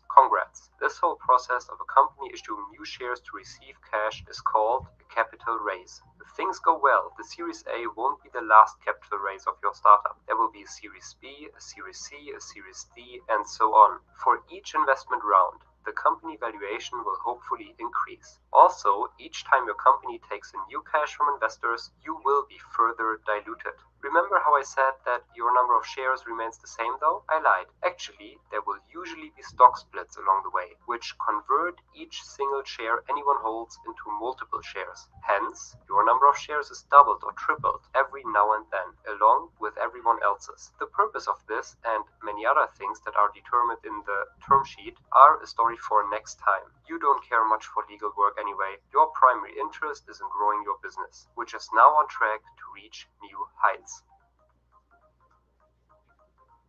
S20: Congrats. This whole process of a company issuing new shares to receive cash is called a capital raise. If things go well, the Series A won't be the last capital raise of your startup. There will be a Series B, a Series C, a Series D, and so on. For each investment round, the company valuation will hopefully increase. Also, each time your company takes in new cash from investors, you will be further diluted. Remember how I said that your number of shares remains the same though? I lied. Actually, there will usually be stock splits along the way, which convert each single share anyone holds into multiple shares. Hence, your number of shares is doubled or tripled every now and then, along with everyone else's. The purpose of this and many other things that are determined in the term sheet are a story for next time. You don't care much for legal work anyway. Your primary interest is in growing your business, which is now on track to reach new heights.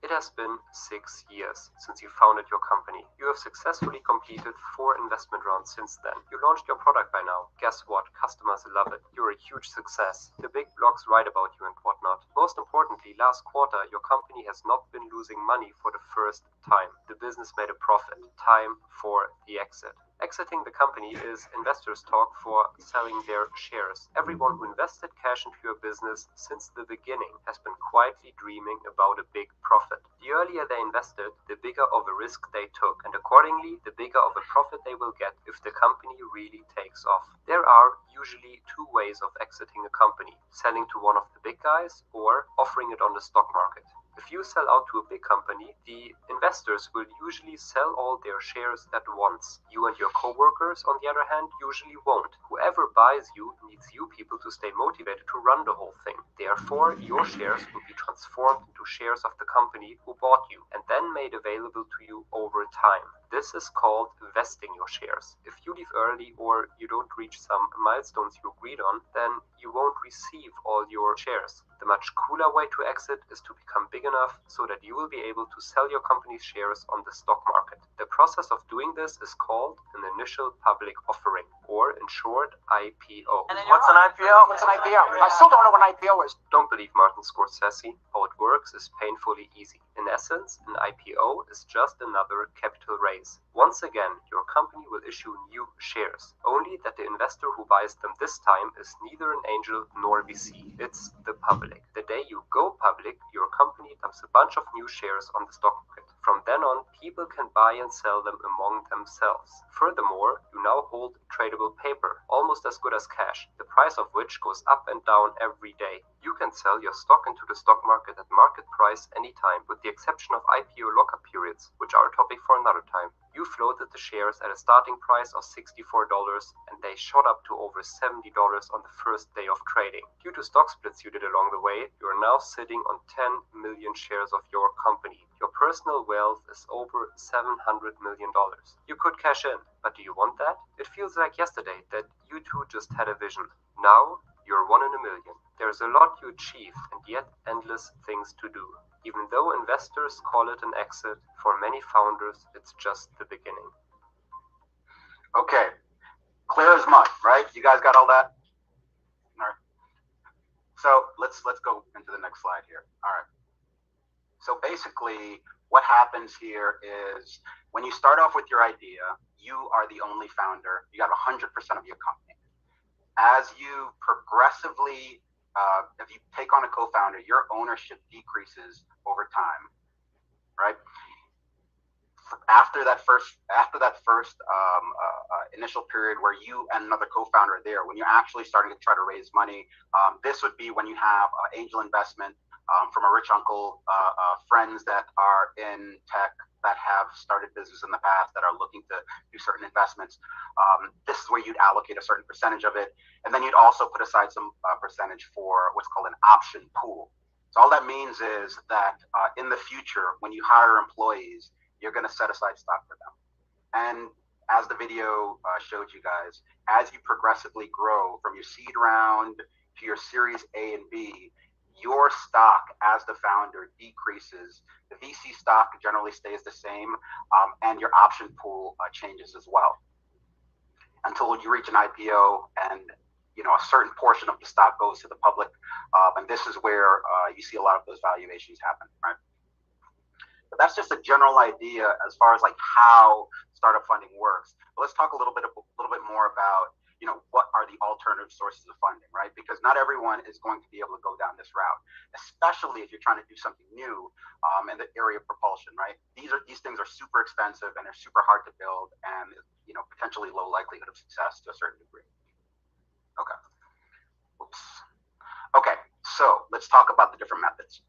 S20: It has been 6 years since you founded your company. You have successfully completed 4 investment rounds since then. You launched your product by now. Guess what? Customers love it. You're a huge success. The big blogs write about you and whatnot. Most importantly, last quarter, your company has not been losing money for the first time. The business made a profit. Time for the exit. Exiting the company is investors' talk for selling their shares. Everyone who invested cash into your business since the beginning has been quietly dreaming about a big profit. The earlier they invested, the bigger of a risk they took, and accordingly, the bigger of a profit they will get if the company really takes off. There are usually 2 ways of exiting a company: selling to one of the big guys or offering it on the stock market. If you sell out to a big company, the investors will usually sell all their shares at once. You and your co-workers, on the other hand, usually won't. Whoever buys you needs you people to stay motivated to run the whole thing. Therefore, your shares will be transformed into shares of the company who bought you and then made available to you over time. This is called vesting your shares. If you leave early or you don't reach some milestones you agreed on, then you won't receive all your shares. The much cooler way to exit is to become big enough so that you will be able to sell your company's shares on the stock market. The process of doing this is called an initial public offering, or in short, IPO.
S17: What's an IPO? What's an IPO? I still don't know what an IPO is.
S20: Don't believe Martin Scorsese. How it works is painfully easy. In essence, an IPO is just another capital raise. Once again, your company will issue new shares, only that the investor who buys them this time is neither an angel nor VC. It's the public. The day you go public, your company dumps a bunch of new shares on the stock market. From then on, people can buy and sell them among themselves. Furthermore, you now hold tradable paper, almost as good as cash, the price of which goes up and down every day. You can sell your stock into the stock market at market price anytime, with the exception of IPO lockup periods, which are a topic for another time. You floated the shares at a starting price of $64 and they shot up to over $70 on the first day of trading. Due to stock splits you did along the way, you are now sitting on 10 million shares of your company. Your personal wealth is over $700 million. You could cash in, but do you want that? It feels like yesterday that you two just had a vision. Now, you're 1 in a million. There's a lot you achieved and yet endless things to do. Even though investors call it an exit, for many founders, it's just the beginning.
S19: Okay, clear as mud, right? You guys got all that? All right. So let's go into the next slide here. All right. So basically, what happens here is when you start off with your idea, you are the only founder. You got 100% of your company. As you progressively if you take on a co-founder, your ownership decreases over time, right? After that first initial period where you and another co-founder are there, when you're actually starting to try to raise money, this would be when you have angel investment from a rich uncle, friends that are in tech that have started business in the past that are looking to do certain investments. This is where you'd allocate a certain percentage of it. And then you'd also put aside some percentage for what's called an option pool. So all that means is that in the future, when you hire employees, you're going to set aside stock for them. And as the video showed you guys, as you progressively grow from your seed round to your series A and B, your stock as the founder decreases. The VC stock generally stays the same, and your option pool changes as well until you reach an IPO and a certain portion of the stock goes to the public. And this is where you see a lot of those valuations happen, right? But that's just a general idea as far as like how startup funding works. But let's talk a little bit more about what are the alternative sources of funding, right? Because not everyone is going to be able to go down this route, especially if you're trying to do something new in the area of propulsion, right? These things are super expensive and they're super hard to build and potentially low likelihood of success to a certain degree. Okay. Oops. Okay, so let's talk about the different methods.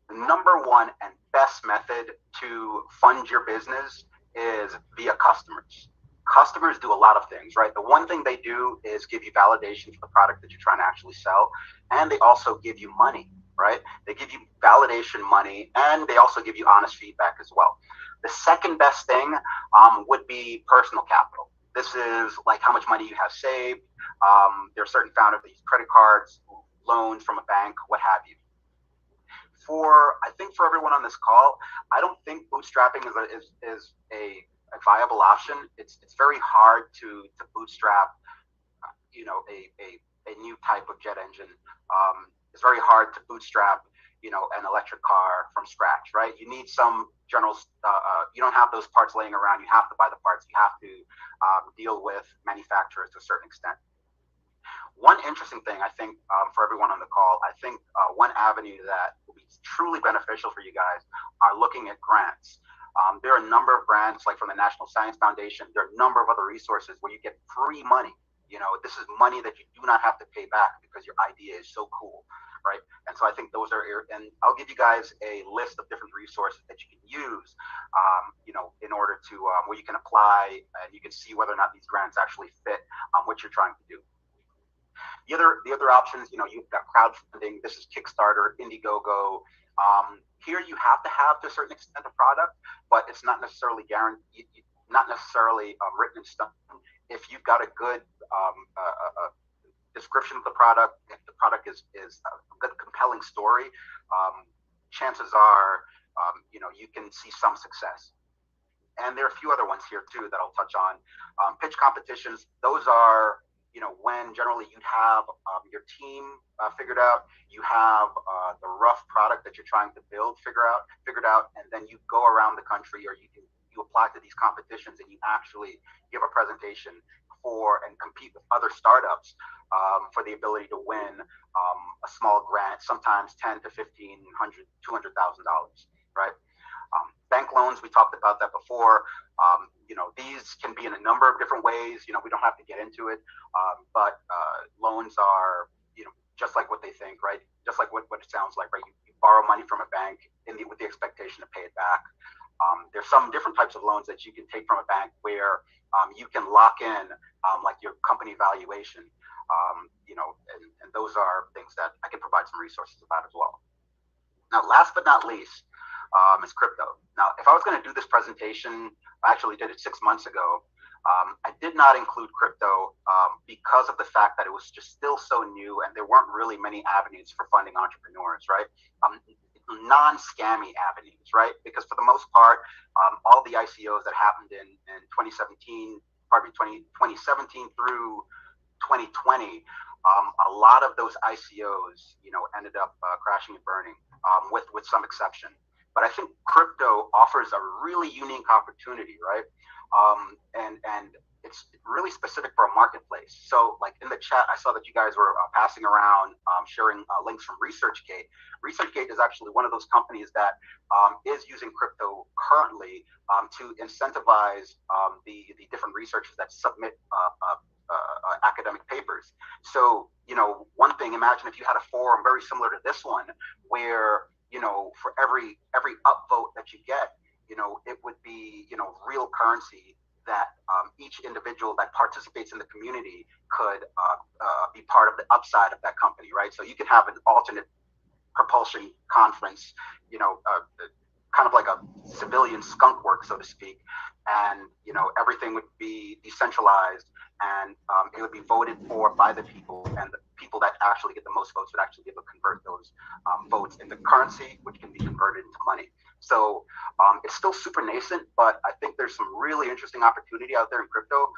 S19: The number one and best method to fund your business is via customers. Customers do a lot of things, right? The one thing they do is give you validation for the product that you're trying to actually sell, and they also give you money, right? They give you validation money, and they also give you honest feedback as well. The second best thing would be personal capital. This is like how much money you have saved. There are certain founders that use credit cards, loans from a bank, what have you. I think for everyone on this call, I don't think bootstrapping is a viable option. It's very hard to bootstrap, a new type of jet engine. It's very hard to bootstrap, an electric car from scratch, right? You need some general. You don't have those parts laying around. You have to buy the parts. You have to deal with manufacturers to a certain extent. One interesting thing, I think, for everyone on the call, I think one avenue that will be truly beneficial for you guys are looking at grants. There are a number of grants, like from the National Science Foundation. There are a number of other resources where you get free money. This is money that you do not have to pay back because your idea is so cool, right? And so I think those are, and I'll give you guys a list of different resources that you can use, in order to, where you can apply and you can see whether or not these grants actually fit what you're trying to do. The other options, you've got crowdfunding. This is Kickstarter, Indiegogo. Here you have to have to a certain extent a product, but it's not necessarily guaranteed, not necessarily written in stone. If you've got a good description of the product, if the product is a good, compelling story, chances are, you can see some success. And there are a few other ones here too that I'll touch on. Pitch competitions, those are, when generally you'd have your team figured out, you have the rough product that you're trying to build figured out, and then you go around the country, or you apply to these competitions and you actually give a presentation for and compete with other startups for the ability to win a small grant, sometimes $10,000 to $1,500, $200,000, right? Bank loans, we talked about that before. These can be in a number of different ways. We don't have to get into it, but loans are, just like what they think, right? Just like what it sounds like, right? You borrow money from a bank with the expectation to pay it back. There's some different types of loans that you can take from a bank where you can lock in like your company valuation, and those are things that I can provide some resources about as well. Now, last but not least, is crypto. Now, if I was going to do this presentation, I actually did it 6 months ago. I did not include crypto because of the fact that it was just still so new and there weren't really many avenues for funding entrepreneurs, right? Non-scammy avenues, right? Because for the most part, all the ICOs that happened in 2017 through 2020, a lot of those ICOs, ended up crashing and burning, with some exception. But I think crypto offers a really unique opportunity, right? And it's really specific for a marketplace. So like in the chat, I saw that you guys were passing around, sharing links from ResearchGate. ResearchGate is actually one of those companies that is using crypto currently to incentivize the different researchers that submit academic papers. So, one thing, imagine if you had a forum very similar to this one, where, for every upvote that you get, it would be, real currency that each individual that participates in the community could be part of the upside of that company, right? So you could have an alternate propulsion conference, kind of like a civilian skunk work, so to speak, and everything would be decentralized, and it would be voted for by the people, and the people that actually get the most votes would actually be able to convert those votes into currency, which can be converted into money. So it's still super nascent, but I think there's some really interesting opportunity out there in crypto.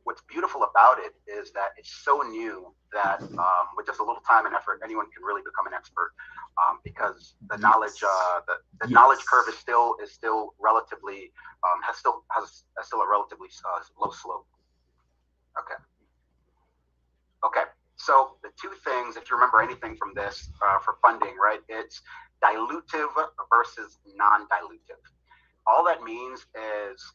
S19: What's beautiful about it is that it's so new that with just a little time and effort, anyone can really become an expert, because the knowledge the knowledge curve is still relatively has still a relatively low slope. Okay. So the two things, if you remember anything from this for funding, right? It's dilutive versus non-dilutive. All that means is,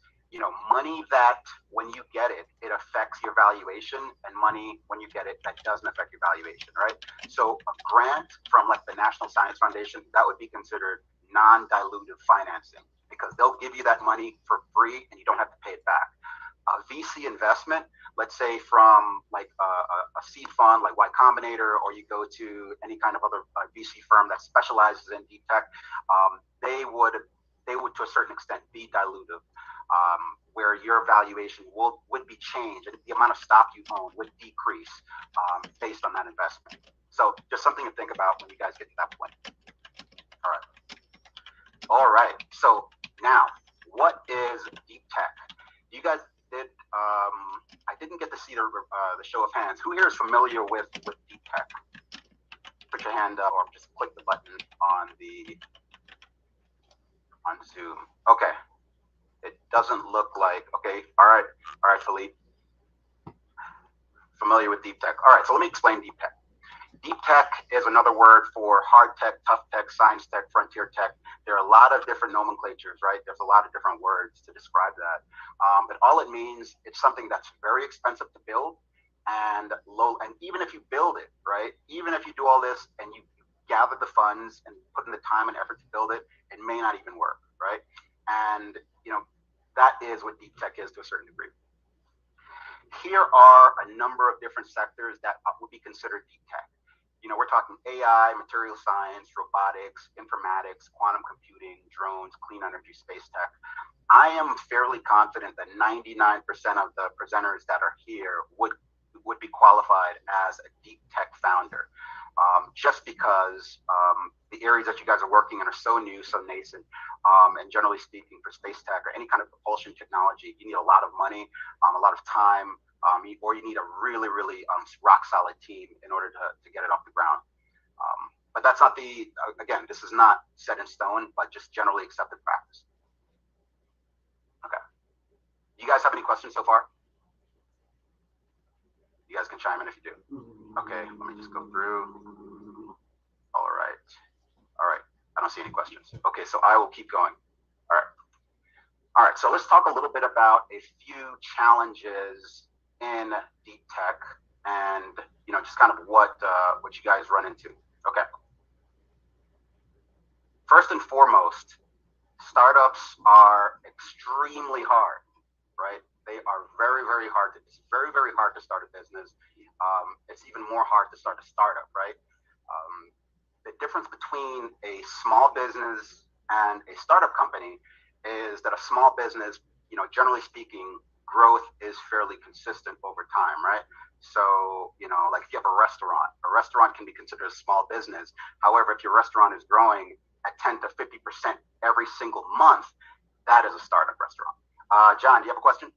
S19: money that when you get it, it affects your valuation, and money when you get it, that doesn't affect your valuation, right? So a grant from like the National Science Foundation, that would be considered non-dilutive financing, because they'll give you that money for free and you don't have to pay it back. A VC investment, let's say from like a seed fund like Y Combinator, or you go to any kind of other VC firm that specializes in deep tech, they would to a certain extent be dilutive, where your valuation would be changed, and the amount of stock you own would decrease based on that investment. So just something to think about when you guys get to that point. All right. So now, what is deep tech? You guys did. I didn't get to see the show of hands. Who here is familiar with deep tech? Put your hand up, or just click the button on Zoom. Okay. It doesn't look like. Okay. All right, Philippe. Familiar with deep tech. All right. So let me explain deep tech. Deep tech is another word for hard tech, tough tech, science tech, frontier tech. There are a lot of different nomenclatures, right? There's a lot of different words to describe that. But all it means, it's something that's very expensive to build and low. And even if you build it, right? Even if you do all this and you gather the funds and put in the time and effort to build it, it may not even work, right? And, that is what deep tech is to a certain degree. Here are a number of different sectors that would be considered deep tech. We're talking AI, material science, robotics, informatics, quantum computing, drones, clean energy, space tech. I am fairly confident that 99% of the presenters that are here would be qualified as a deep tech founder, just because the areas that you guys are working in are so new, so nascent, and generally speaking, for space tech or any kind of propulsion technology, you need a lot of money, a lot of time, or you need a really, really rock solid team in order to get it off the ground. But that's not again, this is not set in stone, but just generally accepted practice. Okay. You guys have any questions so far? You guys can chime in if you do. Okay, let me just go through. All right. I don't see any questions. Okay, so I will keep going. All right, so let's talk a little bit about a few challenges in deep tech, and just kind of what you guys run into. Okay. first and foremost, startups are extremely hard, right? They are very, very hard. It's very, very hard to start a business. It's even more hard to start a startup, right? The difference between a small business and a startup company is that a small business, generally speaking, growth is fairly consistent over time, right? So, like if you have a restaurant can be considered a small business. However, if your restaurant is growing at 10 to 50% every single month, that is a startup restaurant. John, do you have a question?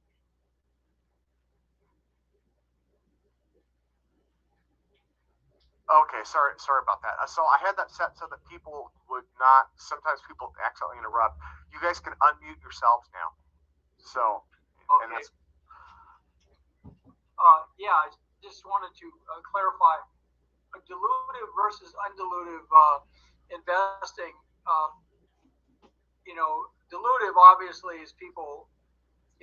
S14: Okay, sorry about that. So I had that set so that people would not. Sometimes people accidentally interrupt. You guys can unmute yourselves now. So,
S15: okay.
S14: And that's...
S15: Yeah, I just wanted to clarify dilutive versus undilutive investing. Dilutive obviously is people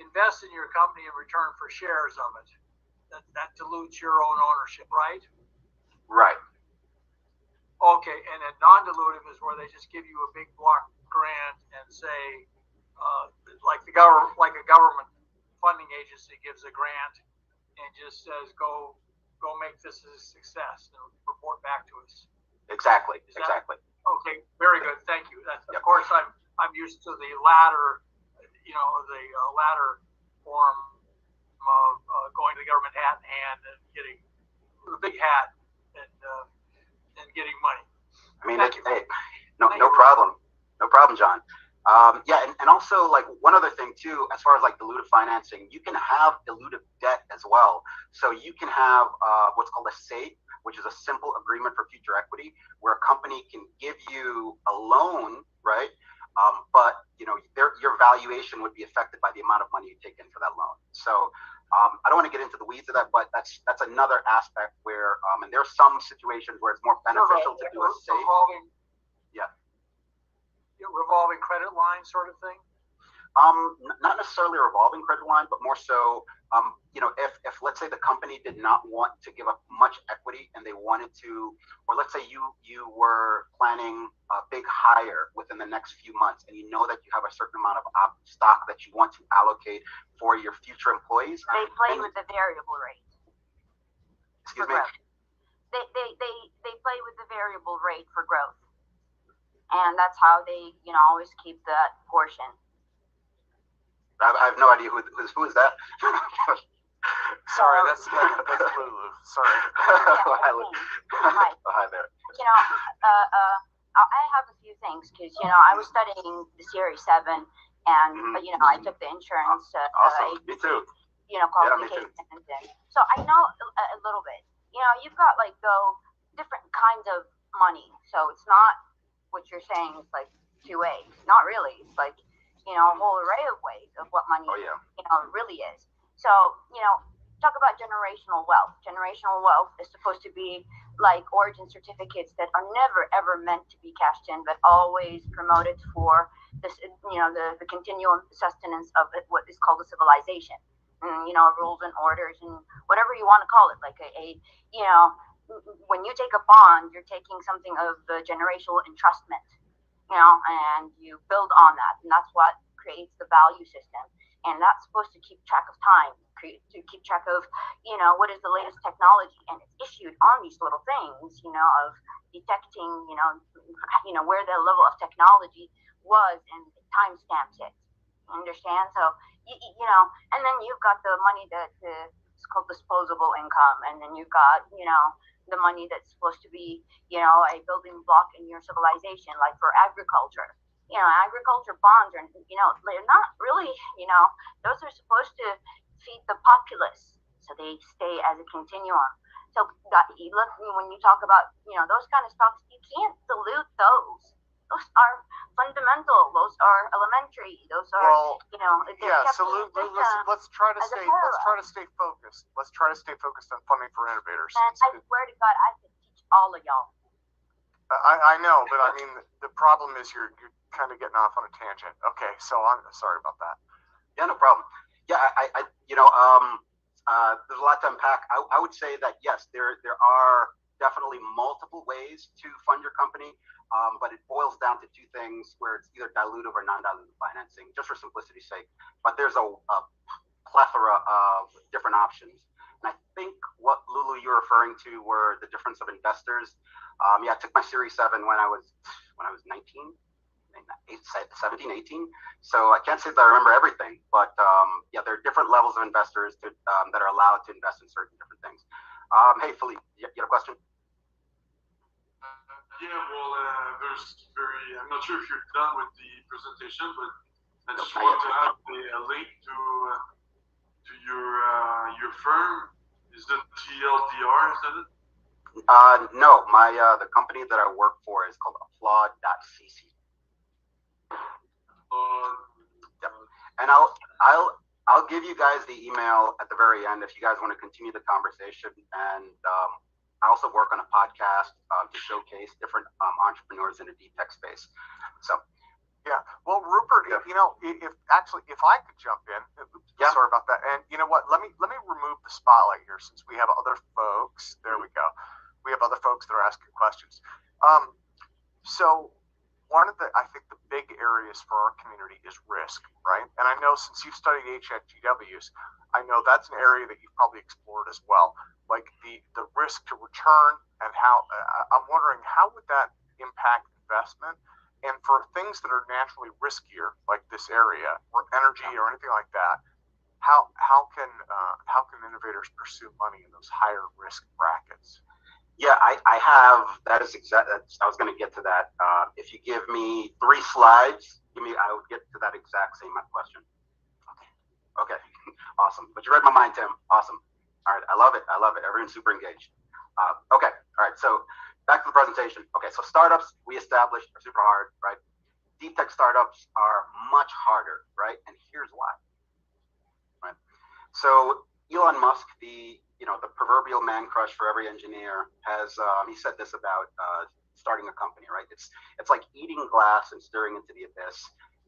S15: invest in your company in return for shares of it. That dilutes your own ownership, right?
S19: Right.
S15: Okay, and then non-dilutive is where they just give you a big block grant and say, like a government funding agency gives a grant and just says, go make this a success and report back to us.
S19: Exactly. Exactly.
S15: Okay, very good. Thank you. Of course, I'm used to the latter, the latter form of going to the government hat in hand and getting the big hat and getting money.
S19: I mean, hey, no problem. No problem, John. And also, like, one other thing too, as far as like dilutive financing, you can have dilutive debt as well. So you can have what's called a SAFE, which is a simple agreement for future equity, where a company can give you a loan, right? But your valuation would be affected by the amount of money you take in for that loan. So I don't want to get into the weeds of that, but that's another aspect where, and there are some situations where it's more beneficial to do a SAFE.
S15: Revolving credit line sort of thing?
S19: Not necessarily a revolving credit line, but more so, if let's say the company did not want to give up much equity and they wanted to, or let's say you were planning a big hire within the next few months and you know that you have a certain amount of stock that you want to allocate for your future employees.
S18: They play with the variable rate.
S19: Excuse me?
S18: They play with the variable rate for growth. And that's how they, always keep that portion.
S19: I have no idea who is that.
S14: Sorry, that's Lulu. Sorry.
S19: Hi, Lulu. Hi there.
S18: I have a few things because I was studying the Series 7, and I took the insurance.
S19: Awesome. Me too.
S18: Qualifications. So I know a little bit. You've got different kinds of money. So it's not what you're saying is like two ways. Not really. It's like, a whole array of ways of what money, really is. So, talk about generational wealth. Generational wealth is supposed to be like origin certificates that are never, ever meant to be cashed in, but always promoted for this, the continuum sustenance of what is called a civilization. Rules and orders and whatever you want to call it. Like when you take a bond, you're taking something of the generational entrustment, and you build on that. And that's what creates the value system. And that's supposed to keep track of time, to keep track of, what is the latest technology. And it's issued on these little things, of detecting, where the level of technology was and timestamps it. You understand? So, and then you've got the money that is called disposable income. And then you've got, the money that's supposed to be, a building block in your civilization, like for agriculture. Agriculture bonds are, they're not really, those are supposed to feed the populace. So they stay as a continuum. So when you talk about, those kind of stocks, you can't dilute those. Those are fundamental. Those are elementary. Those are,
S14: So let's try to stay focused. Let's try to stay focused on funding for innovators.
S18: And I swear to God, I could teach all of y'all.
S14: I know, but I mean, the problem is you're kind of getting off on a tangent. Okay, so I'm sorry about that.
S19: Yeah, no problem. Yeah, there's a lot to unpack. I would say that yes, there are definitely multiple ways to fund your company, but it boils down to two things where it's either dilutive or non-dilutive financing, just for simplicity's sake. But there's a plethora of different options. And I think what, Lulu, you're referring to were the difference of investors. Yeah, I took my Series 7 when I was 19, 17, 18. So I can't say that I remember everything, but yeah, there are different levels of investors that are allowed to invest in certain different things. Hey, Philippe, you have a question?
S21: Yeah, well, I'm not sure if you're done with the presentation, but I just want to have a link to your firm. Is it TLDR, is that it?
S19: No, the company that I work for is called applaud.cc. Yep. And I'll give you guys the email at the very end if you guys want to continue the conversation. And I also work on a podcast to showcase different entrepreneurs in the deep tech space. So,
S14: yeah. Well, Rupert, you know, if I could jump in, sorry about that. And you know what? Let me remove the spotlight here since we have other folks. There we go. We have other folks that are asking questions. So one of I think the big areas for our community is risk, right? And I know since you've studied HFGWs, I know that's an area that you've probably explored as well. Like the risk to return and how, I'm wondering how would that impact investment? And for things that are naturally riskier, like this area, or energy or anything like that, how can innovators pursue money in those higher risk brackets?
S19: Yeah, I have. That is exact. I was going to get to that. If you give me 3 slides, I would get to that exact same question. Okay. Awesome. But you read my mind, Tim. Awesome. All right. I love it. Everyone's super engaged. Okay. All right. So back to the presentation. Okay. So startups we established are super hard, right? Deep tech startups are much harder, right? And here's why. Right. So Elon Musk, the proverbial man crush for every engineer, has he said this about starting a company, right? It's like eating glass and staring into the abyss.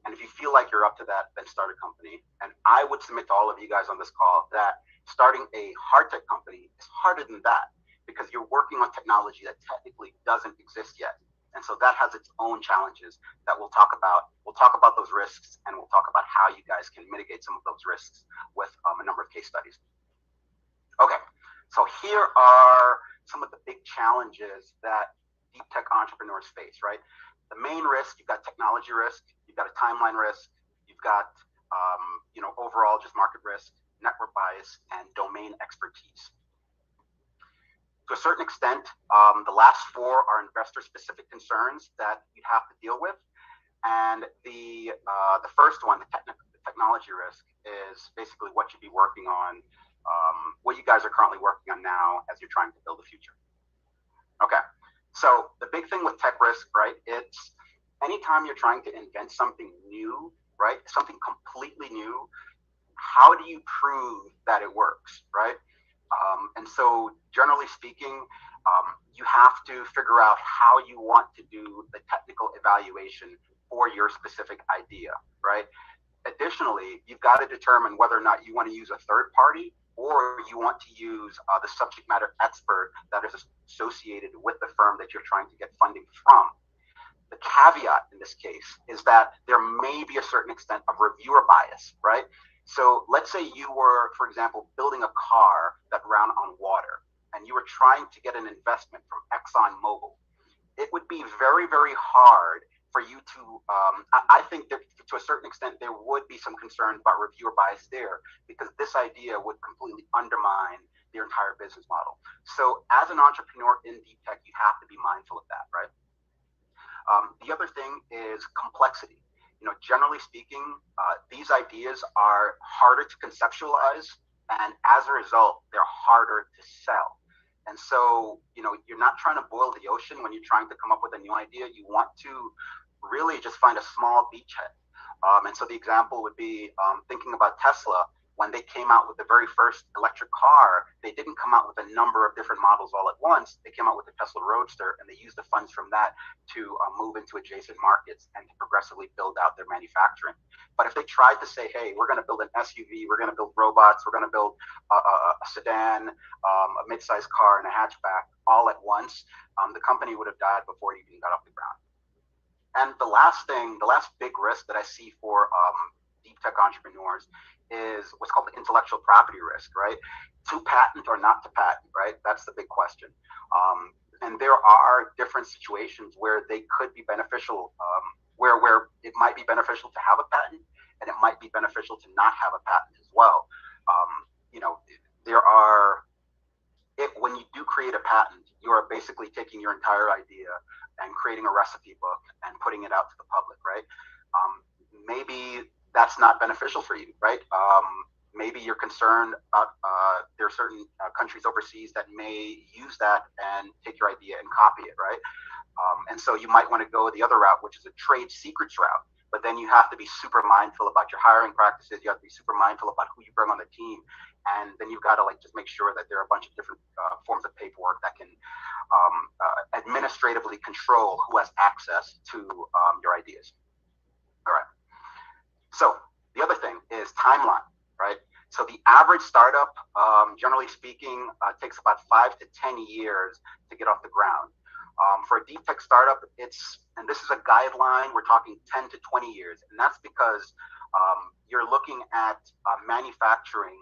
S19: And if you feel like you're up to that, then start a company. And I would submit to all of you guys on this call that starting a hard tech company is harder than that because you're working on technology that technically doesn't exist yet. And so that has its own challenges that we'll talk about. We'll talk about those risks, and we'll talk about how you guys can mitigate some of those risks with a number of case studies. Okay, so here are some of the big challenges that deep tech entrepreneurs face, right? The main risk, you've got technology risk, you've got a timeline risk, you've got, overall just market risk, network bias, and domain expertise. To a certain extent, the last 4 are investor-specific concerns that you'd have to deal with. And the first one, the technology risk, is basically what you'd be working on, what you guys are currently working on now as you're trying to build the future. Okay, so the big thing with tech risk, right, it's anytime you're trying to invent something new, right, something completely new, how do you prove that it works, right? And so generally speaking, you have to figure out how you want to do the technical evaluation for your specific idea, right? Additionally, you've got to determine whether or not you want to use a third party or you want to use the subject matter expert that is associated with the firm that you're trying to get funding from. The caveat in this case is that there may be a certain extent of reviewer bias, right? So let's say you were, for example, building a car that ran on water and you were trying to get an investment from ExxonMobil. It would be very, very hard for you to, I think that to a certain extent, there would be some concerns about reviewer bias there because this idea would completely undermine their entire business model. So as an entrepreneur in deep tech, you have to be mindful of that, right? The other thing is complexity. Generally speaking, these ideas are harder to conceptualize, and as a result, they're harder to sell. And so, you're not trying to boil the ocean when you're trying to come up with a new idea. You want to really just find a small beachhead. And so the example would be thinking about Tesla. when they came out with the very first electric car, they didn't come out with a number of different models all at once. They came out with the Tesla Roadster, and they used the funds from that to move into adjacent markets and to progressively build out their manufacturing. But if they tried to say, hey, we're going to build an SUV, we're going to build robots, we're going to build a sedan, a mid-sized car, and a hatchback all at once, the company would have died before it even got off the ground. And the last big risk that I see for deep tech entrepreneurs is what's called the intellectual property risk, right? To patent or not to patent, right? That's the big question. And there are different situations where they could be beneficial, where it might be beneficial to have a patent, and it might be beneficial to not have a patent as well. When you do create a patent, you are basically taking your entire idea and creating a recipe book and putting it out to the public, right? Maybe that's not beneficial for you, right? Maybe you're concerned about there are certain countries overseas that may use that and take your idea and copy it, right? And so you might want to go the other route, which is a trade secrets route. But then you have to be super mindful about your hiring practices. You have to be super mindful about who you bring on the team. And then you've got to just make sure that there are a bunch of different forms of paperwork that can administratively control who has access to your ideas. All right. So the other thing is timeline, right? So the average startup, generally speaking, takes about 5 to 10 years to get off the ground. For a deep tech startup, and this is a guideline, we're talking 10 to 20 years. And that's because you're looking at manufacturing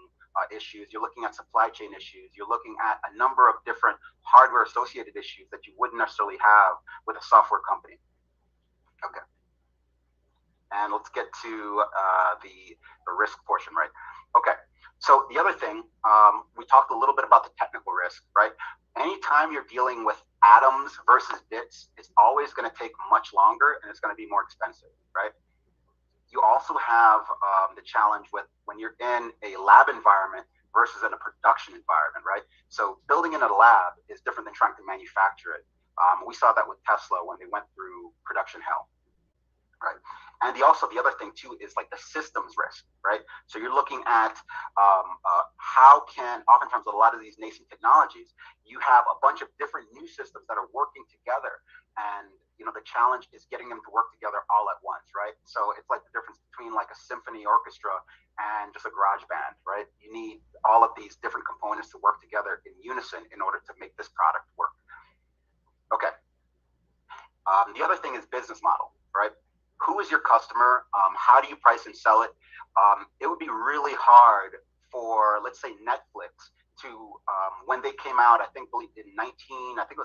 S19: issues, you're looking at supply chain issues, you're looking at a number of different hardware associated issues that you wouldn't necessarily have with a software company. Okay. And let's get to the risk portion, right? Okay. So the other thing, we talked a little bit about the technical risk, right? Anytime you're dealing with atoms versus bits, it's always going to take much longer and it's going to be more expensive, right? You also have the challenge with when you're in a lab environment versus in a production environment, right? So building in a lab is different than trying to manufacture it. We saw that with Tesla when they went through production hell, right? And the other thing too is like the systems risk, right? So you're looking at how can, oftentimes with a lot of these nascent technologies, you have a bunch of different new systems that are working together. And, the challenge is getting them to work together all at once, right? So it's like the difference between like a symphony orchestra and just a garage band, right? You need all of these different components to work together in unison in order to make this product work. Okay. The other thing is business model, right? Who is your customer? How do you price and sell it? It would be really hard for, let's say, Netflix to, when they came out, I think it was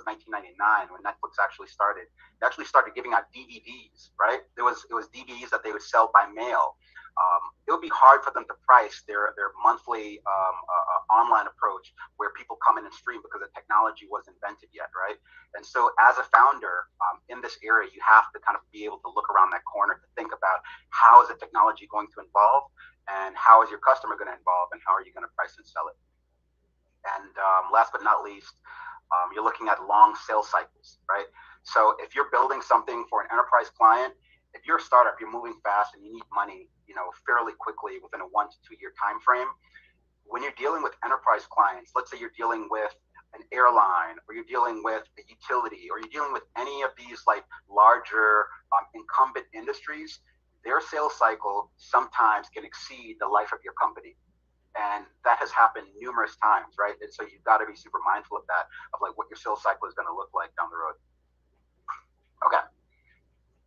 S19: 1999 when Netflix actually started. They actually started giving out DVDs, right? It was DVDs that they would sell by mail. It would be hard for them to price their monthly online approach where people come in and stream because the technology wasn't invented yet, right? And so as a founder in this area, you have to kind of be able to look around that corner to think about how is the technology going to evolve and how is your customer going to evolve and how are you going to price and sell it? And last but not least, you're looking at long sales cycles, right? So if you're building something for an enterprise client, if you're a startup, you're moving fast and you need money, fairly quickly within a 1 to 2 year time frame. When you're dealing with enterprise clients, let's say you're dealing with an airline, or you're dealing with a utility, or you're dealing with any of these like larger incumbent industries, their sales cycle sometimes can exceed the life of your company. And that has happened numerous times, right? And so you've got to be super mindful of that, of like what your sales cycle is going to look like down the road. Okay.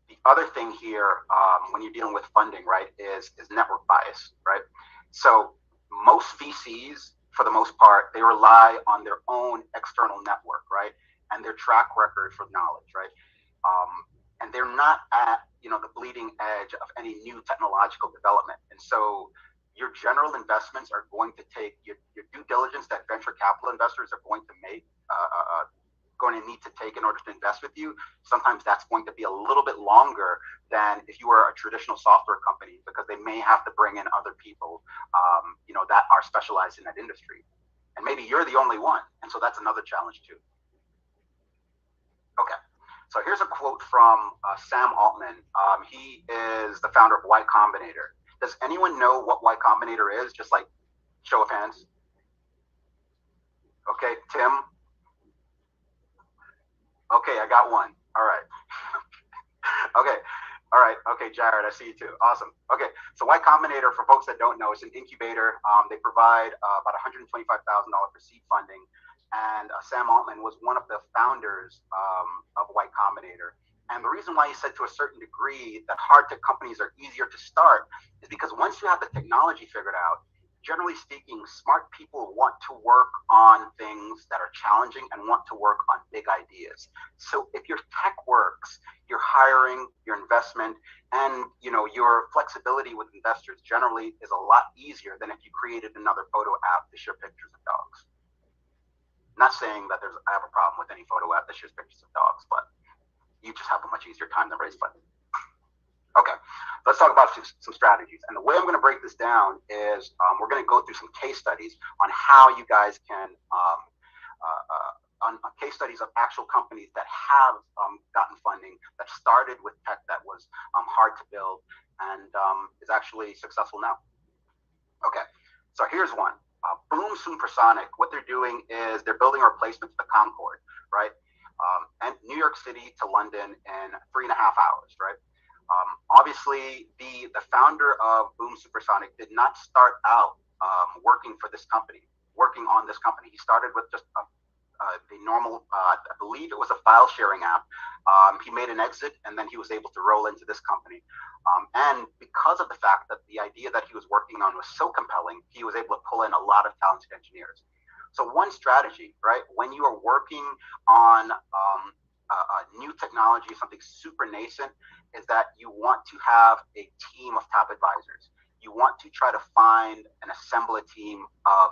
S19: The other thing here, when you're dealing with funding, right, is network bias, right? So most VCs, for the most part, they rely on their own external network, right? And their track record for knowledge, right? And they're not at, the bleeding edge of any new technological development. And so your general investments are going to take your due diligence that venture capital investors are going to make, going to need to take in order to invest with you. Sometimes that's going to be a little bit longer than if you were a traditional software company, because they may have to bring in other people, that are specialized in that industry. And maybe you're the only one. And so that's another challenge too. Okay. So here's a quote from Sam Altman. He is the founder of Y Combinator. Does anyone know what Y Combinator is? Just like show of hands. Okay, Tim. Okay, I got one. All right. Okay. All right. Okay, Jared, I see you too. Awesome. Okay, so Y Combinator, for folks that don't know, it's an incubator. They provide about $125,000 for seed funding, and Sam Altman was one of the founders of Y Combinator. And the reason why he said to a certain degree that hard tech companies are easier to start is because once you have the technology figured out, generally speaking, smart people want to work on things that are challenging and want to work on big ideas. So if your tech works, your hiring, your investment, and your flexibility with investors generally is a lot easier than if you created another photo app to share pictures of dogs. I'm not saying that I have a problem with any photo app that shares pictures of dogs, but you just have a much easier time to raise funding. Okay, let's talk about some strategies. And the way I'm going to break this down is we're going to go through some case studies on how you guys can, on case studies of actual companies that have gotten funding, that started with tech that was hard to build and is actually successful now. Okay, so here's one. Boom Supersonic, what they're doing is they're building a replacement to the Concorde, right? And New York City to London in 3.5 hours, right? Obviously, the founder of Boom Supersonic did not start out working for this company, working on this company. He started with just the normal, I believe it was a file sharing app. He made an exit, and then he was able to roll into this company. And because of the fact that the idea that he was working on was so compelling, he was able to pull in a lot of talented engineers. So one strategy, right, when you are working on new technology, something super nascent, is that you want to have a team of top advisors. You want to try to find and assemble a team of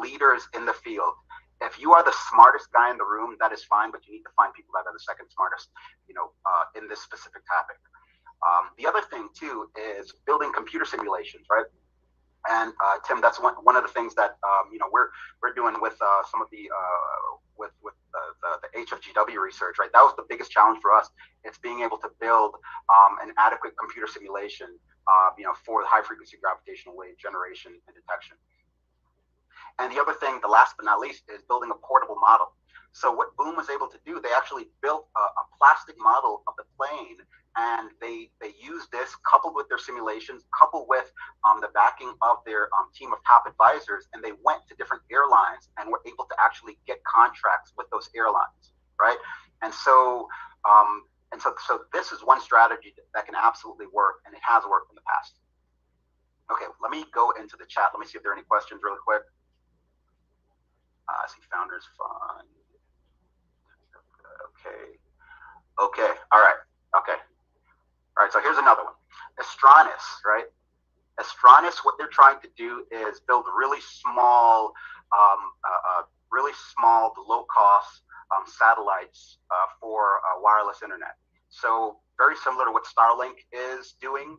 S19: leaders in the field. If you are the smartest guy in the room, that is fine, but you need to find people that are the second smartest, in this specific topic. The other thing too is building computer simulations, right? And Tim, that's one of the things that we're doing with some of the HFGW research, right? That was the biggest challenge for us. It's being able to build an adequate computer simulation, for the high frequency gravitational wave generation and detection. And the other thing, the last but not least, is building a portable model. So what Boom was able to do, they actually built a plastic model of the plane, and they used this coupled with their simulations, coupled with the backing of their team of top advisors, and they went to different airlines and were able to actually get contracts with those airlines, right? And so so this is one strategy that can absolutely work, and it has worked in the past. Okay, let me go into the chat. Let me see if there are any questions really quick. I see Founders Fund. Okay. All right. Okay. All right. So here's another one. Astranis, right? Astranis, what they're trying to do is build really small, low-cost satellites for wireless internet. So very similar to what Starlink is doing,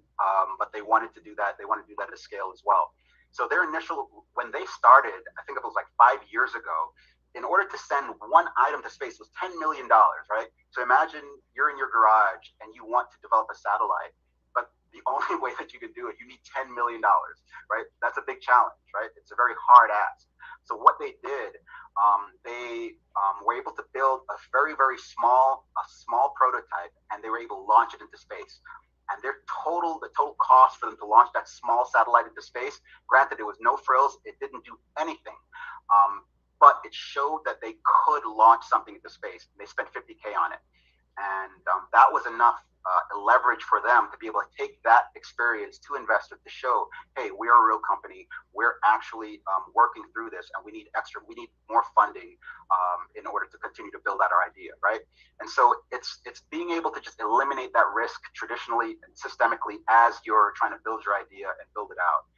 S19: but they wanted to do that. They want to do that at scale as well. So their initial, when they started, I think it was like 5 years ago, in order to send one item to space was $10 million, right? So imagine you're in your garage and you want to develop a satellite, but the only way that you can do it, you need $10 million, right? That's a big challenge, right? It's a very hard ask. So what they did, they were able to build a very, very small prototype, and they were able to launch it into space. And the total cost for them to launch that small satellite into space, granted, it was no frills, it didn't do anything. But it showed that they could launch something into space. They spent $50K on it. And that was enough leverage for them to be able to take that experience to investors to show, hey, we're a real company. We're actually working through this, and we need more funding in order to continue to build out our idea, right? And so it's being able to just eliminate that risk traditionally and systemically as you're trying to build your idea and build it out.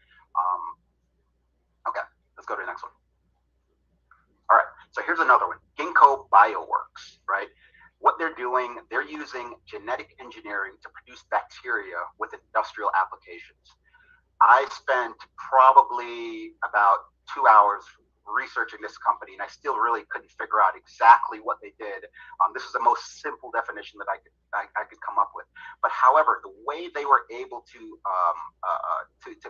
S19: Okay, let's go to the next one. All right, so here's another one, Ginkgo Bioworks, right? What they're doing, they're using genetic engineering to produce bacteria with industrial applications. I spent probably about 2 hours researching this company, and I still really couldn't figure out exactly what they did. This is the most simple definition that I could come up with. But however, the way they were able to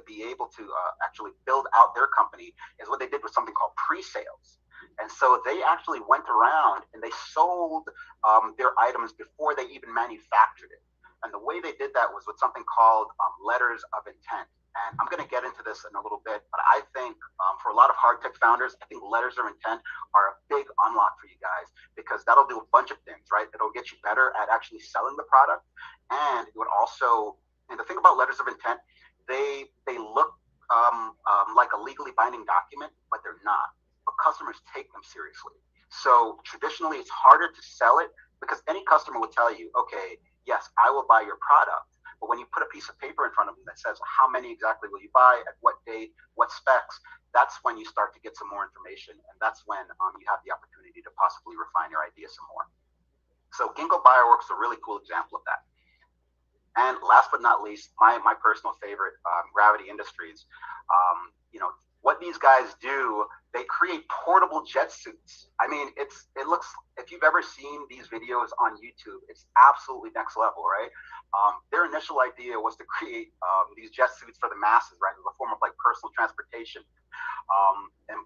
S19: be able to actually build out their company is what they did with something called pre-sales. And so they actually went around and they sold their items before they even manufactured it. And the way they did that was with something called letters of intent. And I'm going to get into this in a little bit, but I think for a lot of hard tech founders, I think letters of intent are a big unlock for you guys, because that'll do a bunch of things, right? It'll get you better at actually selling the product. And it would also, and the thing about letters of intent, they look like a legally binding document, but they're not. But customers take them seriously. So traditionally, it's harder to sell it because any customer will tell you, okay, yes, I will buy your product. But when you put a piece of paper in front of them that says how many exactly will you buy, at what date, what specs, that's when you start to get some more information. And that's when you have the opportunity to possibly refine your idea some more. So Ginkgo Bioworks is a really cool example of that. And last but not least, my personal favorite, Gravity Industries. What these guys do, they create portable jet suits. I mean, it looks, if you've ever seen these videos on YouTube, it's absolutely next level, right? Their initial idea was to create these jet suits for the masses, right, as a form of like personal transportation.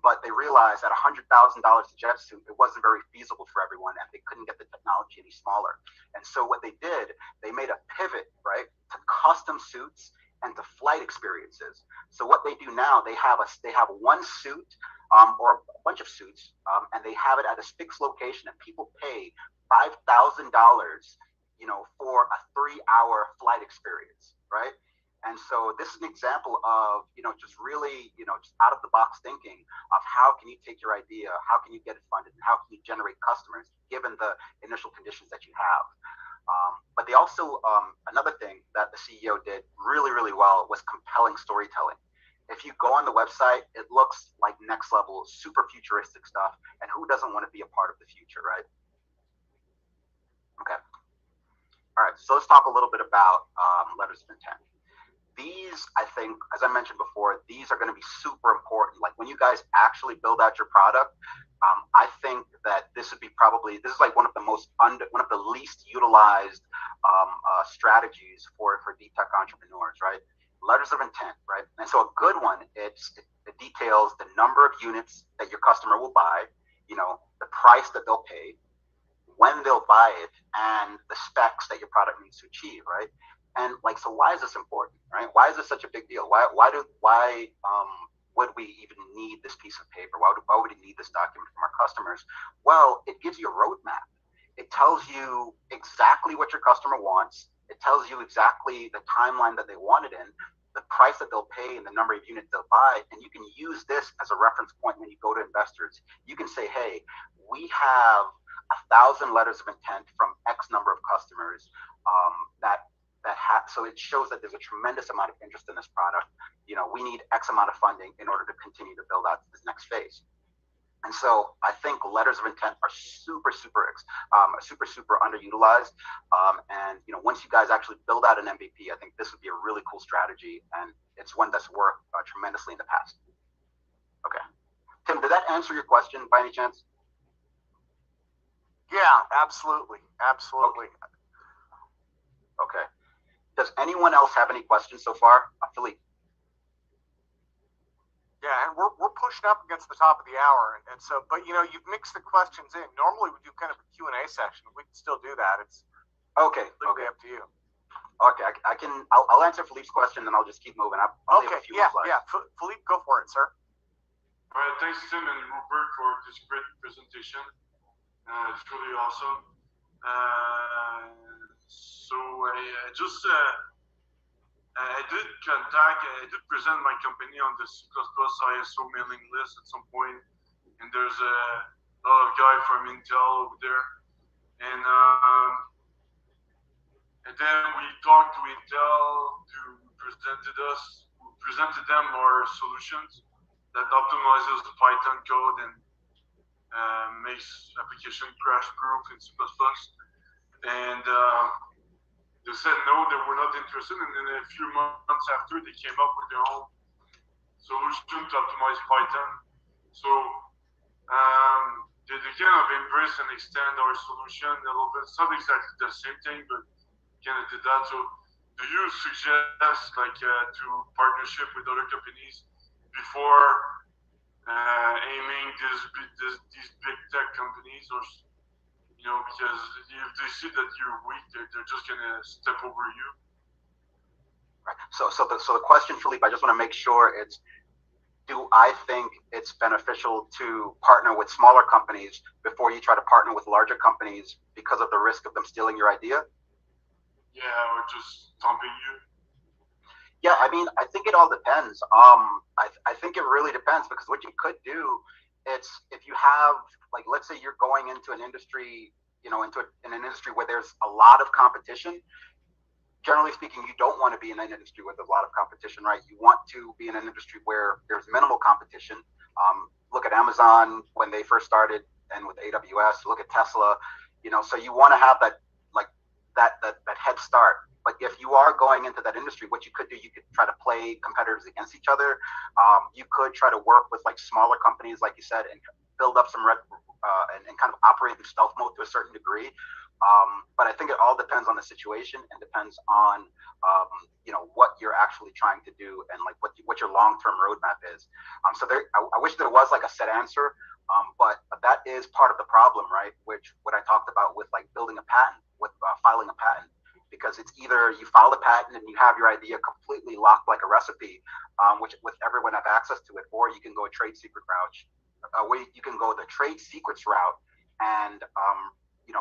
S19: But they realized at $100,000 a jet suit, it wasn't very feasible for everyone, and they couldn't get the technology any smaller. And so what they did, they made a pivot, right, to custom suits and to flight experiences. So what they do now, they have one suit or a bunch of suits, and they have it at a fixed location, and people pay $5,000, for a 3-hour flight experience, right? And so this is an example of, just really, just out of the box thinking of how can you take your idea, how can you get it funded, and how can you generate customers given the initial conditions that you have. But they also, another thing that the CEO did really, really well was compelling storytelling. If you go on the website, it looks like next level, super futuristic stuff. And who doesn't want to be a part of the future, right? Okay. All right. So let's talk a little bit about letters of intent. These, I think, as I mentioned before, these are going to be super important. Like when you guys actually build out your product, I think that this is like one of the least utilized strategies for deep tech entrepreneurs, right? Letters of intent, right? And so a good one, it details the number of units that your customer will buy, the price that they'll pay, when they'll buy it, and the specs that your product needs to achieve, right? And like, so why is this important, right? Why is this such a big deal? Why would we even need this piece of paper? Why would we need this document from our customers? Well, it gives you a roadmap. It tells you exactly what your customer wants. It tells you exactly the timeline that they want it in, the price that they'll pay, and the number of units they'll buy. And you can use this as a reference point when you go to investors. You can say, hey, we have 1,000 letters of intent from X number of customers so it shows that there's a tremendous amount of interest in this product. We need X amount of funding in order to continue to build out this next phase. And so I think letters of intent are super underutilized. And once you guys actually build out an MVP, I think this would be a really cool strategy, and it's one that's worked tremendously in the past. Okay, Tim, did that answer your question by any chance?
S14: Yeah, absolutely.
S19: Okay. Does anyone else have any questions so far? Philippe.
S14: Yeah, and we're pushing up against the top of the hour, and so, but you've mixed the questions in. Normally we do kind of a Q&A session. We can still do that. It's
S19: okay.
S14: Up to you.
S19: Okay, I'll answer Philippe's question, and I'll just keep moving up.
S14: Okay, yeah. Philippe, go for it, sir.
S21: All right, thanks Tim and Rupert for this great presentation. It's really awesome. So I did present my company on the C++ ISO mailing list at some point, and there's a lot of guys from Intel over there, and then we talked to Intel who presented them our solutions that optimizes the Python code and makes application crash proof in C++, and they said no, they were not interested, and then a few months after, they came up with their own solution to optimize Python. So they kind of embrace and extend our solution a little bit. It's not exactly the same thing, but kind of did that. So do you suggest like to partnership with other companies before aiming these big tech companies, or because if they see that you're weak, they're just gonna step over you?
S19: Right. So the question, Philippe, I just want to make sure it's, do I think it's beneficial to partner with smaller companies before you try to partner with larger companies because of the risk of them stealing your idea?
S21: Yeah, or just dumping you?
S19: Yeah, I mean, I think it all depends. I think it really depends, because what you could do, it's if you have, like, let's say you're going into an industry, in an industry where there's a lot of competition. Generally speaking, you don't want to be in an industry with a lot of competition, right? You want to be in an industry where there's minimal competition. Look at Amazon when they first started, and with AWS. Look at Tesla. So you want to have that head start. But if you are going into that industry, what you could do, you could try to play competitors against each other. You could try to work with like smaller companies, like you said, and build up some and kind of operate in stealth mode to a certain degree. But I think it all depends on the situation, and depends on what you're actually trying to do, and like what your long-term roadmap is. So I wish there was like a set answer, but that is part of the problem, right? Which what I talked about with like building a patent, with filing a patent, because it's either you file a patent and you have your idea completely locked like a recipe, which with everyone have access to it, or you can go a trade secret route. You can go the trade secrets route and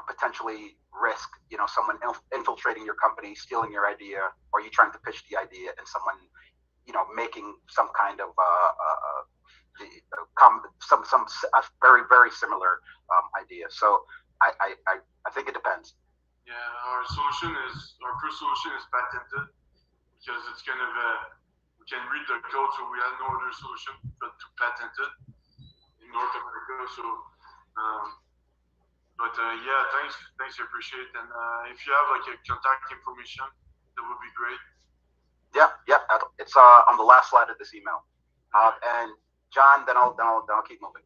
S19: potentially risk someone infiltrating your company, stealing your idea, or you trying to pitch the idea and someone making some kind of some very, very similar idea. So I think it depends.
S21: Yeah, our first solution is patented, because it's kind of we can read the code, so we have no other solution but to patent it in North America. So yeah, thanks, I appreciate it. And if you have like a contact information, that would be great.
S19: Yeah, it's on the last slide of this email. And John, then I'll keep moving.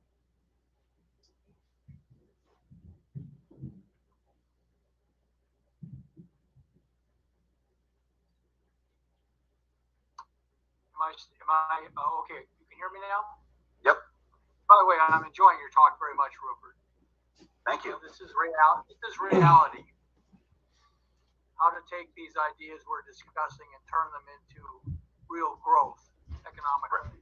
S15: Am I okay? You can hear me now?
S19: Yep.
S15: By the way, I'm enjoying your talk very much, Rupert.
S19: Thank you.
S15: This is reality. How to take these ideas we're discussing and turn them into real growth economically.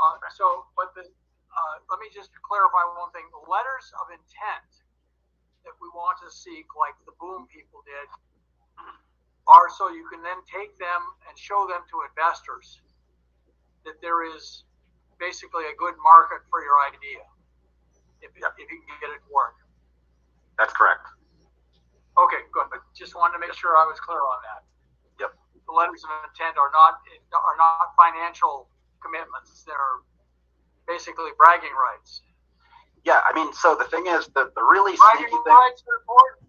S15: Let me just clarify one thing. The letters of intent that we want to seek, like the Boom people did, are so you can then take them and show them to investors that there is basically a good market for your idea if you can get it to work.
S19: That's correct.
S15: Okay, good. But just wanted to make sure I was clear on that.
S19: Yep.
S15: The letters of intent are not financial commitments. They're basically bragging rights.
S19: Yeah, I mean, so the thing is, the really
S15: bragging
S19: sneaky thing.
S15: Rights are important.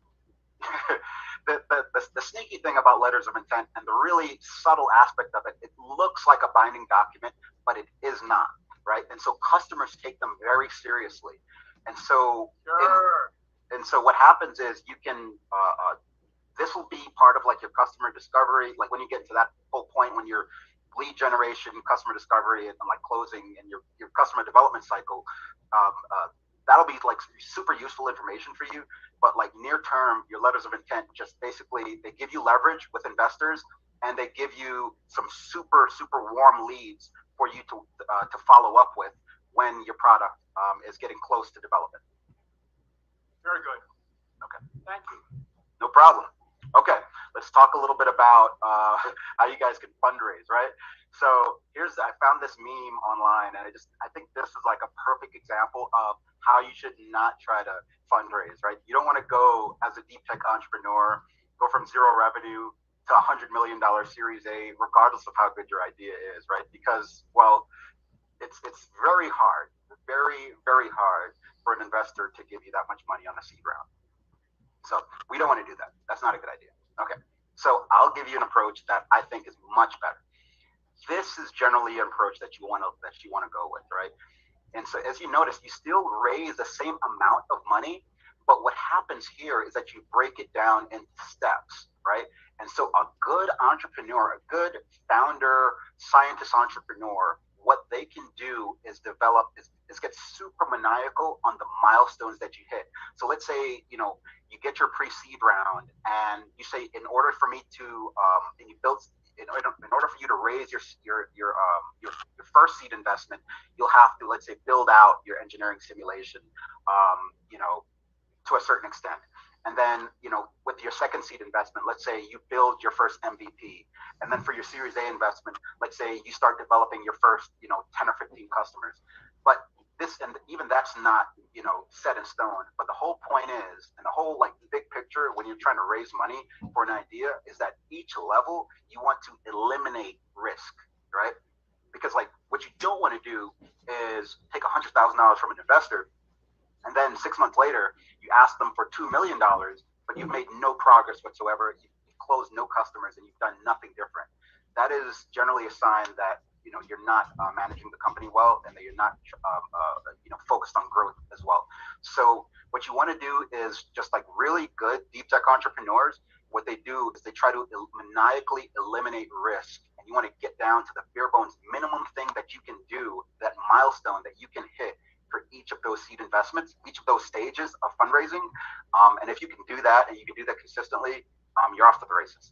S19: The sneaky thing about letters of intent, and the really subtle aspect of it, it looks like a binding document, but it is not, right? And so customers take them very seriously. And so, so what happens is you can, this will be part of like your customer discovery, like when you get to that whole point when you're lead generation, customer discovery, and like closing, and your customer development cycle, that'll be like super useful information for you. But like near term, your letters of intent just basically, they give you leverage with investors, and they give you some super, super warm leads for you to follow up with when your product is getting close to development.
S15: Very good.
S19: Okay.
S15: Thank you.
S19: No problem. Okay, let's talk a little bit about how you guys can fundraise, right? So I found this meme online, and I think this is like a perfect example of how you should not try to fundraise, right? You don't want to go as a deep tech entrepreneur, go from zero revenue to $100 million Series A, regardless of how good your idea is, right? Because, well, it's very hard, very, very hard for an investor to give you that much money on a seed round. So we don't want to do that. That's not a good idea. Okay. So I'll give you an approach that I think is much better. This is generally an approach that you want to go with, right? And so as you notice, you still raise the same amount of money, but what happens here is that you break it down into steps, right? And so a good entrepreneur, a good founder, scientist entrepreneur, what they can do is develop, is get super maniacal on the milestones that you hit. So let's say, you know, you get your pre-seed round and you say, in order for me to, and you build, in order for you to raise your first seed investment, you'll have to, let's say, build out your engineering simulation, you know, to a certain extent. And then, you know, with your second seed investment, let's say you build your first MVP. And then for your Series A investment, let's say you start developing your first, you know, 10 or 15 customers. But this, and even that's not, you know, set in stone. But the whole point is, and the whole like big picture when you're trying to raise money for an idea is that each level you want to eliminate risk, right? Because like what you don't want to do is take $100,000 from an investor, and then 6 months later, you ask them for $2 million, but you've made no progress whatsoever. You've closed no customers and you've done nothing different. That is generally a sign that, you know, you're not managing the company well, and that you're not, you know, focused on growth as well. So what you want to do is just like really good deep tech entrepreneurs, what they do is they try to maniacally eliminate risk. And you want to get down to the bare bones minimum thing that you can do, that milestone that you can hit for each of those seed investments, each of those stages of fundraising. And if you can do that, and you can do that consistently, you're off to the races.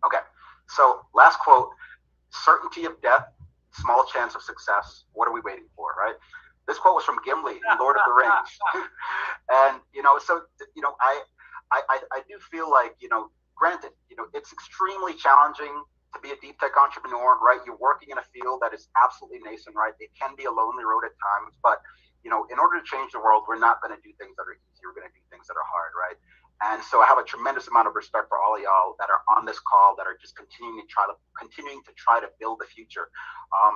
S19: Okay, so last quote, certainty of death, small chance of success. What are we waiting for, right? This quote was from Gimli in Lord of the Rings. And, you know, so, you know, I do feel like, you know, granted, you know, it's extremely challenging to be a deep tech entrepreneur, right? You're working in a field that is absolutely nascent, right? It can be a lonely road at times, but, you know, in order to change the world, we're not going to do things that are easy. We're going to do things that are hard, right? And so I have a tremendous amount of respect for all of y'all that are on this call, that are just continuing to try to build the future,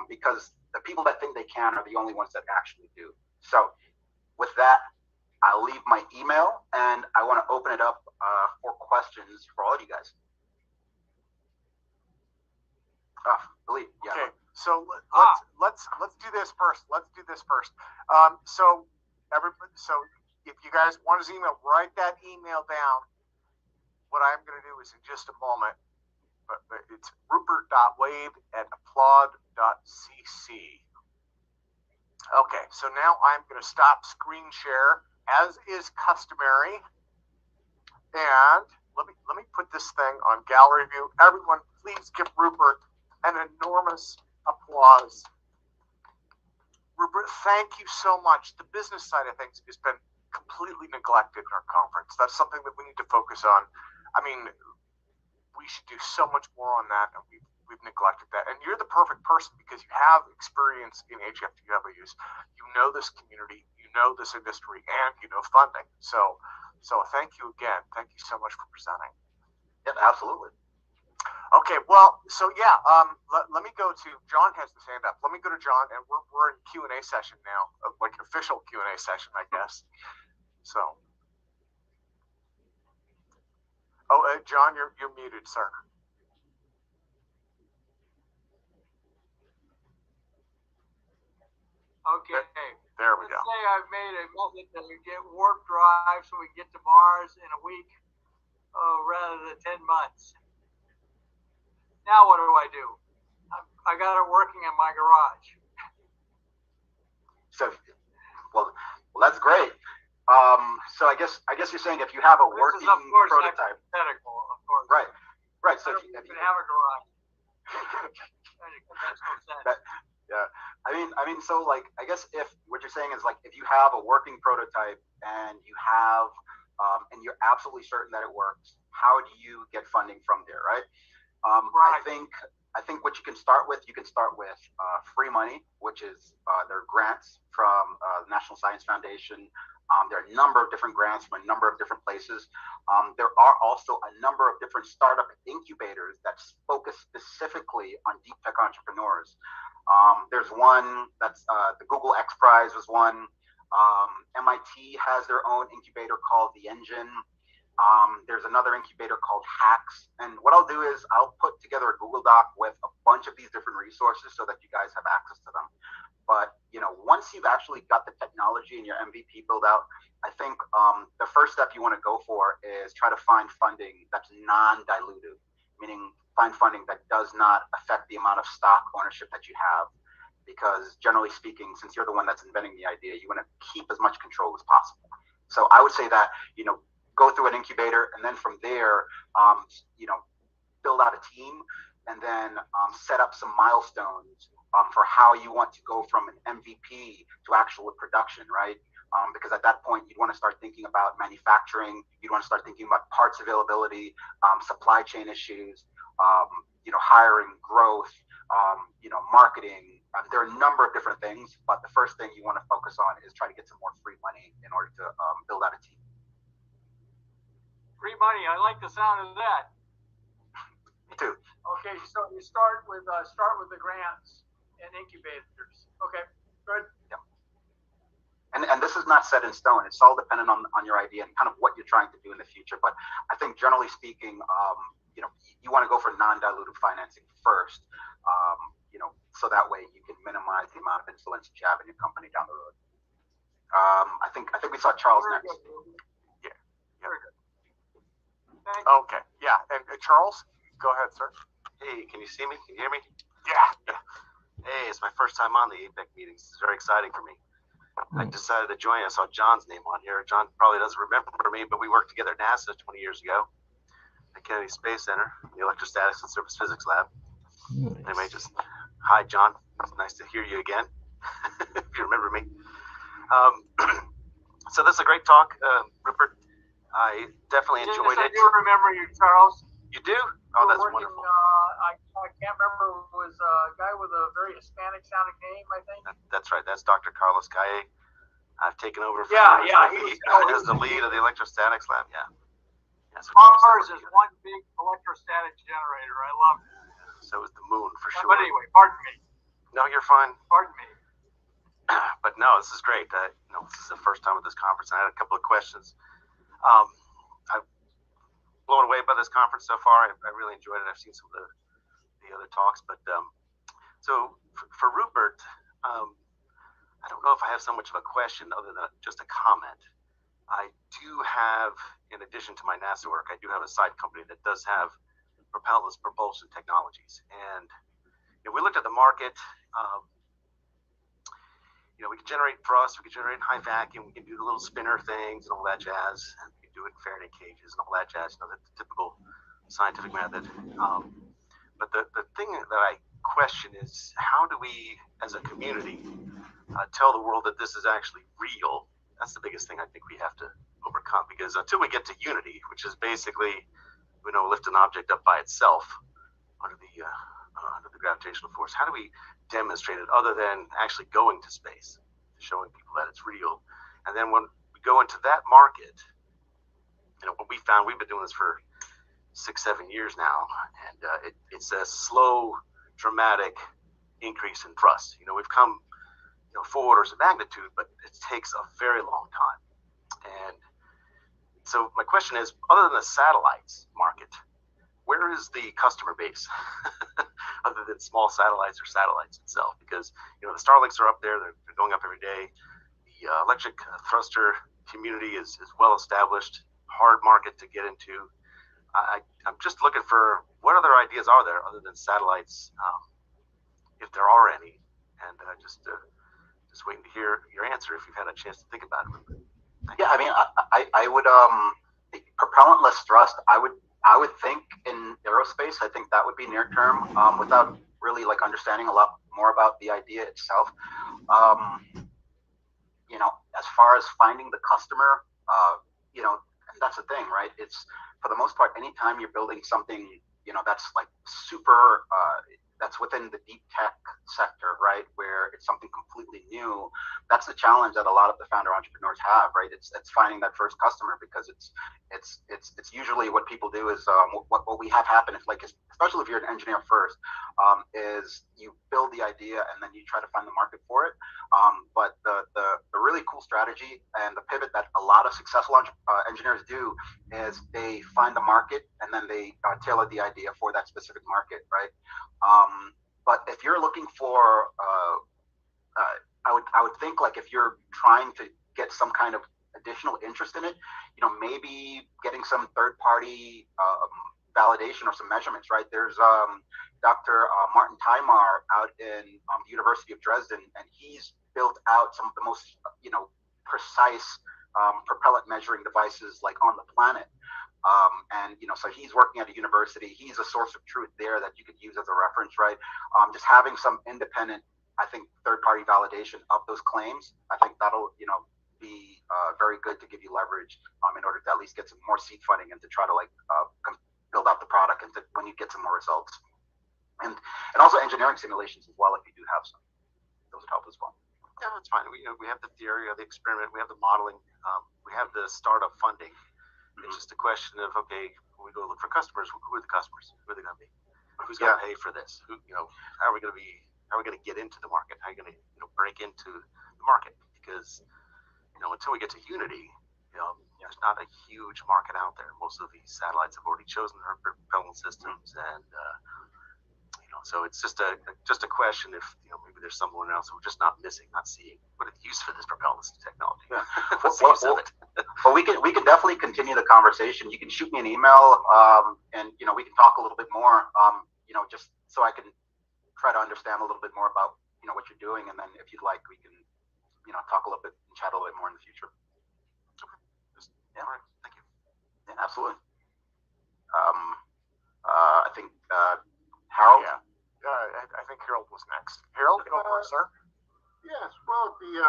S19: because the people that think they can are the only ones that actually do. So with that, I'll leave my email, and I want to open it up for questions for all of you guys.
S14: Okay, so let's do this first. Let's do this first. So everybody, so if you guys want his email, write that email down. What I'm going to do is in just a moment, but it's rupert.wade@applaud.cc. Okay, so now I'm going to stop screen share as is customary, and let me put this thing on gallery view. Everyone, please give Rupert an enormous applause. Rupert, thank you so much. The business side of things has been completely neglected in our conference. That's something that we need to focus on. I mean, we should do so much more on that, and we've neglected that. And you're the perfect person because you have experience in HFTWs. You know this community, you know this industry, and you know funding. So thank you again. Thank you so much for presenting.
S19: Yeah, absolutely.
S14: Okay, well, so yeah, let me go to John has his hand up. Let me go to John, and we're in Q&A session now, like official Q&A session, I guess. So, John, you're muted, sir.
S15: Okay.
S14: There we go.
S15: Let's say I've made a method to get warp drive so we can get to Mars in a week rather than 10 months. Now what do I do? I got it working in my garage.
S19: So, well, that's great. So I guess you're saying if you have a working prototype,
S15: of course.
S19: Right. So if you
S15: have a garage.
S19: Yeah. I mean, so like, I guess if what you're saying is like, if you have a working prototype and you have, and you're absolutely certain that it works, how do you get funding from there, right? I think what you can start with free money, which is there are grants from the National Science Foundation. There are a number of different grants from a number of different places. There are also a number of different startup incubators that focus specifically on deep tech entrepreneurs. There's one that's the Google X Prize was one. MIT has their own incubator called The Engine. There's another incubator called Hacks. And what I'll do is I'll put together a Google Doc with a bunch of these different resources so that you guys have access to them. But once you've actually got the technology and your MVP built out, I think the first step you want to go for is try to find funding that's non-dilutive, meaning find funding that does not affect the amount of stock ownership that you have. Because generally speaking, since you're the one that's inventing the idea, you want to keep as much control as possible. So I would say that, go through an incubator, and then from there, build out a team, and then set up some milestones for how you want to go from an MVP to actual production, right? Because at that point, you'd want to start thinking about manufacturing. You'd want to start thinking about parts availability, supply chain issues, hiring, growth, marketing. There are a number of different things, but the first thing you want to focus on is try to get some more free money in order to build out a team.
S15: Free money, I like the sound of that.
S19: Me too.
S15: Okay, so you start with the grants and incubators. Okay, good.
S19: Yeah. And this is not set in stone. It's all dependent on your idea and kind of what you're trying to do in the future. But I think generally speaking, you want to go for non-dilutive financing first, so that way you can minimize the amount of influence you have in your company down the road. I think we saw Charles next.
S17: Yeah.
S15: Very good.
S17: Okay. Yeah. And Charles, go ahead, sir.
S8: Hey, can you see me? Can you hear me?
S17: Yeah.
S8: Hey, it's my first time on the Apec meetings. It's very exciting for me. I decided to join. I saw John's name on here. John probably doesn't remember me, but we worked together at NASA 20 years ago at Kennedy Space Center, the Electrostatics and Surface Physics Lab. Nice. Anyway, just hi, John. It's nice to hear you again, if you remember me. So this is a great talk, Rupert. I definitely enjoyed it.
S15: I do remember you, Charles.
S8: You do? Oh, that's wonderful.
S15: I can't remember. It was a guy with a very Hispanic-sounding name, I think.
S8: That's right. That's Dr. Carlos Calle. I've taken over as the lead of the electrostatics lab. Yeah.
S15: Mars is one big electrostatic generator. I love it.
S8: So is the moon, for sure.
S15: But anyway, pardon me.
S8: No, you're fine.
S15: Pardon me.
S8: But no, this is great. This is the first time at this conference. I had a couple of questions. I've blown away by this conference so far. I really enjoyed it. I've seen some of the other talks. But so for Rupert, I don't know if I have so much of a question other than just a comment. I do have, in addition to my NASA work, I do have a side company that does have propellant propulsion technologies. And we looked at the market. We can generate thrust, we can generate high vacuum, we can do the little spinner things and all that jazz. And we can do it in Faraday cages and all that jazz. That's the typical scientific method. But the thing that I question is, how do we, as a community, tell the world that this is actually real? That's the biggest thing I think we have to overcome, because until we get to unity, which is basically, lift an object up by itself under the gravitational force, how do we demonstrate it other than actually going to space, showing people that it's real? And then when we go into that market, what we found, we've been doing this for 6-7 years now, and it's a slow, dramatic increase in thrust. We've come 4 orders of magnitude, but it takes a very long time. And so my question is, other than the satellites market, where is the customer base other than small satellites or satellites itself? Because the Starlinks are up there, they're going up every day. The electric thruster community is well established, hard market to get into. I'm just looking for what other ideas are there other than satellites, if there are any, and just waiting to hear your answer if you've had a chance to think about it.
S19: Yeah, I mean, I would the propellantless thrust. I would think in aerospace. I think that would be near term, without really understanding a lot more about the idea itself. As far as finding the customer, and that's the thing, right? It's, for the most part, anytime you're building something, that's super. That's within the deep tech sector, right? Where it's something completely new. That's the challenge that a lot of the founder entrepreneurs have, right? It's finding that first customer, because it's usually what people do is what we have happen is especially if you're an engineer first, is you build the idea and then you try to find the market for it. But the really cool strategy and the pivot that a lot of successful engineers do is they find the market and then they tailor the idea for that specific market, right? But if you're looking for I would think like if you're trying to get some kind of additional interest in it, maybe getting some third party validation or some measurements, right? There's Dr. Martin Timar out in the University of Dresden, and he's built out some of the most precise propellant measuring devices like on the planet. So he's working at a university. He's a source of truth there that you could use as a reference, right? Just having some independent, I think, third-party validation of those claims, I think that'll, be very good to give you leverage in order to at least get some more seed funding and to try to build out the product and when you get some more results. And also engineering simulations as well, if you do have some. Those would help as well.
S8: Yeah, that's fine. We have the theory of the experiment, we have the modeling, we have the startup funding. It's just a question of, okay, when we go look for customers, who are the customers? Who are they going to be? Who's going to pay for this? How are we going to get into the market? How are you going to break into the market? Because until we get to Unity, there's not a huge market out there. Most of these satellites have already chosen their propellant systems, and so it's just a question if maybe there's someone else we're just not seeing what is use for this propellant technology.
S19: Yeah. Well, we can definitely continue the conversation. You can shoot me an email, and we can talk a little bit more. Just so I can try to understand a little bit more about what you're doing, and then if you'd like, we can talk a little bit and chat a little bit more in the future. Okay. Yeah. All right. Thank you. Yeah, absolutely. I think Harold.
S14: Yeah. I think Harold was next. Harold, go for it, sir.
S6: Yes. Well, the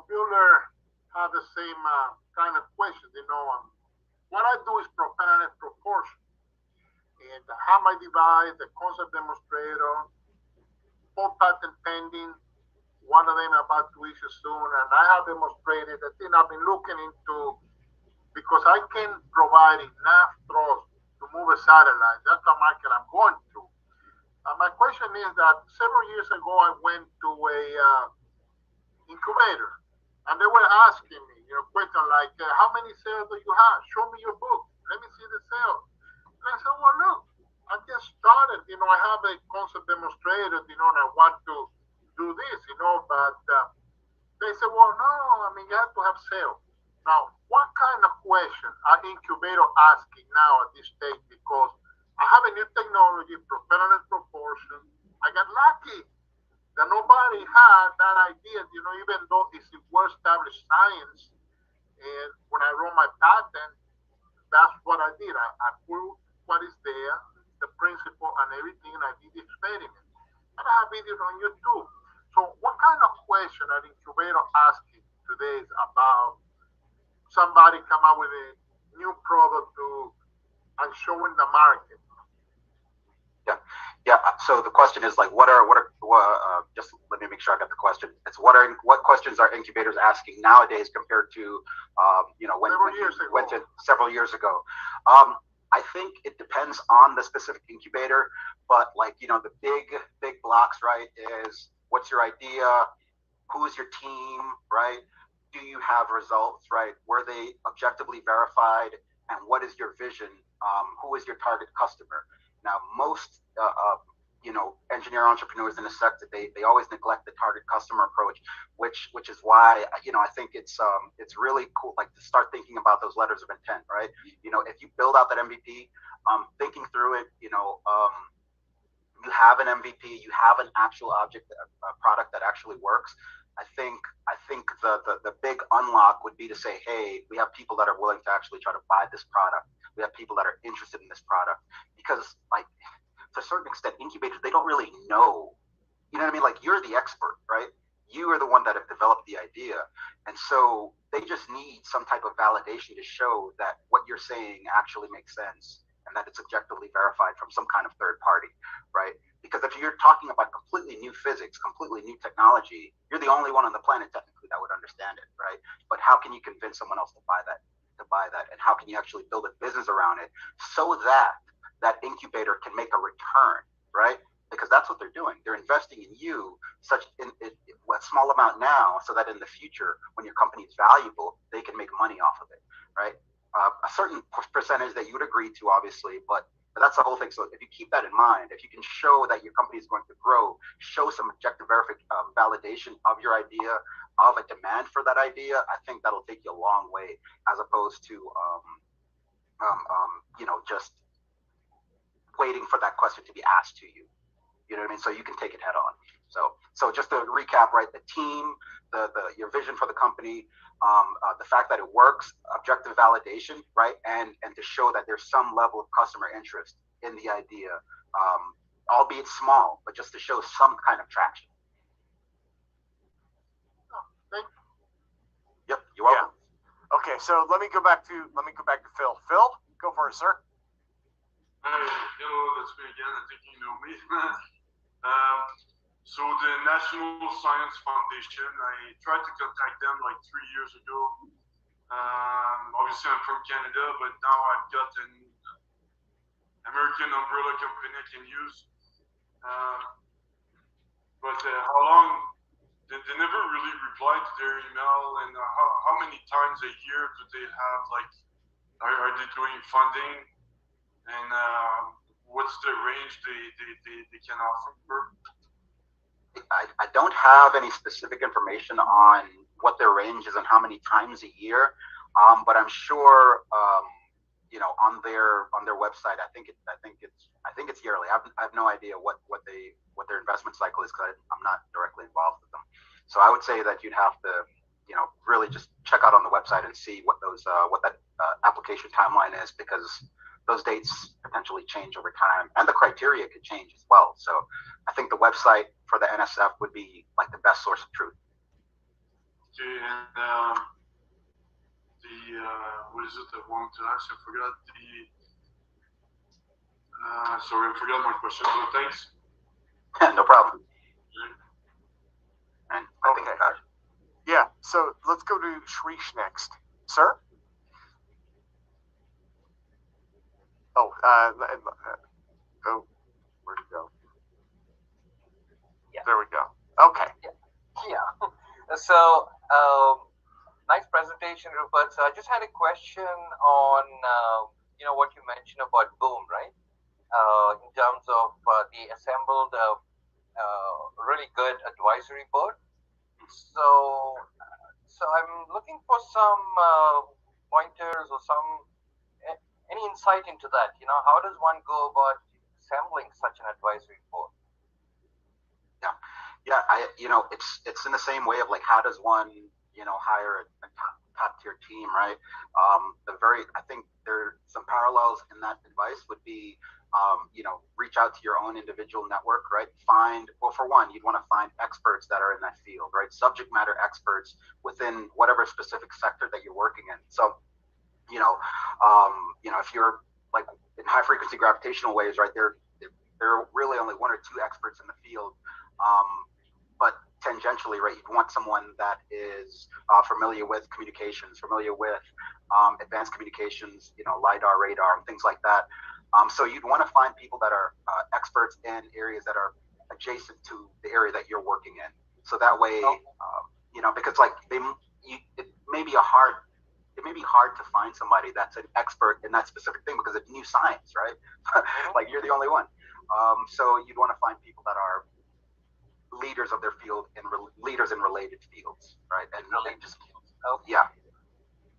S6: Bueller had the same kind of question. What I do is propellant proportion, and I have my device, the concept demonstrator, both patent pending. One of them about to issue soon, and I have demonstrated the thing I've been looking into, because I can provide enough thrust to move a satellite. That's the market I'm going to. My question is that several years ago I went to a incubator, and they were asking me, question like, how many cells do you have? Show me your book. Let me see the cells. And I said, well, look, I just started. I have a concept demonstrator, and I want to do this, but they said, well, no, you have to have cells. Now, what kind of question are incubator asking now at this stage? Because I have a new technology, propellant proportion. I got lucky that nobody had that idea, even though it's a well-established science. And when I wrote my patent, that's what I did. I proved what is there, the principle and everything, and I did the experiment. And I have videos on YouTube. So what kind of question are incubator asking today about somebody come out with a new product and showing the market?
S19: Yeah. So the question is just let me make sure I got the question. It's what questions are incubators asking nowadays compared to several years ago. I think it depends on the specific incubator, but the big blocks, right, is what's your idea? Who's your team, right? Do you have results, right? Were they objectively verified? And what is your vision? Who is your target customer? Now, most engineer entrepreneurs in the sector, they always neglect the target customer approach, which is why I think it's really cool to start thinking about those letters of intent, right? If you build out that MVP, thinking through it, you have an MVP, you have an actual a product that actually works. I think the big unlock would be to say, hey, we have people that are willing to actually try to buy this product. We have people that are interested in this product, because to a certain extent, incubators, they don't really know. You know what I mean? You're the expert, right? You are the one that have developed the idea. And so they just need some type of validation to show that what you're saying actually makes sense and that it's objectively verified from some kind of third party, right? Because if you're talking about completely new physics, completely new technology, you're the only one on the planet technically that would understand it, right? But how can you convince someone else to buy that? And how can you actually build a business around it so that that incubator can make a return, right? Because that's what they're doing. They're investing in you in a small amount now, so that in the future, when your company is valuable, they can make money off of it, right? A certain percentage that you would agree to, obviously, but But that's the whole thing. So if you keep that in mind, if you can show that your company is going to grow, show some objective validation of your idea, of a demand for that idea, I think that'll take you a long way, as opposed to just waiting for that question to be asked to you. You know what I mean? So you can take it head on. So just to recap, right? The team, your vision for the company, the fact that it works, objective validation, right? And to show that there's some level of customer interest in the idea, albeit small, but just to show some kind of traction. Yep, you're welcome.
S14: Yeah. Okay, so let me go back to Phil. Phil, go for it, sir.
S21: Hi, hello, that's me again. I think you know me. So the National Science Foundation, I tried to contact them like 3 years ago. Obviously, I'm from Canada, but now I've got an American umbrella company I can use. But how long? They never really replied to their email, and how many times a year do they have, like, are they doing funding? And what's the range they can offer?
S19: I don't have any specific information on what their range is and how many times a year, but I'm sure on their website. I think it's yearly. I have no idea what their investment cycle is, because I'm not directly involved with them. So I would say that you'd have to really just check out on the website and see what that application timeline is, because those dates potentially change over time, and the criteria could change as well. So I think the website for the NSF would be like the best source of truth.
S21: Okay, and what is it I wanted to ask? I forgot sorry, I forgot my question, but thanks.
S19: No problem.
S14: And I think yeah, so let's go to Shrish next. Sir? Oh, where'd it go?
S4: Yeah.
S14: There we go. Okay.
S4: Yeah. So, nice presentation, Rupert. So I just had a question on, what you mentioned about Boom, right? In terms of they assembled a really good advisory board. So I'm looking for some pointers or any insight into that. How does one go about assembling such an advisory board?
S19: Yeah. It's in the same way of, like, how does one hire a top tier team, right? I think there are some parallels in that advice would be, reach out to your own individual network, right? For one, you'd want to find experts that are in that field, right? Subject matter experts within whatever specific sector that you're working in. So, if you're like in high frequency gravitational waves, right, there are really only one or two experts in the field. But tangentially, right, you'd want someone that is familiar with communications, familiar with advanced communications, LiDAR, radar, and things like that. So you'd want to find people that are experts in areas that are adjacent to the area that you're working in. So that way, because like it may be hard to find somebody that's an expert in that specific thing, because it's new science, right? Like, you're the only one. So you'd want to find people that are leaders of their field and leaders in related fields, right? And just yeah.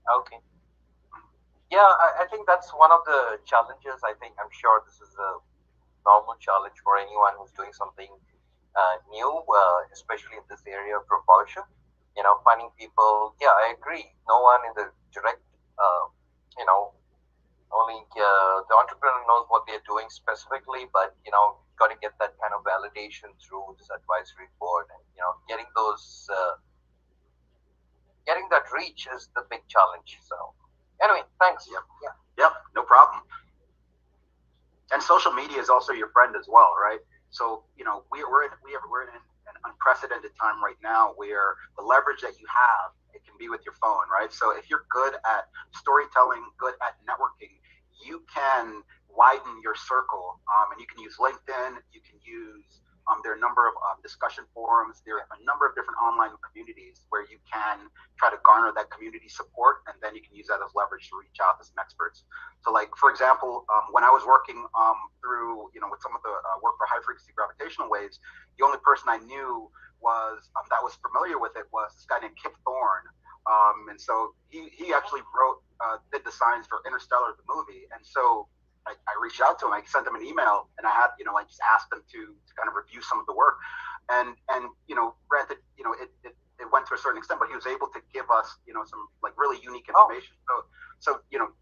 S4: Okay. Yeah, I think that's one of the challenges. I'm sure this is a normal challenge for anyone who's doing something new, especially in this area of propulsion. Finding people. Yeah, I agree. No one in the direct, only the entrepreneur knows what they're doing specifically, but got to get that kind of validation through this advisory board, and getting that reach is the big challenge. So anyway, thanks.
S19: Yep, no problem. And social media is also your friend as well, right? So we're in an unprecedented time right now where the leverage that you have, it can be with your phone, right? So if you're good at storytelling, good at networking, you can widen your circle, and you can use LinkedIn, you can use There are a number of discussion forums. There are a number of different online communities where you can try to garner that community support, and then you can use that as leverage to reach out to some experts. So, like, for example, when I was working through, with some of the work for high frequency gravitational waves, the only person I knew was that was familiar with it was this guy named Kip Thorne. And so he actually did the science for Interstellar, the movie. And so I reached out to him. I sent him an email, and I had, I just asked him to kind of review some of the work. And granted, it went to a certain extent, but he was able to give us, some like really unique information. So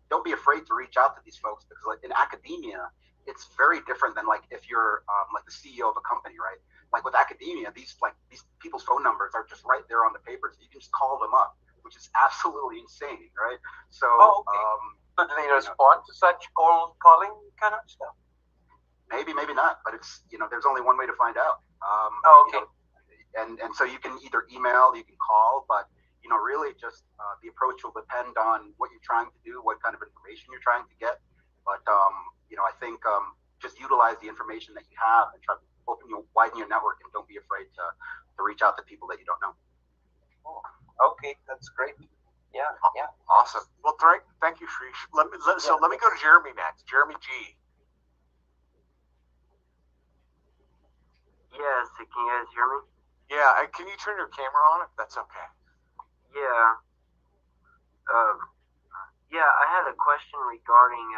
S19: don't be afraid to reach out to these folks, because like in academia, it's very different than like if you're like the CEO of a company, right? Like with academia, these people's phone numbers are just right there on the papers. You can just call them up, which is absolutely insane, right? So,
S4: so do they respond to such cold calling kind of stuff?
S19: Maybe not, but it's there's only one way to find out. And so you can either email, you can call, but really just the approach will depend on what you're trying to do, what kind of information you're trying to get. But I think just utilize the information that you have and try to widen your network, and don't be afraid to reach out to people that you don't know.
S4: Okay, that's great. Yeah.
S14: Awesome. Well, thank you, Shrish. Let me go to Jeremy next. Jeremy G.
S5: Yes, can you guys hear me?
S14: Yeah, can you turn your camera on if that's okay?
S5: Yeah. I had a question regarding,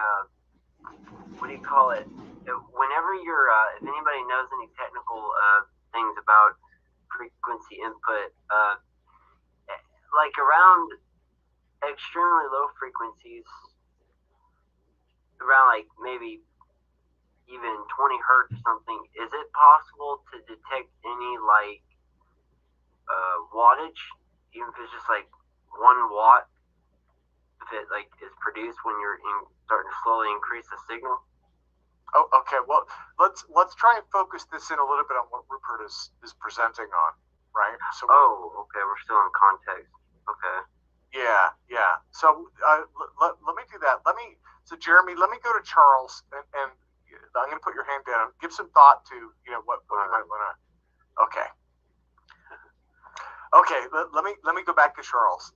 S5: what do you call it? Whenever you're, if anybody knows any technical things about frequency input, like around extremely low frequencies, around like maybe even 20 hertz or something, is it possible to detect any like wattage, even if it's just like 1 watt, if it like is produced when you're starting to slowly increase the signal?
S14: Oh, okay. Well, let's try and focus this in a little bit on what Rupert is presenting on, right? So
S5: okay, we're still in context. Okay.
S14: Yeah. So let me do that. So Jeremy, let me go to Charles, and I'm going to put your hand down. Give some thought to what you might want to. Okay. Okay. Let me go back to Charles.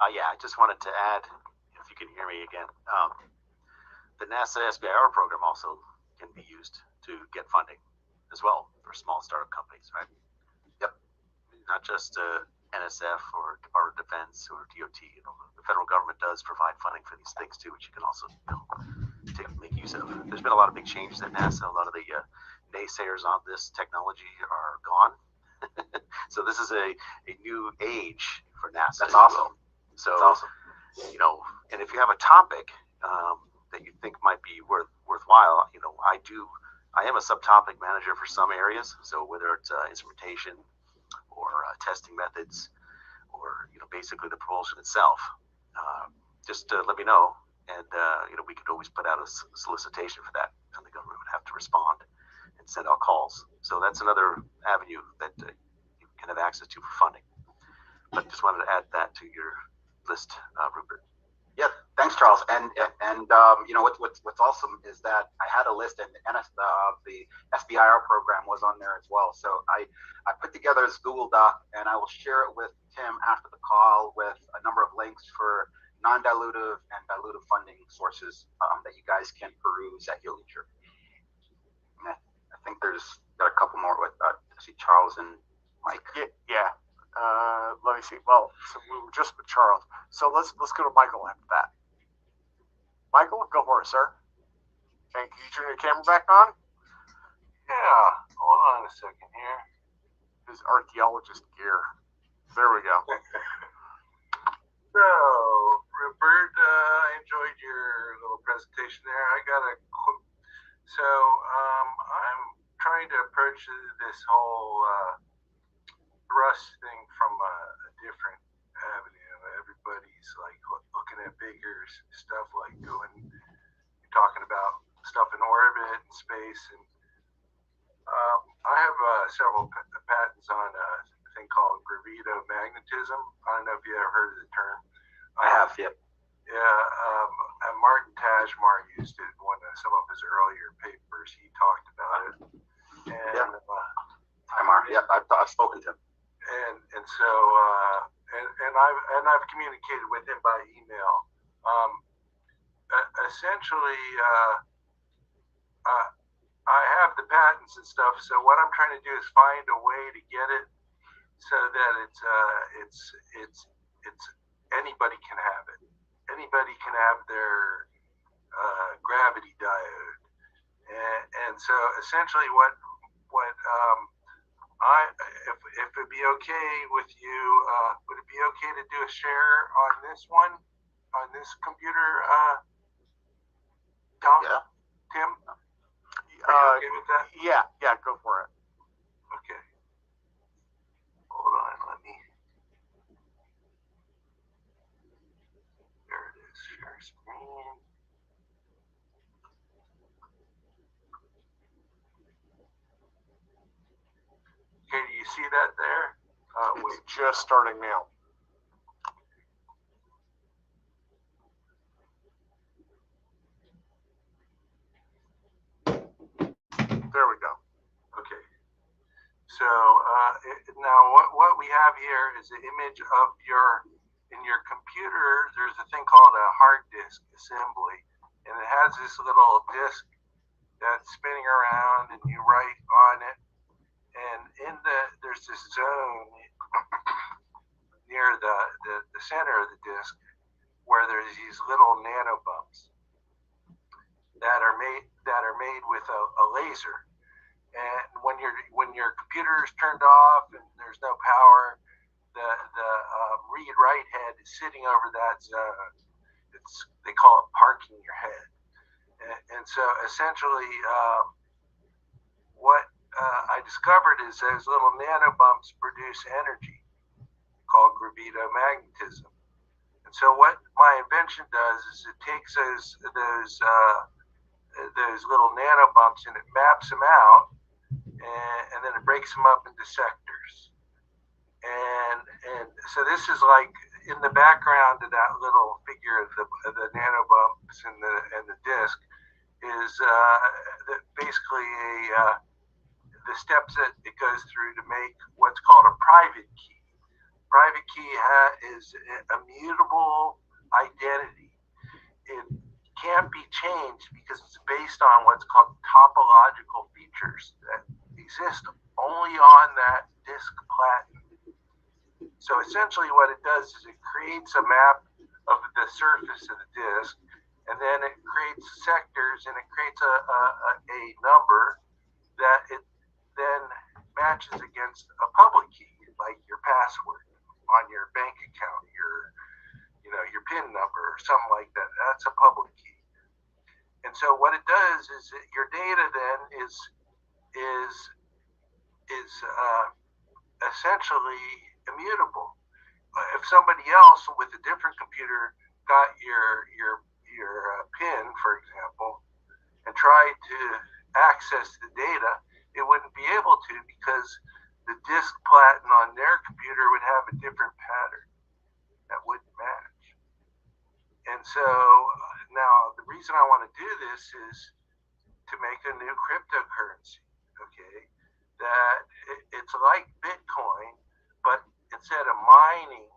S8: I just wanted to add, if you can hear me again, the NASA SBIR program also can be used to get funding as well for small startup companies, right? Yep. Not just NSF or Department of Defense or DOT. The federal government does provide funding for these things too, which you can also make use of. There's been a lot of big changes at NASA. A lot of the naysayers on this technology are gone. So this is a new age for NASA.
S19: That's awesome.
S8: So, that's awesome. And if you have a topic that you think might be worthwhile, I am a subtopic manager for some areas. So whether it's instrumentation or testing methods, or basically the propulsion itself, just let me know, and we could always put out a solicitation for that, and the government would have to respond and send out calls. So that's another avenue that you can have access to for funding. But just wanted to add that to your list, Rupert.
S19: Yeah, thanks, Charles. And what's awesome is that I had a list, and the SBIR program was on there as well. So I put together this Google Doc, and I will share it with Tim after the call with a number of links for non-dilutive and dilutive funding sources that you guys can peruse at your leisure. I think there's got a couple more with I see Charles and Mike.
S14: Yeah. Let me see. Well, so we were just with Charles. So let's go to Michael after that. Michael, go for it, sir. Okay, can you turn your camera back on?
S7: Yeah. Hold on a second here.
S14: His archaeologist gear. There we go.
S7: So, Rupert, I enjoyed your little presentation there. I got a quote. So, I'm trying to approach this whole thrust thing from a different avenue. Everybody's like looking at bigger stuff, like talking about stuff in orbit and space, and I have several patents on a thing called gravitomagnetism. I don't know if you ever heard of the term.
S19: I have, yep.
S7: Yeah, Martin Tajmar used it in some of his earlier papers. He talked about it, and
S14: spoken to him.
S7: And so I've communicated with him by email. Essentially, I have the patents and stuff. So what I'm trying to do is find a way to get it so that it's anybody can have it. Anybody can have their gravity diode. And so essentially if it'd be okay with you, would it be okay to do a share on this one, on this computer, Tom?
S14: Yeah.
S7: Tim? Are you okay with that?
S14: Yeah, go for it.
S7: Okay. Hold on, let me. There it is, share screen. Okay, do you see that there?
S14: It's just starting now. There we go.
S7: Okay. So now what we have here is an image of in your computer, there's a thing called a hard disk assembly, and it has this little disk that's spinning around, and you write on it, and there's this zone near the center of the disk where there's these little nanobumps that are made with a laser. And when your computer is turned off and there's no power, the read write head is sitting over that zone. They call it parking your head. And so essentially, what I discovered is those little nanobumps produce energy called gravitomagnetism. And so what my invention does is it takes those little nanobumps and it maps them out, and then it breaks them up into sectors. And so this is like in the background of that little figure of the nanobumps and the disk is basically the steps that it goes through to make what's called a private key. Private key is a mutable identity. It can't be changed because it's based on what's called topological features that exist only on that disk platinum. So essentially what it does is it creates a map of the surface of the disk, and then it creates sectors, and it creates a number that it then matches against a public key, like your password on your bank account, your PIN number or something like that. That's a public key. And so what it does is that your data then is essentially immutable. If somebody else with a different computer got your PIN, for example, and tried to access the data, it wouldn't be able to because the disk platinum on their computer would have a different pattern that wouldn't match. And so now the reason I want to do this is to make a new cryptocurrency, okay? That it's like Bitcoin, but instead of mining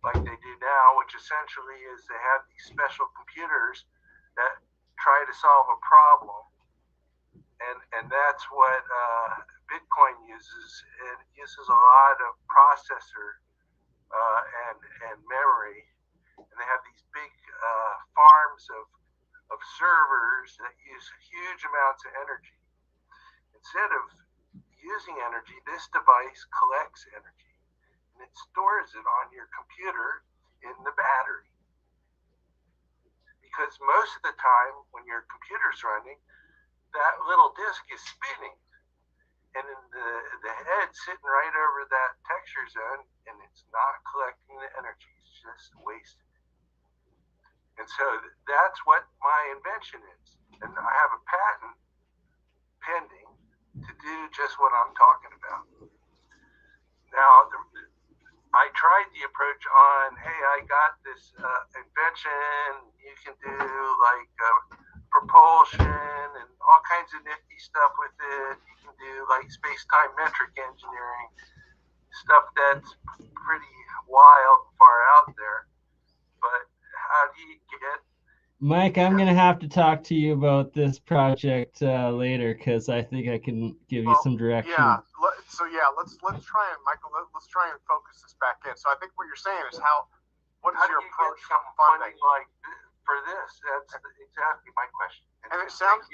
S7: like they do now, which essentially is they have these special computers that try to solve a problem, and that's what Bitcoin uses. It uses a lot of processor and memory, and they have these big farms of servers that use huge amounts of energy. Instead of using energy, this device collects energy, and it stores it on your computer in the battery. Because most of the time when your computer's running, that little disk is spinning, and in the head sitting right over that texture zone, and it's not collecting the energy, it's just wasting. And so that's what my invention is. And I have a patent pending to do just what I'm talking about. Now, I tried the approach on, hey, I got this invention, you can do like propulsion and all kinds of nifty stuff with it. You can do like space-time metric engineering, stuff that's pretty wild, far out there. But how do you get?
S1: Mike, I'm gonna have to talk to you about this project later because I think I can give you some direction.
S14: Yeah. So yeah, let's try and Michael. Let's try and focus this back in. So I think what you're saying is what is your approach to funding?
S7: Like for this, that's exactly my question.
S14: And it sounds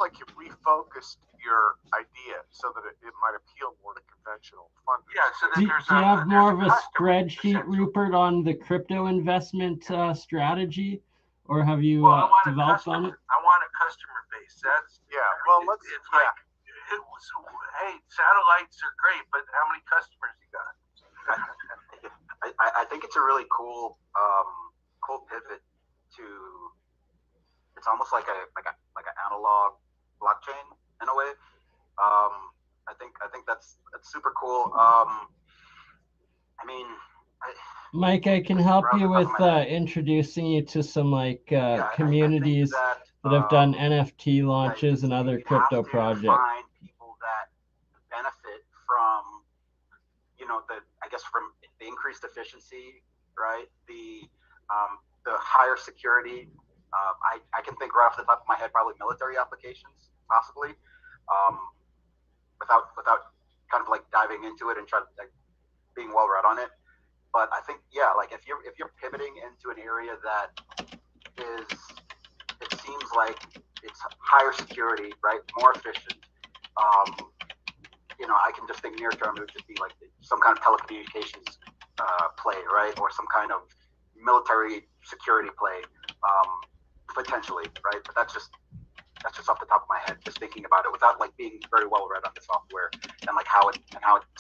S14: like you refocused your idea so that it might appeal more to conventional funding.
S7: Yeah. So
S1: do you have more of a spreadsheet, Rupert, on the crypto investment strategy? Or have you developed on it?
S7: I want a customer base. That's
S14: Well,
S7: it's like, hey, satellites are great, but how many customers you got?
S19: I think it's a really cool pivot to. It's almost like an analog blockchain in a way. I think that's super cool. I mean.
S1: Mike, I can help you with introducing you to some communities that have done NFT launches and other crypto projects.
S19: Find people that benefit from, from the increased efficiency, right? The higher security. I can think right off the top of my head, probably military applications, possibly, without kind of like diving into it and trying to being well read on it. But I think, if you're pivoting into an area that it seems like it's higher security, right, more efficient. I can just think near term it would just be like some kind of telecommunications play, right, or some kind of military security play, potentially, right. But that's just off the top of my head, just thinking about it without being very well read on the software and how it's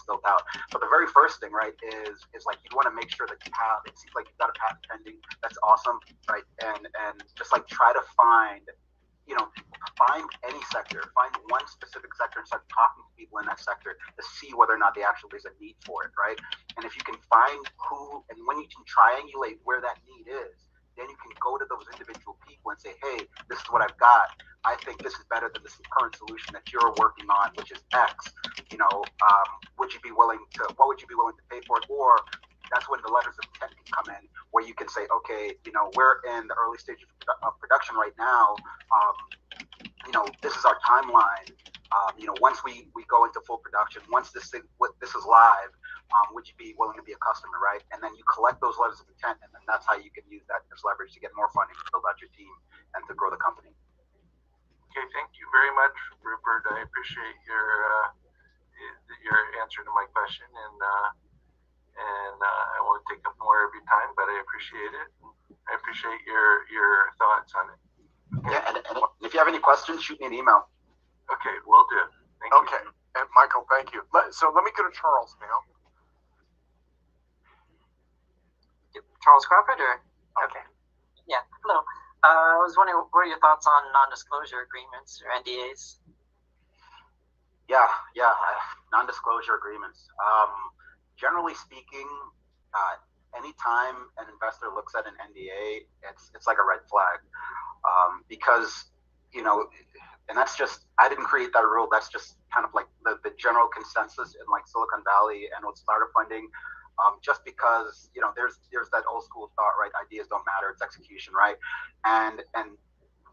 S19: built out. But the very first thing, right, is you want to make sure that you have. It seems like you've got a patent pending. That's awesome, right? And just try to find any sector, find one specific sector and start talking to people in that sector to see whether or not there actually is a need for it, right? And if you can find and when you can triangulate where that need is, then you can go to those individual people and say, hey, this is what I've got. I think this is better than this current solution that you're working on, which is X. What would you be willing to pay for it? Or that's when the letters of intent can come in, where you can say, okay, we're in the early stages of production right now. This is our timeline. Once we go into full production, once this is live, would you be willing to be a customer, right? And then you collect those letters of intent, and then that's how you can use that as leverage to get more funding to build out your team and to grow the company.
S7: Okay, thank you very much, Rupert. I appreciate your answer to my question, and I won't take up more of your time, but I appreciate it. I appreciate your thoughts on it.
S19: Okay. Yeah, and if you have any questions, shoot me an email.
S7: Okay, will do. Thank you.
S14: Okay, and Michael, thank you. So let me go to Charles now.
S12: Charles Crawford, or? Okay. Yeah, hello. I was wondering, what are your thoughts on non-disclosure agreements or NDAs?
S19: Yeah, non-disclosure agreements. Generally speaking, anytime an investor looks at an NDA, it's like a red flag, because and that's just, I didn't create that rule. That's just kind of like the general consensus in Silicon Valley and with startup funding. Just because there's that old school thought, right? Ideas don't matter, it's execution, right? And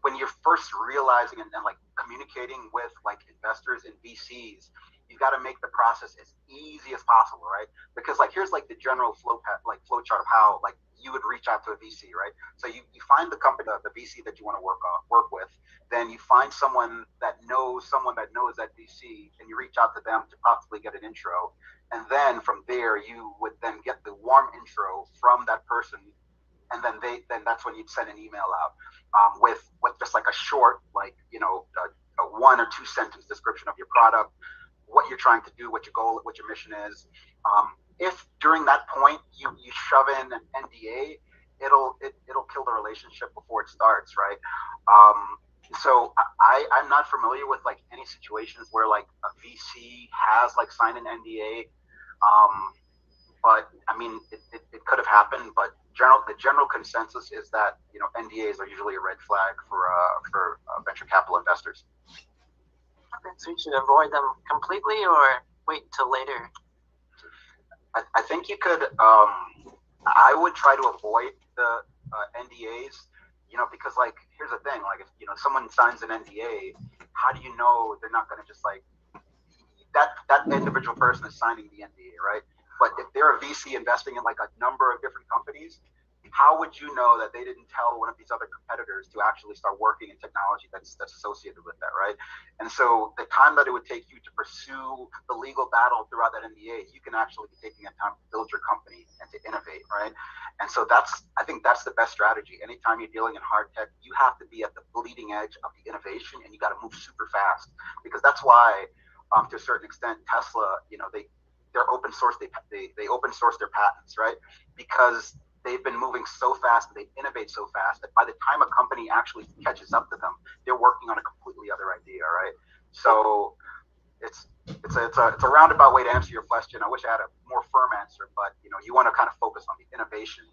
S19: when you're first realizing and communicating with investors and VCs, you've got to make the process as easy as possible, right? Because here's the general flow chart of how you would reach out to a VC, right? So you find the company, the VC that you want to work with, then you find someone that knows that VC, and you reach out to them to possibly get an intro. And then from there, you would then get the warm intro from that person, and then that's when you'd send an email out with just a short, a 1 or 2 sentence description of your product, what you're trying to do, what your goal, what your mission is. If during that point you shove in an NDA, it'll kill the relationship before it starts, right? So I'm not familiar with any situations where a VC has signed an NDA. but I mean, it could have happened. But the general consensus is that NDAs are usually a red flag for venture capital investors.
S12: Okay, so you should avoid them completely, or wait till later.
S19: I think you could. I would try to avoid the NDAs. Because like here's the thing, like if someone signs an NDA, how do you know they're not going to just like that individual person is signing the NDA, right? But if they're a VC investing in like a number of different companies, how would you know that they didn't tell one of these other competitors to actually start working in technology that's associated with that, right? And so the time that it would take you to pursue the legal battle throughout that NDA, you can actually be taking that time to build your company and to innovate, right? And so I think that's the best strategy. Anytime you're dealing in hard tech, you have to be at the bleeding edge of the innovation, and you got to move super fast, because that's why, to a certain extent, Tesla, they're open source. They open source their patents, right? Because they've been moving so fast, they innovate so fast that by the time a company actually catches up to them, they're working on a completely other idea, right? So it's a roundabout way to answer your question. I wish I had a more firm answer, but you want to kind of focus on the innovation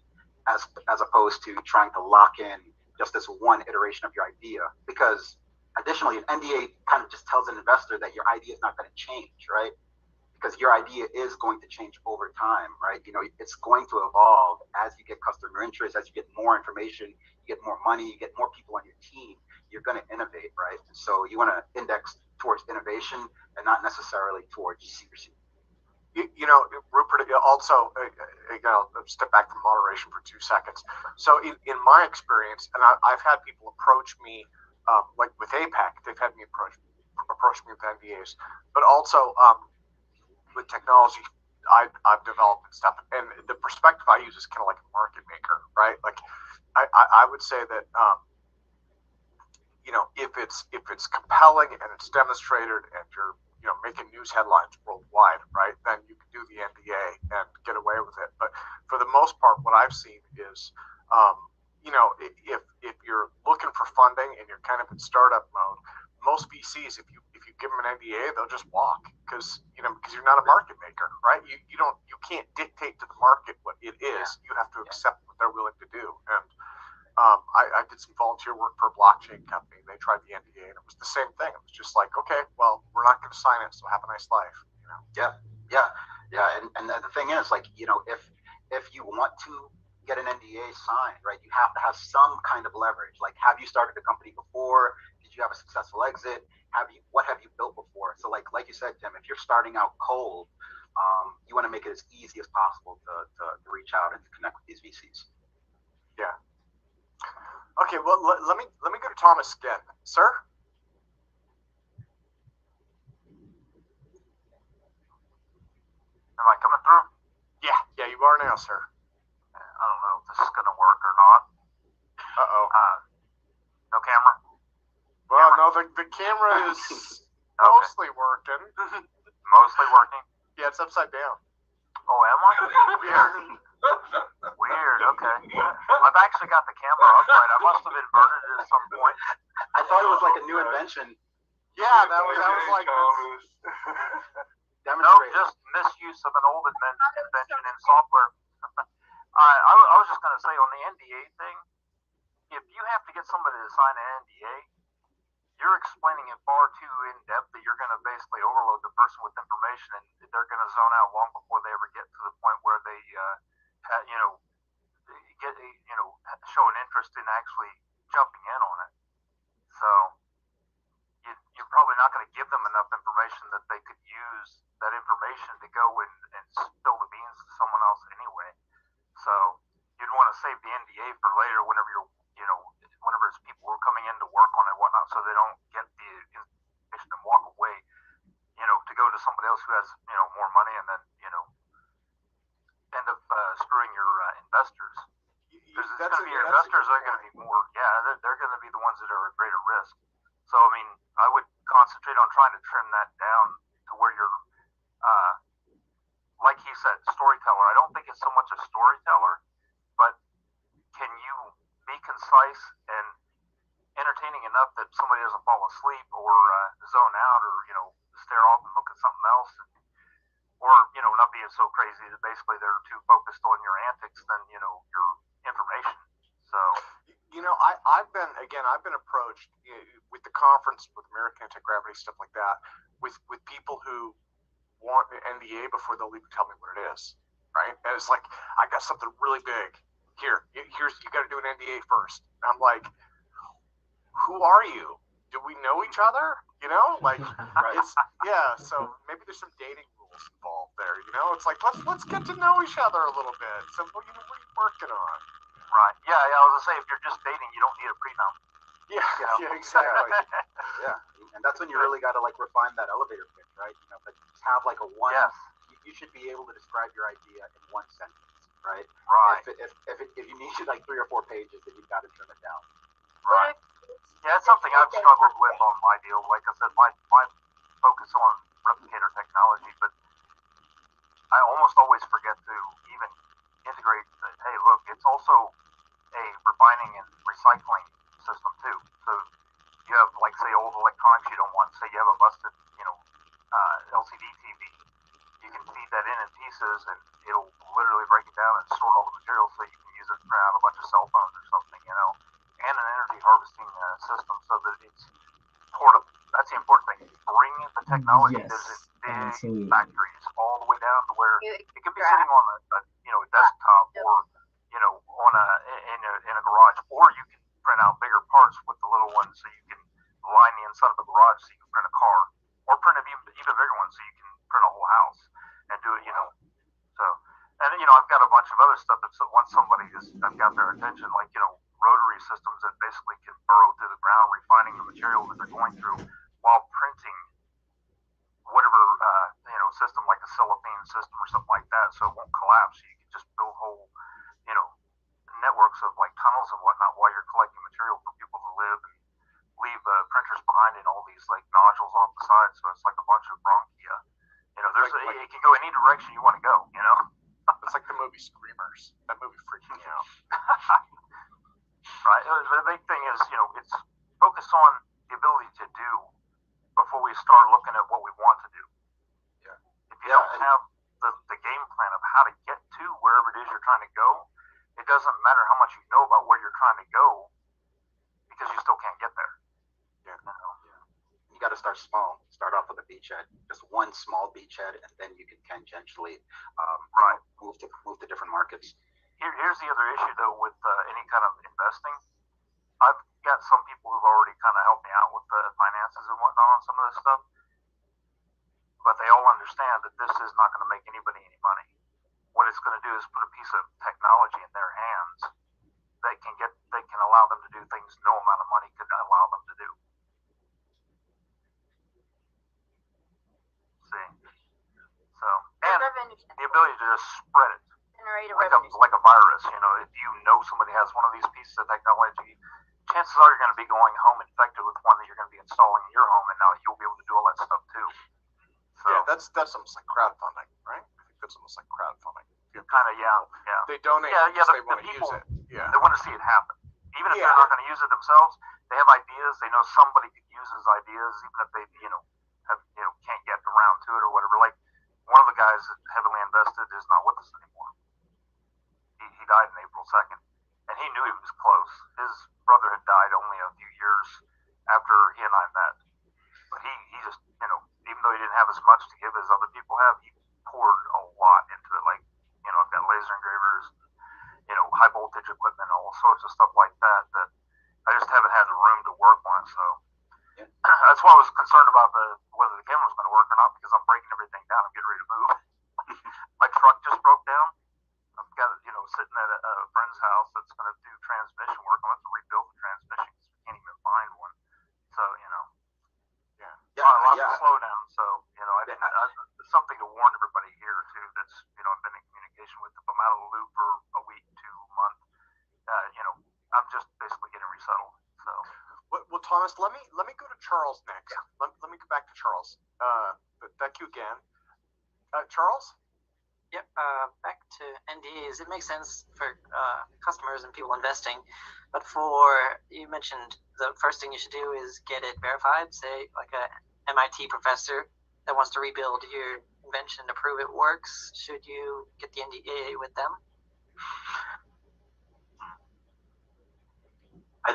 S19: as opposed to trying to lock in just this one iteration of your idea. Because additionally, an NDA kind of just tells an investor that your idea is not going to change, right? Because your idea is going to change over time, right? It's going to evolve as you get customer interest, as you get more information, you get more money, you get more people on your team, you're going to innovate, right? And so you want to index towards innovation and not necessarily towards secrecy.
S14: Rupert, also, again, I'll step back from moderation for 2 seconds. So in my experience, and I've had people approach me, like with APEC, they've had me approach me with NDAs, but also with technology I've developed and stuff. And the perspective I use is kind of like a market maker, right? Like I would say that, if it's compelling and it's demonstrated and you're, making news headlines worldwide, right, then you can do the NDA and get away with it. But for the most part, what I've seen is, if you're looking for funding and you're kind of in startup mode, most VCs, if you give them an NDA, they'll just walk because you're not a market maker, right? You can't dictate to the market what it is. You have to accept what they're willing to do. And I did some volunteer work for a blockchain company. They tried the NDA, and it was the same thing. It was just like, okay, well, we're not going to sign it, so have a nice life.
S19: Yeah. And the thing is, like, if you want to get an NDA signed, right, you have to have some kind of leverage. Like, have you started a company before? Did you have a successful exit? What have you built before? So like you said, Tim, if you're starting out cold, you want to make it as easy as possible to reach out and to connect with these VCs.
S14: Yeah. Okay. Well, let me go to Thomas again, sir.
S11: Am I coming through?
S14: Yeah, you are now, sir.
S11: I don't know if this is going to work or not.
S14: Uh-oh.
S11: No camera?
S14: Well, no, the camera is mostly working.
S11: Mostly working?
S14: Yeah, it's upside down.
S11: Oh, am I? Weird, okay. I've actually got the camera upright. I must have inverted it at some point.
S19: I thought it was like a new invention.
S14: Yeah, that was like
S11: No, just misuse of an old invention in software. I was just going to say, on the NDA thing, if you have to get somebody to sign an NDA, you're explaining it far too in depth that you're going to basically overload the person with information, and they're going to zone out long before they ever get to the point where they, show an interest in actually jumping in on it. So you're probably not going to give them enough information that they could use that information to go and spill the beans to someone else anyway. So you'd want to save the NDA for later whenever whenever it's people who are coming in to work on it and whatnot, so they don't get the information and walk away, to go to somebody else who has, more money, and then, end up screwing your investors. Because it's going to be your investors are going to be more, they're going to be the ones that are at greater risk. So, I mean, I would concentrate on trying to trim that down to where you're, like he said, storyteller. I don't think it's so much a storyteller, but can you be concise and entertaining enough that somebody doesn't fall asleep or zone out or, stare off and look at something else, or, not be as is so crazy that basically they're too focused on your antics than, you know, your information. So,
S14: you know, I've been approached with the conference, with American Anti-Gravity, stuff like that, with people who want an NDA before they'll even tell me what it is, right? And it's like, I got something really big. Here's you got to do an NDA first. And I'm like, who are you? Do we know each other? You know, like, it's, yeah. So maybe there's some dating rules involved there. You know, it's like let's get to know each other a little bit. So, what are you working on?
S11: Right. Yeah. I was gonna say, if you're just dating, you don't need a prenup.
S14: Yeah.
S19: You know?
S14: Yeah. Exactly.
S19: Yeah. And that's when you really got to like refine that elevator pitch, right? You know, but just have like a one.
S11: Yes.
S19: You should be able to describe your idea in one sentence, right?
S11: Right.
S19: If you need like 3 or 4 pages, then you've got to trim it down.
S11: Right. Yeah, it's something I've struggled with on my deal. Like I said, my focus on replicator technology, but I almost always forget to even integrate that, hey, look, it's also a refining and recycling system too. So you have, like, say, old electronics you don't want. Say you have a busted, you know, LCD TV. You can feed that in pieces, and it'll literally break it down and store all the materials so you can use it to print out a bunch of cell phones or something, you know. And an energy harvesting system, so that it's portable. That's the important thing. Bring the technology to big factories all the way down to where it could be sitting on a desktop, or, you know, on in a garage, or you can print out bigger parts with the little ones, so you can line the inside of the garage so you can print a car, or print an even bigger one so you can print a whole house and do it, you know. So, and you know, I've got a bunch of other stuff that once somebody I've got their attention, like, you know, rotary systems that basically can burrow through the ground, refining the material that they're going through while printing whatever system, like a cellophane system or something like that, so it won't collapse. So you can just build whole, you know, networks of like tunnels and whatnot while you're collecting material for people to live, and leave printers behind in all these like nodules off the side, so it's like a bunch of bronchia. You know, it can go any direction you want to go. You know,
S14: it's like the movie Screamers. That movie freaked me out.
S11: Right. The big thing is, you know, it's focus on the ability to do before we start looking at what we want to do.
S19: Yeah.
S11: If you don't have the game plan of how to get to wherever it is you're trying to go, it doesn't matter how much you know about where you're trying to go, because you still can't get there.
S19: Yeah. You got to start small. Start off with a beachhead, just one small beachhead, and then you can tangentially move to different markets.
S11: Here's the other issue, though, with any kind of investing. I've got some people who've already kind of helped me out with the finances and whatnot on some of this stuff, but they all understand that this is not going to make anybody any money. What it's going to do is put a piece of technology in their hands that can allow them to do things no amount of money could allow them to do. See? So, and the ability to just spread it. Like a virus, you know, if you know somebody has one of these pieces of technology, chances are you're going to be going home infected with one that you're going to be installing in your home, and now you'll be able to do all that stuff too. So,
S14: yeah, that's almost like crowdfunding, right? I think that's almost like crowdfunding.
S11: Kind of, yeah.
S14: They donate because they want to use it. Yeah.
S11: They want to see it happen. Even if they're not going to use it themselves, they have ideas. They know somebody could use those ideas, even if they, can't get around to it or whatever. Like, one of the guys that heavily invested is not with us anymore. He died on April 2nd, and he knew he was close. His brother had died only a few years after he and I met. But he just, even though he didn't have as much to give as other people have, he poured a lot into it. Like, I've got laser engravers, high voltage equipment, all sorts of stuff like that I just haven't had the room to work on. So that's why I was concerned about whether the camera was going to work or not, because I'm breaking everything down. I'm getting ready to move. My truck just broke down. I've got it, sitting at a friend's house that's going to do transmission work. I'm going to rebuild the transmission because we can't even find one. So, a lot of slowdown. So, it's something to warn everybody here too. That's I've been in communication with. If I'm out of the loop for a week, 2 months, I'm just basically getting resettled. So,
S14: well, Thomas, let me go to Charles next. Yeah. Let me go back to Charles. But thank you again, Charles.
S12: Yep, back to NDAs. It makes sense for customers and people investing, but you mentioned the first thing you should do is get it verified. Say, like a MIT professor that wants to rebuild your invention to prove it works, should you get the NDA with them?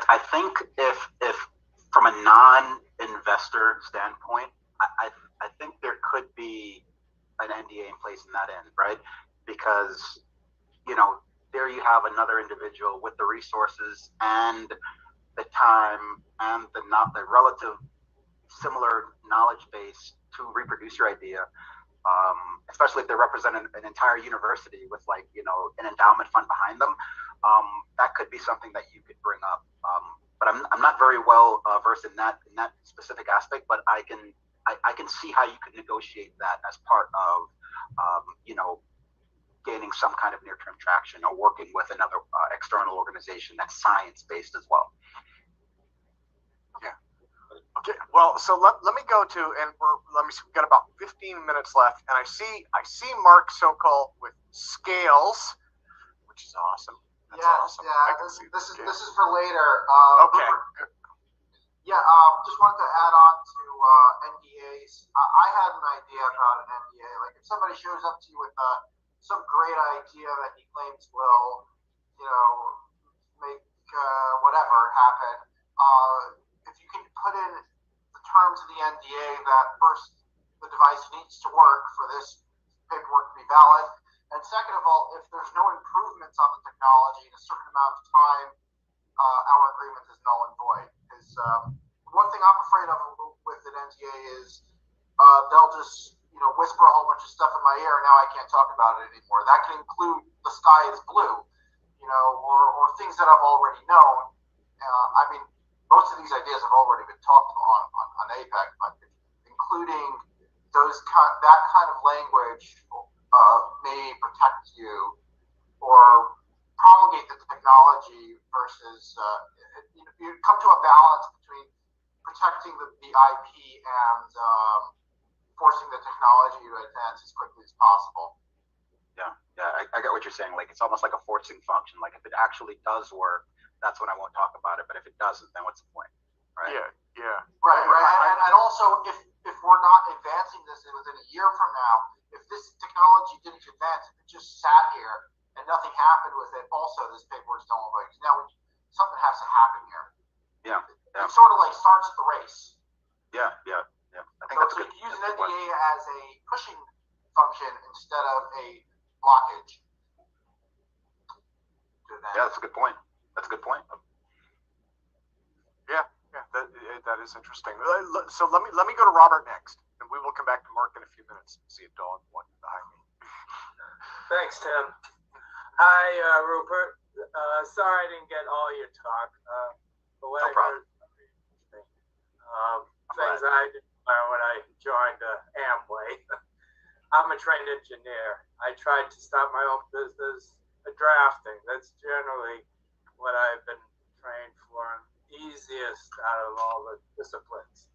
S19: I think if from a non-investor standpoint, I think there could be an NDA in place in that end, right? Because, you know, there you have another individual with the resources and the time and the relative similar knowledge base to reproduce your idea, especially if they represent an entire university with, like, you know, an endowment fund behind them. That could be something that you could bring up. But I'm not very well versed in that specific aspect, but I can see how you could negotiate that as part of, you know, gaining some kind of near-term traction or working with another external organization that's science-based as well.
S14: Yeah. Okay. Well, so let me go to, and we've got about 15 minutes left, and I see Mark Sokol with scales, which is awesome. That's awesome.
S3: Yeah. This is for later.
S14: Okay.
S3: Rupert, yeah. Just wanted to add on to NDAs. I had an idea about an NDA. Like, if somebody shows up to you with some great idea that he claims will, you know, make whatever happen, if you can put in the terms of the NDA that first the device needs to work for this paperwork to be valid, and second of all, if there's no improvements on the technology in a certain amount of time, our agreement is null and void. Because one thing I'm afraid of with an NDA is they'll just, you know, whisper a whole bunch of stuff in my ear, and now I can't talk about it anymore. That can include the sky is blue, you know, or things that I've already known. I mean, most of these ideas have already been talked on APEC, but including that kind of language may protect you or promulgate the technology versus you come to a balance between protecting the IP and forcing the technology to advance as quickly as possible.
S19: Yeah, I get what you're saying. Like, it's almost like a forcing function. Like, if it actually does work, that's when I won't talk about it. But if it doesn't, then what's the point, right?
S14: Yeah.
S3: Right. And also, if we're not advancing this within a year from now, if this technology didn't advance, if it just sat here and nothing happened with it, also this paper is null and void. Now something has to happen here.
S19: Yeah.
S3: It sort of like starts the race.
S19: Yeah. I think
S3: so you can use an NDA as a pushing function instead of a blockage.
S19: Yeah, that's a good point.
S14: Yeah, that is interesting. So let me go to Robert next, and we will come back to Mark in a few minutes. See a dog walking behind me.
S22: Thanks, Tim. Hi, Rupert. Sorry I didn't get all your talk, but what I heard, things I didn't learn when I joined Amway. I'm a trained engineer. I tried to start my own business, drafting. That's generally what I've been trained for, and easiest out of all the disciplines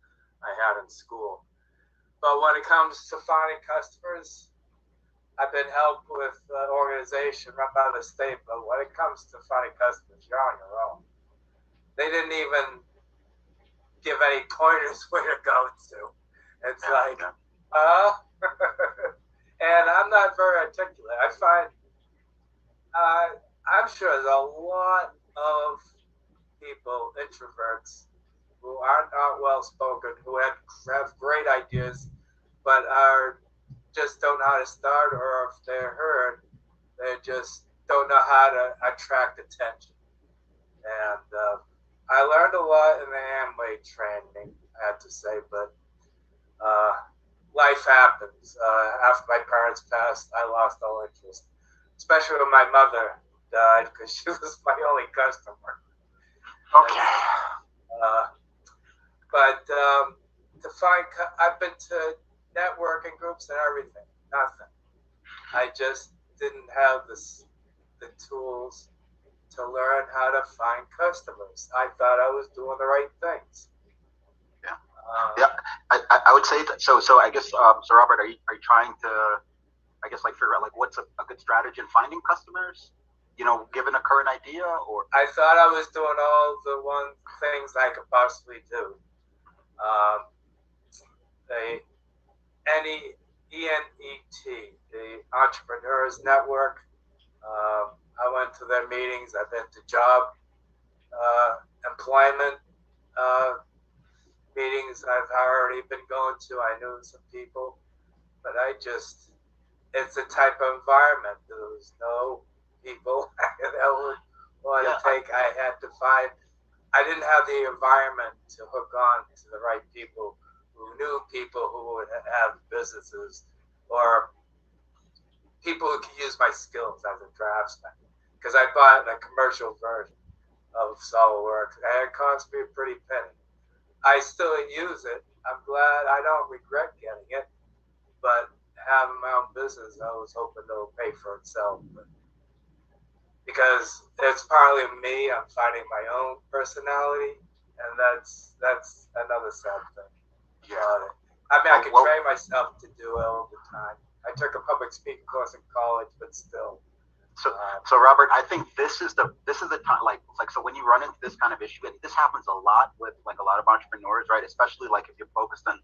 S22: I had in school. But when it comes to finding customers, I've been helped with an organization run by the state, but when it comes to finding customers, you're on your own. They didn't even give any pointers where to go to. It's and I'm not very articulate. I find, I'm sure there's a lot of people, introverts, who aren't well spoken, who have great ideas, but just don't know how to start, or if they're heard, they just don't know how to attract attention. And I learned a lot in the Amway training, I have to say, but life happens. After my parents passed, I lost all interest, especially when my mother died, because she was my only customer.
S14: Okay.
S22: But to find, I've been to networking groups and everything, nothing. I just didn't have the tools to learn how to find customers. I thought I was doing the right things.
S19: I would say that. So I guess, so Robert, are you trying to, I guess, like figure out like what's a good strategy in finding customers? You know, given a current idea, or
S22: I thought I was doing all the things I could possibly do. ENET, the Entrepreneurs Network. I went to their meetings. I've been to job employment meetings I've already been going to. I knew some people, but it's a type of environment. There was no people that would want to take. I had to find, I didn't have the environment to hook on to the right people who knew people who would have businesses or people who could use my skills as a draftsman. Because I bought a commercial version of SolidWorks and it cost me a pretty penny. I still use it. I'm glad. I don't regret getting it, but having my own business, I was hoping it'll pay for itself. But because it's partly me, I'm finding my own personality, and that's another sad thing. Yeah. I mean, I could train myself to do it all the time. I took a public speaking course in college, but still.
S19: So Robert, I think this is the time, like so when you run into this kind of issue, and this happens a lot with like a lot of entrepreneurs, right? Especially like if you're focused on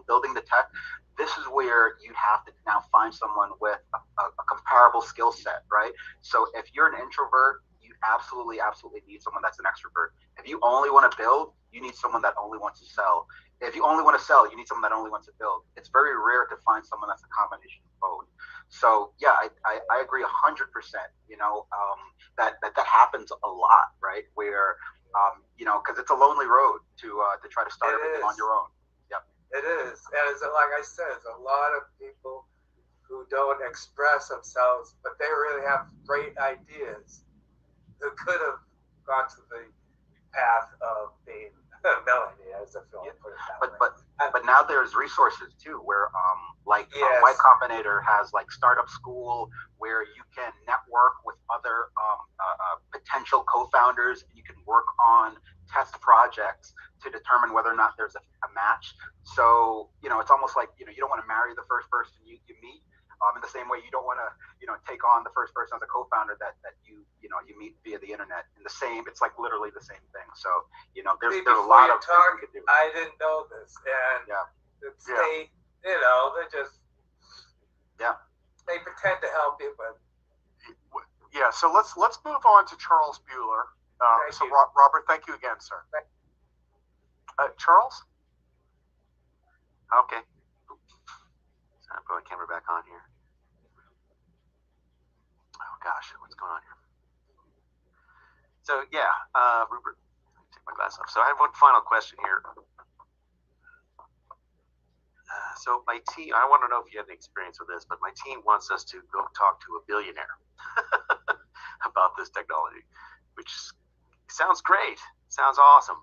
S19: building the tech, this is where you have to now find someone with a comparable skill set, right? So if you're an introvert, you absolutely need someone that's an extrovert. If you only want to build, you need someone that only wants to sell. If you only want to sell, you need someone that only wants to build. It's very rare to find someone that's a combination of both. So yeah, I agree 100%. You know, that happens a lot, right? Where you know, because it's a lonely road to try to start everything on your own. Yep.
S22: It is, and it's, like I said, there's a lot of people who don't express themselves, but they really have great ideas who could have gone to the path of being millionaires, if you want to put it that way.
S19: But now there's resources too, where Y Combinator has like startup school where you can network with other potential co-founders, and you can work on test projects to determine whether or not there's a match. So you know, it's almost like you don't want to marry the first person you meet. In the same way, you don't want to take on the first person as a co-founder that you meet via the internet. In the same, it's like literally the same thing. So there's a lot of things you could do.
S22: I didn't know this, and the state, they just they pretend to help you, but
S14: so let's move on to Charles Bueller. Robert, thank you again, sir. Charles?
S2: Okay. So I'll put my camera back on here. Oh gosh, what's going on here? So Rupert, take my glass off. So I have one final question here. So my team, I want to know if you had any experience with this, but my team wants us to go talk to a billionaire about this technology, which sounds great, sounds awesome.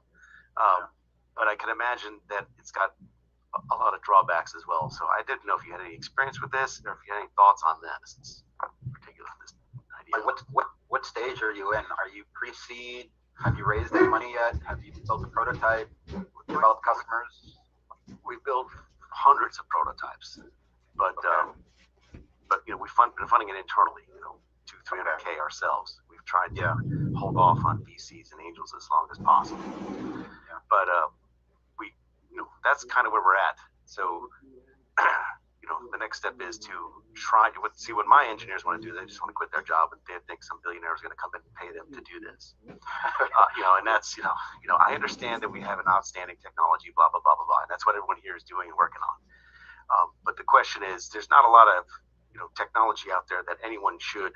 S2: But I can imagine that it's got a lot of drawbacks as well. So I didn't know if you had any experience with this, or if you had any thoughts on this, particular this idea.
S19: Like what stage are you in? Are you pre-seed? Have you raised any money yet? Have you built a prototype? Developed customers?
S2: We built hundreds of prototypes, but we've been funding it internally. 200-300K ourselves. We've tried to hold off on VCs and angels as long as possible. But that's kind of where we're at. So, the next step is to try to see what my engineers want to do. They just want to quit their job, and they think some billionaire is going to come in and pay them to do this. And that's, I understand that we have an outstanding technology, blah, blah, blah, blah, blah. And that's what everyone here is doing and working on. But the question is, there's not a lot of, technology out there that anyone should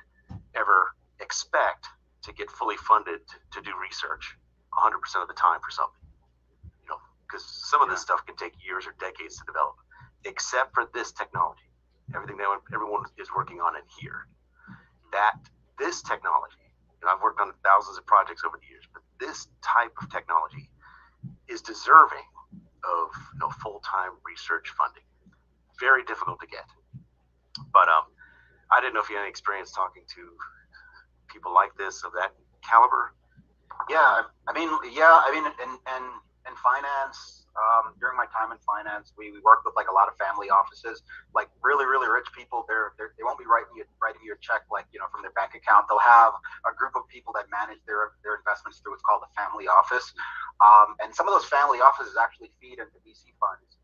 S2: ever expect to get fully funded to do research 100% of the time for something. Because some of this stuff can take years or decades to develop, except for this technology. Everything that everyone is working on in here. This technology, I've worked on thousands of projects over the years, but this type of technology is deserving of full-time research funding. Very difficult to get. But I didn't know if you had any experience talking to people like this, of that caliber.
S19: In finance, during my time in finance, we worked with like a lot of family offices, like really, really rich people. They won't be writing you a check from their bank account. They'll have a group of people that manage their investments through what's called a family office, and some of those family offices actually feed into VC funds.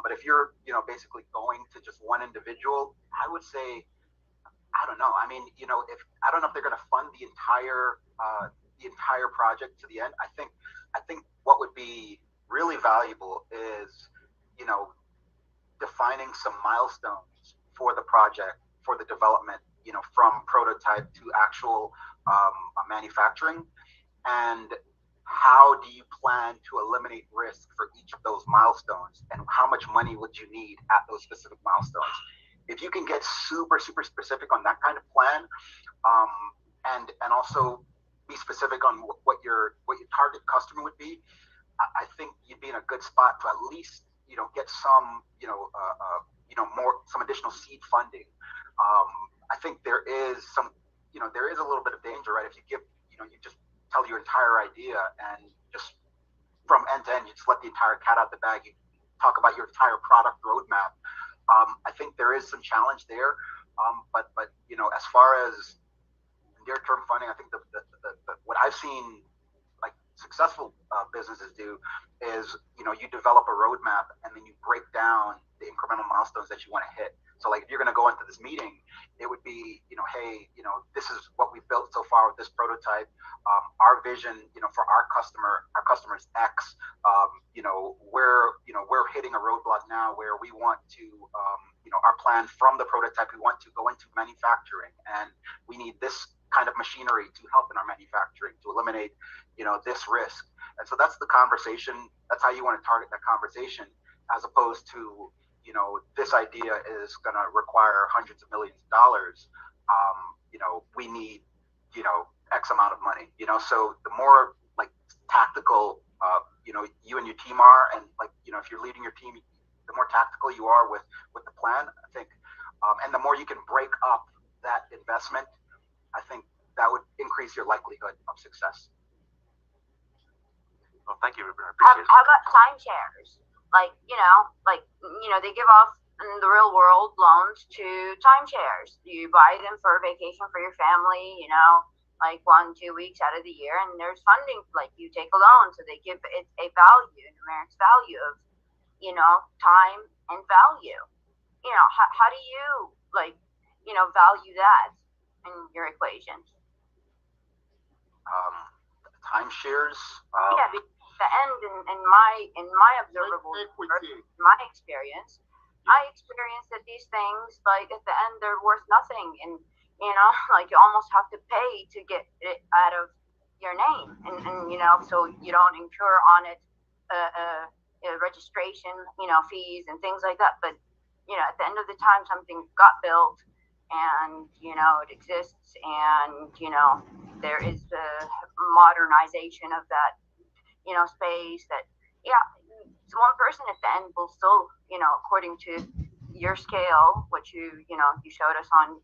S19: But if you're, basically going to just one individual, I would say, I don't know. I mean, I don't know if they're going to fund the entire project to the end. I think what would be really valuable is, defining some milestones for the project, for the development, from prototype to actual manufacturing, and how do you plan to eliminate risk for each of those milestones, and how much money would you need at those specific milestones? If you can get super specific on that kind of plan, and also be specific on what your target customer would be, I think you'd be in a good spot to at least get some some additional seed funding. I think there is a little bit of danger, right? If you give you just tell your entire idea and just from end to end, you just let the entire cat out the bag. You talk about your entire product roadmap. I think there is some challenge there, but as far as near-term funding, I think the what I've seen like successful businesses do is you develop a roadmap and then you break down the incremental milestones that you want to hit. So like if you're going to go into this meeting, it would be hey, this is what we've built so far with this prototype. Our vision, for our customers X. We're hitting a roadblock now where we want to, our plan from the prototype, we want to go into manufacturing, and we need this kind of machinery to help in our manufacturing to eliminate, this risk. And so that's the conversation. That's how you want to target that conversation, as opposed to, this idea is going to require hundreds of millions of dollars. We need, X amount of money, so the more like tactical, you and your team are, and like, if you're leading your team, the more tactical you are with the plan, I think, and the more you can break up that investment, I think that would increase your likelihood of success.
S2: Well, thank you, Rupert.
S18: How about time shares? They give off in the real world loans to timeshares. You buy them for a vacation for your family, like 1-2 weeks out of the year, and there's funding, like you take a loan, so they give it a value, numeric value of, time and value. How do you value that in your equation?
S19: Timeshares.
S18: Yeah, the end in my observable, my experience, I experienced that these things, like at the end, they're worth nothing, and like you almost have to pay to get it out of your name, and so you don't incur on it registration, fees and things like that. But at the end of the time, something got built, and it exists, and there is the modernization of that space that one person at the end will still according to your scale, which you showed us on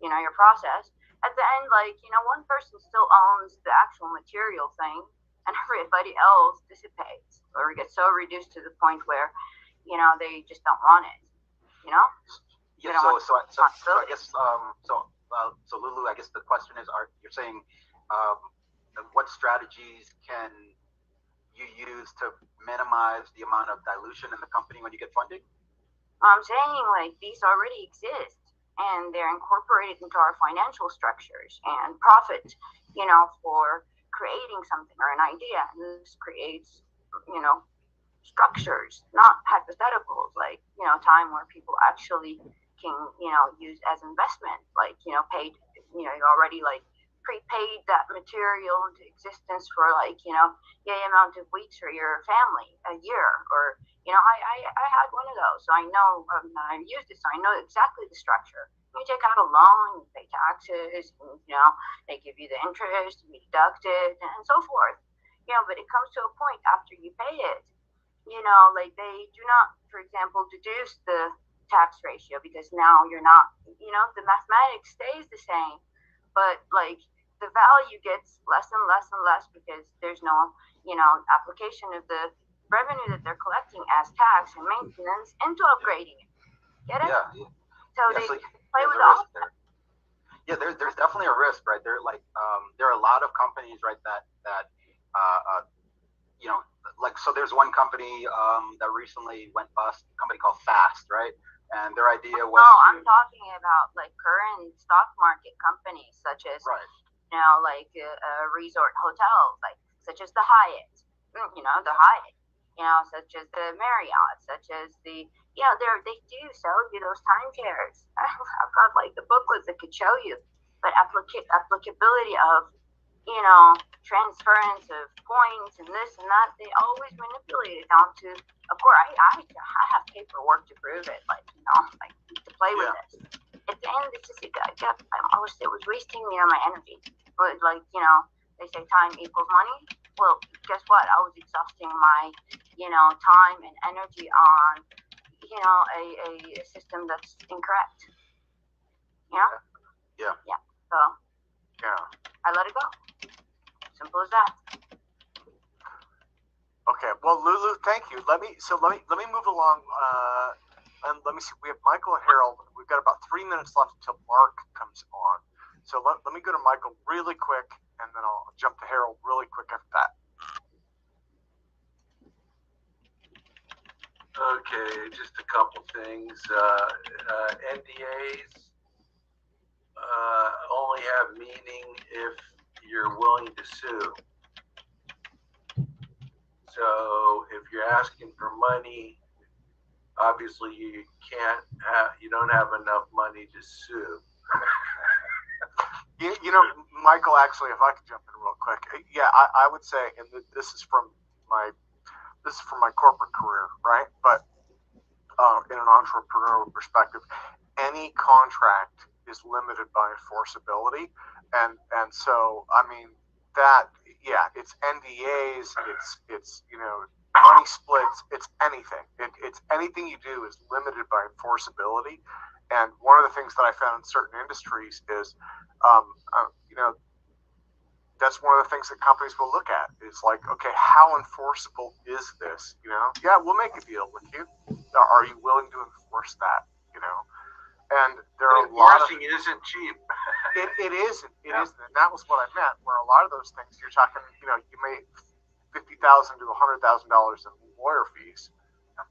S18: your process, at the end, like one person still owns the actual material thing, and everybody else dissipates or gets so reduced to the point where they just don't want it.
S19: Yeah, so I guess so Lulu, I guess the question is, you're saying what strategies can you use to minimize the amount of dilution in the company when you get funding?
S18: I'm saying, like, these already exist, and they're incorporated into our financial structures and profit, for creating something or an idea. And this creates, structures, not hypotheticals, like, time where people actually can, use as investment, like, paid, you already like prepaid that material into existence for like, amount of weeks for your family, a year, or, I had one of those, so I know, I used it, so I know exactly the structure. You take out a loan, you pay taxes, and, they give you the interest, you deduct it, and so forth. But it comes to a point after you pay it, like they do not, for example, deduce the tax ratio, because now you're not, the mathematics stays the same, but like the value gets less and less and less because there's no, application of the revenue that they're collecting as tax and maintenance into upgrading it. Get it?
S19: Yeah.
S18: So they play with all of that.
S19: Yeah, there's definitely a risk, right? There are a lot of companies, right, that like, so there's one company that recently went bust, a company called Fast, right? And their idea was
S18: I'm talking about like current stock market companies such as, you know, like resort hotels, like such as the Hyatt, you know, the Hyatt, you know, such as the Marriott, such as the, you know, they do sell you those timeshares. I've got like the booklets that could show you, but applicability of, you know, transference of points and this and that, they always manipulate it down to, of course, I have paperwork to prove it, like, you know, like to play with this. At the end, it's just, I wish it was wasting, you know, my energy. But like, you know, they say time equals money. Well, guess what? I was exhausting my, you know, time and energy on, you know, a system that's incorrect. You know?
S14: Yeah.
S18: Yeah. So.
S14: Yeah.
S18: I let it go. Simple as that.
S14: Okay. Well, Lulu, thank you. Let me move along. And let me see. We have Michael and Harold. We've got about 3 minutes left until Mark comes on. So let me go to Michael really quick, and then I'll jump to Harold really quick after that.
S9: Okay, just a couple things. NDAs only have meaning if you're willing to sue. So if you're asking for money, obviously you don't have enough money to sue.
S14: You know, Michael, actually, if I could jump in real quick, yeah, I would say, and this is from my corporate career, right? But in an entrepreneurial perspective, any contract is limited by enforceability, and so I mean that, yeah, it's NDAs, it's you know, money splits, it's anything. It's anything you do is limited by enforceability. And one of the things that I found in certain industries is, you know, that's one of the things that companies will look at is like, okay, how enforceable is this? You know, yeah, we'll make a deal with you. Are you willing to enforce that? You know, and there are a lot of
S9: isn't cheap.
S14: It isn't. It isn't. And that was what I meant. Where a lot of those things you're talking, you know, you may $50,000 to $100,000 in lawyer fees.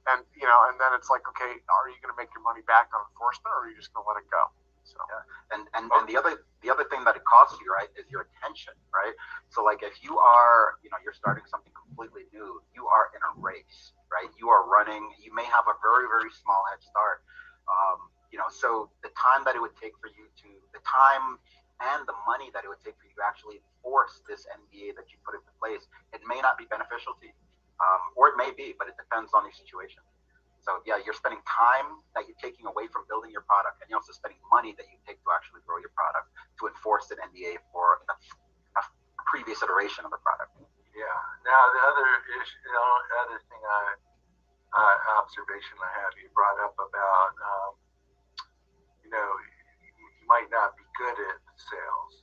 S14: And, you know, and then it's like, okay, are you going to make your money back on enforcement, or are you just going to let it go? So,
S19: yeah. And the other thing that it costs you, right, is your attention, right? So like if you are, you know, you're starting something completely new, you are in a race, right? You are running, you may have a very, very small head start. You know, so the time that it would take for you to, the time and the money that it would take for you to actually enforce this NDA that you put into place, it may not be beneficial to you. Or it may be, but it depends on the situation. So yeah, you're spending time that you're taking away from building your product, and you're also spending money that you take to actually grow your product to enforce an NDA for a previous iteration of the product.
S9: Yeah. Now the other issue, other thing observation I have, you brought up about, you know, you might not be good at sales,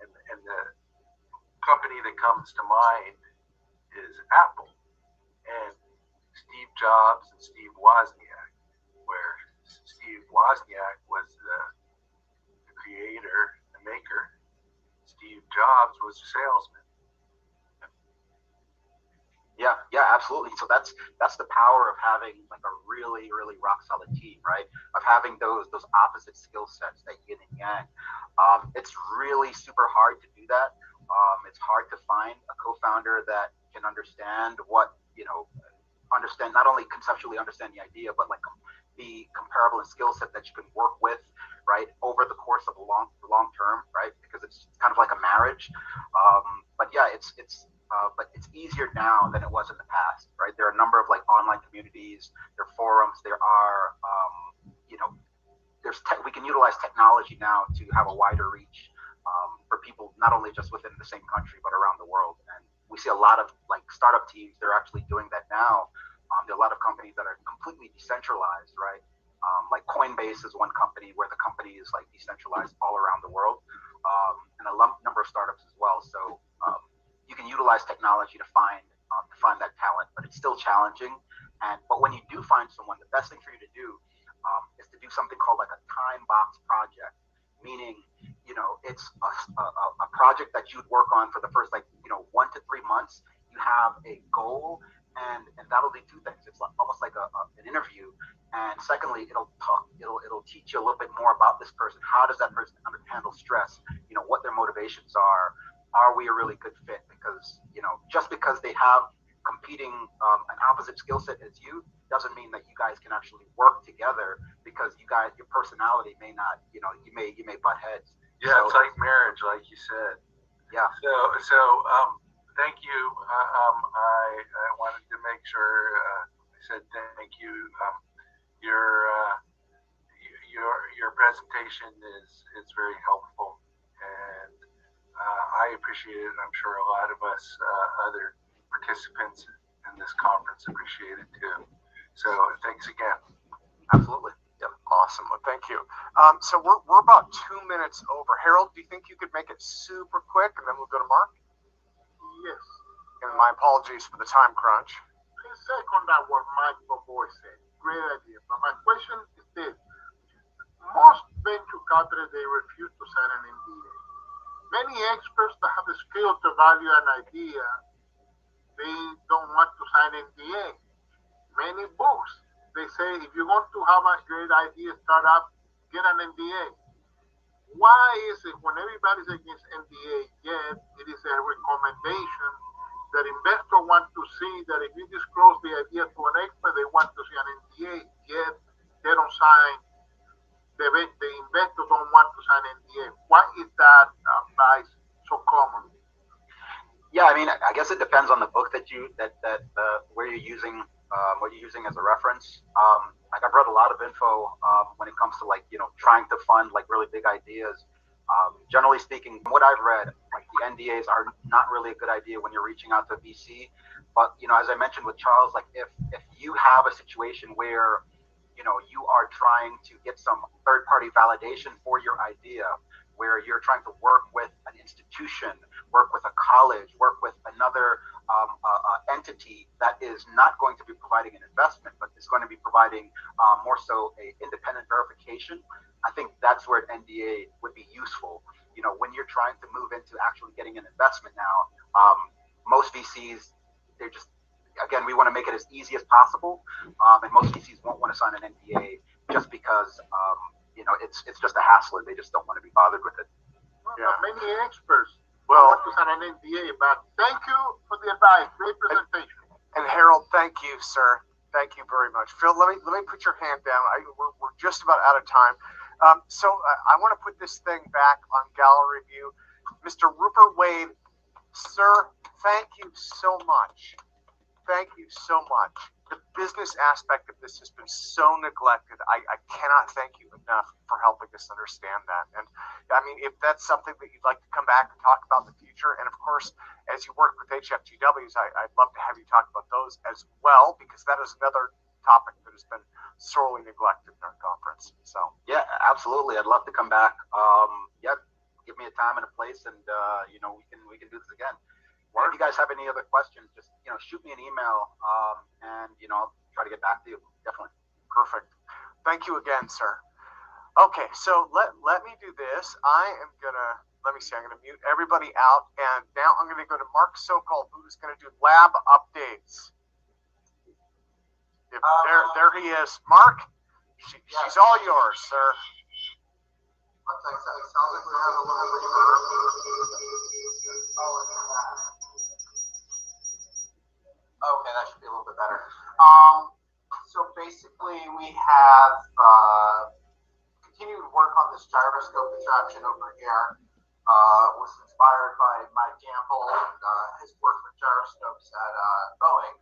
S9: and the company that comes to mind is Apple, and Steve Jobs and Steve Wozniak, where Steve Wozniak was the creator, the maker. Steve Jobs was a salesman.
S19: Yeah, absolutely. So that's the power of having like a really, really rock solid team, right? Of having those opposite skill sets, that yin and yang. It's really super hard to do that. It's hard to find a co-founder that can understand what, you know, understand, not only conceptually understand the idea, but like the comparable and skill set that you can work with, right, over the course of a long term, right? Because it's kind of like a marriage. But yeah, it's easier now than it was in the past, right? There are a number of like online communities, there are forums, there are, you know, we can utilize technology now to have a wider reach for people, not only just within the same country, but around the world. And we see a lot of like startup teams, they're actually doing that now. There are a lot of companies that are completely decentralized, right? Like Coinbase is one company where the company is like decentralized all around the world, and a number of startups as well. So you can utilize technology to find that talent, but it's still challenging. But when you do find someone, the best thing for you to do is to do something called like a time box project, meaning, you know, it's a project that you'd work on for the first, like, you know, 1 to 3 months. You have a goal, and that'll do two things. It's almost like an interview. And secondly, it'll teach you a little bit more about this person. How does that person handle stress? You know, what their motivations are. Are we a really good fit? Because, you know, just because they have competing an opposite skill set as you doesn't mean that you guys can actually work together, because you guys, your personality may not, you know, you may butt heads.
S9: Yeah, so, it's like marriage, like you said.
S19: Yeah.
S9: So thank you. I wanted to make sure I said thank you. Your presentation is very helpful, and I appreciate it. I'm sure a lot of us other participants in this conference appreciate it too. So thanks again.
S19: Absolutely.
S14: Yep. Awesome. Well, thank you. So we're about 2 minutes over. Harold, do you think you could make it super quick, and then we'll go to Mark?
S6: Yes.
S14: And my apologies for the time crunch.
S6: I second that what Mike Boboy said. Great idea. But my question is this. Most venture capitalists, they refuse to sign an NDA. Many experts that have the skill to value an idea, they don't want to sign NDA. Many books, they say if you want to have a great idea start up, get an NDA. Why is it when everybody's against NDA, yet it is a recommendation that investors want to see that if you disclose the idea to an expert, they want to see an NDA, yet they don't sign, the investors don't want to sign NDA. Why is that advice so common?
S19: Yeah, I mean, I guess it depends on the book that where you're using, what you're using as a reference. Like I've read a lot of info when it comes to, like, you know, trying to fund like really big ideas. Generally speaking, from what I've read, like the NDAs are not really a good idea when you're reaching out to a VC. But, you know, as I mentioned with Charles, like if you have a situation where, you know, you are trying to get some third-party validation for your idea, where you're trying to work with an institution, work with a college, work with another entity that is not going to be providing an investment, but is going to be providing more so a independent verification, I think that's where an NDA would be useful. You know, when you're trying to move into actually getting an investment now, most VCs, they're just, again, we want to make it as easy as possible, and most VCs won't want to sign an NDA just because, you know, it's just a hassle and they just don't want to be bothered with it.
S6: Yeah. Many experts want to sign an NDA, but thank you for the advice. Great presentation.
S14: And Harold, thank you, sir. Thank you very much. Phil, let me put your hand down. We're just about out of time. So I want to put this thing back on gallery view. Mr. Rupert Wade, sir, thank you so much. Thank you so much. The business aspect of this has been so neglected. I cannot thank you enough for helping us understand that. And I mean, if that's something that you'd like to come back and talk about in the future, and of course, as you work with HFGWs, I'd love to have you talk about those as well, because that is another topic that has been sorely neglected in our conference. So
S19: yeah, absolutely. I'd love to come back. Yeah, give me a time and a place, and you know, we can do this again. If you guys have any other questions, just, you know, shoot me an email, and, you know, I'll try to get back to you. Definitely.
S14: Perfect. Thank you again, sir. Okay, so let me do this. I'm gonna mute everybody out, and now I'm gonna go to Mark Sokol, who's gonna do lab updates. There he is. Mark, she's all yours, sir.
S3: Sounds like we have a little reverb. Okay, that should be a little bit better. So basically, we have continued work on this gyroscope attraction over here. Was inspired by Mike Gamble and his work with gyroscopes at Boeing.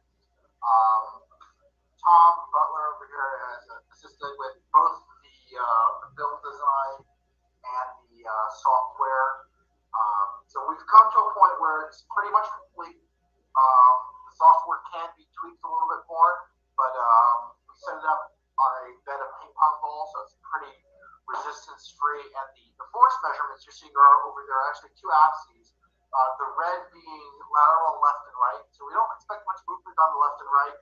S3: Tom Butler over here has assisted with both the build design and the software. So we've come to a point where it's pretty much complete. The software can be tweaked a little bit more, but we set it up on a bed of ping pong balls, so it's pretty resistance free. And the force measurements you're seeing over there are actually two axes. The red being lateral left and right, so we don't expect much movement on the left and right,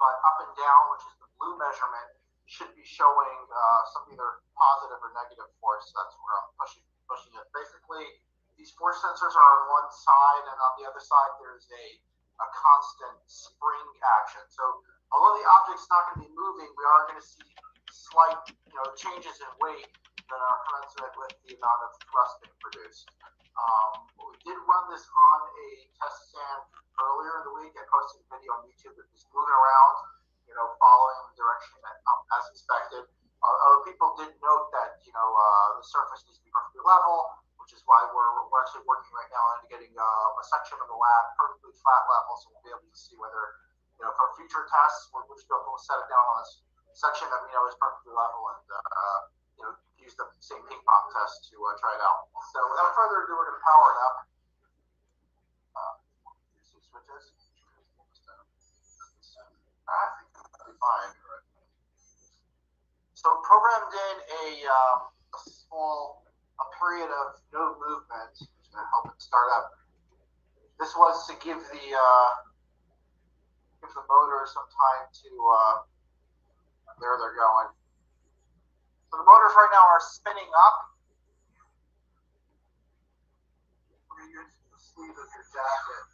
S3: but up and down, which is the blue measurement, should be showing some either positive or negative force. That's where I'm pushing it. Basically, these force sensors are on one side, and on the other side there's a constant spring action. So although the object's not going to be moving, we are going to see slight changes in weight that are commensurate with the amount of thrust being produced. We did run this on a test stand earlier in the week. I posted a video on YouTube that was moving around, following the direction as expected. Other people did note that the surface needs to be perfectly level, which is why we're actually working right now on getting a section of the lab perfectly flat level, so we'll be able to see whether for future tests we'll just be able to set it down on this section that we know is perfectly level and use the same ping pong test to try it out. So without further ado, we're going to power it up. Switches. I think that'll be fine. So programmed in a period of no movement, which is going to help it start up. This was to give the motor some time to there they're going. So the motors right now are spinning up. We're going to use the sleeve of your jacket.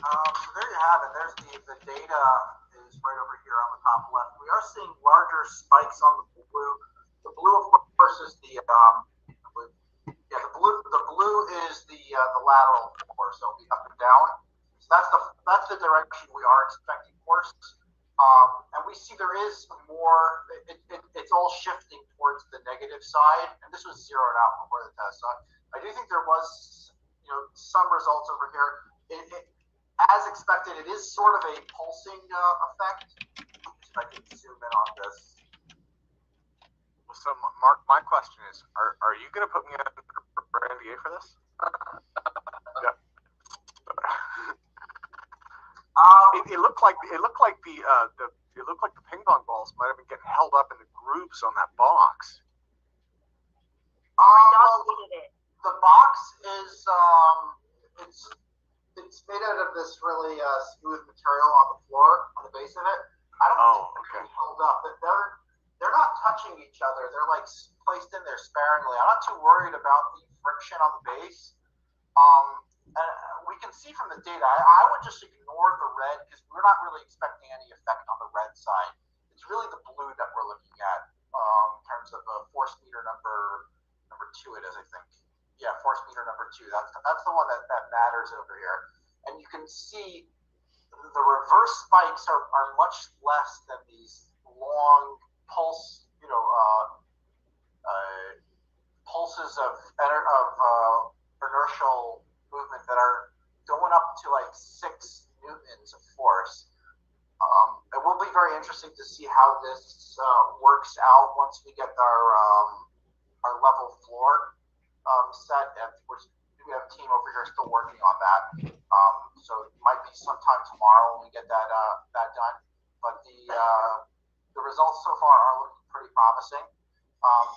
S3: So there you have it. There's the data is right over here on the top left. We are seeing larger spikes on the blue. The blue, of course, is the blue is the lateral force. So it'll be up and down. So that's the direction we are expecting force. And we see there is more. It's all shifting towards the negative side, and this was zeroed out before the test. So I do think there was some results over here. As expected, it is sort of a pulsing effect. If I can zoom in on this.
S14: Well, so Mark, my question is, are you going to put me up for NDA for this? Yeah. It looked like the ping pong balls might have been getting held up in the grooves on that box.
S3: The box is it's made out of this really smooth material on the floor, on the base of it. I don't think they're held up. They're not touching each other. They're like placed in there sparingly. I'm not too worried about the friction on the base. We can see from the data. I would just ignore the red because we're not really expecting any effect on the red side. It's really the blue that we're looking at in terms of force meter number 2. It is, I think. Yeah, force meter number 2. That's the one that matters over here. And you can see the reverse spikes are much less than these long pulses of inertial movement that are going up to like 6 newtons of force. It will be very interesting to see how this works out once we get our level floor set, and we're have a team over here still working on that. So it might be sometime tomorrow when we get that done. But the results so far are looking pretty promising.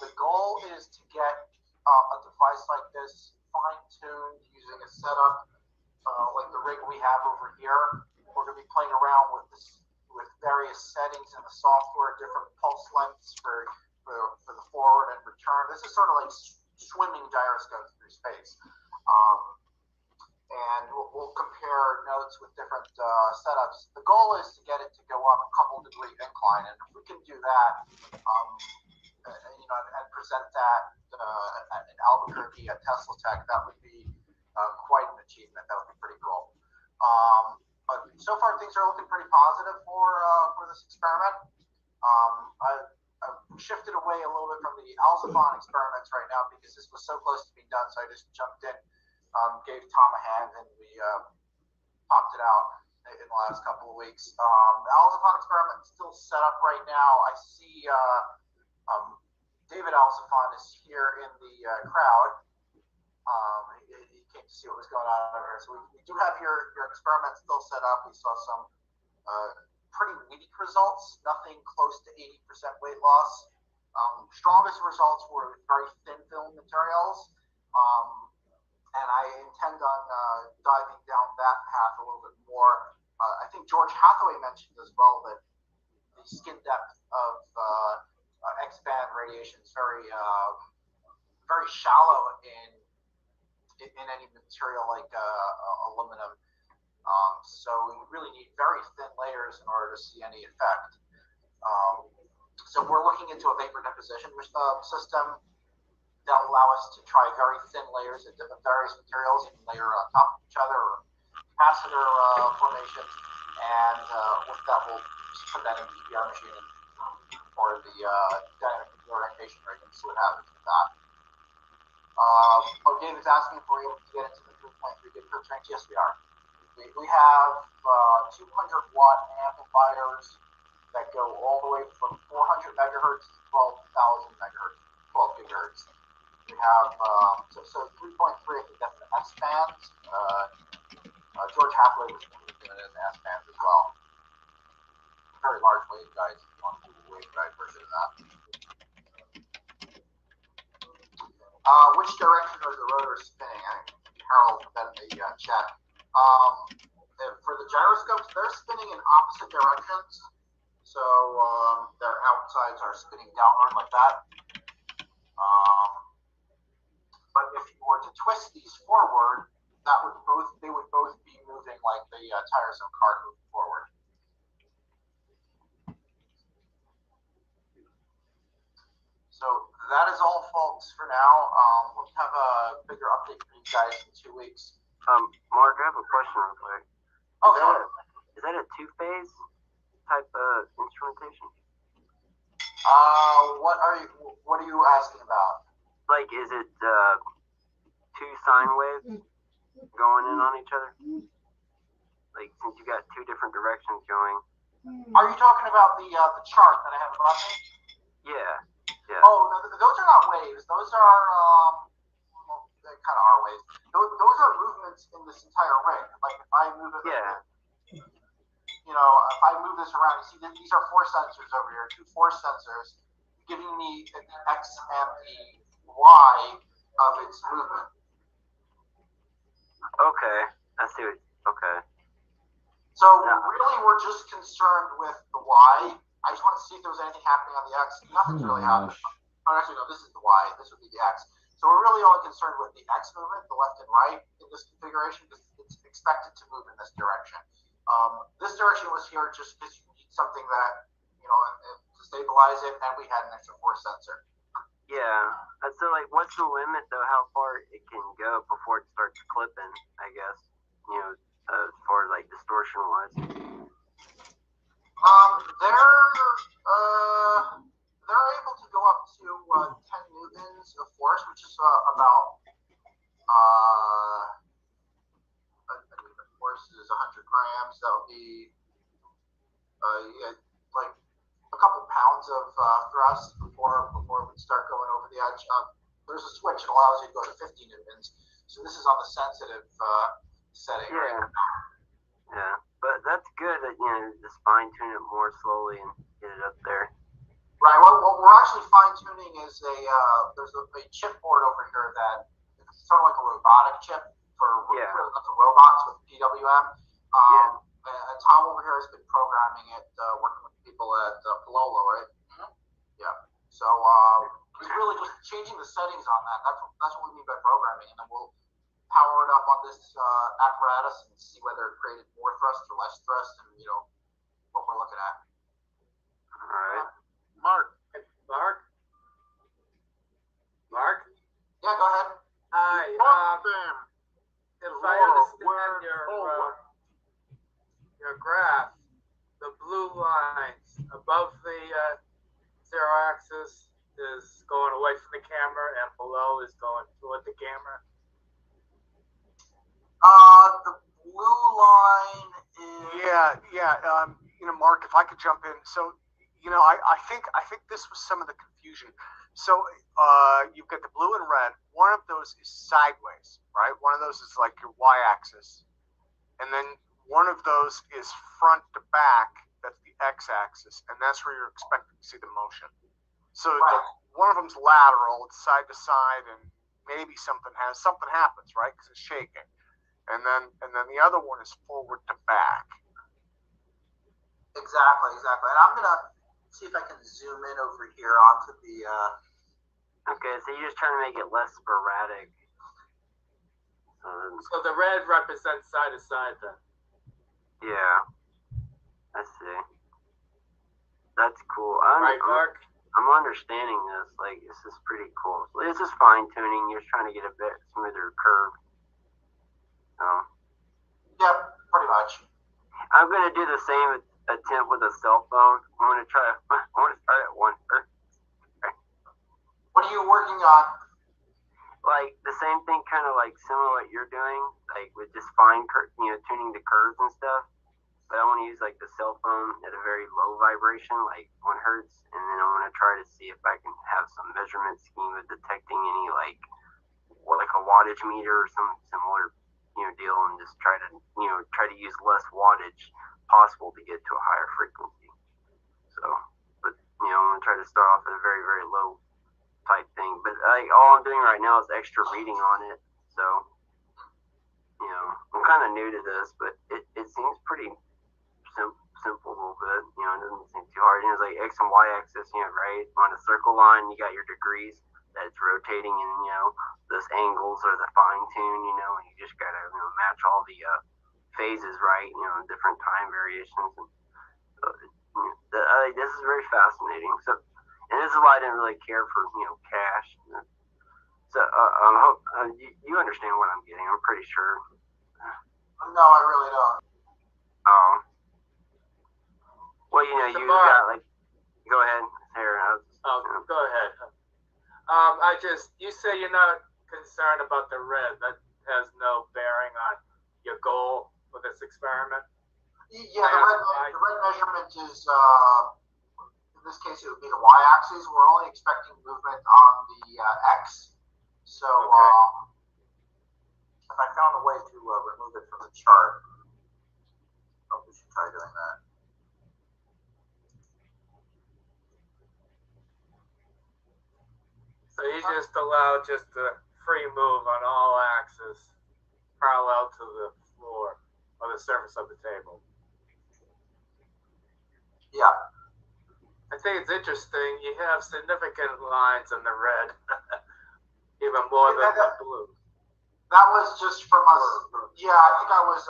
S3: The goal is to get a device like this fine-tuned using a setup like the rig we have over here. We're going to be playing around with various settings in the software, different pulse lengths for the forward and return. This is sort of like swimming gyroscopes through space. And we'll compare notes with different setups. The goal is to get it to go up a couple degree incline, and if we can do that, and present that in Albuquerque at Tesla Tech, that would be quite an achievement. That would be pretty cool. But so far things are looking pretty positive for this experiment. I've shifted away a little bit from the Alzapon experiments right now because this was so close to being done, so I just jumped in, gave Tom a hand, and we popped it out in the last couple of weeks. The Alzapon experiment is still set up right now. I see David Alzapon is here in the crowd. He came to see what was going on over here. So we do have your experiment still set up. We saw some pretty weak results, nothing close to 80% weight loss. Strongest results were very thin film materials. And I intend on diving down that path a little bit more. I think George Hathaway mentioned as well that the skin depth of X-band radiation is very shallow in any material like aluminum. So we really need very thin layers in order to see any effect. So we're looking into a vapor deposition system that will allow us to try very thin layers of different various materials, even layer on top of each other, or capacitor formations. And with that, we'll just put that in the EPR machine or the dynamic orientation rig and see what happens with that. David's asking if we're able to get into the 3.3 gigahertz range. Yes, we are. We have 200-watt amplifiers that go all the way from 400 megahertz to 12,000 megahertz, 12 gigahertz. We have so 3.3. I think that's an S band. George Hathaway was doing it in the S band as well. Very large waveguides. If you want to do a waveguide version of that. Which direction are the rotors spinning? Harold put that in the chat. For the gyroscopes, they're spinning in opposite directions. So their outsides are spinning downward like that. But if you were to twist these forward, they would both be moving like the tires of a car moving forward. So that is all, folks, for now. We'll have a bigger update for you guys in 2 weeks.
S5: Mark, I have a question real quick.
S3: Oh,
S5: is that a two-phase type of instrumentation?
S3: What are you asking about?
S5: Like, is it two sine waves going in on each other? Like, since you got two different directions going.
S3: Are you talking about the chart that I have in front of me?
S5: Yeah. Yeah.
S3: Oh, those are not waves. Those are they kind of are waves. Those are movements in this entire ring. Like if I move it, if I move this around, you see that these are force sensors over here. 2 force sensors giving me the X and the Y of its movement.
S5: Okay, I see. Okay.
S3: So really, we're just concerned with the Y. I just want to see if there was anything happening on the X. Nothing's really happening. Oh, actually, no, this is the Y. This would be the X. So we're really only concerned with the X movement, the left and right in this configuration, because it's expected to move in this direction. This direction was here just because you need something that, to stabilize it, and we had an extra force sensor.
S5: Yeah. So, like, what's the limit, though, how far it can go before it starts clipping, I guess, as far as, like, distortion-wise?
S3: They're able to go up to 10 newtons of force, which is about the force is 100 grams. That would be like a couple pounds of thrust before it would start going over the edge. There's a switch that allows you to go to 50 newtons. So this is on the sensitive setting.
S5: Yeah. Yeah, but that's good that just fine tune it more slowly and get it up there.
S3: Right. What we're actually fine tuning is there's a chipboard over here that it's sort of like a robotic chip for robots with PWM. And Tom over here has been programming it, working with people at Palolo, right? Mm-hmm. Yeah. So it's really just changing the settings on that. That's what we mean by programming, and then we'll power it up on this apparatus and see whether it created more thrust or less thrust, and what we're looking at.
S5: All right.
S17: Mark.
S3: Yeah, go ahead.
S22: Hi. If I understand your graph, the blue lines above the zero axis is going away from the camera, and below is going toward the camera.
S3: The blue line is.
S14: Yeah. Mark, if I could jump in. So, I think this was some of the confusion. So, you've got the blue and red. One of those is sideways, right? One of those is like your y-axis, and then one of those is front to back. That's the x-axis, and that's where you're expecting to see the motion. So one of them's lateral, it's side to side, and maybe something happens, right? Because it's shaking. And then the other one is forward to back.
S3: Exactly. And I'm gonna see if I can zoom in over here onto the.
S5: Okay, so you're just trying to make it less sporadic.
S22: So the red represents side to side then.
S5: Yeah. I see. That's cool.
S22: Mark?
S5: I'm understanding this. Like, this is pretty cool. So it's just fine tuning. You're just trying to get a bit smoother curve.
S3: Yep, pretty much.
S5: I'm gonna do the same attempt with a cell phone. I want to try that one first.
S3: What are you working on?
S5: Like the same thing, kind of like similar to what you're doing, like with just tuning the curves and stuff. But I want to use like the cell phone at a very low vibration, like 1 hertz, and then I want to try to see if I can have some measurement scheme of detecting any like a wattage meter or some similar deal, and just try to use less wattage possible to get to a higher frequency. So, but I'm gonna try to start off at a very, very low type thing. But all I'm doing right now is extra reading on it. So, I'm kind of new to this, but it seems pretty simple a little bit. It doesn't seem too hard. It's like X and Y axis, right? On a circle line, you got your degrees that's rotating, and those angles are the fine tune, and you just gotta match all the phases right, different time variations. And this is very fascinating. So, and this is why I didn't really care for cash. So you understand what I'm getting? I'm pretty sure.
S3: No, I really don't.
S5: Oh. Well, you got like. Go ahead, Sarah.
S22: Go ahead. You say you're not concerned about the red. That has no bearing on your goal for this experiment.
S3: Yeah, the red measurement is, in this case, it would be the y-axis. We're only expecting movement on the x. So if I found a way to remove it from the chart, we should try doing that.
S22: So you just allow just a free move on all axes parallel to the floor or the surface of the table.
S3: Yeah.
S22: I think it's interesting. You have significant lines in the red, even more than the blue.
S3: That was just from us. Yeah, I think I was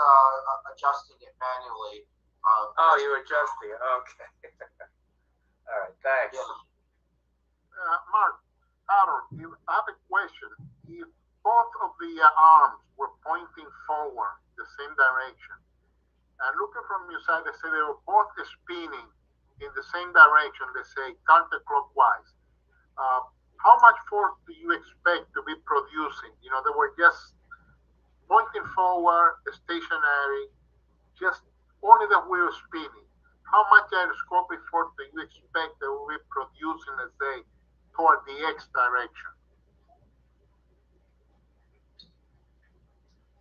S3: adjusting it manually.
S22: You were adjusting it. Okay. All right. Thanks.
S3: Yeah.
S6: Mark, Aaron, I have a question. If both of the arms were pointing forward, the same direction, and looking from your side, let's say they were both spinning in the same direction, let's say counterclockwise, how much force do you expect to be producing? They were just pointing forward, stationary, just only the wheel spinning. How much aeroscopic force do you expect they will be producing, let's say, toward the X direction?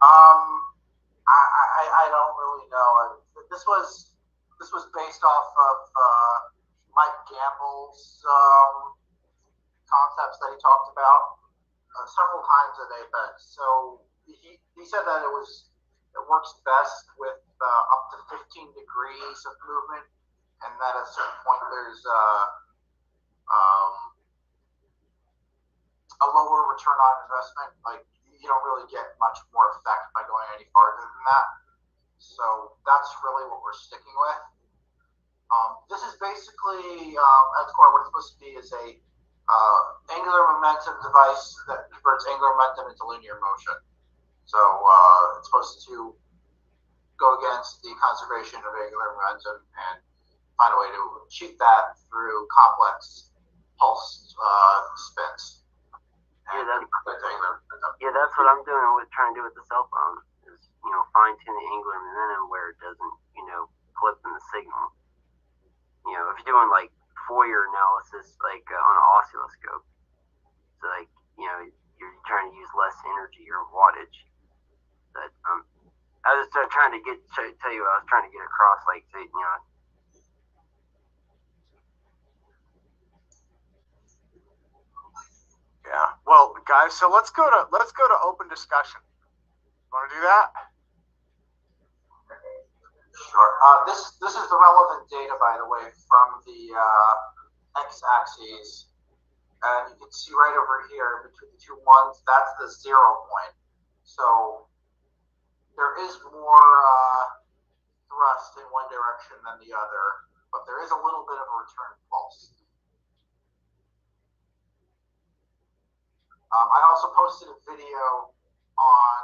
S3: I don't really know. This was based off of Mike Gamble's concepts that he talked about several times at Apex. So he said that it works best with up to 15 degrees of movement, and that at a certain point there's a lower return on investment. Like you don't really get much more effect by going any farther than that. So that's really what we're sticking with. This is basically at core what it's supposed to be is a angular momentum device that converts angular momentum into linear motion. So it's supposed to go against the conservation of angular momentum and find a way to achieve that through complex pulse spins.
S5: That's what I'm doing with trying to do with the cell phone is fine tune the angular momentum where it doesn't flip in the signal. If you're doing like Fourier analysis like on an oscilloscope, so like you're trying to use less energy or wattage. But I was just trying to tell you what I was trying to get across, like
S14: Yeah. Well, guys, so let's go to open discussion. Want to do that?
S3: Sure. This is the relevant data, by the way, from the x-axis, and you can see right over here between the two ones. That's the 0 point. So there is more thrust in one direction than the other, but there is a little bit of a return pulse. I also posted a video on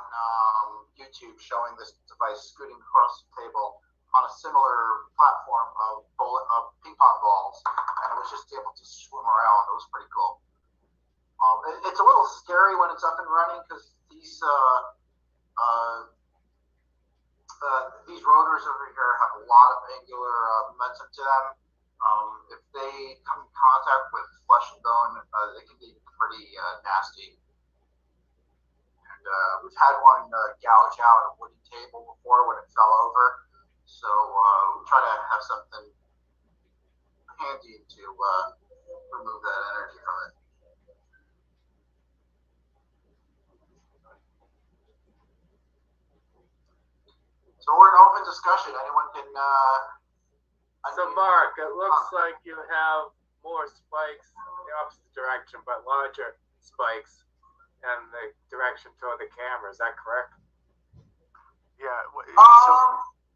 S3: YouTube showing this device scooting across the table on a similar platform of ping pong balls, and it was just able to swim around. It was pretty cool. It's a little scary when it's up and running because these rotors over here have a lot of angular momentum to them. If they come in contact with flesh and bone, they can be pretty nasty. And we've had one gouge out a wooden table before when it fell over. So we try to have something handy to remove that energy from it. So we're in open discussion. Anyone can.
S22: So Mark, it looks like you have more spikes in the opposite direction, but larger spikes in the direction toward the camera. Is that correct?
S14: Yeah. So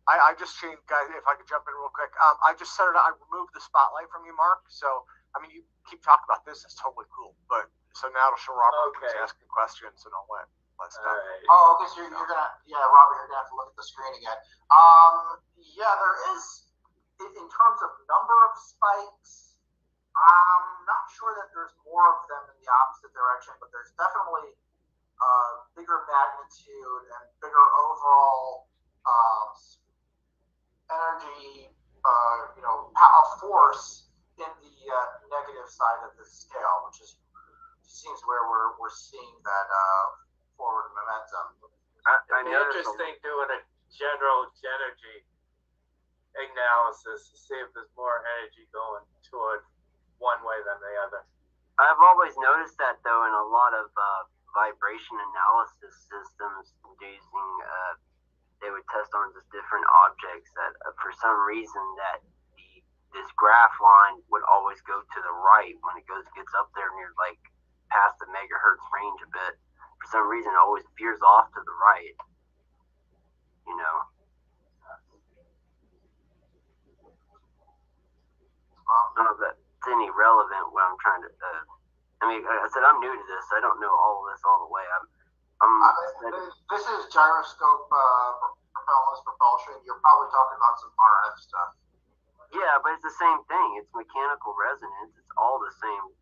S14: I just changed, guys. If I could jump in real quick, I just set it. I removed the spotlight from you, Mark. So I mean, you keep talking about this. It's totally cool. But so now it'll show Robert who's asking questions, and I'll let stuff.
S3: Right. Oh, okay. So you're gonna, Robert, you're gonna have to look at the screen again. Yeah, there is. In terms of number of spikes, I'm not sure that there's more of them in the opposite direction, but there's definitely bigger magnitude and bigger overall energy, force in the negative side of the scale, which seems where we're seeing that forward momentum.
S22: It'd be interesting doing a general energy analysis to see if there's more energy going toward one way than the other.
S5: I've always noticed that though in a lot of vibration analysis systems using they would test on just different objects that for some reason that this graph line would always go to the right when it gets up there near like past the megahertz range a bit. For some reason it always veers off to the right. I don't know if that's any relevant what I'm trying to I mean, I said I'm new to this. I don't know all of this all the way.
S3: This is gyroscope propulsion. You're probably talking about some RF stuff.
S5: Yeah, but it's the same thing. It's mechanical resonance. It's all the same,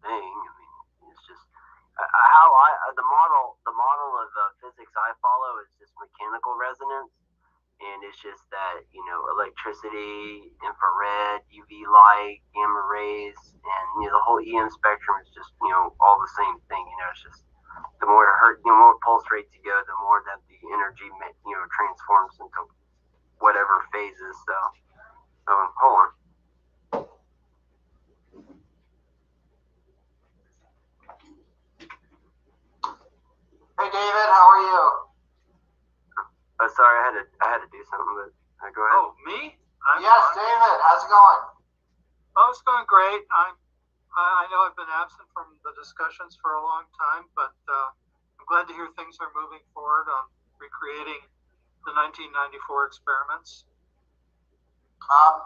S5: thing. I mean, it's just the model of physics I follow is just mechanical resonance. And it's just that, electricity, infrared, UV light, gamma rays, and, the whole EM spectrum is just, all the same thing. It's just the more pulse rate you go, the more that the energy, transforms into whatever phases. So hold on.
S3: Hey David, how are you?
S5: Oh, sorry, I had to do something, but go ahead.
S15: Oh, me?
S3: Yes, David, how's it going?
S15: Oh, it's going great. I know I've been absent from the discussions for a long time, but I'm glad to hear things are moving forward on recreating the 1994 experiments.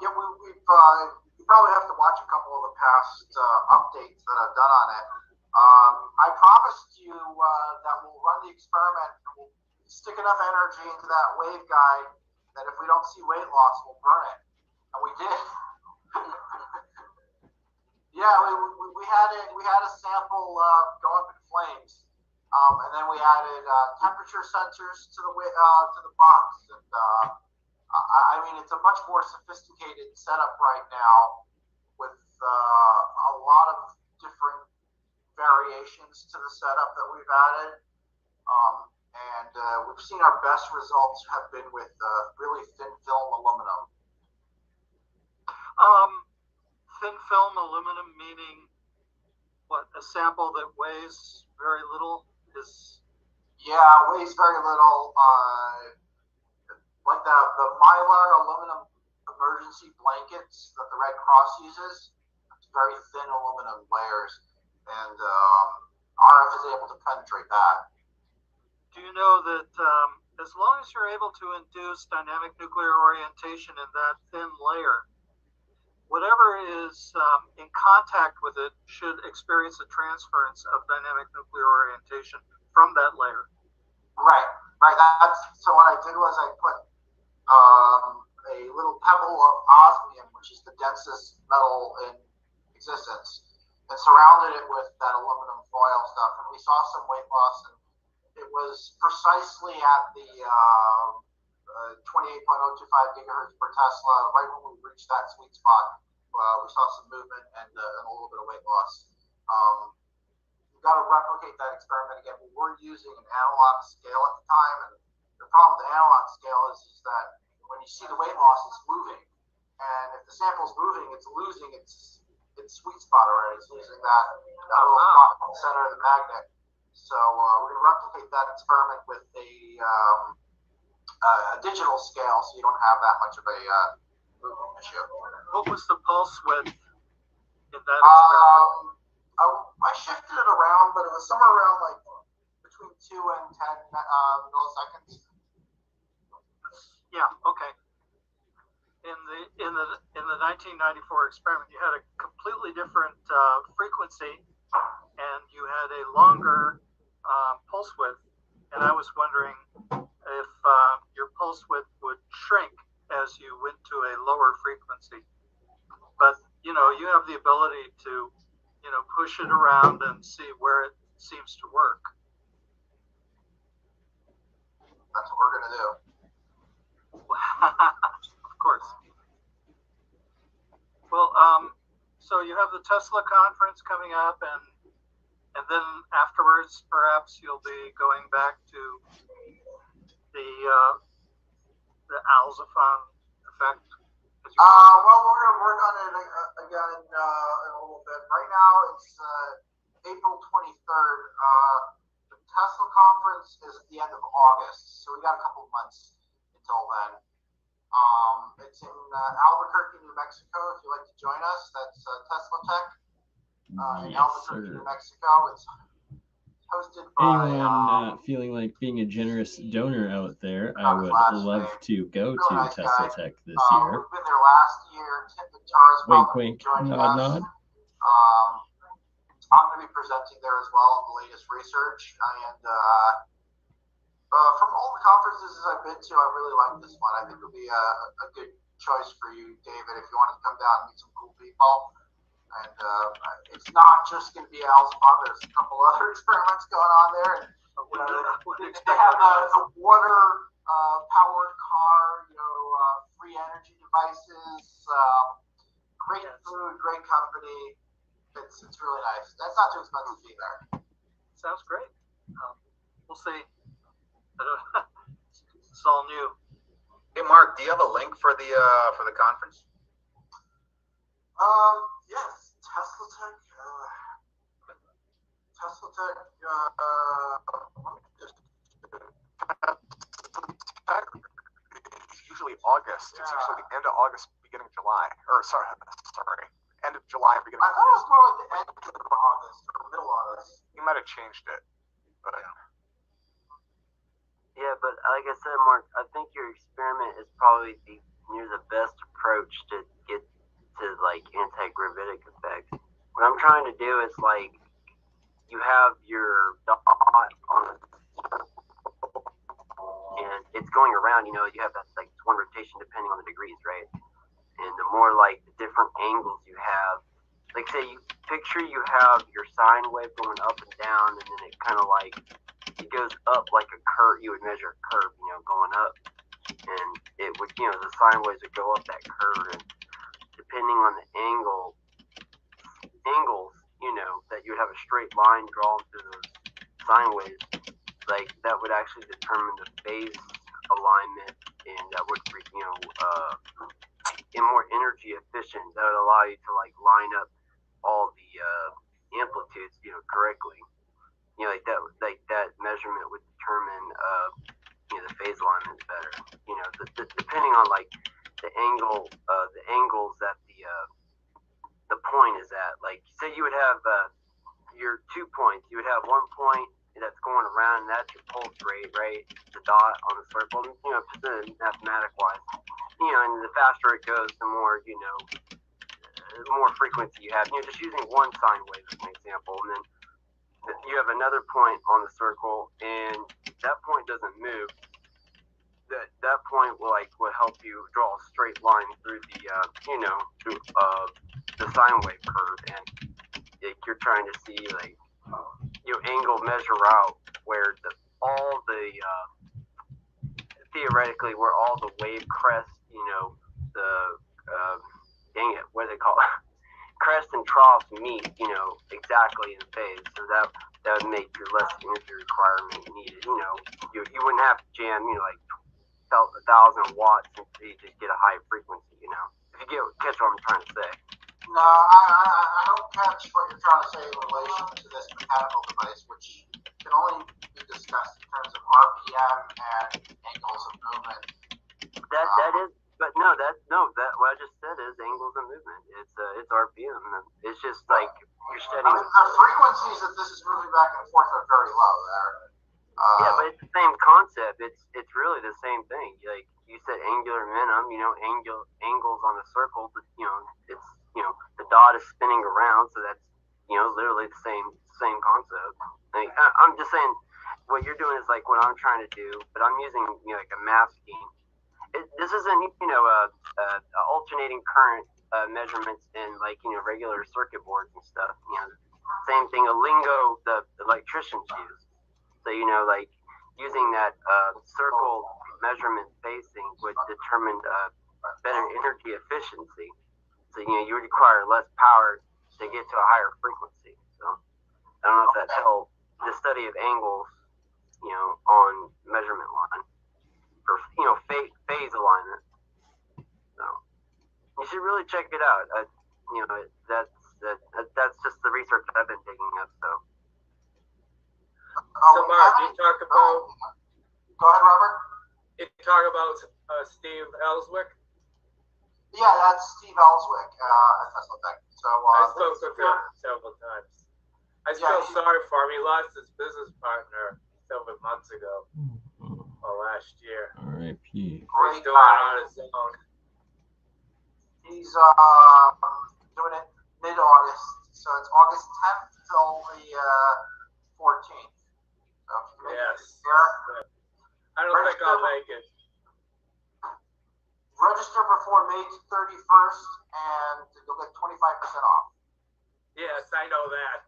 S3: Yeah, you probably have to watch a couple of the past updates that I've done on it. I promised you that we'll run the experiment and we'll stick enough energy into that waveguide that if we don't see weight loss, we'll burn it. And we did. Yeah, we had a sample go up in flames, and then we added temperature sensors to the box, and I mean it's a much more sophisticated setup right now with a lot of different variations to the setup that we've added, and we've seen our best results have been with really thin film aluminum.
S15: Thin film aluminum meaning what? A sample that weighs very little is.
S3: Yeah, weighs very little. Like the Mylar aluminum emergency blankets that the Red Cross uses. It's very thin aluminum layers, and RF is able to penetrate that.
S15: Do you know that as long as you're able to induce dynamic nuclear orientation in that thin layer, whatever is in contact with it should experience a transference of dynamic nuclear orientation from that layer.
S3: Right. So what I did was I put a little pebble of osmium, which is the densest metal in existence, and surrounded it with that aluminum foil stuff, and we saw some weight loss, and it was precisely at the 28.025 gigahertz per Tesla, right when we reached that sweet spot. We saw some movement and a little bit of weight loss. We've got to replicate that experiment again. We were using an analog scale at the time, and the problem with the analog scale is that when you see the weight loss, it's moving, and if the sample's moving, it's losing its sweet spot already. It's losing that little spot in the center of the magnet. So we're going to replicate that experiment with a digital scale, so you don't have that much of a movement issue.
S15: What was the pulse width in that experiment?
S3: I shifted it around, but it was somewhere around like between 2 and 10 milliseconds.
S15: Yeah. Okay. In the 1994 experiment, you had a completely different frequency, and you had a longer pulse width. And I was wondering if your pulse width would shrink as you went to a lower frequency. But you have the ability to push it around and see where it seems to work.
S3: That's what we're gonna do.
S15: Of course. Well, so you have the Tesla conference coming up, and then afterwards, perhaps you'll be going back to the Alzafon effect.
S3: Well, we're going to work on it again in a little bit. Right now, it's April 23rd. The Tesla conference is at the end of August, so we got a couple of months until then. It's in Albuquerque, New Mexico. If you'd like to join us, that's Tesla Tech in Albuquerque, New Mexico. It's hosted by
S1: anyone feeling like being a generous donor out there. I would love to go to Tesla Tech this year.
S3: We've been there last year.
S1: Wink, wink, nod, nod.
S3: I'm going to be presenting there as well on the latest research, and from all the conferences I've been to, I really like this one. I think it'll be a good choice for you, David, if you want to come down and meet some cool people. And it's not just going to be Alzafon. There's a couple other experiments going on there. And, they have the water powered car, free energy devices, great food, great company. It's really nice. That's not too expensive either.
S15: Sounds great.
S13: We'll see. It's all new.
S16: Hey, Mark, do you have a link for the conference?
S3: Yes, Tesla Tech.
S14: It's usually August. It's usually the end of August, beginning of July. Or sorry, end of July, beginning.
S3: I thought it was more like the end of August or middle August.
S14: You might have changed it, but
S5: yeah. But like I said, Mark, I think your experiment is probably the best approach to get to like anti-gravitic effects. What I'm trying to do is like you have your dot on the and it's going around. You know, you have that like one rotation depending on the degrees, right? And the more like the different angles you have, like say you picture you have your sine wave going up and down, and then it kind of like it goes up like a curve. You would measure a curve, you know, going up, and it would, you know, the sine waves would go up that curve, and depending on the angles, you know, that you would have a straight line drawn through those sine waves, like that would actually determine the phase alignment, and that would, you know, and more energy efficient. That would allow you to like line up all the amplitudes, you know, correctly. You know, like that measurement would determine, you know, the phase alignment better. You know, depending on like the angles that the point is at. Like, say you would have your 2 points. You would have 1 point that's going around, and that's your pulse rate, right? The dot on the circle. You know, just mathematic wise. You know, and the faster it goes, the more, you know, the more frequency you have. You know, just using one sine wave as an example, and then you have another point on the circle, and that point doesn't move. That point will help you draw a straight line through the you know, through the sine wave curve, and like, you're trying to see like, you know, angle measure out where theoretically where all the wave crests, you know, the what do they call it? Crest and troughs meet, you know, exactly in phase. So that would make your less energy requirement needed. You know, you wouldn't have to jam, you know, like 1,000 watts until you just get a high frequency. You know, if you catch what I'm trying to say.
S3: No, I don't catch what you're trying to say in relation to this mechanical device, which can only be discussed in terms of RPM and angles of movement.
S5: That is, but no, that what I just said is angles of movement. It's RPM. It's just like you're studying.
S3: I mean, the frequencies that this is moving back and forth are very low there.
S5: Yeah, but it's the same concept. It's really the same thing. Like you said, angular momentum. You know, angles on a circle. But you know, it's, you know, the dot is spinning around, so that's, you know, literally the same concept. Like, I'm just saying, what you're doing is like what I'm trying to do, but I'm using, you know, like a math scheme. This isn't, you know, alternating current measurements in like, you know, regular circuit boards and stuff. You know, same thing. A lingo the electricians use. So, you know, like using that circle measurement spacing would determine better energy efficiency. So, you know, you would require less power to get to a higher frequency. So, I don't know if that helped. The study of angles, you know, on measurement line for, you know, phase alignment. So, you should really check it out. You know, that's just the research I've been digging up. So,
S22: Mark, you talk about.
S3: Go ahead, Robert.
S22: You talk about Steve Ellswick.
S3: Yeah, that's Steve Ellswick at Tesla Tech. So
S22: I spoke with him several times. I feel sorry for him. He lost his business partner several months ago, or last year.
S1: R.I.P.
S22: He's doing it on his own.
S3: He's doing it mid-August, so it's August 10th till the 14th. So
S22: yes.
S3: Here,
S22: I don't think I'll make it.
S3: Register before May 31st, and you'll get 25% off.
S22: Yes, I know that.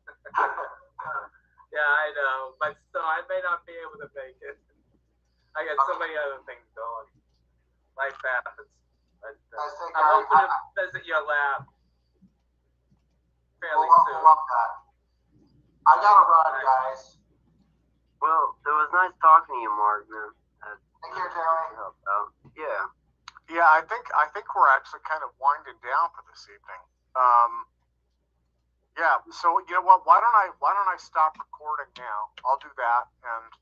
S22: Yeah, I know, but still, I may not be able to make it. I got so many other things going. Life happens. But, I'm hoping to visit your lab fairly soon.
S3: Love that. I gotta run, guys.
S5: Well, it was nice talking to you, Mark, man.
S3: Take care, Jeremy.
S5: Yeah.
S14: Yeah, I think we're actually kind of winding down for this evening. Yeah, so you know what? Why don't I stop recording now? I'll do that, and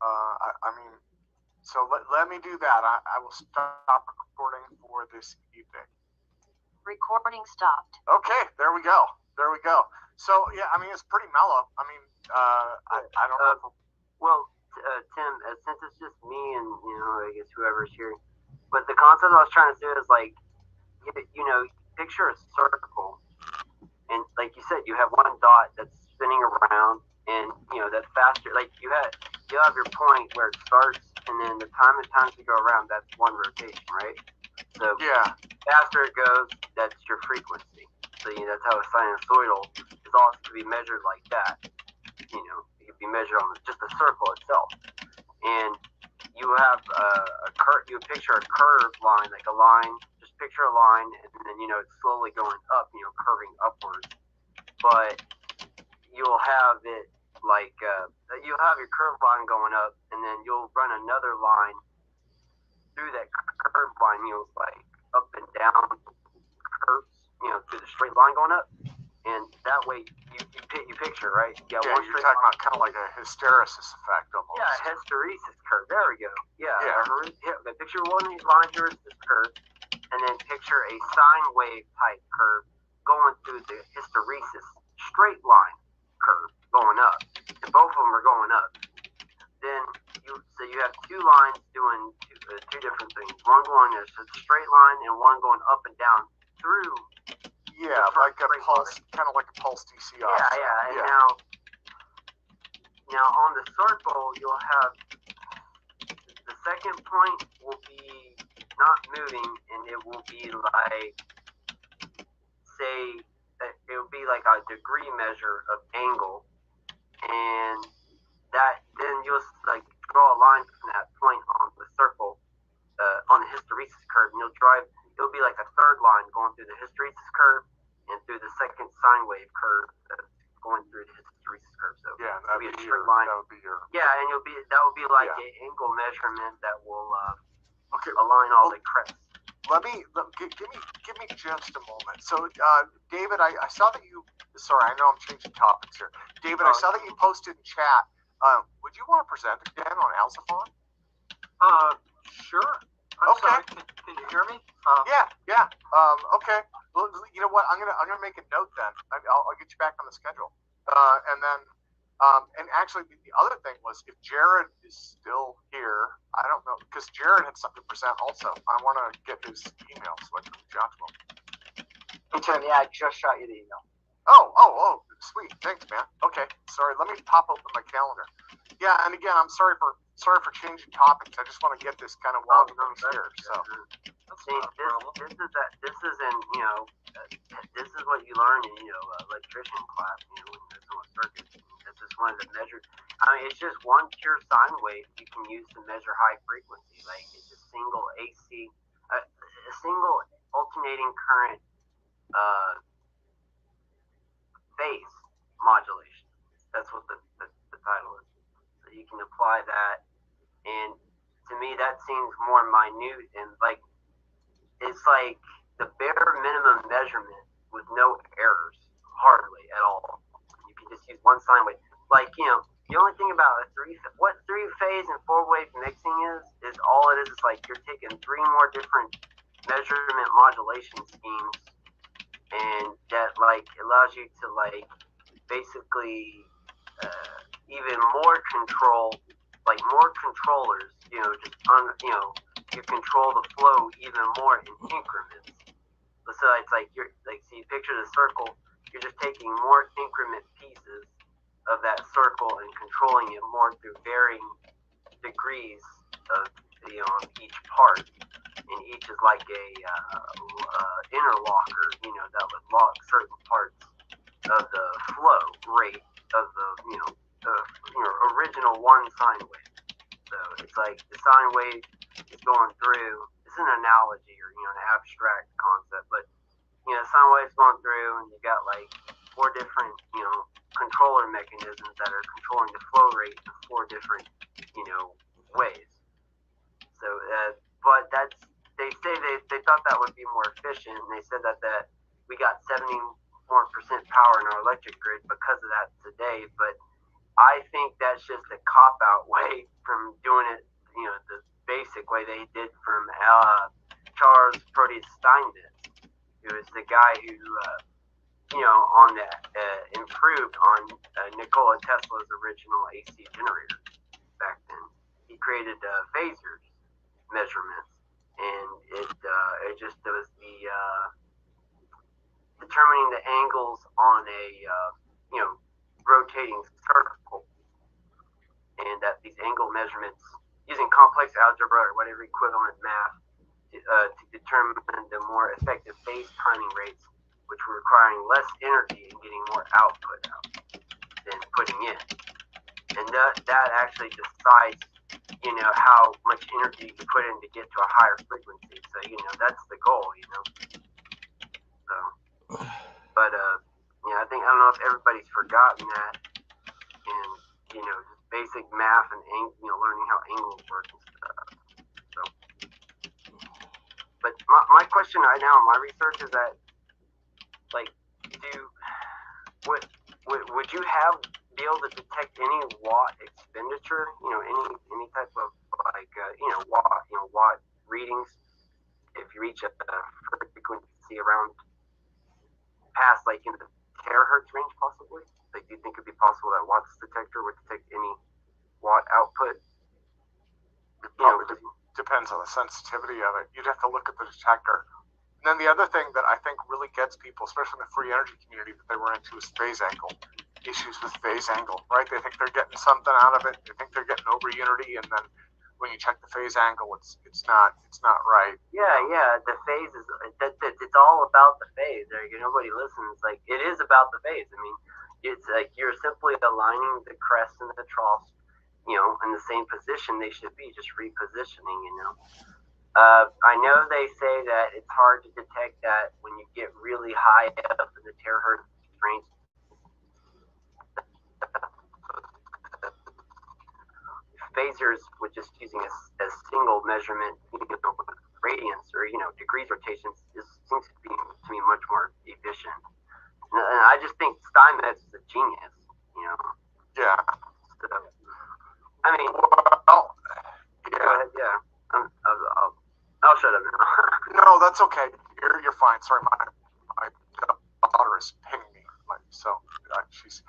S14: I mean, so let me do that. I will stop recording for this evening.
S10: Recording stopped.
S14: Okay, there we go. So yeah, I mean, it's pretty mellow. I mean, I don't know.
S5: Well, Tim, since it's just me and I guess whoever's here, but the concept I was trying to do is like, picture a circle, and like you said, you have one dot that's spinning around, and that faster, like you have your point where it starts, and then the time it takes to go around, that's one rotation, right? So
S14: yeah,
S5: faster it goes, that's your frequency. So that's how a sinusoidal is also to be measured like that. It can be measured on just the circle itself, and you have a curve. You picture a curved line, like a line. Just picture a line, and then it's slowly going up, curving upwards. But you'll have it like you'll have your curved line going up, and then you'll run another line through that curved line. Like up and down curves. Through the straight line going up, and that way you picture, right?
S14: Yeah, you're talking about kind of like a hysteresis effect almost.
S5: Yeah, hysteresis curve. There we go. Yeah. Picture one line hysteresis curve, and then picture a sine wave type curve going through the hysteresis straight line curve going up, and both of them are going up. Then you have two lines doing two different things. One going as a straight line, and one going up and down through.
S14: Yeah, like a pulse, kind of like a pulse DC.
S5: Yeah. And now on the circle, you'll have the second point will be not moving, and it will be like, say, it will be like a degree measure of angle, and that then you'll like draw a line from that point on the circle, on the hysteresis curve, and it'll be like a third line going through the hysteresis curve and through the second sine wave curve that's going through the hysteresis curve. So
S14: yeah,
S5: it'll be a straight line.
S14: That would be your.
S5: Yeah, and that will be like an angle measurement that will align all the crests.
S14: Give me just a moment. So David, I saw that you. Sorry, I know I'm changing topics here. David, I saw that you posted in chat. Would you want to present again on Alciphon?
S15: Sure. I'm sorry. Can you hear me?
S14: Yeah. Okay. Well, you know what? I'm gonna make a note then. I'll get you back on the schedule. And then, and actually, the other thing was if Jared is still here, I don't know, because Jared had something to present also. I want to get his email so I can reach out to him.
S20: Hey Tim, yeah, I just shot you the email.
S14: Oh, sweet. Thanks, man. Okay. Sorry. Let me pop open my calendar. Yeah, and again, I'm sorry for changing topics. I just want to get this kind of while everybody's here. So,
S5: see, this is what you learn in electrician class. When there's no circuits. This is one of the measures. I mean, it's just one pure sine wave you can use to measure high frequency. Like it's a single AC, a single alternating current phase modulation. That's what the title is. So you can apply that, and to me that seems more minute and like it's like the bare minimum measurement with no errors, hardly at all. You can just use one sine wave. Like the only thing about what three phase and four wave mixing is all it is like you're taking three more different measurement modulation schemes, and that like allows you to like basically even more control, like more controllers, you control the flow even more in increments. So it's like so you picture the circle, you're just taking more increment pieces of that circle and controlling it more through varying degrees of each part, and each is like a interlocker, that would lock certain parts of the flow rate of the original one sine wave. So it's like the sine wave is going through. It's an analogy or an abstract concept, but sine wave's going through, and you got like four different controller mechanisms that are controlling the flow rate in 4 different, ways. So, but they say they thought that would be more efficient, and they said that we got 70% more power in our electric grid because of that today. But I think that's just a cop-out way from doing it, the basic way they did from Charles Proteus Steinmetz, who is the guy who, on the improved on Nikola Tesla's original AC generator back then. He created phasers measurements, and it just was the determining the angles on a rotating circle, and that these angle measurements using complex algebra or whatever equivalent math to determine the more effective phase timing rates, which were requiring less energy and getting more output out than putting in. And that actually decides, how much energy you can put in to get to a higher frequency. So, that's the goal, So, but, I don't know if everybody's forgotten that. And, just basic math and, learning how angles work and stuff. So, but my question right now in my research is that, would you be able to detect any watt expenditure? Any type of watt readings if you reach a frequency around past in the terahertz range, possibly? Do you think it'd be possible that Watt's detector would detect any watt output?
S14: It probably depends on the sensitivity of it. You'd have to look at the detector. And then the other thing that I think really gets people, especially in the free energy community, that they run into is phase angle. Issues with phase angle, right? They think they're getting something out of it. They think they're getting over unity, and then when you check the phase angle, it's not right.
S5: Yeah. The phase is it's all about the phase. Nobody listens. It is about the phase. I mean, it's you're simply aligning the crest and the troughs, in the same position they should be, just repositioning. I know they say that it's hard to detect that when you get really high up in the terahertz range. Phasers with just using a single measurement, radians or degrees rotations seems to be much more efficient. And I just think Steinmetz is a genius.
S14: Yeah.
S5: So, I mean,
S14: well, yeah.
S5: Go ahead, yeah. I'll shut up now.
S14: No, that's okay. You're fine. Sorry, my daughter is pinging me, so she's.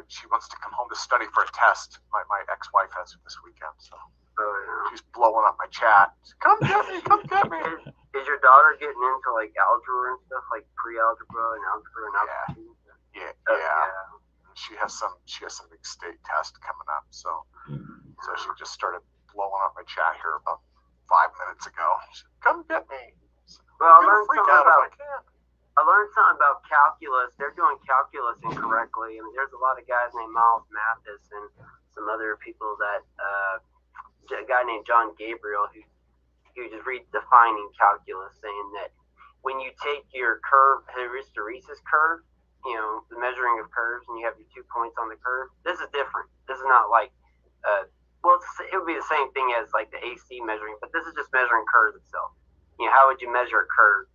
S14: She wants to come home to study for a test. My ex-wife has it this weekend, so she's blowing up my chat. Come get me! Come get me!
S5: Is your daughter getting into algebra and stuff, pre-algebra and algebra and algebra?
S14: Yeah. She has some big state test coming up, so she just started blowing up my chat here about 5 minutes ago. She said, come get me!
S5: Well, I learned something about calculus. They're doing calculus incorrectly. I mean, there's a lot of guys named Miles Mathis and some other people that, a guy named John Gabriel, who just redefining calculus, saying that when you take your curve, hysteresis curve, the measuring of curves, and you have your 2 points on the curve, this is different. This is not it would be the same thing as the AC measuring, but this is just measuring curves itself. How would you measure a curve?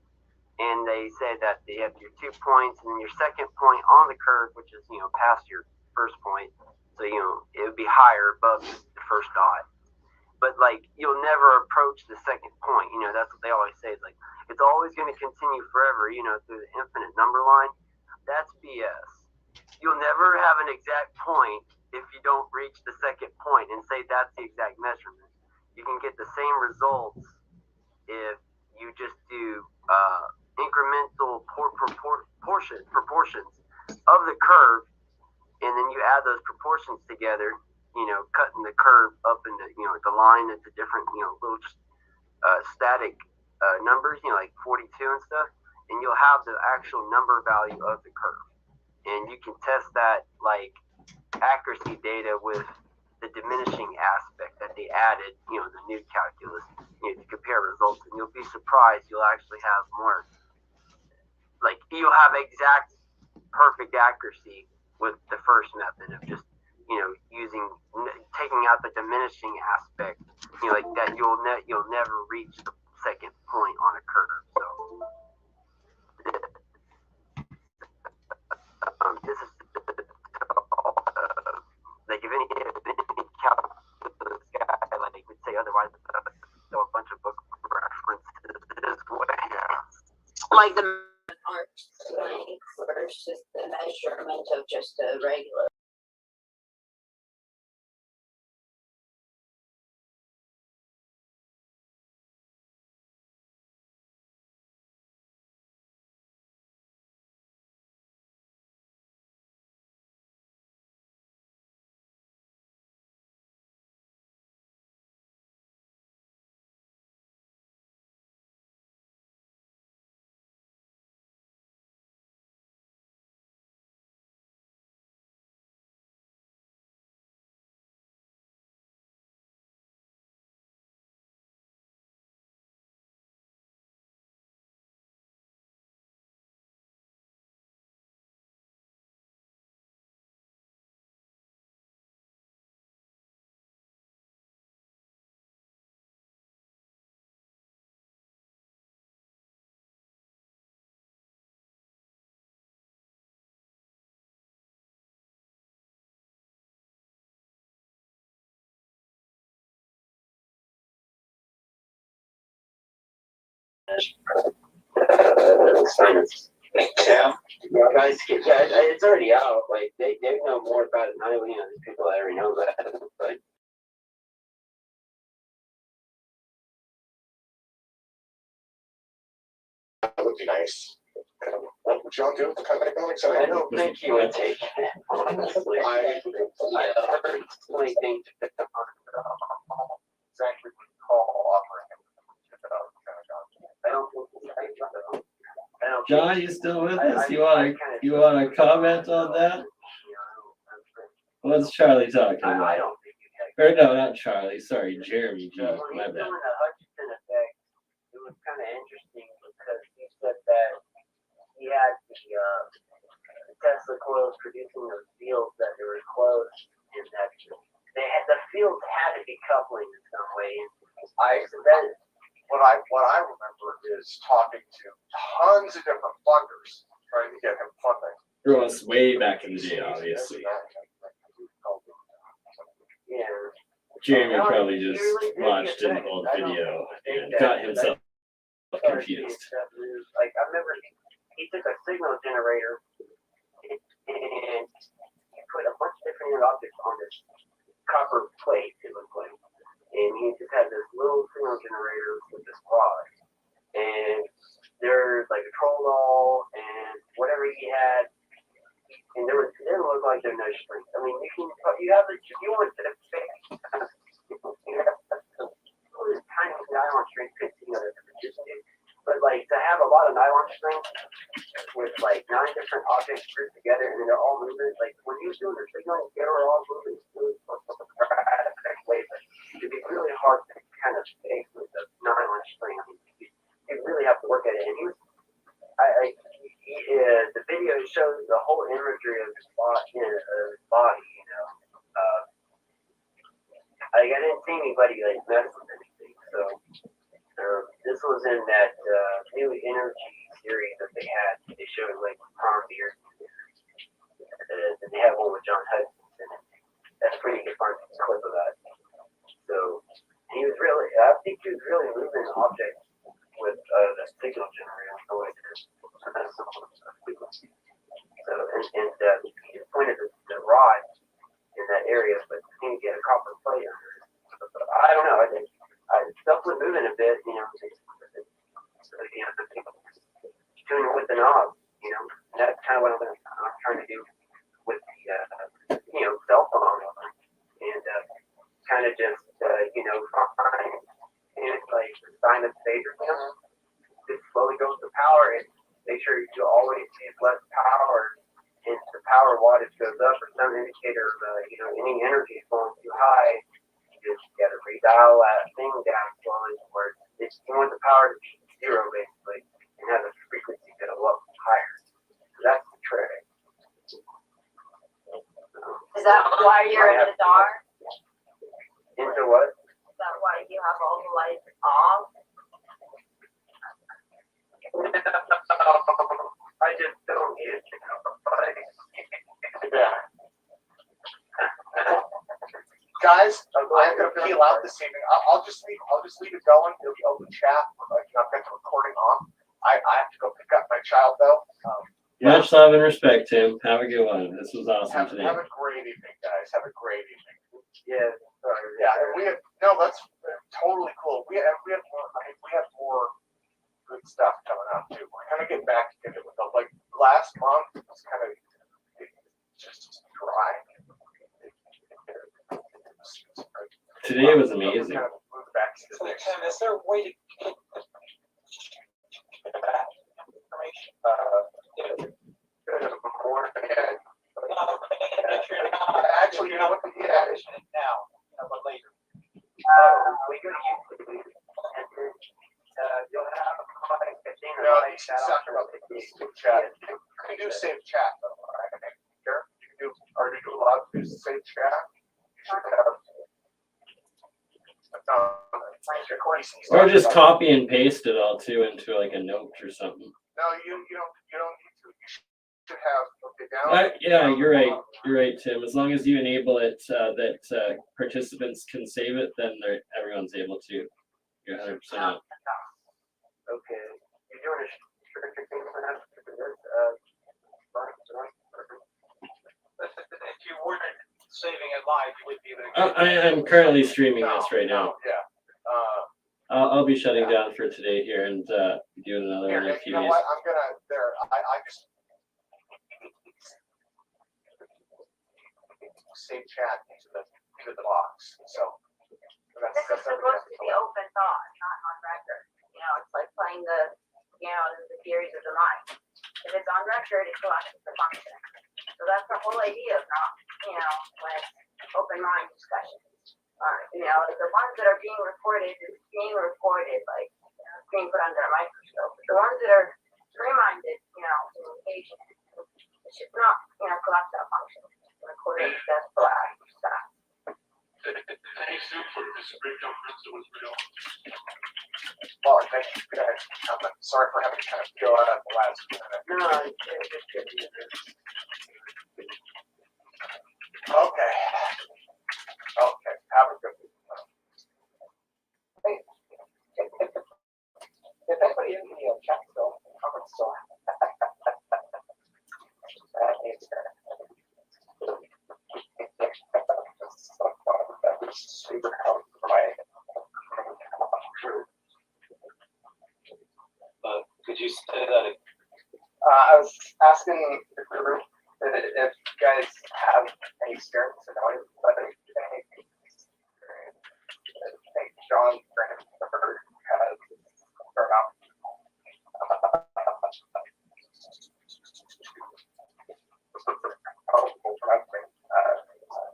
S5: And they said that they have your 2 points and then your second point on the curve, which is, past your first point. So, it would be higher above the first dot. But, you'll never approach the second point. That's what they always say. It's it's always going to continue forever, through the infinite number line. That's BS. You'll never have an exact point if you don't reach the second point and say that's the exact measurement. You can get the same results if you just do incremental proportions of the curve, and then you add those proportions together, cutting the curve up into, the line into different, little static numbers, like 42 and stuff, and you'll have the actual number value of the curve. And you can test that, accuracy data with the diminishing aspect that they added, the new calculus, to compare results, and you'll be surprised you'll actually have more, you'll have exact perfect accuracy with the first method of just, taking out the diminishing aspect, like that you'll never reach the second point on a curve. So this is like if any calculus guy would say otherwise, so a bunch of book references this way.
S18: Like the arc strength versus the measurement of just a regular.
S5: Science. Yeah, guys, it's already out. Like they know more about it than I do. There's people that already know that. But
S4: that would be nice. What would y'all do with the cosmetic buildings?
S5: I don't think you would take it. Honestly, I personally think that
S9: Exactly what you call offering.
S5: I don't think.
S1: John, you still with us? You want to comment on that? What's Charlie talking about? Or no, not Charlie. Sorry, Jeremy. G. My bad.
S5: The Hutchinson effect, it was kind of interesting because he said that he had the Tesla coils producing those fields that they were closed, and that the fields had to be coupling in some way.
S4: What I remember is talking to tons of different funders trying to get him funding.
S1: It was way back in the day, obviously.
S5: Yeah.
S1: Jeremy probably just watched an old video and got himself confused.
S5: Like I remember he took a signal generator and he put a bunch of different objects on this copper plate, it looked like. And he just had this little signal generator with this rod. And there's like a troll doll and whatever he had. And it didn't look like there was no strings. I mean, you have if you want to fix this tiny nylon string fits together. But like to have a lot of nylon strings with like 9 different objects grouped together and then they're all moving, like when you're doing the signal, they're all moving smooth way, but it'd be really hard to kind of fake with the nylon string. I mean, you really have to work at it. And the video shows the whole imagery of his body, I didn't see anybody like mess with anything. So this was in that new energy series that they had. They showed like Tom Beard, and they have one with John Hudson in it. That's a pretty good fun clip of that. So I think he was really moving objects with the signal generator. So he just pointed the rod in that area, but he didn't get a copper plate under it. I don't know. I think stuff was moving a bit, tuning with the knob, That's kind of what I'm trying to do with the cell phone, and kind of just find like sign of phaser cam. Just slowly goes to power and make sure you always use less power. And the power wattage goes up or some indicator of any energy is going too high. You just got to redial that thing down slowly where you want the power to be 0 basically and have the frequency go up higher. So that's the trick.
S18: Is that why you're in the dark?
S22: Into what?
S18: Is that why you have all the lights off?
S22: I just don't need it. Yeah.
S4: Guys, I'm gonna peel out this evening. I'll just leave it going. It'll be open chat. I've got the recording on. I have to go pick up my child though.
S1: Much love and respect, Tim. Have a good one. This was awesome today.
S4: Have a great evening, guys. Have a great evening.
S22: Yeah.
S4: Yeah. And that's totally cool. We have more. I mean, we have more good stuff coming up too. We're kind of getting back to it with like last month was kind of just dry.
S1: Today was amazing.
S4: Kind of moved back to the next.
S22: Tim, is there a way to get that information?
S4: Actually, you know what? Yeah,
S22: now, but later. You'll have
S4: no, he's talking about the chat. You can do save chat though, right? Sure. Are you allowed to do save chat? You should have.
S1: Or just copy and paste it all too into like a note or something.
S4: No, you don't need to. You should have
S1: Yeah, you're right. You're right, Tim. As long as you enable it that participants can save it, then everyone's able to. You're 100%.
S22: Okay. You're doing a stricter thing for that. If you weren't saving it live, you would be able to.
S1: I am currently streaming this right now.
S4: Yeah.
S1: I'll be shutting doing for today here and doing another one in a few days.
S4: You know what? I'm gonna there. I just save chat into the box. So
S18: This is supposed to be open thought, not on record. You know, it's like playing the theories of the mind. If it's on record, it's lost the function. So that's the whole idea of not, when it's open mind discussions. Like the ones that are being recorded, it's being recorded, like, it's being put under a microscope. But the ones that are free-minded, communication, it should not, collapse that function. Recording that's black stuff.
S8: Thanks for this great conference. It was real.
S4: Well, thank you guys. I'm sorry for having to kind of go out at the last minute.
S22: No,
S4: Okay. Okay. Have a good week. Hey, if anybody in the chat still, comments still. Super helpful, right?
S22: Could you say that again?
S4: I was asking the group if you guys have any experience in knowing whether I think John Brandenburg has or not.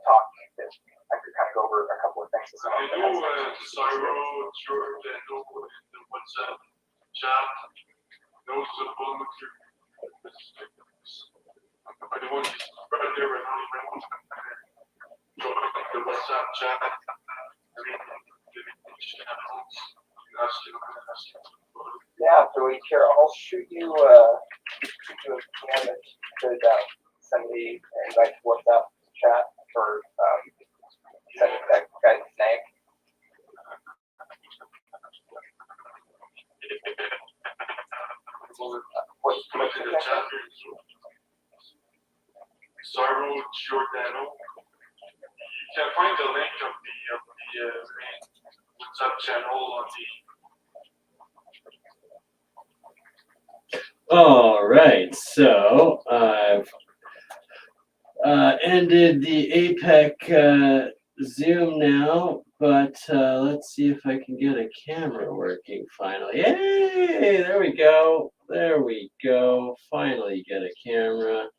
S4: Talk. I could kind of go over a couple of things.
S8: I know Cyro, Jordan, and the WhatsApp chat. Those are volunteer. I don't want to spread there and join the WhatsApp chat.
S4: Yeah, so here, I'll shoot you a PM that could send me an invite to WhatsApp chat for sending that guy's name. What's the chat?
S8: Cyro Giordano. You can find the link of the main WhatsApp channel on the.
S1: All right, so I've ended the Apec Zoom now, but let's see if I can get a camera working finally. Yay! There we go. There we go. Finally get a camera.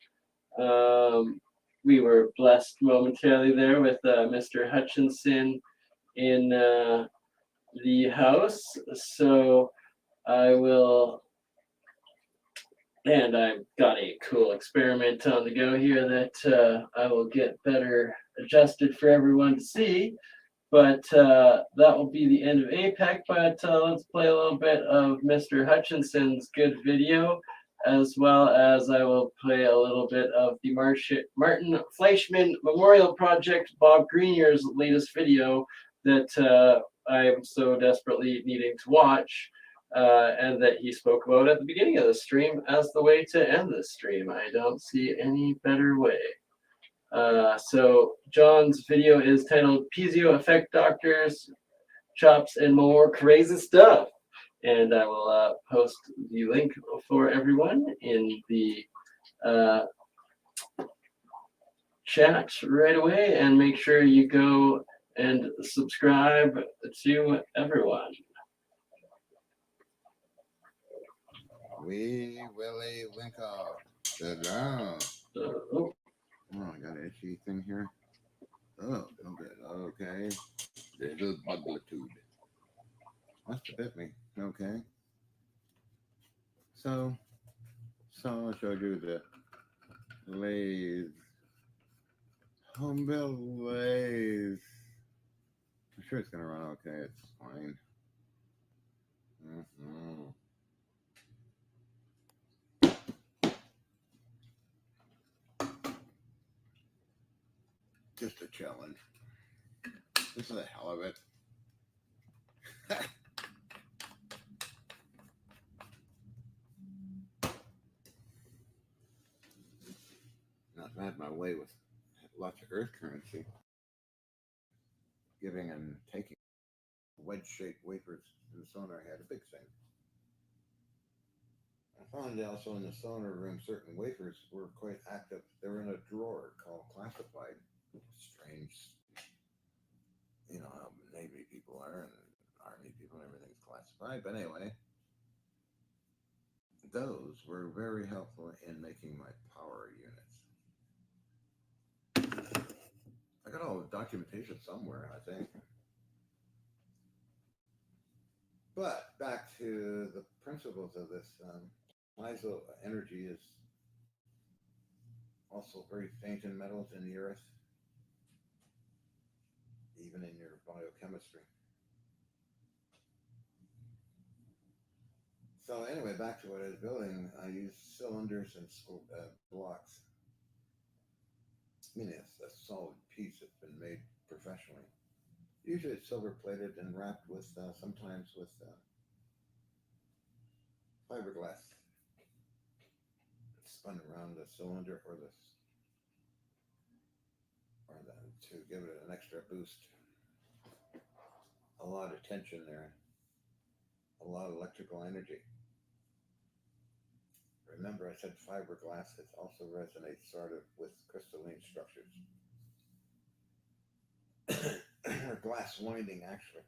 S1: We were blessed momentarily there with Mr. Hutchinson in the house, so I will And I've got a cool experiment on the go here that I will get better adjusted for everyone to see. But that will be the end of APEC. But let's play a little bit of Mr. Hutchinson's good video, as well as I will play a little bit of the Martin Fleischmann Memorial Project, Bob Greenyer's latest video that I am so desperately needing to watch, and that he spoke about at the beginning of the stream as the way to end this stream. I don't see any better way. So John's video is titled Piezo Effect Doctors, Chops, and More Crazy Stuff. And I will post the link for everyone in the chat right away. And make sure you go and subscribe to everyone.
S7: Wee Willie Winkle. Sit down. Oh, I got an itchy thing here. Oh, no good. Okay. Little buglitude. Must have bit me. Okay. So I showed you the lathe. Home-built lathe. I'm sure it's going to run okay. It's fine. Just a challenge. This is the hell of it. Not had my way with lots of earth currency, giving and taking wedge-shaped wafers in the sonar had a big thing. I found also in the sonar room certain wafers were quite active. They were in a drawer called classified. Strange, you know how Navy people are and Army people, everything's classified. But anyway, those were very helpful in making my power units. I got all the documentation somewhere, I think. But back to the principles of this, iso energy is also very faint in metals in the earth, even in your biochemistry. So anyway, back to what I was building, I used cylinders and blocks. I mean, it's a solid piece that's been made professionally. Usually it's silver plated and wrapped with, sometimes with fiberglass. It's spun around the cylinder or to give it an extra boost. A lot of tension there. A lot of electrical energy. Remember, I said fiberglass, it also resonates sort of with crystalline structures. Or glass winding, actually.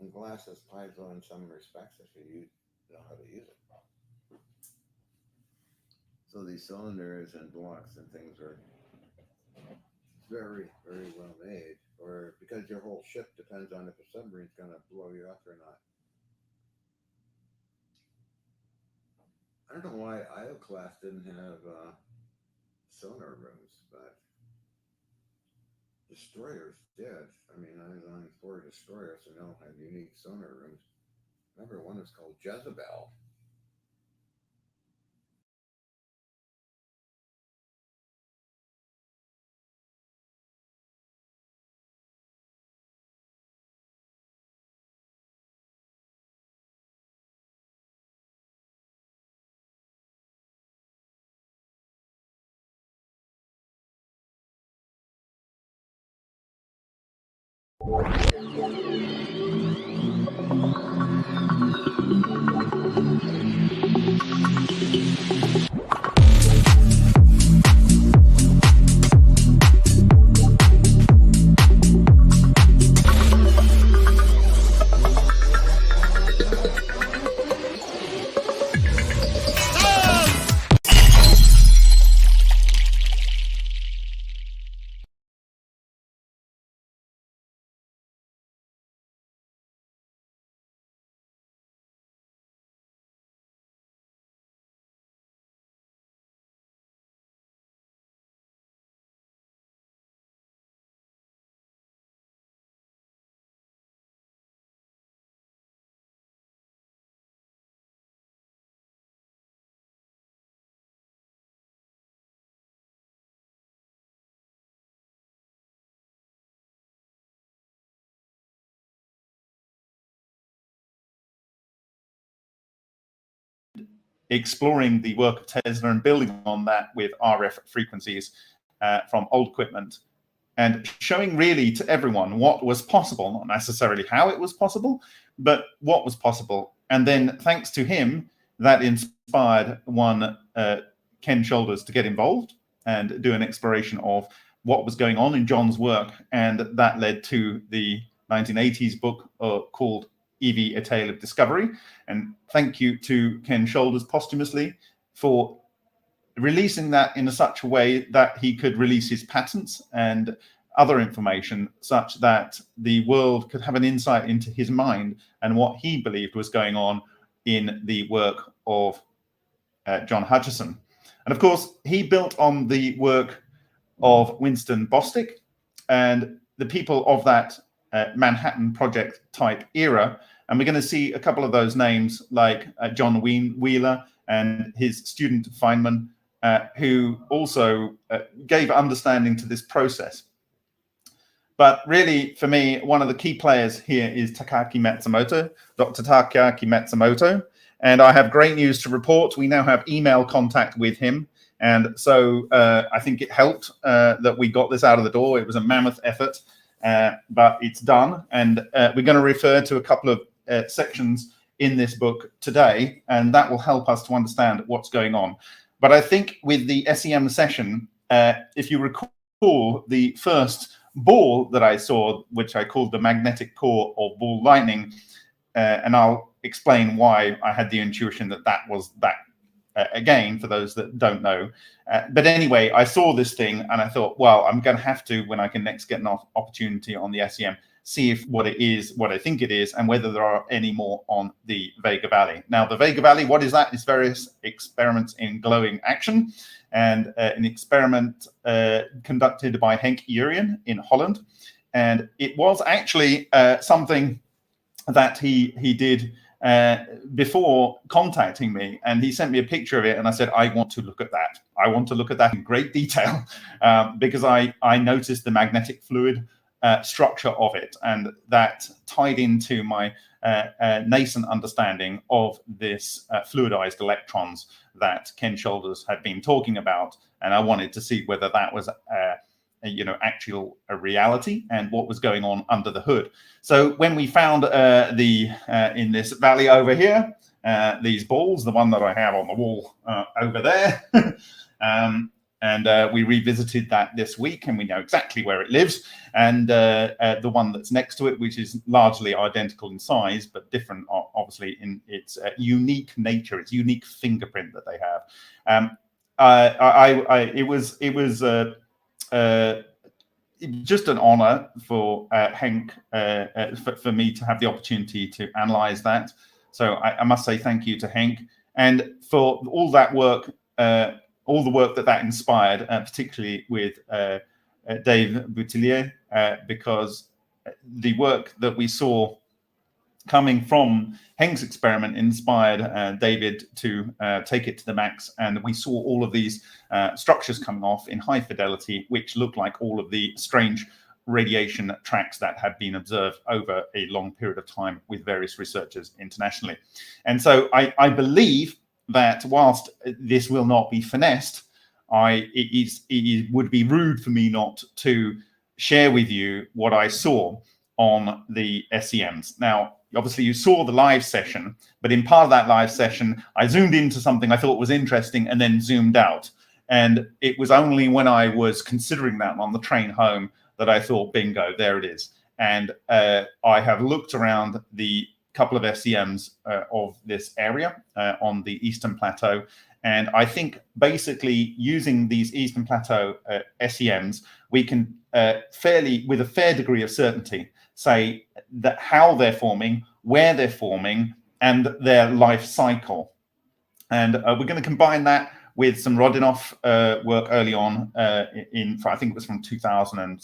S7: And glass is piezo in some respects if you know how to use it. So these cylinders and blocks and things are very, very well made, or because your whole ship depends on if a submarine's going to blow you up or not. I don't know why Io class didn't have sonar rooms, but destroyers did. I mean, I was on 4 destroyers and they all had unique sonar rooms. Remember, one was called Jezebel.
S11: exploring the work of Tesla and building on that with RF frequencies from old equipment, and showing really to everyone what was possible, not necessarily how it was possible, but what was possible. And then thanks to him, that inspired one Ken Shoulders to get involved and do an exploration of what was going on in John's work. And that led to the 1980s book called EV, A Tale of Discovery. And thank you to Ken Shoulders posthumously for releasing that in such a way that he could release his patents and other information such that the world could have an insight into his mind and what he believed was going on in the work of John Hutchison. And of course, he built on the work of Winston Bostick and the people of that Manhattan Project type era. And we're going to see a couple of those names like John Wheeler and his student Feynman, who also gave understanding to this process. But really, for me, one of the key players here is Takaaki Matsumoto, Dr. Takaaki Matsumoto. And I have great news to report. We now have email contact with him. And so I think it helped that we got this out of the door. It was a mammoth effort, but it's done. And we're going to refer to a couple of sections in this book today, and that will help us to understand what's going on. But I think with the SEM session, if you recall the first ball that I saw, which I called the magnetic core or ball lightning, and I'll explain why I had the intuition that that was that again, for those that don't know. But anyway, I saw this thing and I thought, well, I'm going to have to, when I can next get an opportunity on the SEM, see if what it is, what I think it is, and whether there are any more on the Vega Valley. Now, the Vega Valley, what is that? It's various experiments in glowing action, and an experiment conducted by Henk Urian in Holland. And it was actually something that he did before contacting me, and he sent me a picture of it, and I said, I want to look at that. I want to look at that in great detail because I noticed the magnetic fluid structure of it, and that tied into my nascent understanding of this fluidized electrons that Ken Shoulders had been talking about. And I wanted to see whether that was actual reality and what was going on under the hood. So when we found in this valley over here, these balls, the one that I have on the wall over there, and we revisited that this week, and we know exactly where it lives. And the one that's next to it, which is largely identical in size, but different, obviously, in its unique nature, its unique fingerprint that they have. It was just an honor for Henk, for me to have the opportunity to analyze that. So I must say thank you to Henk, and for all that work, all the work that inspired, particularly with Dave Boutillier, because the work that we saw coming from Henk's experiment inspired David to take it to the max, and we saw all of these structures coming off in high fidelity, which looked like all of the strange radiation tracks that had been observed over a long period of time with various researchers internationally. And so I believe that whilst this will not be finessed, it would be rude for me not to share with you what I saw on the SEMs. Now, obviously you saw the live session, but in part of that live session, I zoomed into something I thought was interesting and then zoomed out. And it was only when I was considering that on the train home that I thought, bingo, there it is. And I have looked around the couple of SEMs of this area on the Eastern Plateau. And I think basically using these Eastern Plateau SEMs, we can with a fair degree of certainty, say that how they're forming, where they're forming, and their life cycle. And we're going to combine that with some Rodinoff work early on I think it was from 2000 and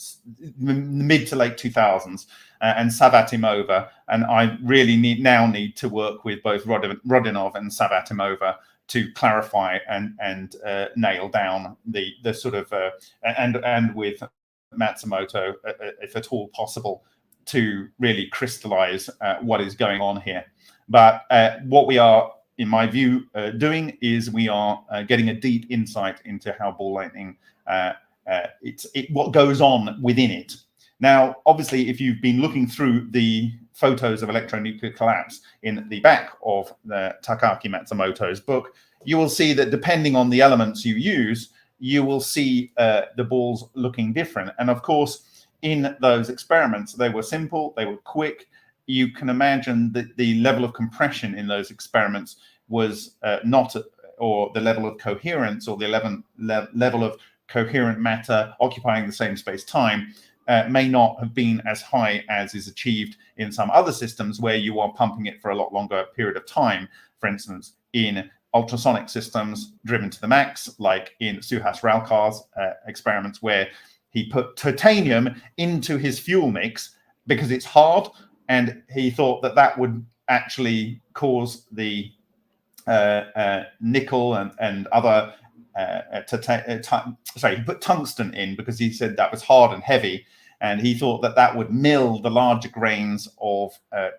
S11: mid to late 2000s, and Savatimova. And I really need to work with both Rodinov and Savatimova to clarify and nail down the sort of and with Matsumoto, if at all possible, to really crystallize what is going on here. But what we are in my view, doing is we are getting a deep insight into how ball lightning, what goes on within it. Now, obviously, if you've been looking through the photos of electronuclear collapse in the back of the Takaaki Matsumoto's book, you will see that depending on the elements you use, you will see the balls looking different. And of course, in those experiments, they were simple, they were quick. You can imagine that the level of compression in those experiments was not, or the level of coherence, or the level of coherent matter occupying the same space-time may not have been as high as is achieved in some other systems where you are pumping it for a lot longer period of time. For instance, in ultrasonic systems driven to the max, like in Suhas Ralkar's experiments, where he put titanium into his fuel mix because it's hard, and he thought that that would actually cause the nickel and other he put tungsten in because he said that was hard and heavy, and he thought that that would mill the larger grains of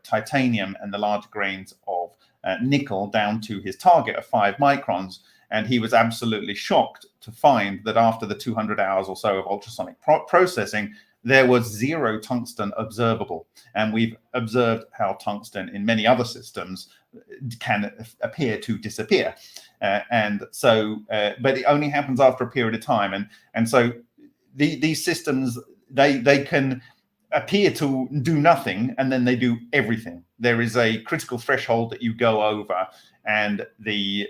S11: titanium and the larger grains of nickel down to his target of 5 microns. And he was absolutely shocked to find that after the 200 hours or so of ultrasonic processing, there was 0 tungsten observable. And we've observed how tungsten in many other systems can appear to disappear. But it only happens after a period of time. And so these systems, they can appear to do nothing, and then they do everything. There is a critical threshold that you go over, and the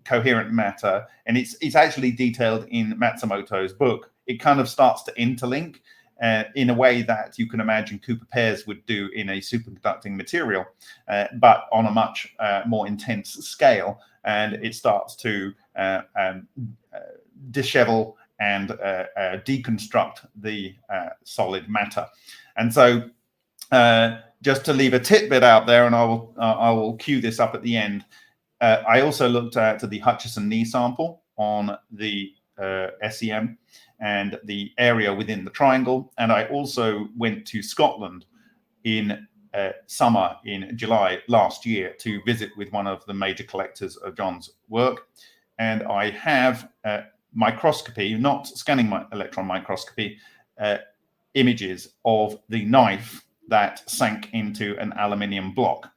S11: coherent matter, and it's actually detailed in Matsumoto's book. It kind of starts to interlink in a way that you can imagine Cooper pairs would do in a superconducting material, but on a much more intense scale. And it starts to dishevel and deconstruct the solid matter. And so just to leave a tidbit out there, and I will cue this up at the end, I also looked at the Hutchison knee sample on the SEM and the area within the triangle. And I also went to Scotland in summer, in July last year, to visit with one of the major collectors of John's work. And I have microscopy, not scanning electron microscopy, images of the knife that sank into an aluminium block.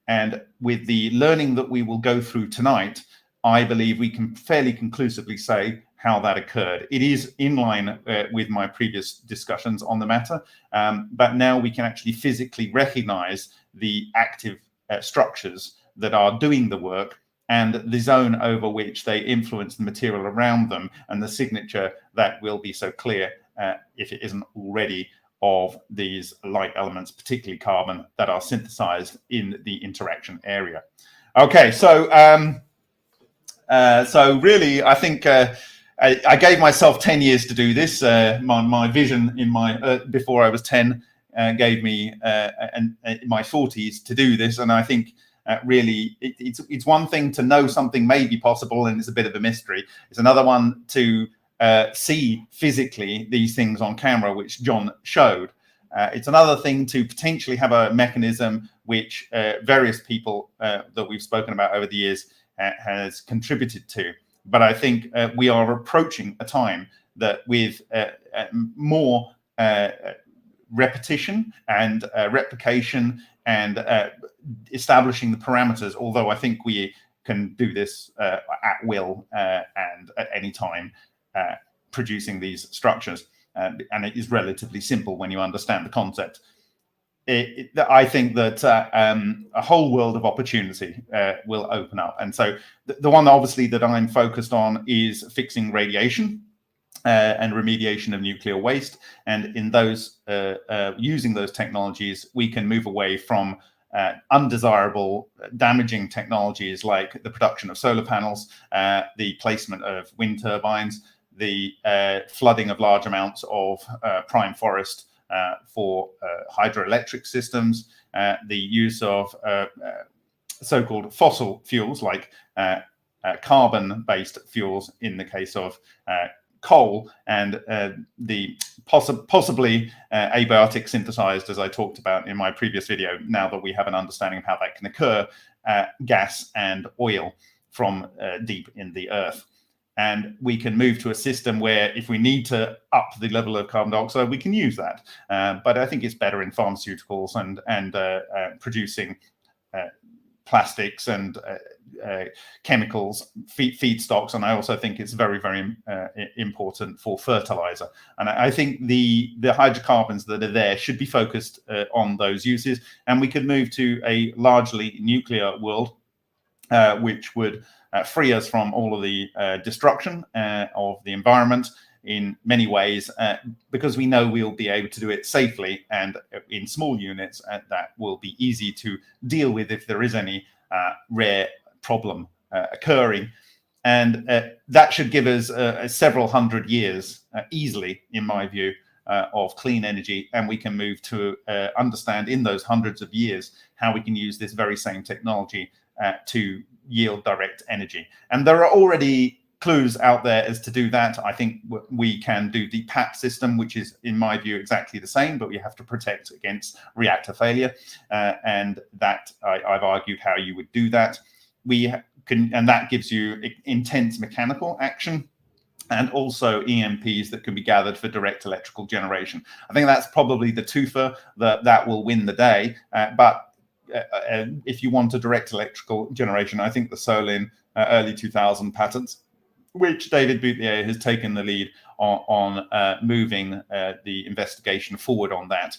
S11: And with the learning that we will go through tonight, I believe we can fairly conclusively say how that occurred. It is in line with my previous discussions on the matter, but now we can actually physically recognize the active structures that are doing the work and the zone over which they influence the material around them, and the signature that will be so clear, if it isn't already, of these light elements, particularly carbon, that are synthesized in the interaction area. Okay, so really, I think I gave myself 10 years to do this. My vision in before I was 10 gave me in my 40s to do this, and I think really it's one thing to know something may be possible and it's a bit of a mystery. It's another one to see physically these things on camera, which John showed. It's another thing to potentially have a mechanism which various people that we've spoken about over the years has contributed to. But I think we are approaching a time that with more repetition and replication and establishing the parameters, although I think we can do this at will and at any time, producing these structures. And it is relatively simple when you understand the concept. I think that a whole world of opportunity will open up. And so the one obviously that I'm focused on is fixing radiation and remediation of nuclear waste. And in those, using those technologies, we can move away from undesirable, damaging technologies like the production of solar panels, the placement of wind turbines, the flooding of large amounts of prime forest for hydroelectric systems, the use of so-called fossil fuels like carbon-based fuels in the case of coal and the possibly abiotic synthesized, as I talked about in my previous video, now that we have an understanding of how that can occur, gas and oil from deep in the earth. And we can move to a system where if we need to up the level of carbon dioxide, we can use that. But I think it's better in pharmaceuticals and producing plastics and chemicals, feedstocks, and I also think it's very, very important for fertilizer. And I think the hydrocarbons that are there should be focused on those uses, and we could move to a largely nuclear world, which would free us from all of the destruction of the environment in many ways, because we know we'll be able to do it safely and in small units that will be easy to deal with if there is any rare problem occurring. And that should give us several hundred years easily, in my view, of clean energy. And we can move to understand in those hundreds of years how we can use this very same technology to yield direct energy. And there are already clues out there as to do that. I think we can do the PAP system, which is, in my view, exactly the same, but we have to protect against reactor failure. And that I've argued how you would do that. We can, and that gives you intense mechanical action and also EMPs that can be gathered for direct electrical generation. I think that's probably the twofer that will win the day. But if you want a direct electrical generation, I think the Solin early 2000 patents, which David Boutelier has taken the lead on moving the investigation forward on that.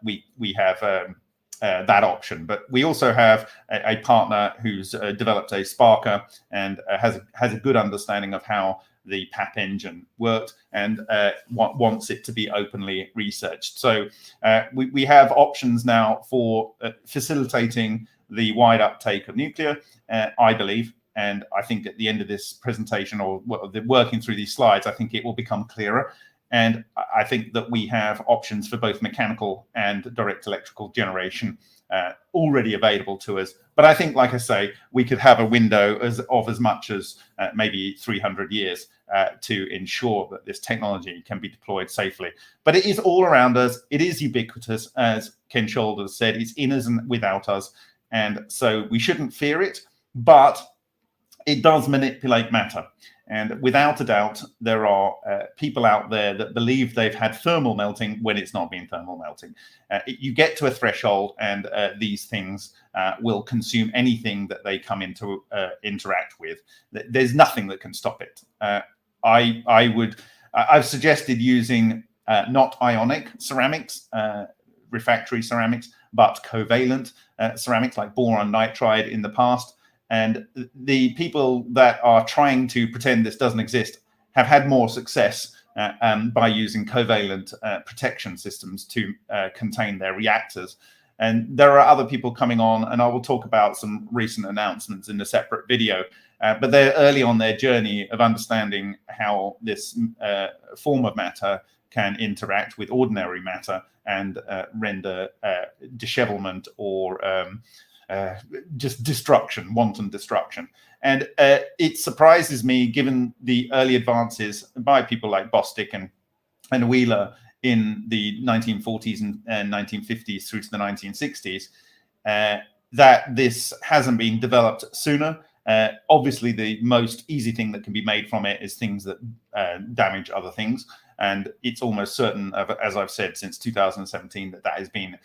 S11: We have that option, but we also have a partner who's developed a Sparker and has a good understanding of how the PAP engine worked and wants it to be openly researched. So we have options now for facilitating the wide uptake of nuclear, I believe. And I think at the end of this presentation, or working through these slides, I think it will become clearer. And I think that we have options for both mechanical and direct electrical generation already available to us. But I think, like I say, we could have a window of as much as maybe 300 years to ensure that this technology can be deployed safely. But it is all around us. It is ubiquitous, as Ken Shoulders said. It's in us and without us. And so we shouldn't fear it. But it does manipulate matter. And without a doubt, there are people out there that believe they've had thermal melting when it's not been thermal melting. You get to a threshold and these things will consume anything that they come into interact with. There's nothing that can stop it. I've suggested using not ionic ceramics, refractory ceramics, but covalent ceramics like boron nitride in the past. And the people that are trying to pretend this doesn't exist have had more success by using covalent protection systems to contain their reactors. And there are other people coming on, and I will talk about some recent announcements in a separate video. But they're early on their journey of understanding how this form of matter can interact with ordinary matter and render dishevelment or just destruction, wanton destruction. And it surprises me, given the early advances by people like Bostic and Wheeler in the 1940s and 1950s through to the 1960s, that this hasn't been developed sooner. Obviously, the most easy thing that can be made from it is things that damage other things. And it's almost certain, as I've said, since 2017, that has been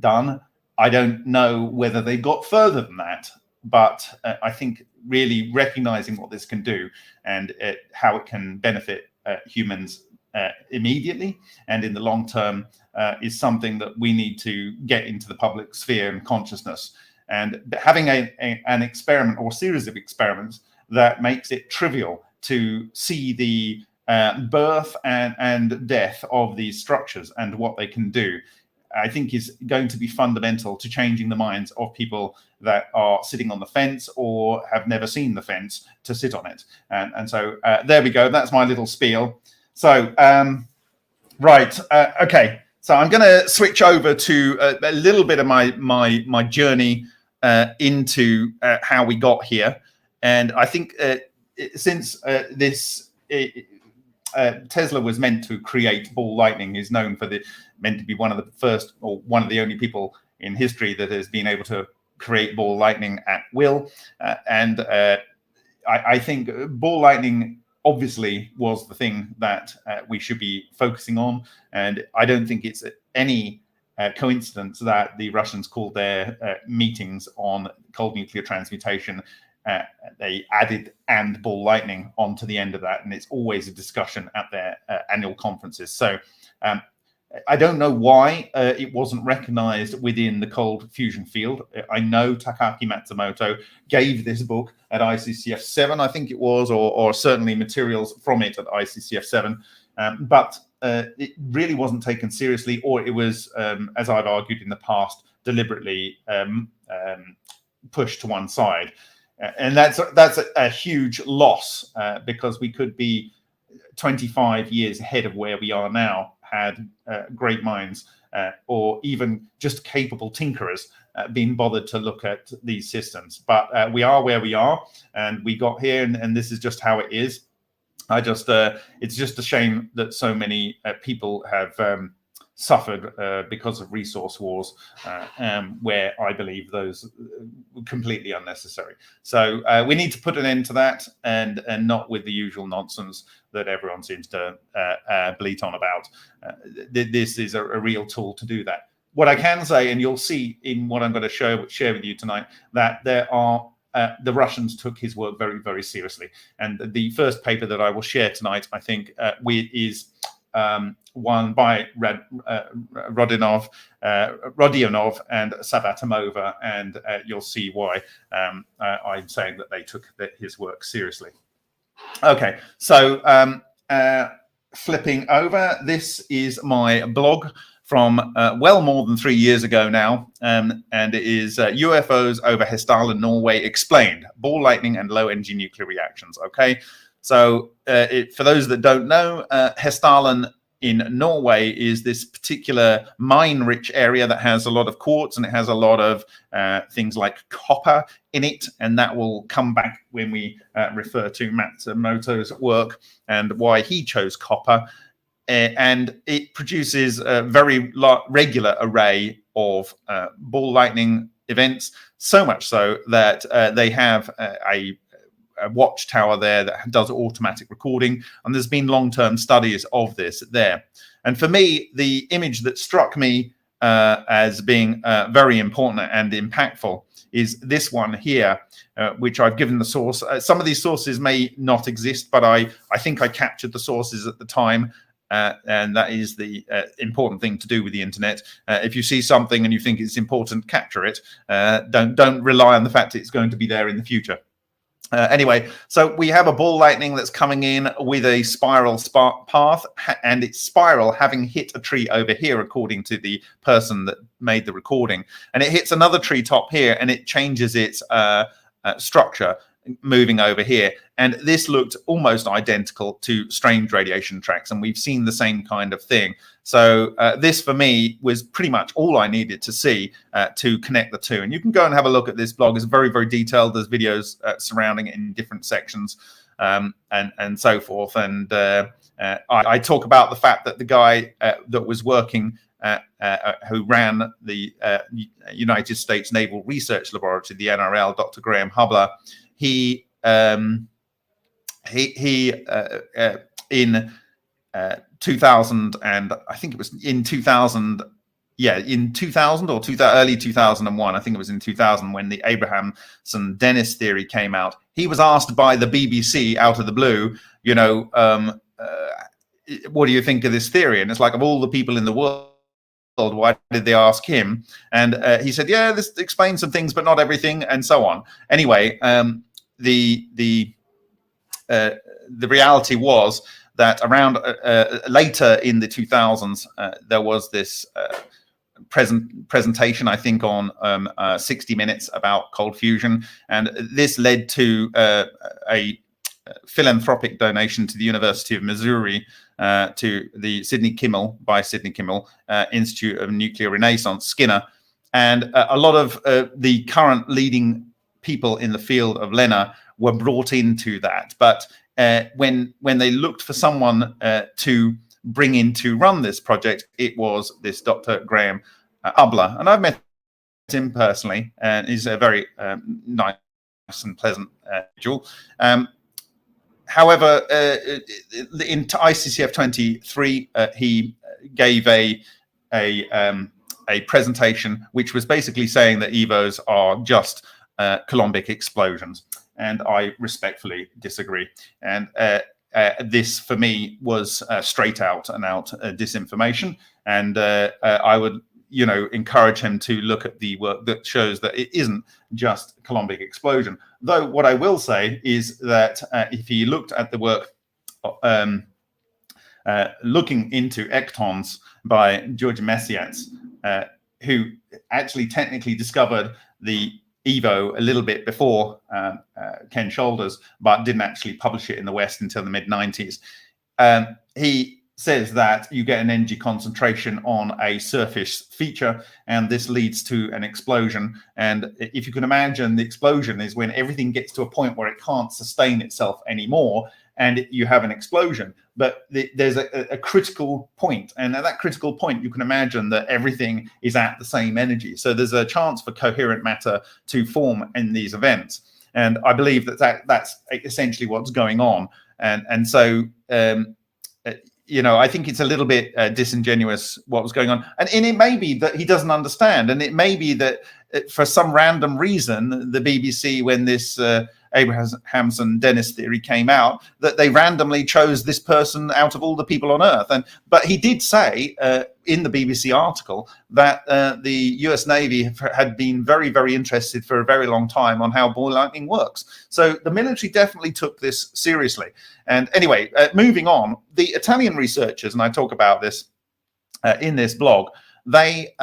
S11: done. I don't know whether they got further than that, but I think really recognizing what this can do and how it can benefit humans immediately and in the long term is something that we need to get into the public sphere and consciousness. And having an experiment or series of experiments that makes it trivial to see the birth and death of these structures and what they can do, I think is going to be fundamental to changing the minds of people that are sitting on the fence or have never seen the fence to sit on it. And so there we go. That's my little spiel. So, right. Okay. So I'm going to switch over to a little bit of my journey into how we got here. And I think since this Tesla was meant to create ball lightning. He's meant to be one of the first, or one of the only people in history that has been able to create ball lightning at will. I think ball lightning obviously was the thing that we should be focusing on. And I don't think it's any coincidence that the Russians called their meetings on cold nuclear transmutation, they added "and ball lightning" onto the end of that. And it's always a discussion at their annual conferences. So I don't know why it wasn't recognized within the cold fusion field. I know Takaaki Matsumoto gave this book at ICCF 7, I think it was, or certainly materials from it at ICCF 7, but it really wasn't taken seriously, or it was, as I've argued in the past, deliberately pushed to one side. And that's a huge loss, because we could be 25 years ahead of where we are now, had great minds or even just capable tinkerers been bothered to look at these systems. But we are where we are, and we got here, and this is just how it is. It's just a shame that so many people have suffered because of resource wars, where I believe those were completely unnecessary. So we need to put an end to that, and not with the usual nonsense that everyone seems to bleat on about. This is a real tool to do that. What I can say, and you'll see in what I'm going to share with you tonight, that there are the Russians took his work very, very seriously. And the first paper that I will share tonight, I think, is one by Rodionov and Sabatimova, and you'll see why I'm saying that they took his work seriously. Okay, so flipping over, this is my blog from well more than 3 years ago now, and it is UFOs over Hessdalen, Norway explained, ball lightning and low energy nuclear reactions. Okay, so for those that don't know, Hessdalen in Norway is this particular mine-rich area that has a lot of quartz, and it has a lot of things like copper in it, and that will come back when we refer to Matsumoto's work and why he chose copper. And it produces a very regular array of ball lightning events, so much so that they have a watchtower there that does automatic recording, and there's been long-term studies of this there. And for me, the image that struck me as being very important and impactful is this one here, which I've given the source. Some of these sources may not exist, but I think I captured the sources at the time. And that is the important thing to do with the internet. If you see something and you think it's important, capture it. Don't rely on the fact it's going to be there in the future. Anyway, so we have a ball lightning that's coming in with a spiral path, and its spiral having hit a tree over here, according to the person that made the recording. And it hits another tree top here, and it changes its structure, moving over here. And this looked almost identical to strange radiation tracks, and we've seen the same kind of thing. So this for me was pretty much all I needed to see to connect the two. And you can go and have a look at this blog. It's very, very detailed. There's videos surrounding it in different sections, and so forth. And I talk about the fact that the guy that was working who ran the United States Naval Research Laboratory, the NRL, Dr. Graham Hubler, he in 2000, and I think it was in 2000, in 2000 or early 2001, I think it was in 2000 when the Abrahamson-Dennis theory came out. He was asked by the BBC out of the blue, what do you think of this theory? And it's like, of all the people in the world, why did they ask him? And he said, yeah, this explains some things, but not everything, and so on. Anyway, the reality was that around later in the 2000s, there was this presentation, I think, on 60 Minutes about cold fusion, and this led to a philanthropic donation to the University of Missouri to the Sidney Kimmel Institute of Nuclear Renaissance, Skinner, and a lot of the current leading people in the field of LENR were brought into that. But when they looked for someone to bring in to run this project, it was this Dr. Graham Ubler. And I've met him personally, and he's a very nice and pleasant individual. However, in ICCF 23, he gave a presentation which was basically saying that EVOs are just Coulombic explosions, and I respectfully disagree. And this, for me, was straight out and out disinformation, and I would, encourage him to look at the work that shows that it isn't just Coulombic explosion. Though what I will say is that if he looked at the work looking into ectons by George Messias, who actually technically discovered the EVO a little bit before Ken Shoulders, but didn't actually publish it in the West until the mid-90s. He says that you get an energy concentration on a surface feature, and this leads to an explosion. And if you can imagine, the explosion is when everything gets to a point where it can't sustain itself anymore, and you have an explosion. But there's a critical point, and at that critical point, you can imagine that everything is at the same energy. So there's a chance for coherent matter to form in these events. And I believe that's essentially what's going on. And so, I think it's a little bit disingenuous what was going on. And it may be that he doesn't understand. And it may be that for some random reason, the BBC, when this Abrahamson Dennis theory came out, that they randomly chose this person out of all the people on Earth. But he did say in the BBC article that the US Navy had been very, very interested for a very long time on how ball lightning works. So the military definitely took this seriously. And anyway, moving on, the Italian researchers, and I talk about this in this blog, they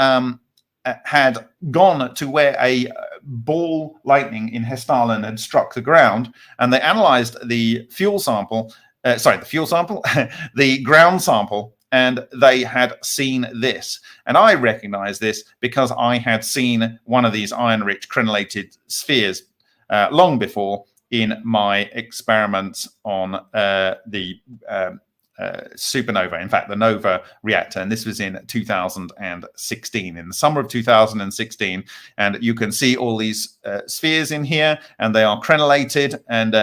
S11: had gone to where a ball lightning in Hessdalen had struck the ground, and they analyzed the fuel sample, the ground sample, and they had seen this. And I recognize this because I had seen one of these iron-rich crenellated spheres long before in my experiments on the supernova, in fact, the NOVA reactor. And this was in 2016, in the summer of 2016. And you can see all these spheres in here, and they are crenellated. And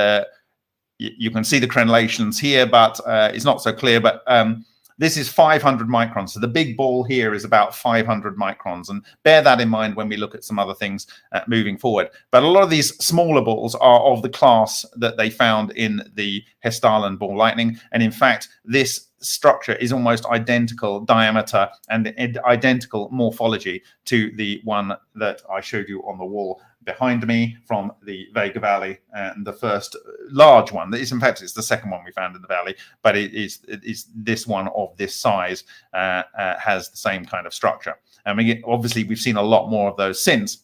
S11: you can see the crenellations here, but it's not so clear. But this is 500 microns. So the big ball here is about 500 microns. And bear that in mind when we look at some other things moving forward. But a lot of these smaller balls are of the class that they found in the Hessdalen ball lightning. And in fact, this structure is almost identical diameter and identical morphology to the one that I showed you on the wall behind me from the Vega Valley, and the first large one. In fact, it's the second one we found in the valley, but it is this one of this size has the same kind of structure. And obviously, we've seen a lot more of those since.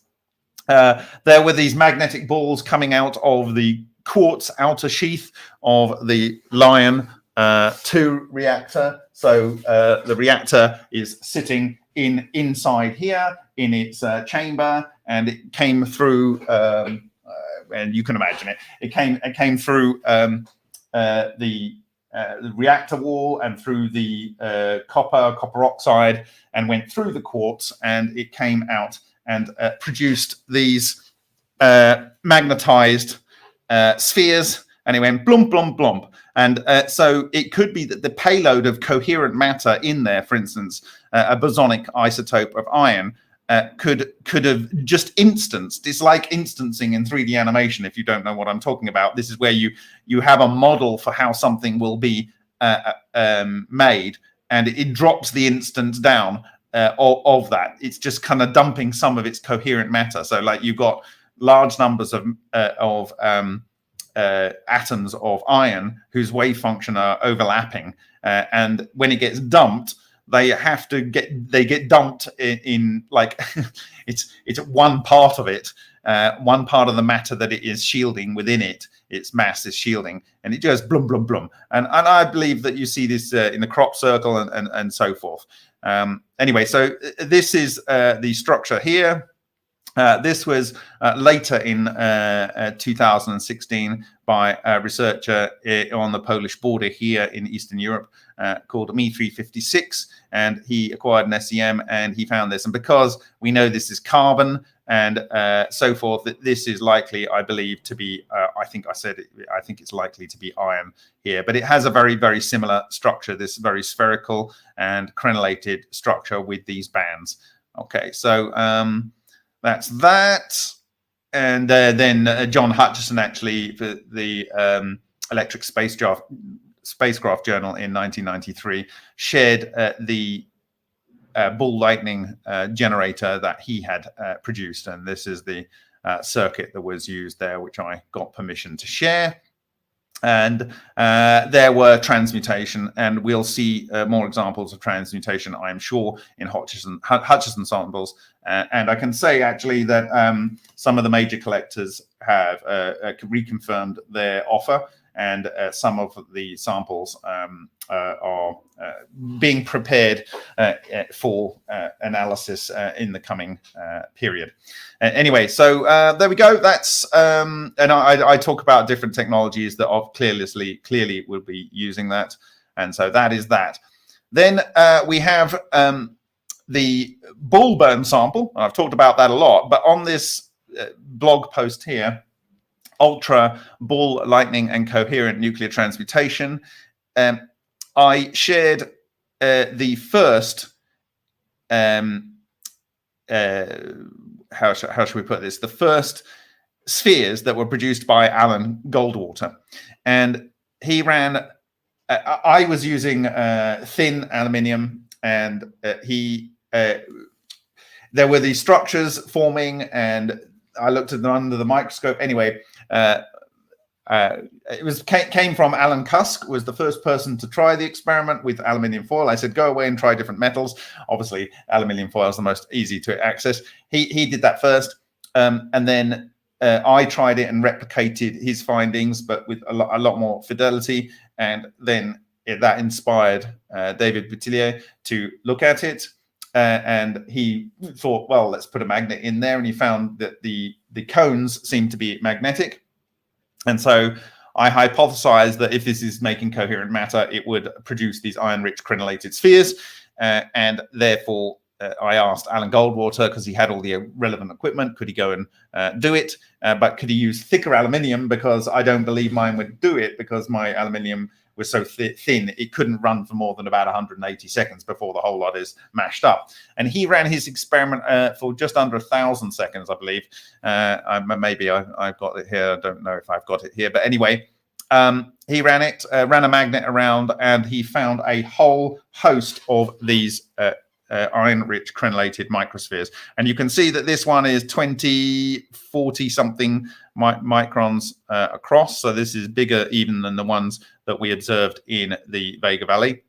S11: There were these magnetic balls coming out of the quartz outer sheath of the Lion 2 reactor. So the reactor is sitting inside here in its chamber, and it came through, and you can imagine it. It came through the reactor wall and through the copper oxide, and went through the quartz, and it came out and produced these magnetized spheres, and it went blump, blump, blump. And so it could be that the payload of coherent matter in there, for instance, a bosonic isotope of iron, could have just instanced. It's like instancing in 3D animation, if you don't know what I'm talking about. This is where you have a model for how something will be made, and it drops the instance down of that. It's just kind of dumping some of its coherent matter. So like you've got large numbers of atoms of iron whose wave function are overlapping, and when it gets dumped, they get dumped in like it's one part of it, one part of the matter that it is shielding within it. Its mass is shielding, and it goes blum blum blum. And I believe that you see this in the crop circle and so forth. Anyway, so this is the structure here. This was later in 2016 by a researcher on the Polish border here in Eastern Europe called Me356, and he acquired an SEM and he found this. And because we know this is carbon and so forth, that this is likely, I believe, to be, I think it's likely to be iron here, but it has a very, very similar structure, this very spherical and crenellated structure with these bands. Okay, so that's that. And then John Hutchison, actually, for the Electric Spacecraft Journal in 1993, shared the ball lightning generator that he had produced. And this is the circuit that was used there, which I got permission to share. And there were transmutation, and we'll see more examples of transmutation, I'm sure, in Hutchison samples. And I can say, actually, that some of the major collectors have reconfirmed their offer, and some of the samples are being prepared for analysis in the coming period. Anyway, so there we go. That's and I talk about different technologies that are clearly will be using that, and so that is that. Then we have the ball burn sample. I've talked about that a lot, but on this blog post here, Ultra Ball Lightning and Coherent Nuclear Transmutation, I shared the first, how should we put this? The first spheres that were produced by Alan Goldwater. And he ran, I was using thin aluminium, and there were these structures forming, and I looked at them under the microscope. Anyway, it came from Alan Cusk, was the first person to try the experiment with aluminium foil. I said, go away and try different metals. Obviously, aluminium foil is the most easy to access. He did that first, and then I tried it and replicated his findings, but with a lot more fidelity. And then that inspired David Boutillier to look at it. And he thought, well, let's put a magnet in there. And he found that the cones seemed to be magnetic. And so I hypothesized that if this is making coherent matter, it would produce these iron-rich crenellated spheres. And therefore, I asked Alan Goldwater, because he had all the relevant equipment, could he go and do it? But could he use thicker aluminium? Because I don't believe mine would do it, because my aluminium was so thin, it couldn't run for more than about 180 seconds before the whole lot is mashed up. And he ran his experiment for just under 1,000 seconds, I believe. Maybe I've got it here. I don't know if I've got it here. But anyway, he ran it, ran a magnet around, and he found a whole host of these iron-rich crenellated microspheres. And you can see that this one is 40 something microns across. So this is bigger even than the ones that we observed in the Vega Valley.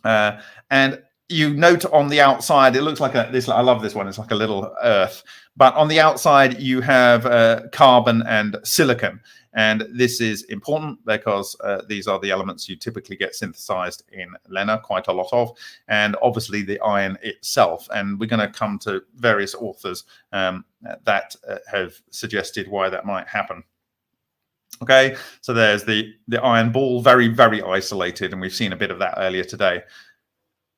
S11: And you note on the outside, it looks like I love this one. It's like a little Earth. But on the outside, you have carbon and silicon. And this is important because these are the elements you typically get synthesized in LENR, quite a lot of, and obviously the iron itself. And we're going to come to various authors that have suggested why that might happen. Okay, so there's the iron ball, very, very isolated, and we've seen a bit of that earlier today.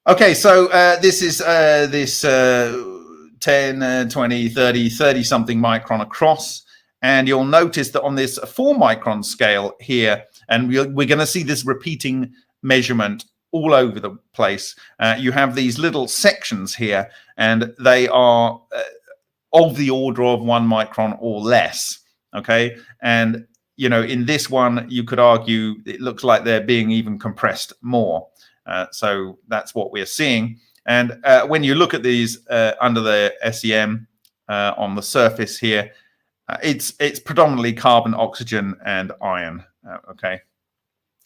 S11: Okay, so this is this 10, 20, 30 something micron across. And you'll notice that on this 4 micron scale here, and we're going to see this repeating measurement all over the place. You have these little sections here, and they are of the order of 1 micron or less. Okay, and you know, in this one, you could argue it looks like they're being even compressed more. So that's what we're seeing. And when you look at these under the SEM on the surface here, it's predominantly carbon, oxygen, and iron. Okay.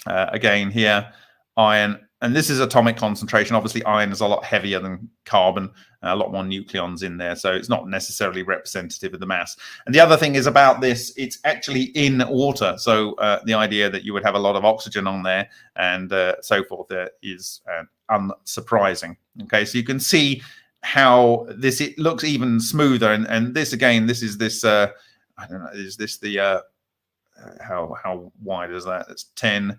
S11: Again here, iron, and this is atomic concentration. Obviously, iron is a lot heavier than carbon, a lot more nucleons in there, so it's not necessarily representative of the mass. And the other thing is about this, it's actually in water. So the idea that you would have a lot of oxygen on there and so forth is unsurprising. Okay, so you can see how it looks even smoother. And this again, this is this. I don't know. Is this the how wide is that? It's 10,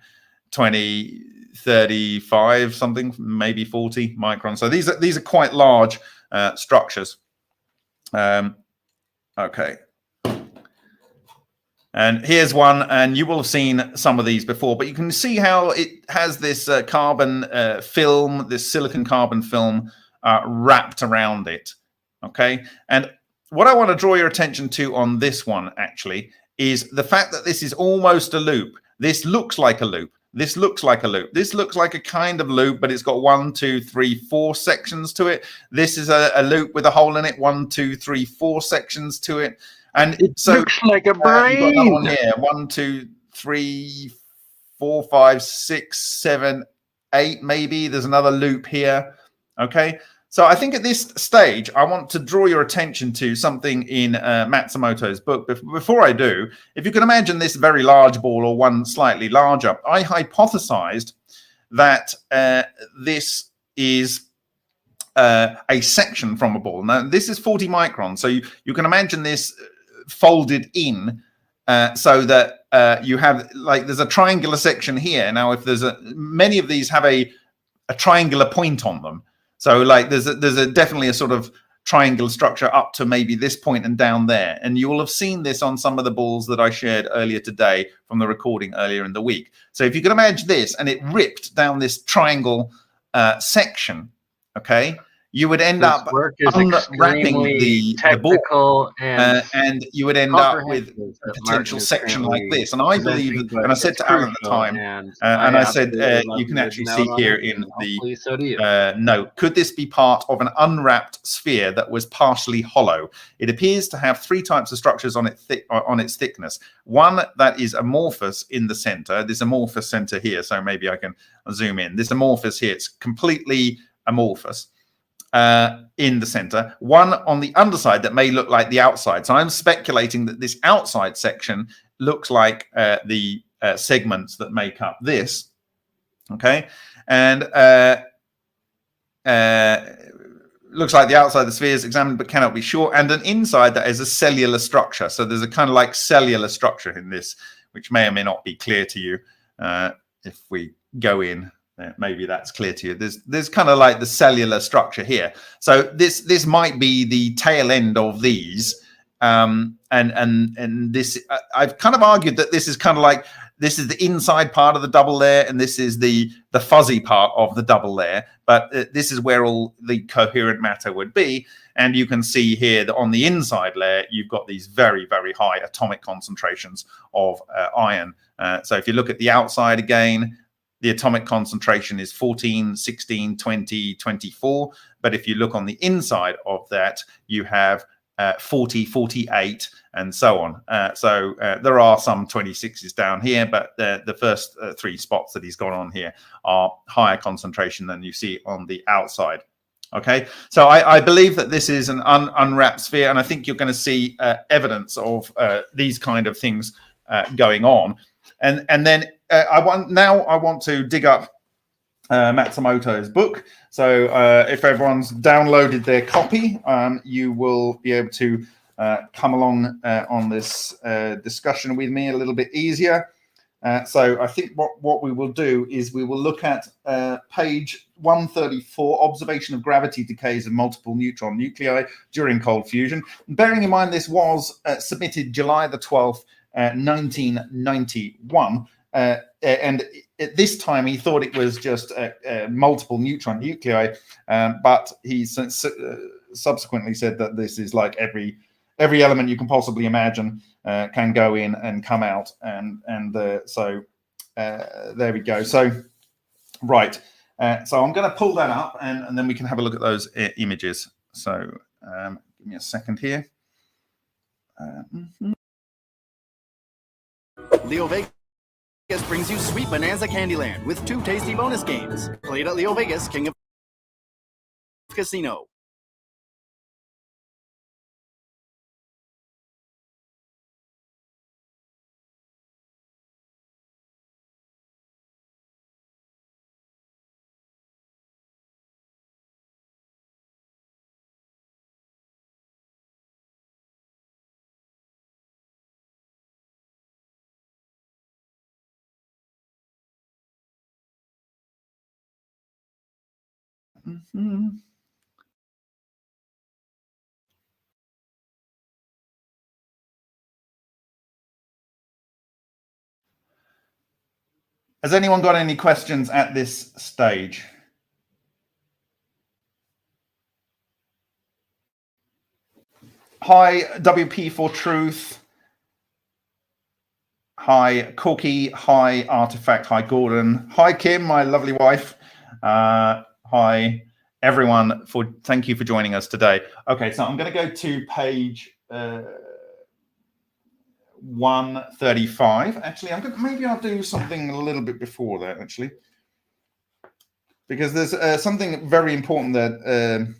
S11: 20, 35, something, maybe 40 microns. So these are quite large structures. Okay. And here's one, and you will have seen some of these before, but you can see how it has this carbon film, this silicon carbon film wrapped around it. Okay. And what I want to draw your attention to on this one actually is the fact that this is almost a loop. This looks like a loop. This looks like a loop. This looks like a kind of loop, but it's got 1, 2, 3, 4 sections to it. This is a loop with a hole in it. 1, 2, 3, 4 sections to it. And
S12: it looks like a brain.
S11: You've got another one here. 1, 2, 3, 4, 5, 6, 7, 8, maybe. There's another loop here. Okay. So I think at this stage, I want to draw your attention to something in Matsumoto's book. Before I do, if you can imagine this very large ball or one slightly larger, I hypothesized that this is a section from a ball. Now, this is 40 microns. So you can imagine this folded in so that you have, like, there's a triangular section here. Now, if there's many of these have a triangular point on them. So like there's definitely a sort of triangular structure up to maybe this point and down there. And you will have seen this on some of the balls that I shared earlier today from the recording earlier in the week. So if you can imagine this and it ripped down this triangle section, okay, you would end up unwrapping the ball and you would end up with a potential section like this. And I believe, and I said to Alan at the time, and I said, you can actually see here in the note, could this be part of an unwrapped sphere that was partially hollow? It appears to have 3 types of structures on its thickness. One that is amorphous in the center. This amorphous center here, so maybe I can zoom in. This amorphous here, it's completely amorphous. In the center, one on the underside that may look like the outside. So I'm speculating that this outside section looks like the segments that make up this. Okay, and looks like the outside of the sphere is examined but cannot be sure. And an inside that is a cellular structure. So there's a kind of like cellular structure in this, which may or may not be clear to you if we go in. Maybe that's clear to you. There's kind of like the cellular structure here. So this might be the tail end of these, and this I've kind of argued that this is kind of like this is the inside part of the double layer, and this is the fuzzy part of the double layer. But this is where all the coherent matter would be. And you can see here that on the inside layer, you've got these very, very high atomic concentrations of iron. So if you look at the outside again, the atomic concentration is 14, 16, 20, 24. But if you look on the inside of that, you have 40, 48, and so on. So there are some 26s down here, but the first 3 spots that he's got on here are higher concentration than you see on the outside. Okay, so I believe that this is an unwrapped sphere, and I think you're going to see evidence of these kind of things going on. And then I want to dig up Matsumoto's book. So if everyone's downloaded their copy, you will be able to come along on this discussion with me a little bit easier. So I think what we will do is we will look at page 134, observation of gravity decays of multiple neutron nuclei during cold fusion. Bearing in mind this was submitted July the 12th, 1991, and at this time he thought it was just multiple neutron nuclei, but he subsequently said that this is like every element you can possibly imagine can go in and come out, and so there we go. So right, so I'm going to pull that up, and then we can have a look at those images. So give me a second here.
S21: Leo Vegas brings you Sweet Bonanza Candyland with 2 tasty bonus games. Played at Leo Vegas, King of Casino.
S11: Has anyone got any questions at this stage? Hi, WP for Truth. Hi, Cookie. Hi, Artifact. Hi, Gordon. Hi, Kim, my lovely wife. Hi, everyone. Thank you for joining us today. Okay, so I'm going to go to page 135. Actually, maybe I'll do something a little bit before that, actually, because there's something very important that.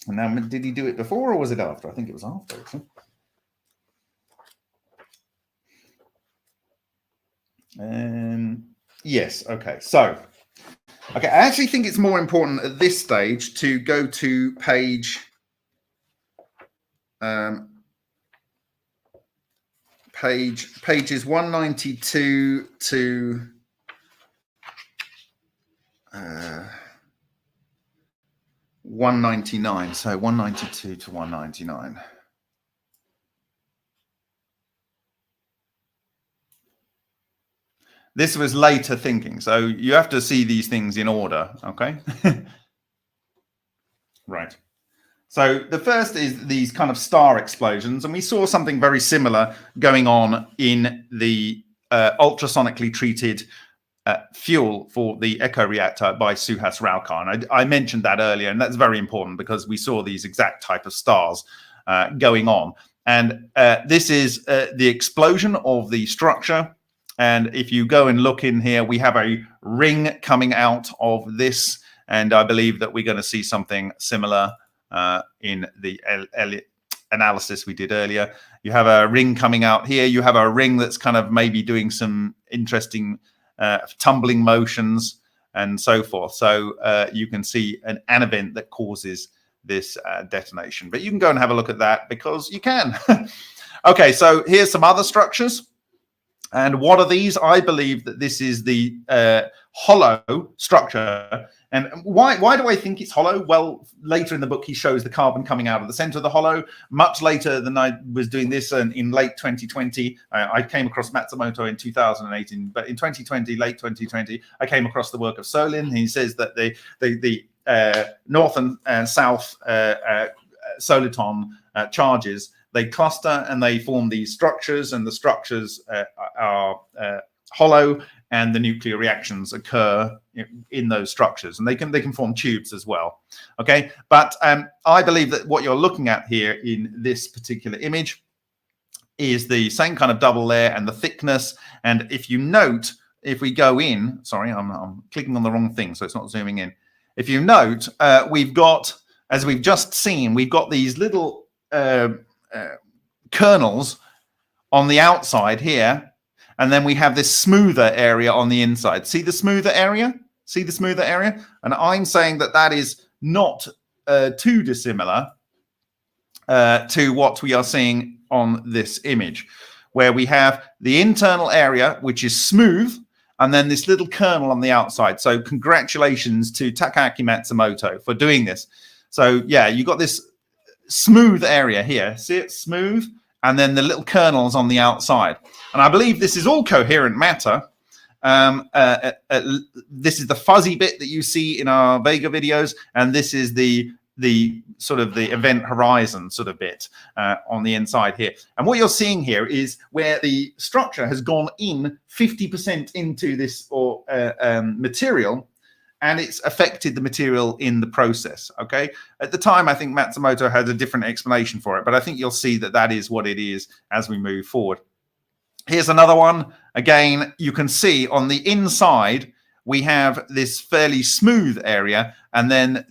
S11: Now, did he do it before or was it after? I think it was after, actually. Yes, okay. So, I actually think it's more important at this stage to go to pages 192 to 199. So 192 to 199. This was later thinking, so you have to see these things in order, okay? Right. So the first is these kind of star explosions, and we saw something very similar going on in the ultrasonically treated fuel for the Echo reactor by Suhas Rao. And I mentioned that earlier, and that's very important because we saw these exact type of stars going on. And this is the explosion of the structure. And if you go and look in here, we have a ring coming out of this. And I believe that we're going to see something similar in the analysis we did earlier. You have a ring coming out here. You have a ring that's kind of maybe doing some interesting tumbling motions and so forth. So you can see an event that causes this detonation. But you can go and have a look at that because you can. Okay, so here's some other structures. And what are these? I believe that this is the hollow structure. And why do I think it's hollow? Well, later in the book, he shows the carbon coming out of the center of the hollow. Much later than I was doing this, and in late 2020, I came across Matsumoto in 2018. But in 2020, late 2020, I came across the work of Solin. He says that the north and south soliton charges, they cluster and they form these structures, and the structures are hollow, and the nuclear reactions occur in those structures, and they can form tubes as well. Okay, but I believe that what you're looking at here in this particular image is the same kind of double layer and the thickness. And if you note, if we go in, sorry, I'm clicking on the wrong thing, so it's not zooming in. If you note, we've got, as we've just seen, we've got these little kernels on the outside here, and then we have this smoother area on the inside. See the smoother area? See the smoother area? And I'm saying that that is not too dissimilar to what we are seeing on this image, where we have the internal area, which is smooth, and then this little kernel on the outside. So congratulations to Takaaki Matsumoto for doing this. So yeah, you got this smooth area here. See it? Smooth. And then the little kernels on the outside. And I believe this is all coherent matter. This is the fuzzy bit that you see in our Vega videos, and this is the sort of the event horizon sort of bit on the inside here. And what you're seeing here is where the structure has gone in 50% into this material, and it's affected the material in the process, okay? At the time, I think Matsumoto had a different explanation for it, but I think you'll see that that is what it is as we move forward. Here's another one. Again, you can see on the inside, we have this fairly smooth area, and then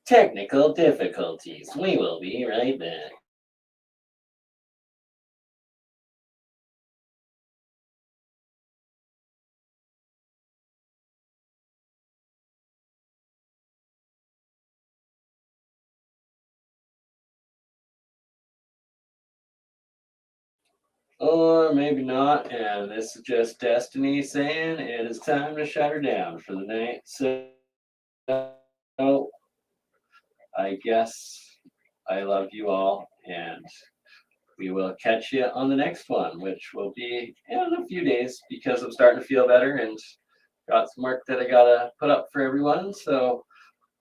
S2: Technical difficulties. We will be right back. Or maybe not, and this is just Destiny saying it is time to shut her down for the night. So I guess I love you all, and we will catch you on the next one, which will be in a few days because I'm starting to feel better and got some work that I gotta put up for everyone. So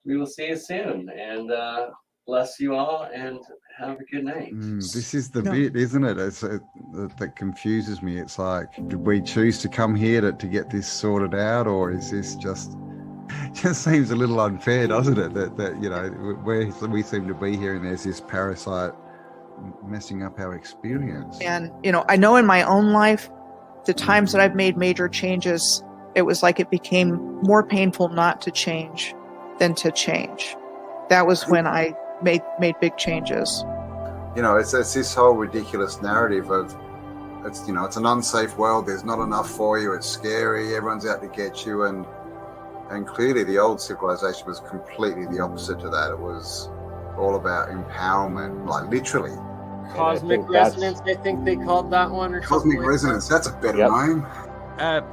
S2: we will see you soon, and bless you all and have a good night.
S12: This is the bit, isn't it? That confuses me. It's like, did we choose to come here to get this sorted out, or is this just seems a little unfair, doesn't it? That you know, we seem to be here and there's this parasite messing up our experience.
S23: And you know, I know in my own life, the times that I've made major changes, it was like it became more painful not to change than to change. That was when I made big changes.
S12: You know, it's this whole ridiculous narrative of it's an unsafe world. There's not enough for you. It's scary. Everyone's out to get you, and clearly the old civilization was completely the opposite to that. It was all about empowerment, like literally.
S1: Cosmic resonance, I think they called that one, or
S12: cosmic resonance. That's a better name.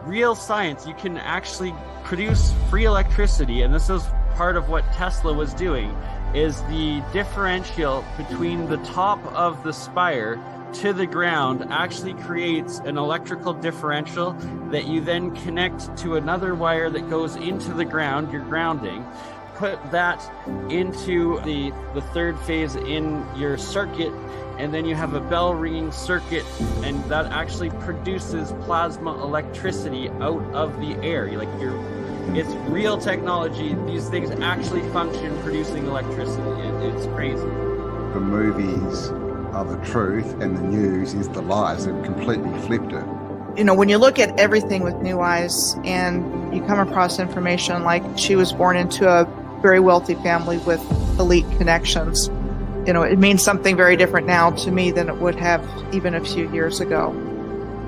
S1: Real science. You can actually produce free electricity, and this is part of what Tesla was doing, is the differential between the top of the spire to the ground actually creates an electrical differential that you then connect to another wire that goes into the ground, your grounding. Put that into the third phase in your circuit, and then you have a bell ringing circuit, and that actually produces plasma electricity out of the air. It's real technology. These things actually function producing electricity. It's crazy.
S12: The movies are the truth and the news is the lies. They've completely flipped it.
S23: You know, when you look at everything with new eyes and you come across information like she was born into a very wealthy family with elite connections, you know, it means something very different now to me than it would have even a few years ago.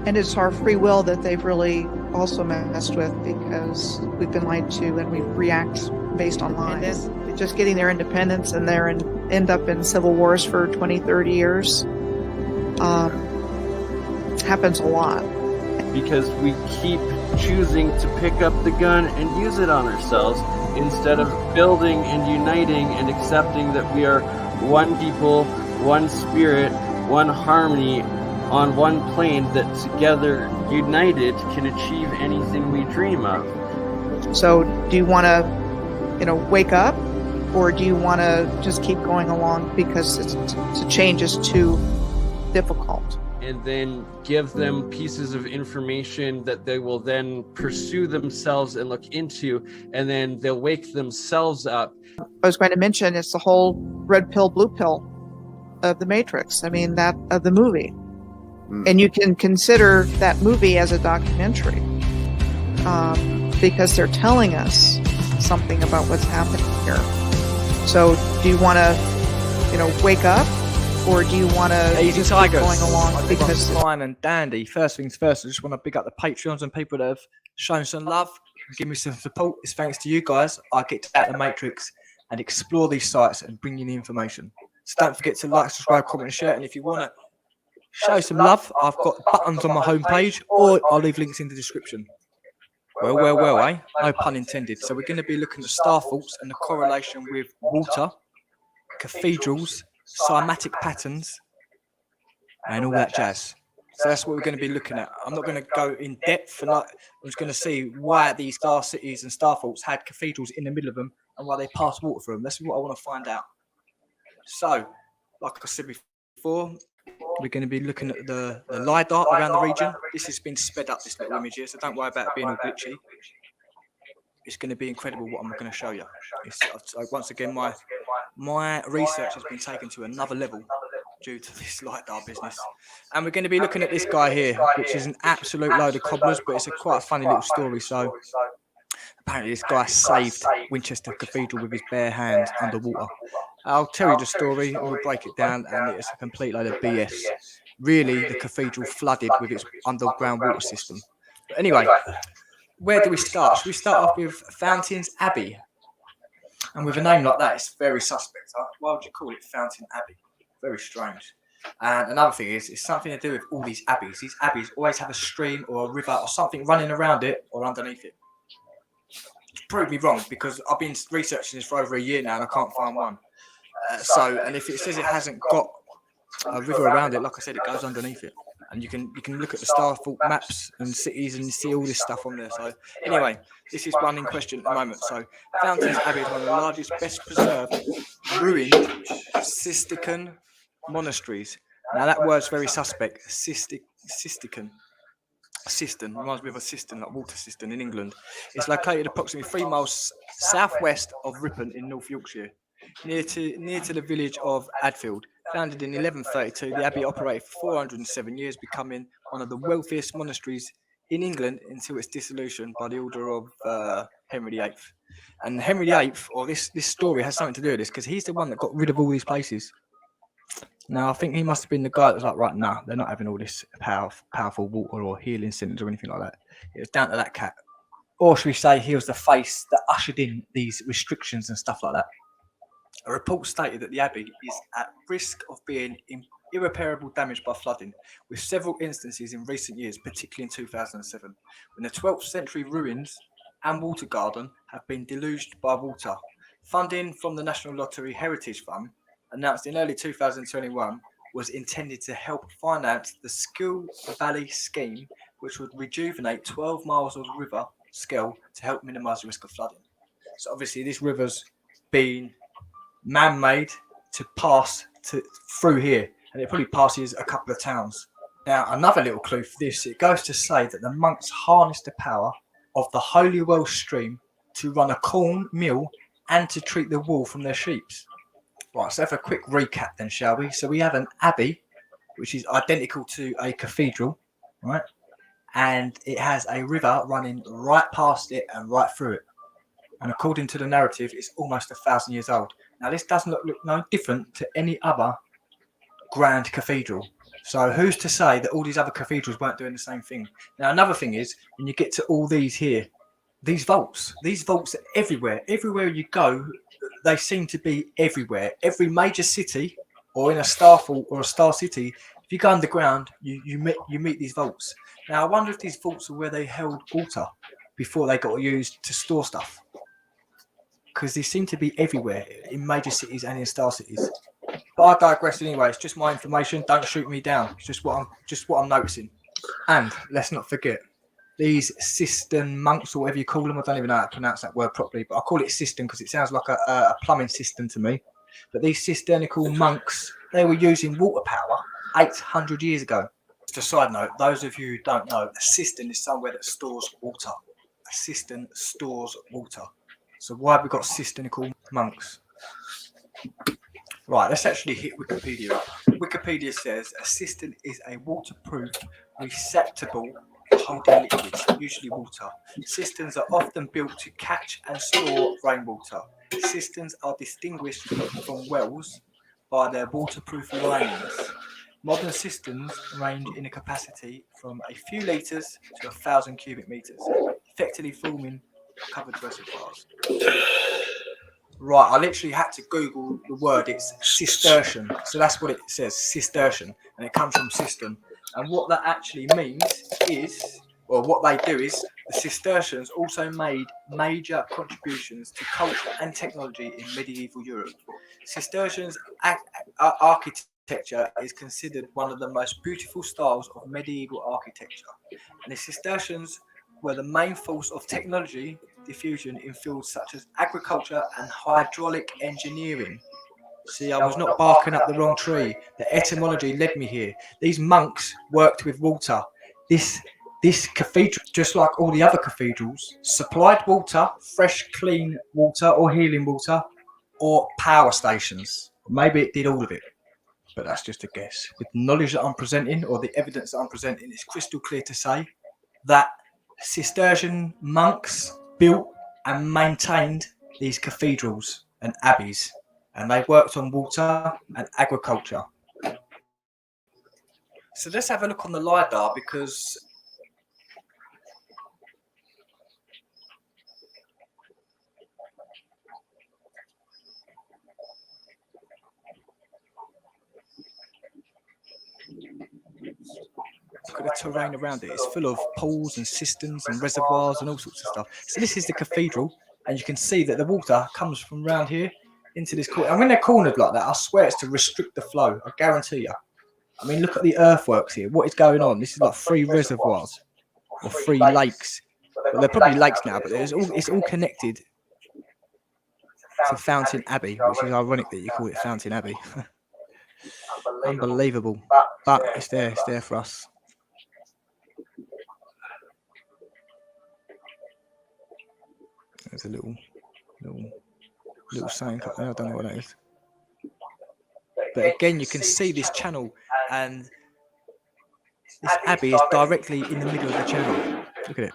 S23: And it's our free will that they've really also messed with, because we've been lied to and we react based on lies. Just getting their independence and end up in civil wars for 20, 30 years happens a lot.
S1: Because we keep choosing to pick up the gun and use it on ourselves instead of building and uniting and accepting that we are one people, one spirit, one harmony on one plane that together, united, can achieve anything we dream of.
S23: So do you want to, wake up, or do you want to just keep going along because the change is too difficult?
S1: And then give them pieces of information that they will then pursue themselves and look into, and then they'll wake themselves up.
S23: I was going to mention it's the whole red pill, blue pill of the Matrix. I mean, that of the movie. And you can consider that movie as a documentary because they're telling us something about what's happening here. So do you want to, wake up, or do you want to
S6: Easy
S23: just keep
S6: Tigers.
S23: going along?
S6: I
S23: Because
S6: think I'm fine and dandy. First things first, I just want to big up the Patreons and people that have shown some love, give me some support. It's thanks to you guys I get to out the matrix and explore these sites and bring you the information. So don't forget to like, subscribe, comment, and share. And if you want to show some love, I've got buttons on my homepage, or I'll leave links in the description. Well, eh? No pun intended. So we're going to be looking at star faults and the correlation with water, cathedrals, cymatic patterns, and all that jazz. So that's what we're going to be looking at. I'm not going to go in depth, and I'm just going to see why these star cities and star faults had cathedrals in the middle of them and why they passed water through them. That's what I want to find out. So, like I said before, we're going to be looking at the LiDAR around the region. This has been sped up, this little image here, so don't worry about it being all glitchy. It's going to be incredible what I'm going to show you. Once again, my research has been taken to another level due to this LiDAR business. And we're going to be looking at this guy here, which is an absolute load of cobblers, but it's quite a funny little story. So apparently this guy saved Winchester Cathedral with his bare hands underwater. I'll tell you the story, we'll break it down, and it's a complete load of BS. Really, the cathedral flooded with its underground water system. But anyway, where do we start? Should we start off with Fountains Abbey? And with a name like that, it's very suspect. Huh? Why would you call it Fountain Abbey? Very strange. And another thing is, it's something to do with all these abbeys. These abbeys always have a stream or a river or something running around it or underneath it. Prove me wrong, because I've been researching this for over a year now and I can't find one. And if it says it hasn't got a river around it, like I said, it goes underneath it. And you can look at the star fault maps and cities and see all this stuff on there. So anyway, this is one in question at the moment. So Fountains Abbey is one of the largest, best preserved, ruined Cistercian monasteries. Now that word's very suspect. Cistercian. Cistern reminds me of a cistern, like water cistern in England. It's located approximately 3 miles southwest of Ripon in North Yorkshire, near to the village of Adfield. Founded in 1132, the abbey operated for 407 years, becoming one of the wealthiest monasteries in England until its dissolution by the order of Henry VIII. And Henry VIII, or this story has something to do with this, because he's the one that got rid of all these places. Now, I think he must have been the guy that was like, right, nah, they're not having all this powerful water or healing centers or anything like that. It was down to that cat. Or should we say he was the face that ushered in these restrictions and stuff like that. A report stated that the abbey is at risk of being irreparable damage by flooding, with several instances in recent years, particularly in 2007, when the 12th century ruins and water garden have been deluged by water. Funding from the National Lottery Heritage Fund, announced in early 2021, was intended to help finance the Skill Valley scheme, which would rejuvenate 12 miles of river Skill to help minimise the risk of flooding. So obviously this river's been man-made to pass through here, and it probably passes a couple of towns. Now, another little clue for this, it goes to say that the monks harnessed the power of the Holy Well stream to run a corn mill and to treat the wool from their sheep. Right, so have a quick recap then, shall we? So we have an abbey, which is identical to a cathedral, right? And it has a river running right past it and right through it. And according to the narrative, it's almost 1,000 years old. Now, this doesn't look no different to any other grand cathedral. So who's to say that all these other cathedrals weren't doing the same thing? Now, another thing is, when you get to all these here, these vaults are everywhere. Everywhere you go, they seem to be everywhere. Every major city, or in a star fault or a star city, if you go underground, you meet these vaults. Now, I wonder if these vaults are where they held water before they got used to store stuff, because they seem to be everywhere in major cities and in star cities. But I digress anyway. It's just my information. Don't shoot me down. It's just what I'm noticing. And let's not forget, these cistern monks, or whatever you call them, I don't even know how to pronounce that word properly, but I call it cistern because it sounds like a plumbing cistern to me. But these cisternical monks, they were using water power 800 years ago. Just a side note, those of you who don't know, a cistern is somewhere that stores water. A cistern stores water. So why have we got cisternical monks? Right, let's actually hit Wikipedia up. Wikipedia says a cistern is a waterproof receptacle holding liquids, usually water. Cisterns are often built to catch and store rainwater. cisterns are distinguished from wells by their waterproof linings. Modern cisterns range in a capacity from a few litres to 1,000 cubic metres, effectively forming covered reservoirs. Right, I literally had to Google the word. It's cistercian. So that's what it says, cistercian, and it comes from cistern. And what that actually means is, or what they do is, the Cistercians also made major contributions to culture and technology in medieval Europe. Cistercians architecture is considered one of the most beautiful styles of medieval architecture, and the Cistercians were the main force of technology diffusion in fields such as agriculture and hydraulic engineering. See, I was not barking up the wrong tree. The etymology led me here. These monks worked with water. This cathedral, just like all the other cathedrals, supplied water, fresh, clean water or healing water, or power stations. Maybe it did all of it, but that's just a guess. With the knowledge that I'm presenting, or the evidence that I'm presenting, it's crystal clear to say that Cistercian monks built and maintained these cathedrals and abbeys, and they worked on water and agriculture. So let's have a look on the LiDAR, because look at the terrain around it. It's full of pools and cisterns and reservoirs and all sorts of stuff. So this is the cathedral, and you can see that the water comes from around here into this corner. And when they're cornered like that, I swear it's to restrict the flow. I guarantee you. I mean, look at the earthworks here. What is going on? This is like 3 reservoirs or 3 lakes. Well, they're probably lakes now, but it's all connected to Fountain Abbey, which is ironic that you call it Fountain Abbey. Unbelievable. But it's there for us. There's a little saying up there. I don't know what that is. But again, you can see this channel, and this abbey is directly in the middle of the channel. Look at it.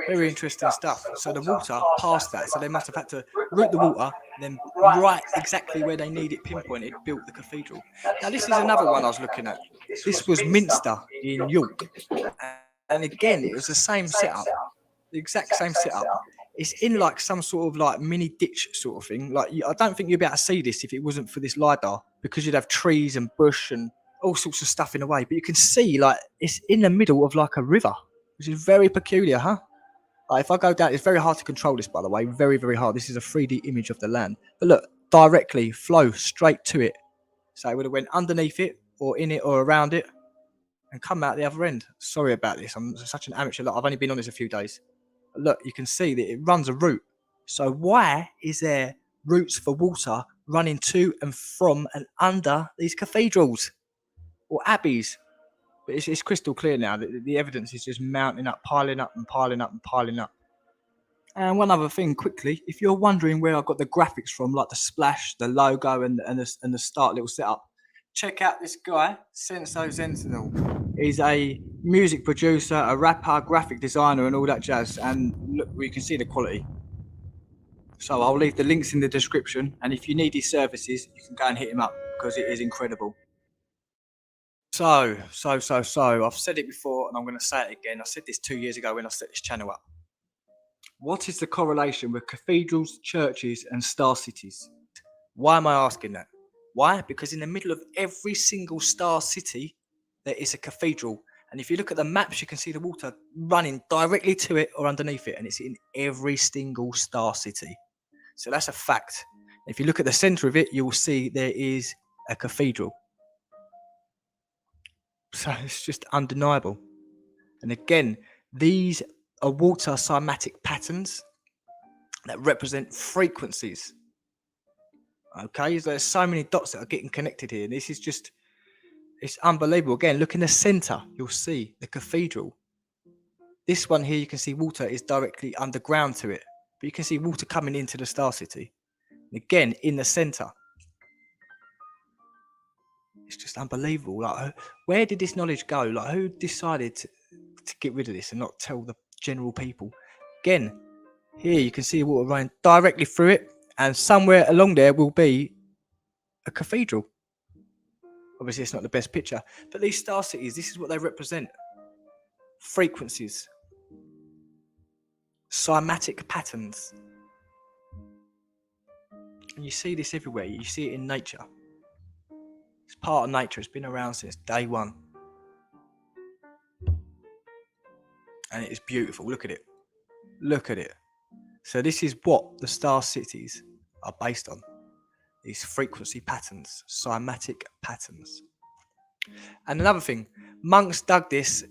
S6: Very interesting stuff. So the water passed that, so they must have had to route the water, then right exactly where they need it pinpointed, built the cathedral. Now this is another one I was looking at. This was Minster in York, and again it was the same setup, the exact same setup. It's in like some sort of like mini ditch sort of thing. Like I don't think you'd be able to see this if it wasn't for this LiDAR, because you'd have trees and bush and all sorts of stuff in the way. But you can see like it's in the middle of like a river, which is very peculiar, huh? Like if I go down, it's very hard to control this, by the way, very, very hard. This is a 3D image of the land. But look, directly flow straight to it. So it would have went underneath it or in it or around it and come out the other end. Sorry about this. I'm such an amateur. Look, I've only been on this a few days. But look, you can see that it runs a route. So why is there routes for water running to and from and under these cathedrals or abbeys? But it's crystal clear now that the evidence is just mounting up, piling up and piling up and piling up. And one other thing quickly, if you're wondering where I got the graphics from, like the splash, the logo and the start little setup, check out this guy, Senso Sentinel. He's a music producer, a rapper, graphic designer and all that jazz. And look, you can see the quality. So I'll leave the links in the description. And if you need his services, you can go and hit him up because it is incredible. So, I've said it before and I'm going to say it again. I said this 2 years ago when I set this channel up. What is the correlation with cathedrals, churches and star cities? Why am I asking that? Why? Because in the middle of every single star city, there is a cathedral. And if you look at the maps, you can see the water running directly to it or underneath it. And it's in every single star city. So that's a fact. If you look at the center of it, you will see there is a cathedral. So it's just undeniable. And again, these are water cymatic patterns that represent frequencies. Okay, there's so many dots that are getting connected here. This is just, it's unbelievable. Again, look in the center, you'll see the cathedral. This one here, you can see water is directly underground to it, but you can see water coming into the star city. And again, in the center. It's just unbelievable. Like, where did this knowledge go? Like, who decided to get rid of this and not tell the general people? Again, Here you can see the water running directly through it, and somewhere along there will be a cathedral. Obviously, it's not the best picture, but these star cities, this is what they represent. Frequencies. Cymatic patterns. And you see this everywhere. You see it in nature. It's part of nature. It's been around since day one. And it is beautiful. Look at it. Look at it. So this is what the star cities are based on. These frequency patterns, cymatic patterns. And another thing, monks dug this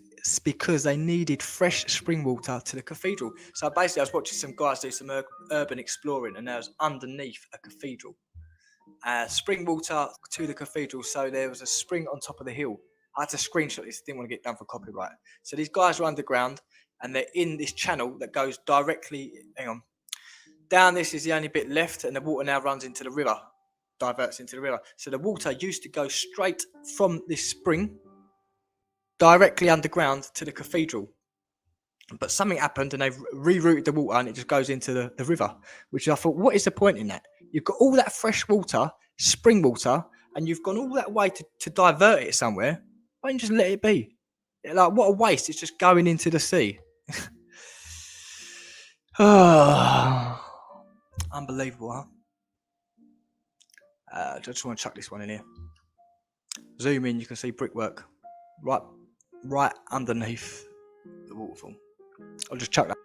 S6: because they needed fresh spring water to the cathedral. So basically I was watching some guys do some urban exploring, and there was underneath a cathedral. Spring water to the cathedral, so there was a spring on top of the hill. I had to screenshot this, didn't want to get done for copyright. So these guys are underground, and they're in this channel that goes directly, down this is the only bit left, and the water now runs into the river, diverts into the river. So the water used to go straight from this spring, directly underground to the cathedral. But something happened, and they've rerouted the water, and it just goes into the river, which I thought, what is the point in that? You've got all that fresh water, spring water, and you've gone all that way to divert it somewhere. Why don't you just let it be? Like, what a waste. It's just going into the sea. Unbelievable, huh? I just want to chuck this one in here. Zoom in, you can see brickwork right underneath the waterfall. I'll just chuck that.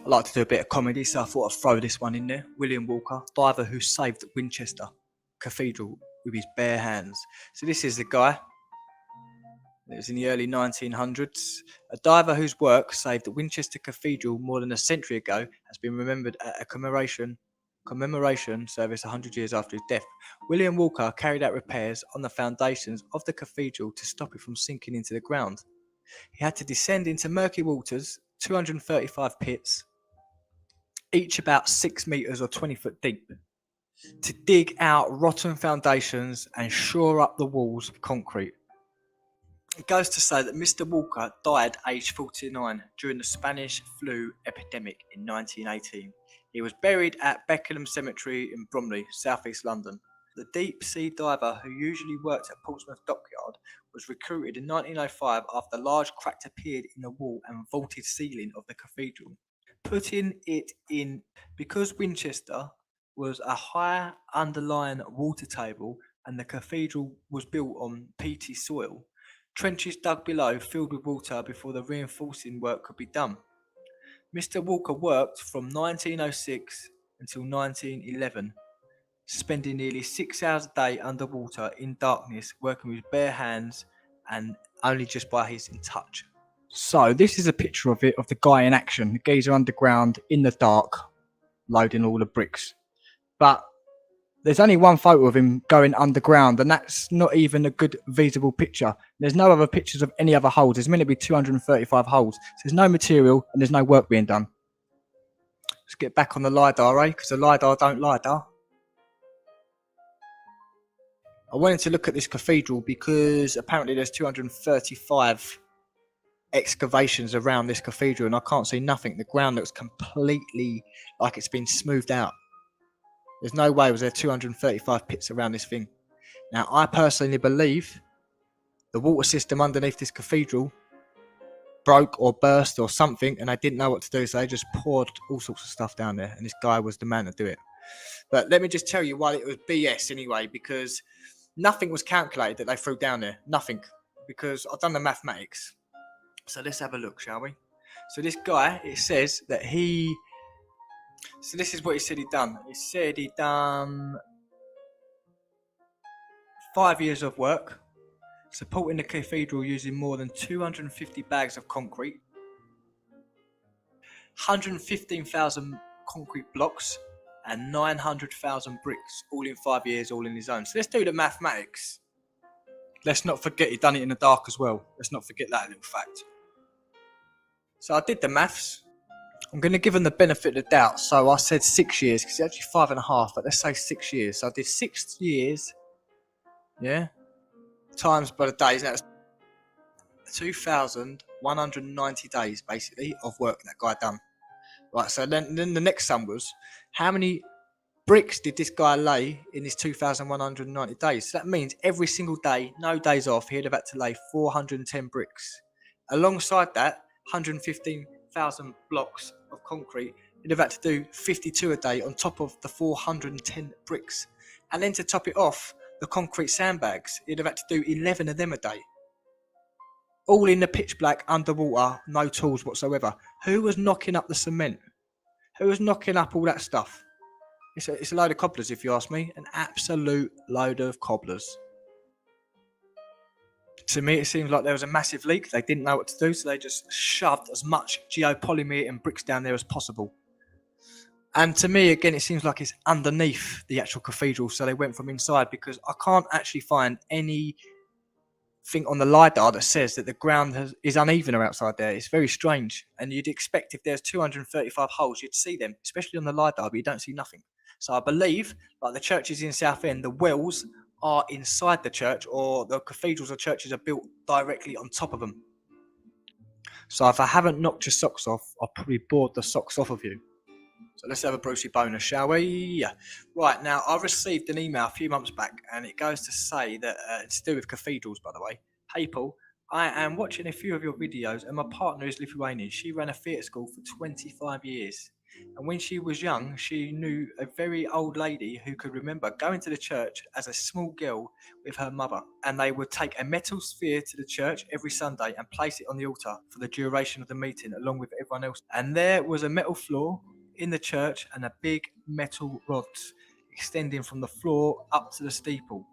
S6: I like to do a bit of comedy, so I thought I'd throw this one in there. William Walker, diver who saved Winchester Cathedral with his bare hands. So this is the guy. It was in the early 1900s. A diver whose work saved Winchester Cathedral more than a century ago has been remembered at a commemoration service 100 years after his death. William Walker carried out repairs on the foundations of the cathedral to stop it from sinking into the ground. He had to descend into murky waters, 235 pits, each about 6 meters or 20 foot deep, to dig out rotten foundations and shore up the walls of concrete. It goes to say that Mr. Walker died aged 49 during the Spanish flu epidemic in 1918. He was buried at Beckenham Cemetery in Bromley, southeast London. The deep sea diver who usually worked at Portsmouth Dockyard was recruited in 1905 after a large crack appeared in the wall and vaulted ceiling of the cathedral. Putting it in, because Winchester was a high underlying water table and the cathedral was built on peaty soil, trenches dug below filled with water before the reinforcing work could be done. Mr. Walker worked from 1906 until 1911, spending nearly 6 hours a day underwater in darkness, working with bare hands and only just by his touch. So this is a picture of it, of the guy in action. The geezer underground in the dark, loading all the bricks. But there's only one photo of him going underground, and that's not even a good visible picture. There's no other pictures of any other holes. There's meant to be 235 holes. So there's no material and there's no work being done. Let's get back on the LiDAR, because the LiDAR don't LiDAR. I wanted to look at this cathedral because apparently there's 235 excavations around this cathedral and I can't see nothing. The ground looks completely like it's been smoothed out. There's no way was there 235 pits around this thing. Now, I personally believe the water system underneath this cathedral broke or burst or something, and they didn't know what to do, so they just poured all sorts of stuff down there, and this guy was the man to do it. But let me just tell you why it was BS anyway, because nothing was calculated that they threw down there. Nothing. Because I've done the mathematics. So let's have a look, shall we? So this guy, it says that so this is what he said he'd done. He said he'd done 5 years of work, supporting the cathedral using more than 250 bags of concrete, 115,000 concrete blocks, and 900,000 bricks, all in 5 years, all in his own. So let's do the mathematics. Let's not forget he'd done it in the dark as well. Let's not forget that little fact. So I did the maths. I'm going to give him the benefit of the doubt. So I said 6 years, because it's actually 5.5, but let's say 6 years. So I did 6 years, yeah, times by the days. That's 2,190 days, basically, of work that guy done. Right, so then the next sum was, how many bricks did this guy lay in his 2,190 days? So that means every single day, no days off, he'd have had to lay 410 bricks. Alongside that, 115,000 blocks of concrete, he'd have had to do 52 a day on top of the 410 bricks. And then to top it off, the concrete sandbags, he'd have had to do 11 of them a day. All in the pitch black, underwater, no tools whatsoever. Who was knocking up the cement? Who was knocking up all that stuff? It's a load of cobblers, if you ask me. An absolute load of cobblers. To me, it seems like there was a massive leak. They didn't know what to do, so they just shoved as much geopolymer and bricks down there as possible. And to me, again, it seems like it's underneath the actual cathedral, so they went from inside, because I can't actually find anything on the LiDAR that says that the ground is uneven outside there. It's very strange. And you'd expect if there's 235 holes, you'd see them, especially on the LiDAR, but you don't see nothing. So I believe, like the churches in Southend, the wells are inside the church, or the cathedrals or churches are built directly on top of them. So if I haven't knocked your socks off, I'll probably bored the socks off of you. So let's have a Brucey bonus, shall we? Right, now I received an email a few months back, and it goes to say that it's to do with cathedrals, by the way. Hey Paul, I am watching a few of your videos, and my partner is Lithuanian. She ran a theatre school for 25 years. And when she was young, she knew a very old lady who could remember going to the church as a small girl with her mother. And they would take a metal sphere to the church every Sunday and place it on the altar for the duration of the meeting, along with everyone else. And there was a metal floor in the church and a big metal rods extending from the floor up to the steeple.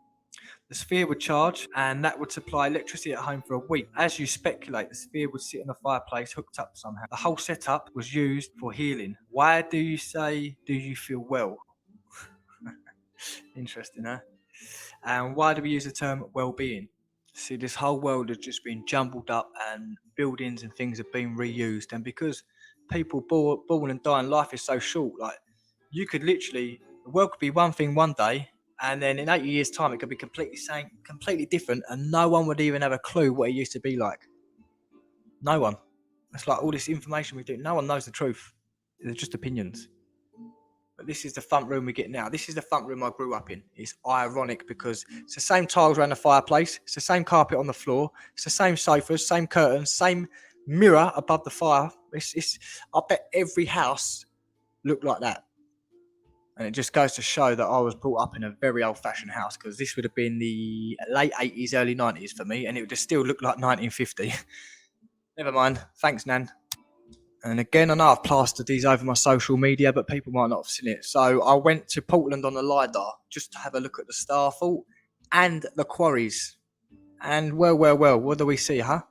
S6: The sphere would charge, and that would supply electricity at home for a week. As you speculate, the sphere would sit in a fireplace hooked up somehow. The whole setup was used for healing. Why do you say, do you feel well? Interesting, huh? And why do we use the term well-being? See, this whole world has just been jumbled up, and buildings and things have been reused. And because people born and die, and life is so short, like, you could literally, the world could be one thing one day, and then in 80 years' time, it could be completely different, and no one would even have a clue what it used to be like. No one. It's like all this information we do. No one knows the truth. They're just opinions. But this is the front room we get now. This is the front room I grew up in. It's ironic because it's the same tiles around the fireplace. It's the same carpet on the floor. It's the same sofas, same curtains, same mirror above the fire. I bet every house looked like that. And it just goes to show that I was brought up in a very old-fashioned house, because this would have been the late 80s, early 90s for me, and it would just still look like 1950. Never mind. Thanks, Nan. And again, I know I've plastered these over my social media, but people might not have seen it. So I went to Portland on the LiDAR just to have a look at the Starfall and the quarries. And well, what do we see, huh?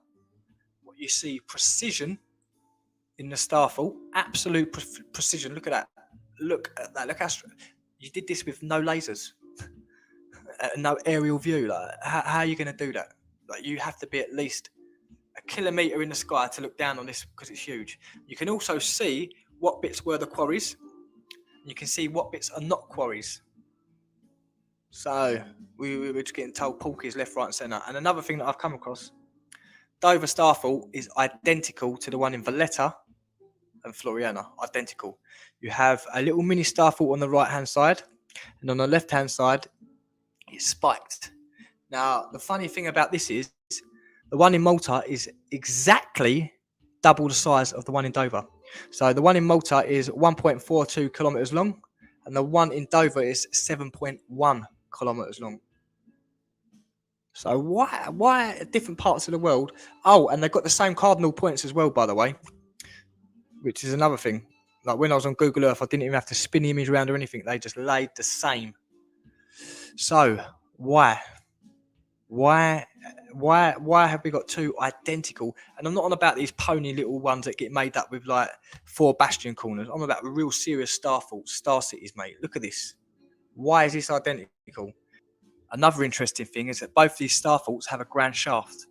S6: What you see, precision in the Starfall. Absolute precision. Look at that. Look at that. Look how you did this with no lasers, no aerial view. Like, how are you going to do that? Like, you have to be at least a kilometre in the sky to look down on this, because it's huge. You can also see what bits were the quarries. You can see what bits are not quarries. So we were just getting told porkies left, right, and centre. And another thing that I've come across, Dover Starfall is identical to the one in Valletta and Floriana, identical. You have a little mini Starfall on the right hand side, and on the left hand side it's spiked. Now the funny thing about this is the one in Malta is exactly double the size of the one in Dover. So the one in Malta is 1.42 kilometers long, and the one in Dover is 7.1 kilometers long. So why different parts of the world? Oh, and they've got the same cardinal points as well, by the way, which is another thing. Like when I was on Google Earth, I didn't even have to spin the image around or anything. They just laid the same. So why have we got two identical? And I'm not on about these pony little ones that get made up with like 4 bastion corners. I'm about real serious Starfalls, star cities, mate. Look at this. Why is this identical? Another interesting thing is that both these Starfalls have a grand shaft.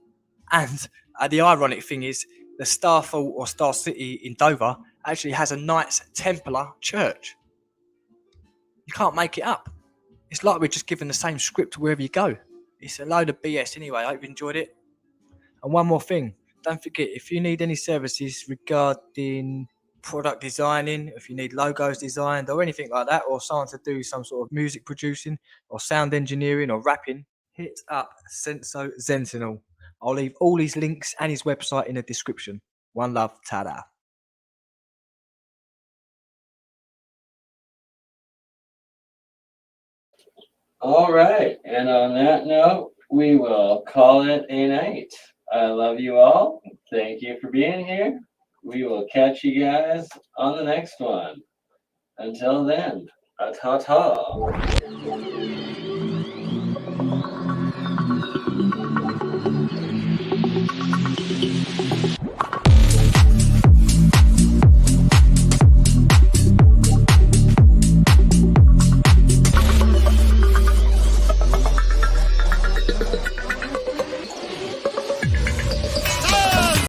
S6: And the ironic thing is the Starfall or Star City in Dover actually has a Knights Templar church. You can't make it up. It's like we're just given the same script wherever you go. It's a load of BS anyway. I hope you enjoyed it. And one more thing. Don't forget, if you need any services regarding product designing, if you need logos designed or anything like that, or someone to do some sort of music producing or sound engineering or rapping, hit up Senso Sentinel. I'll leave all his links and his website in the description. One love, ta-da.
S2: All right, and on that note, we will call it a night. I love you all. Thank you for being here. We will catch you guys on the next one. Until then, ta-ta.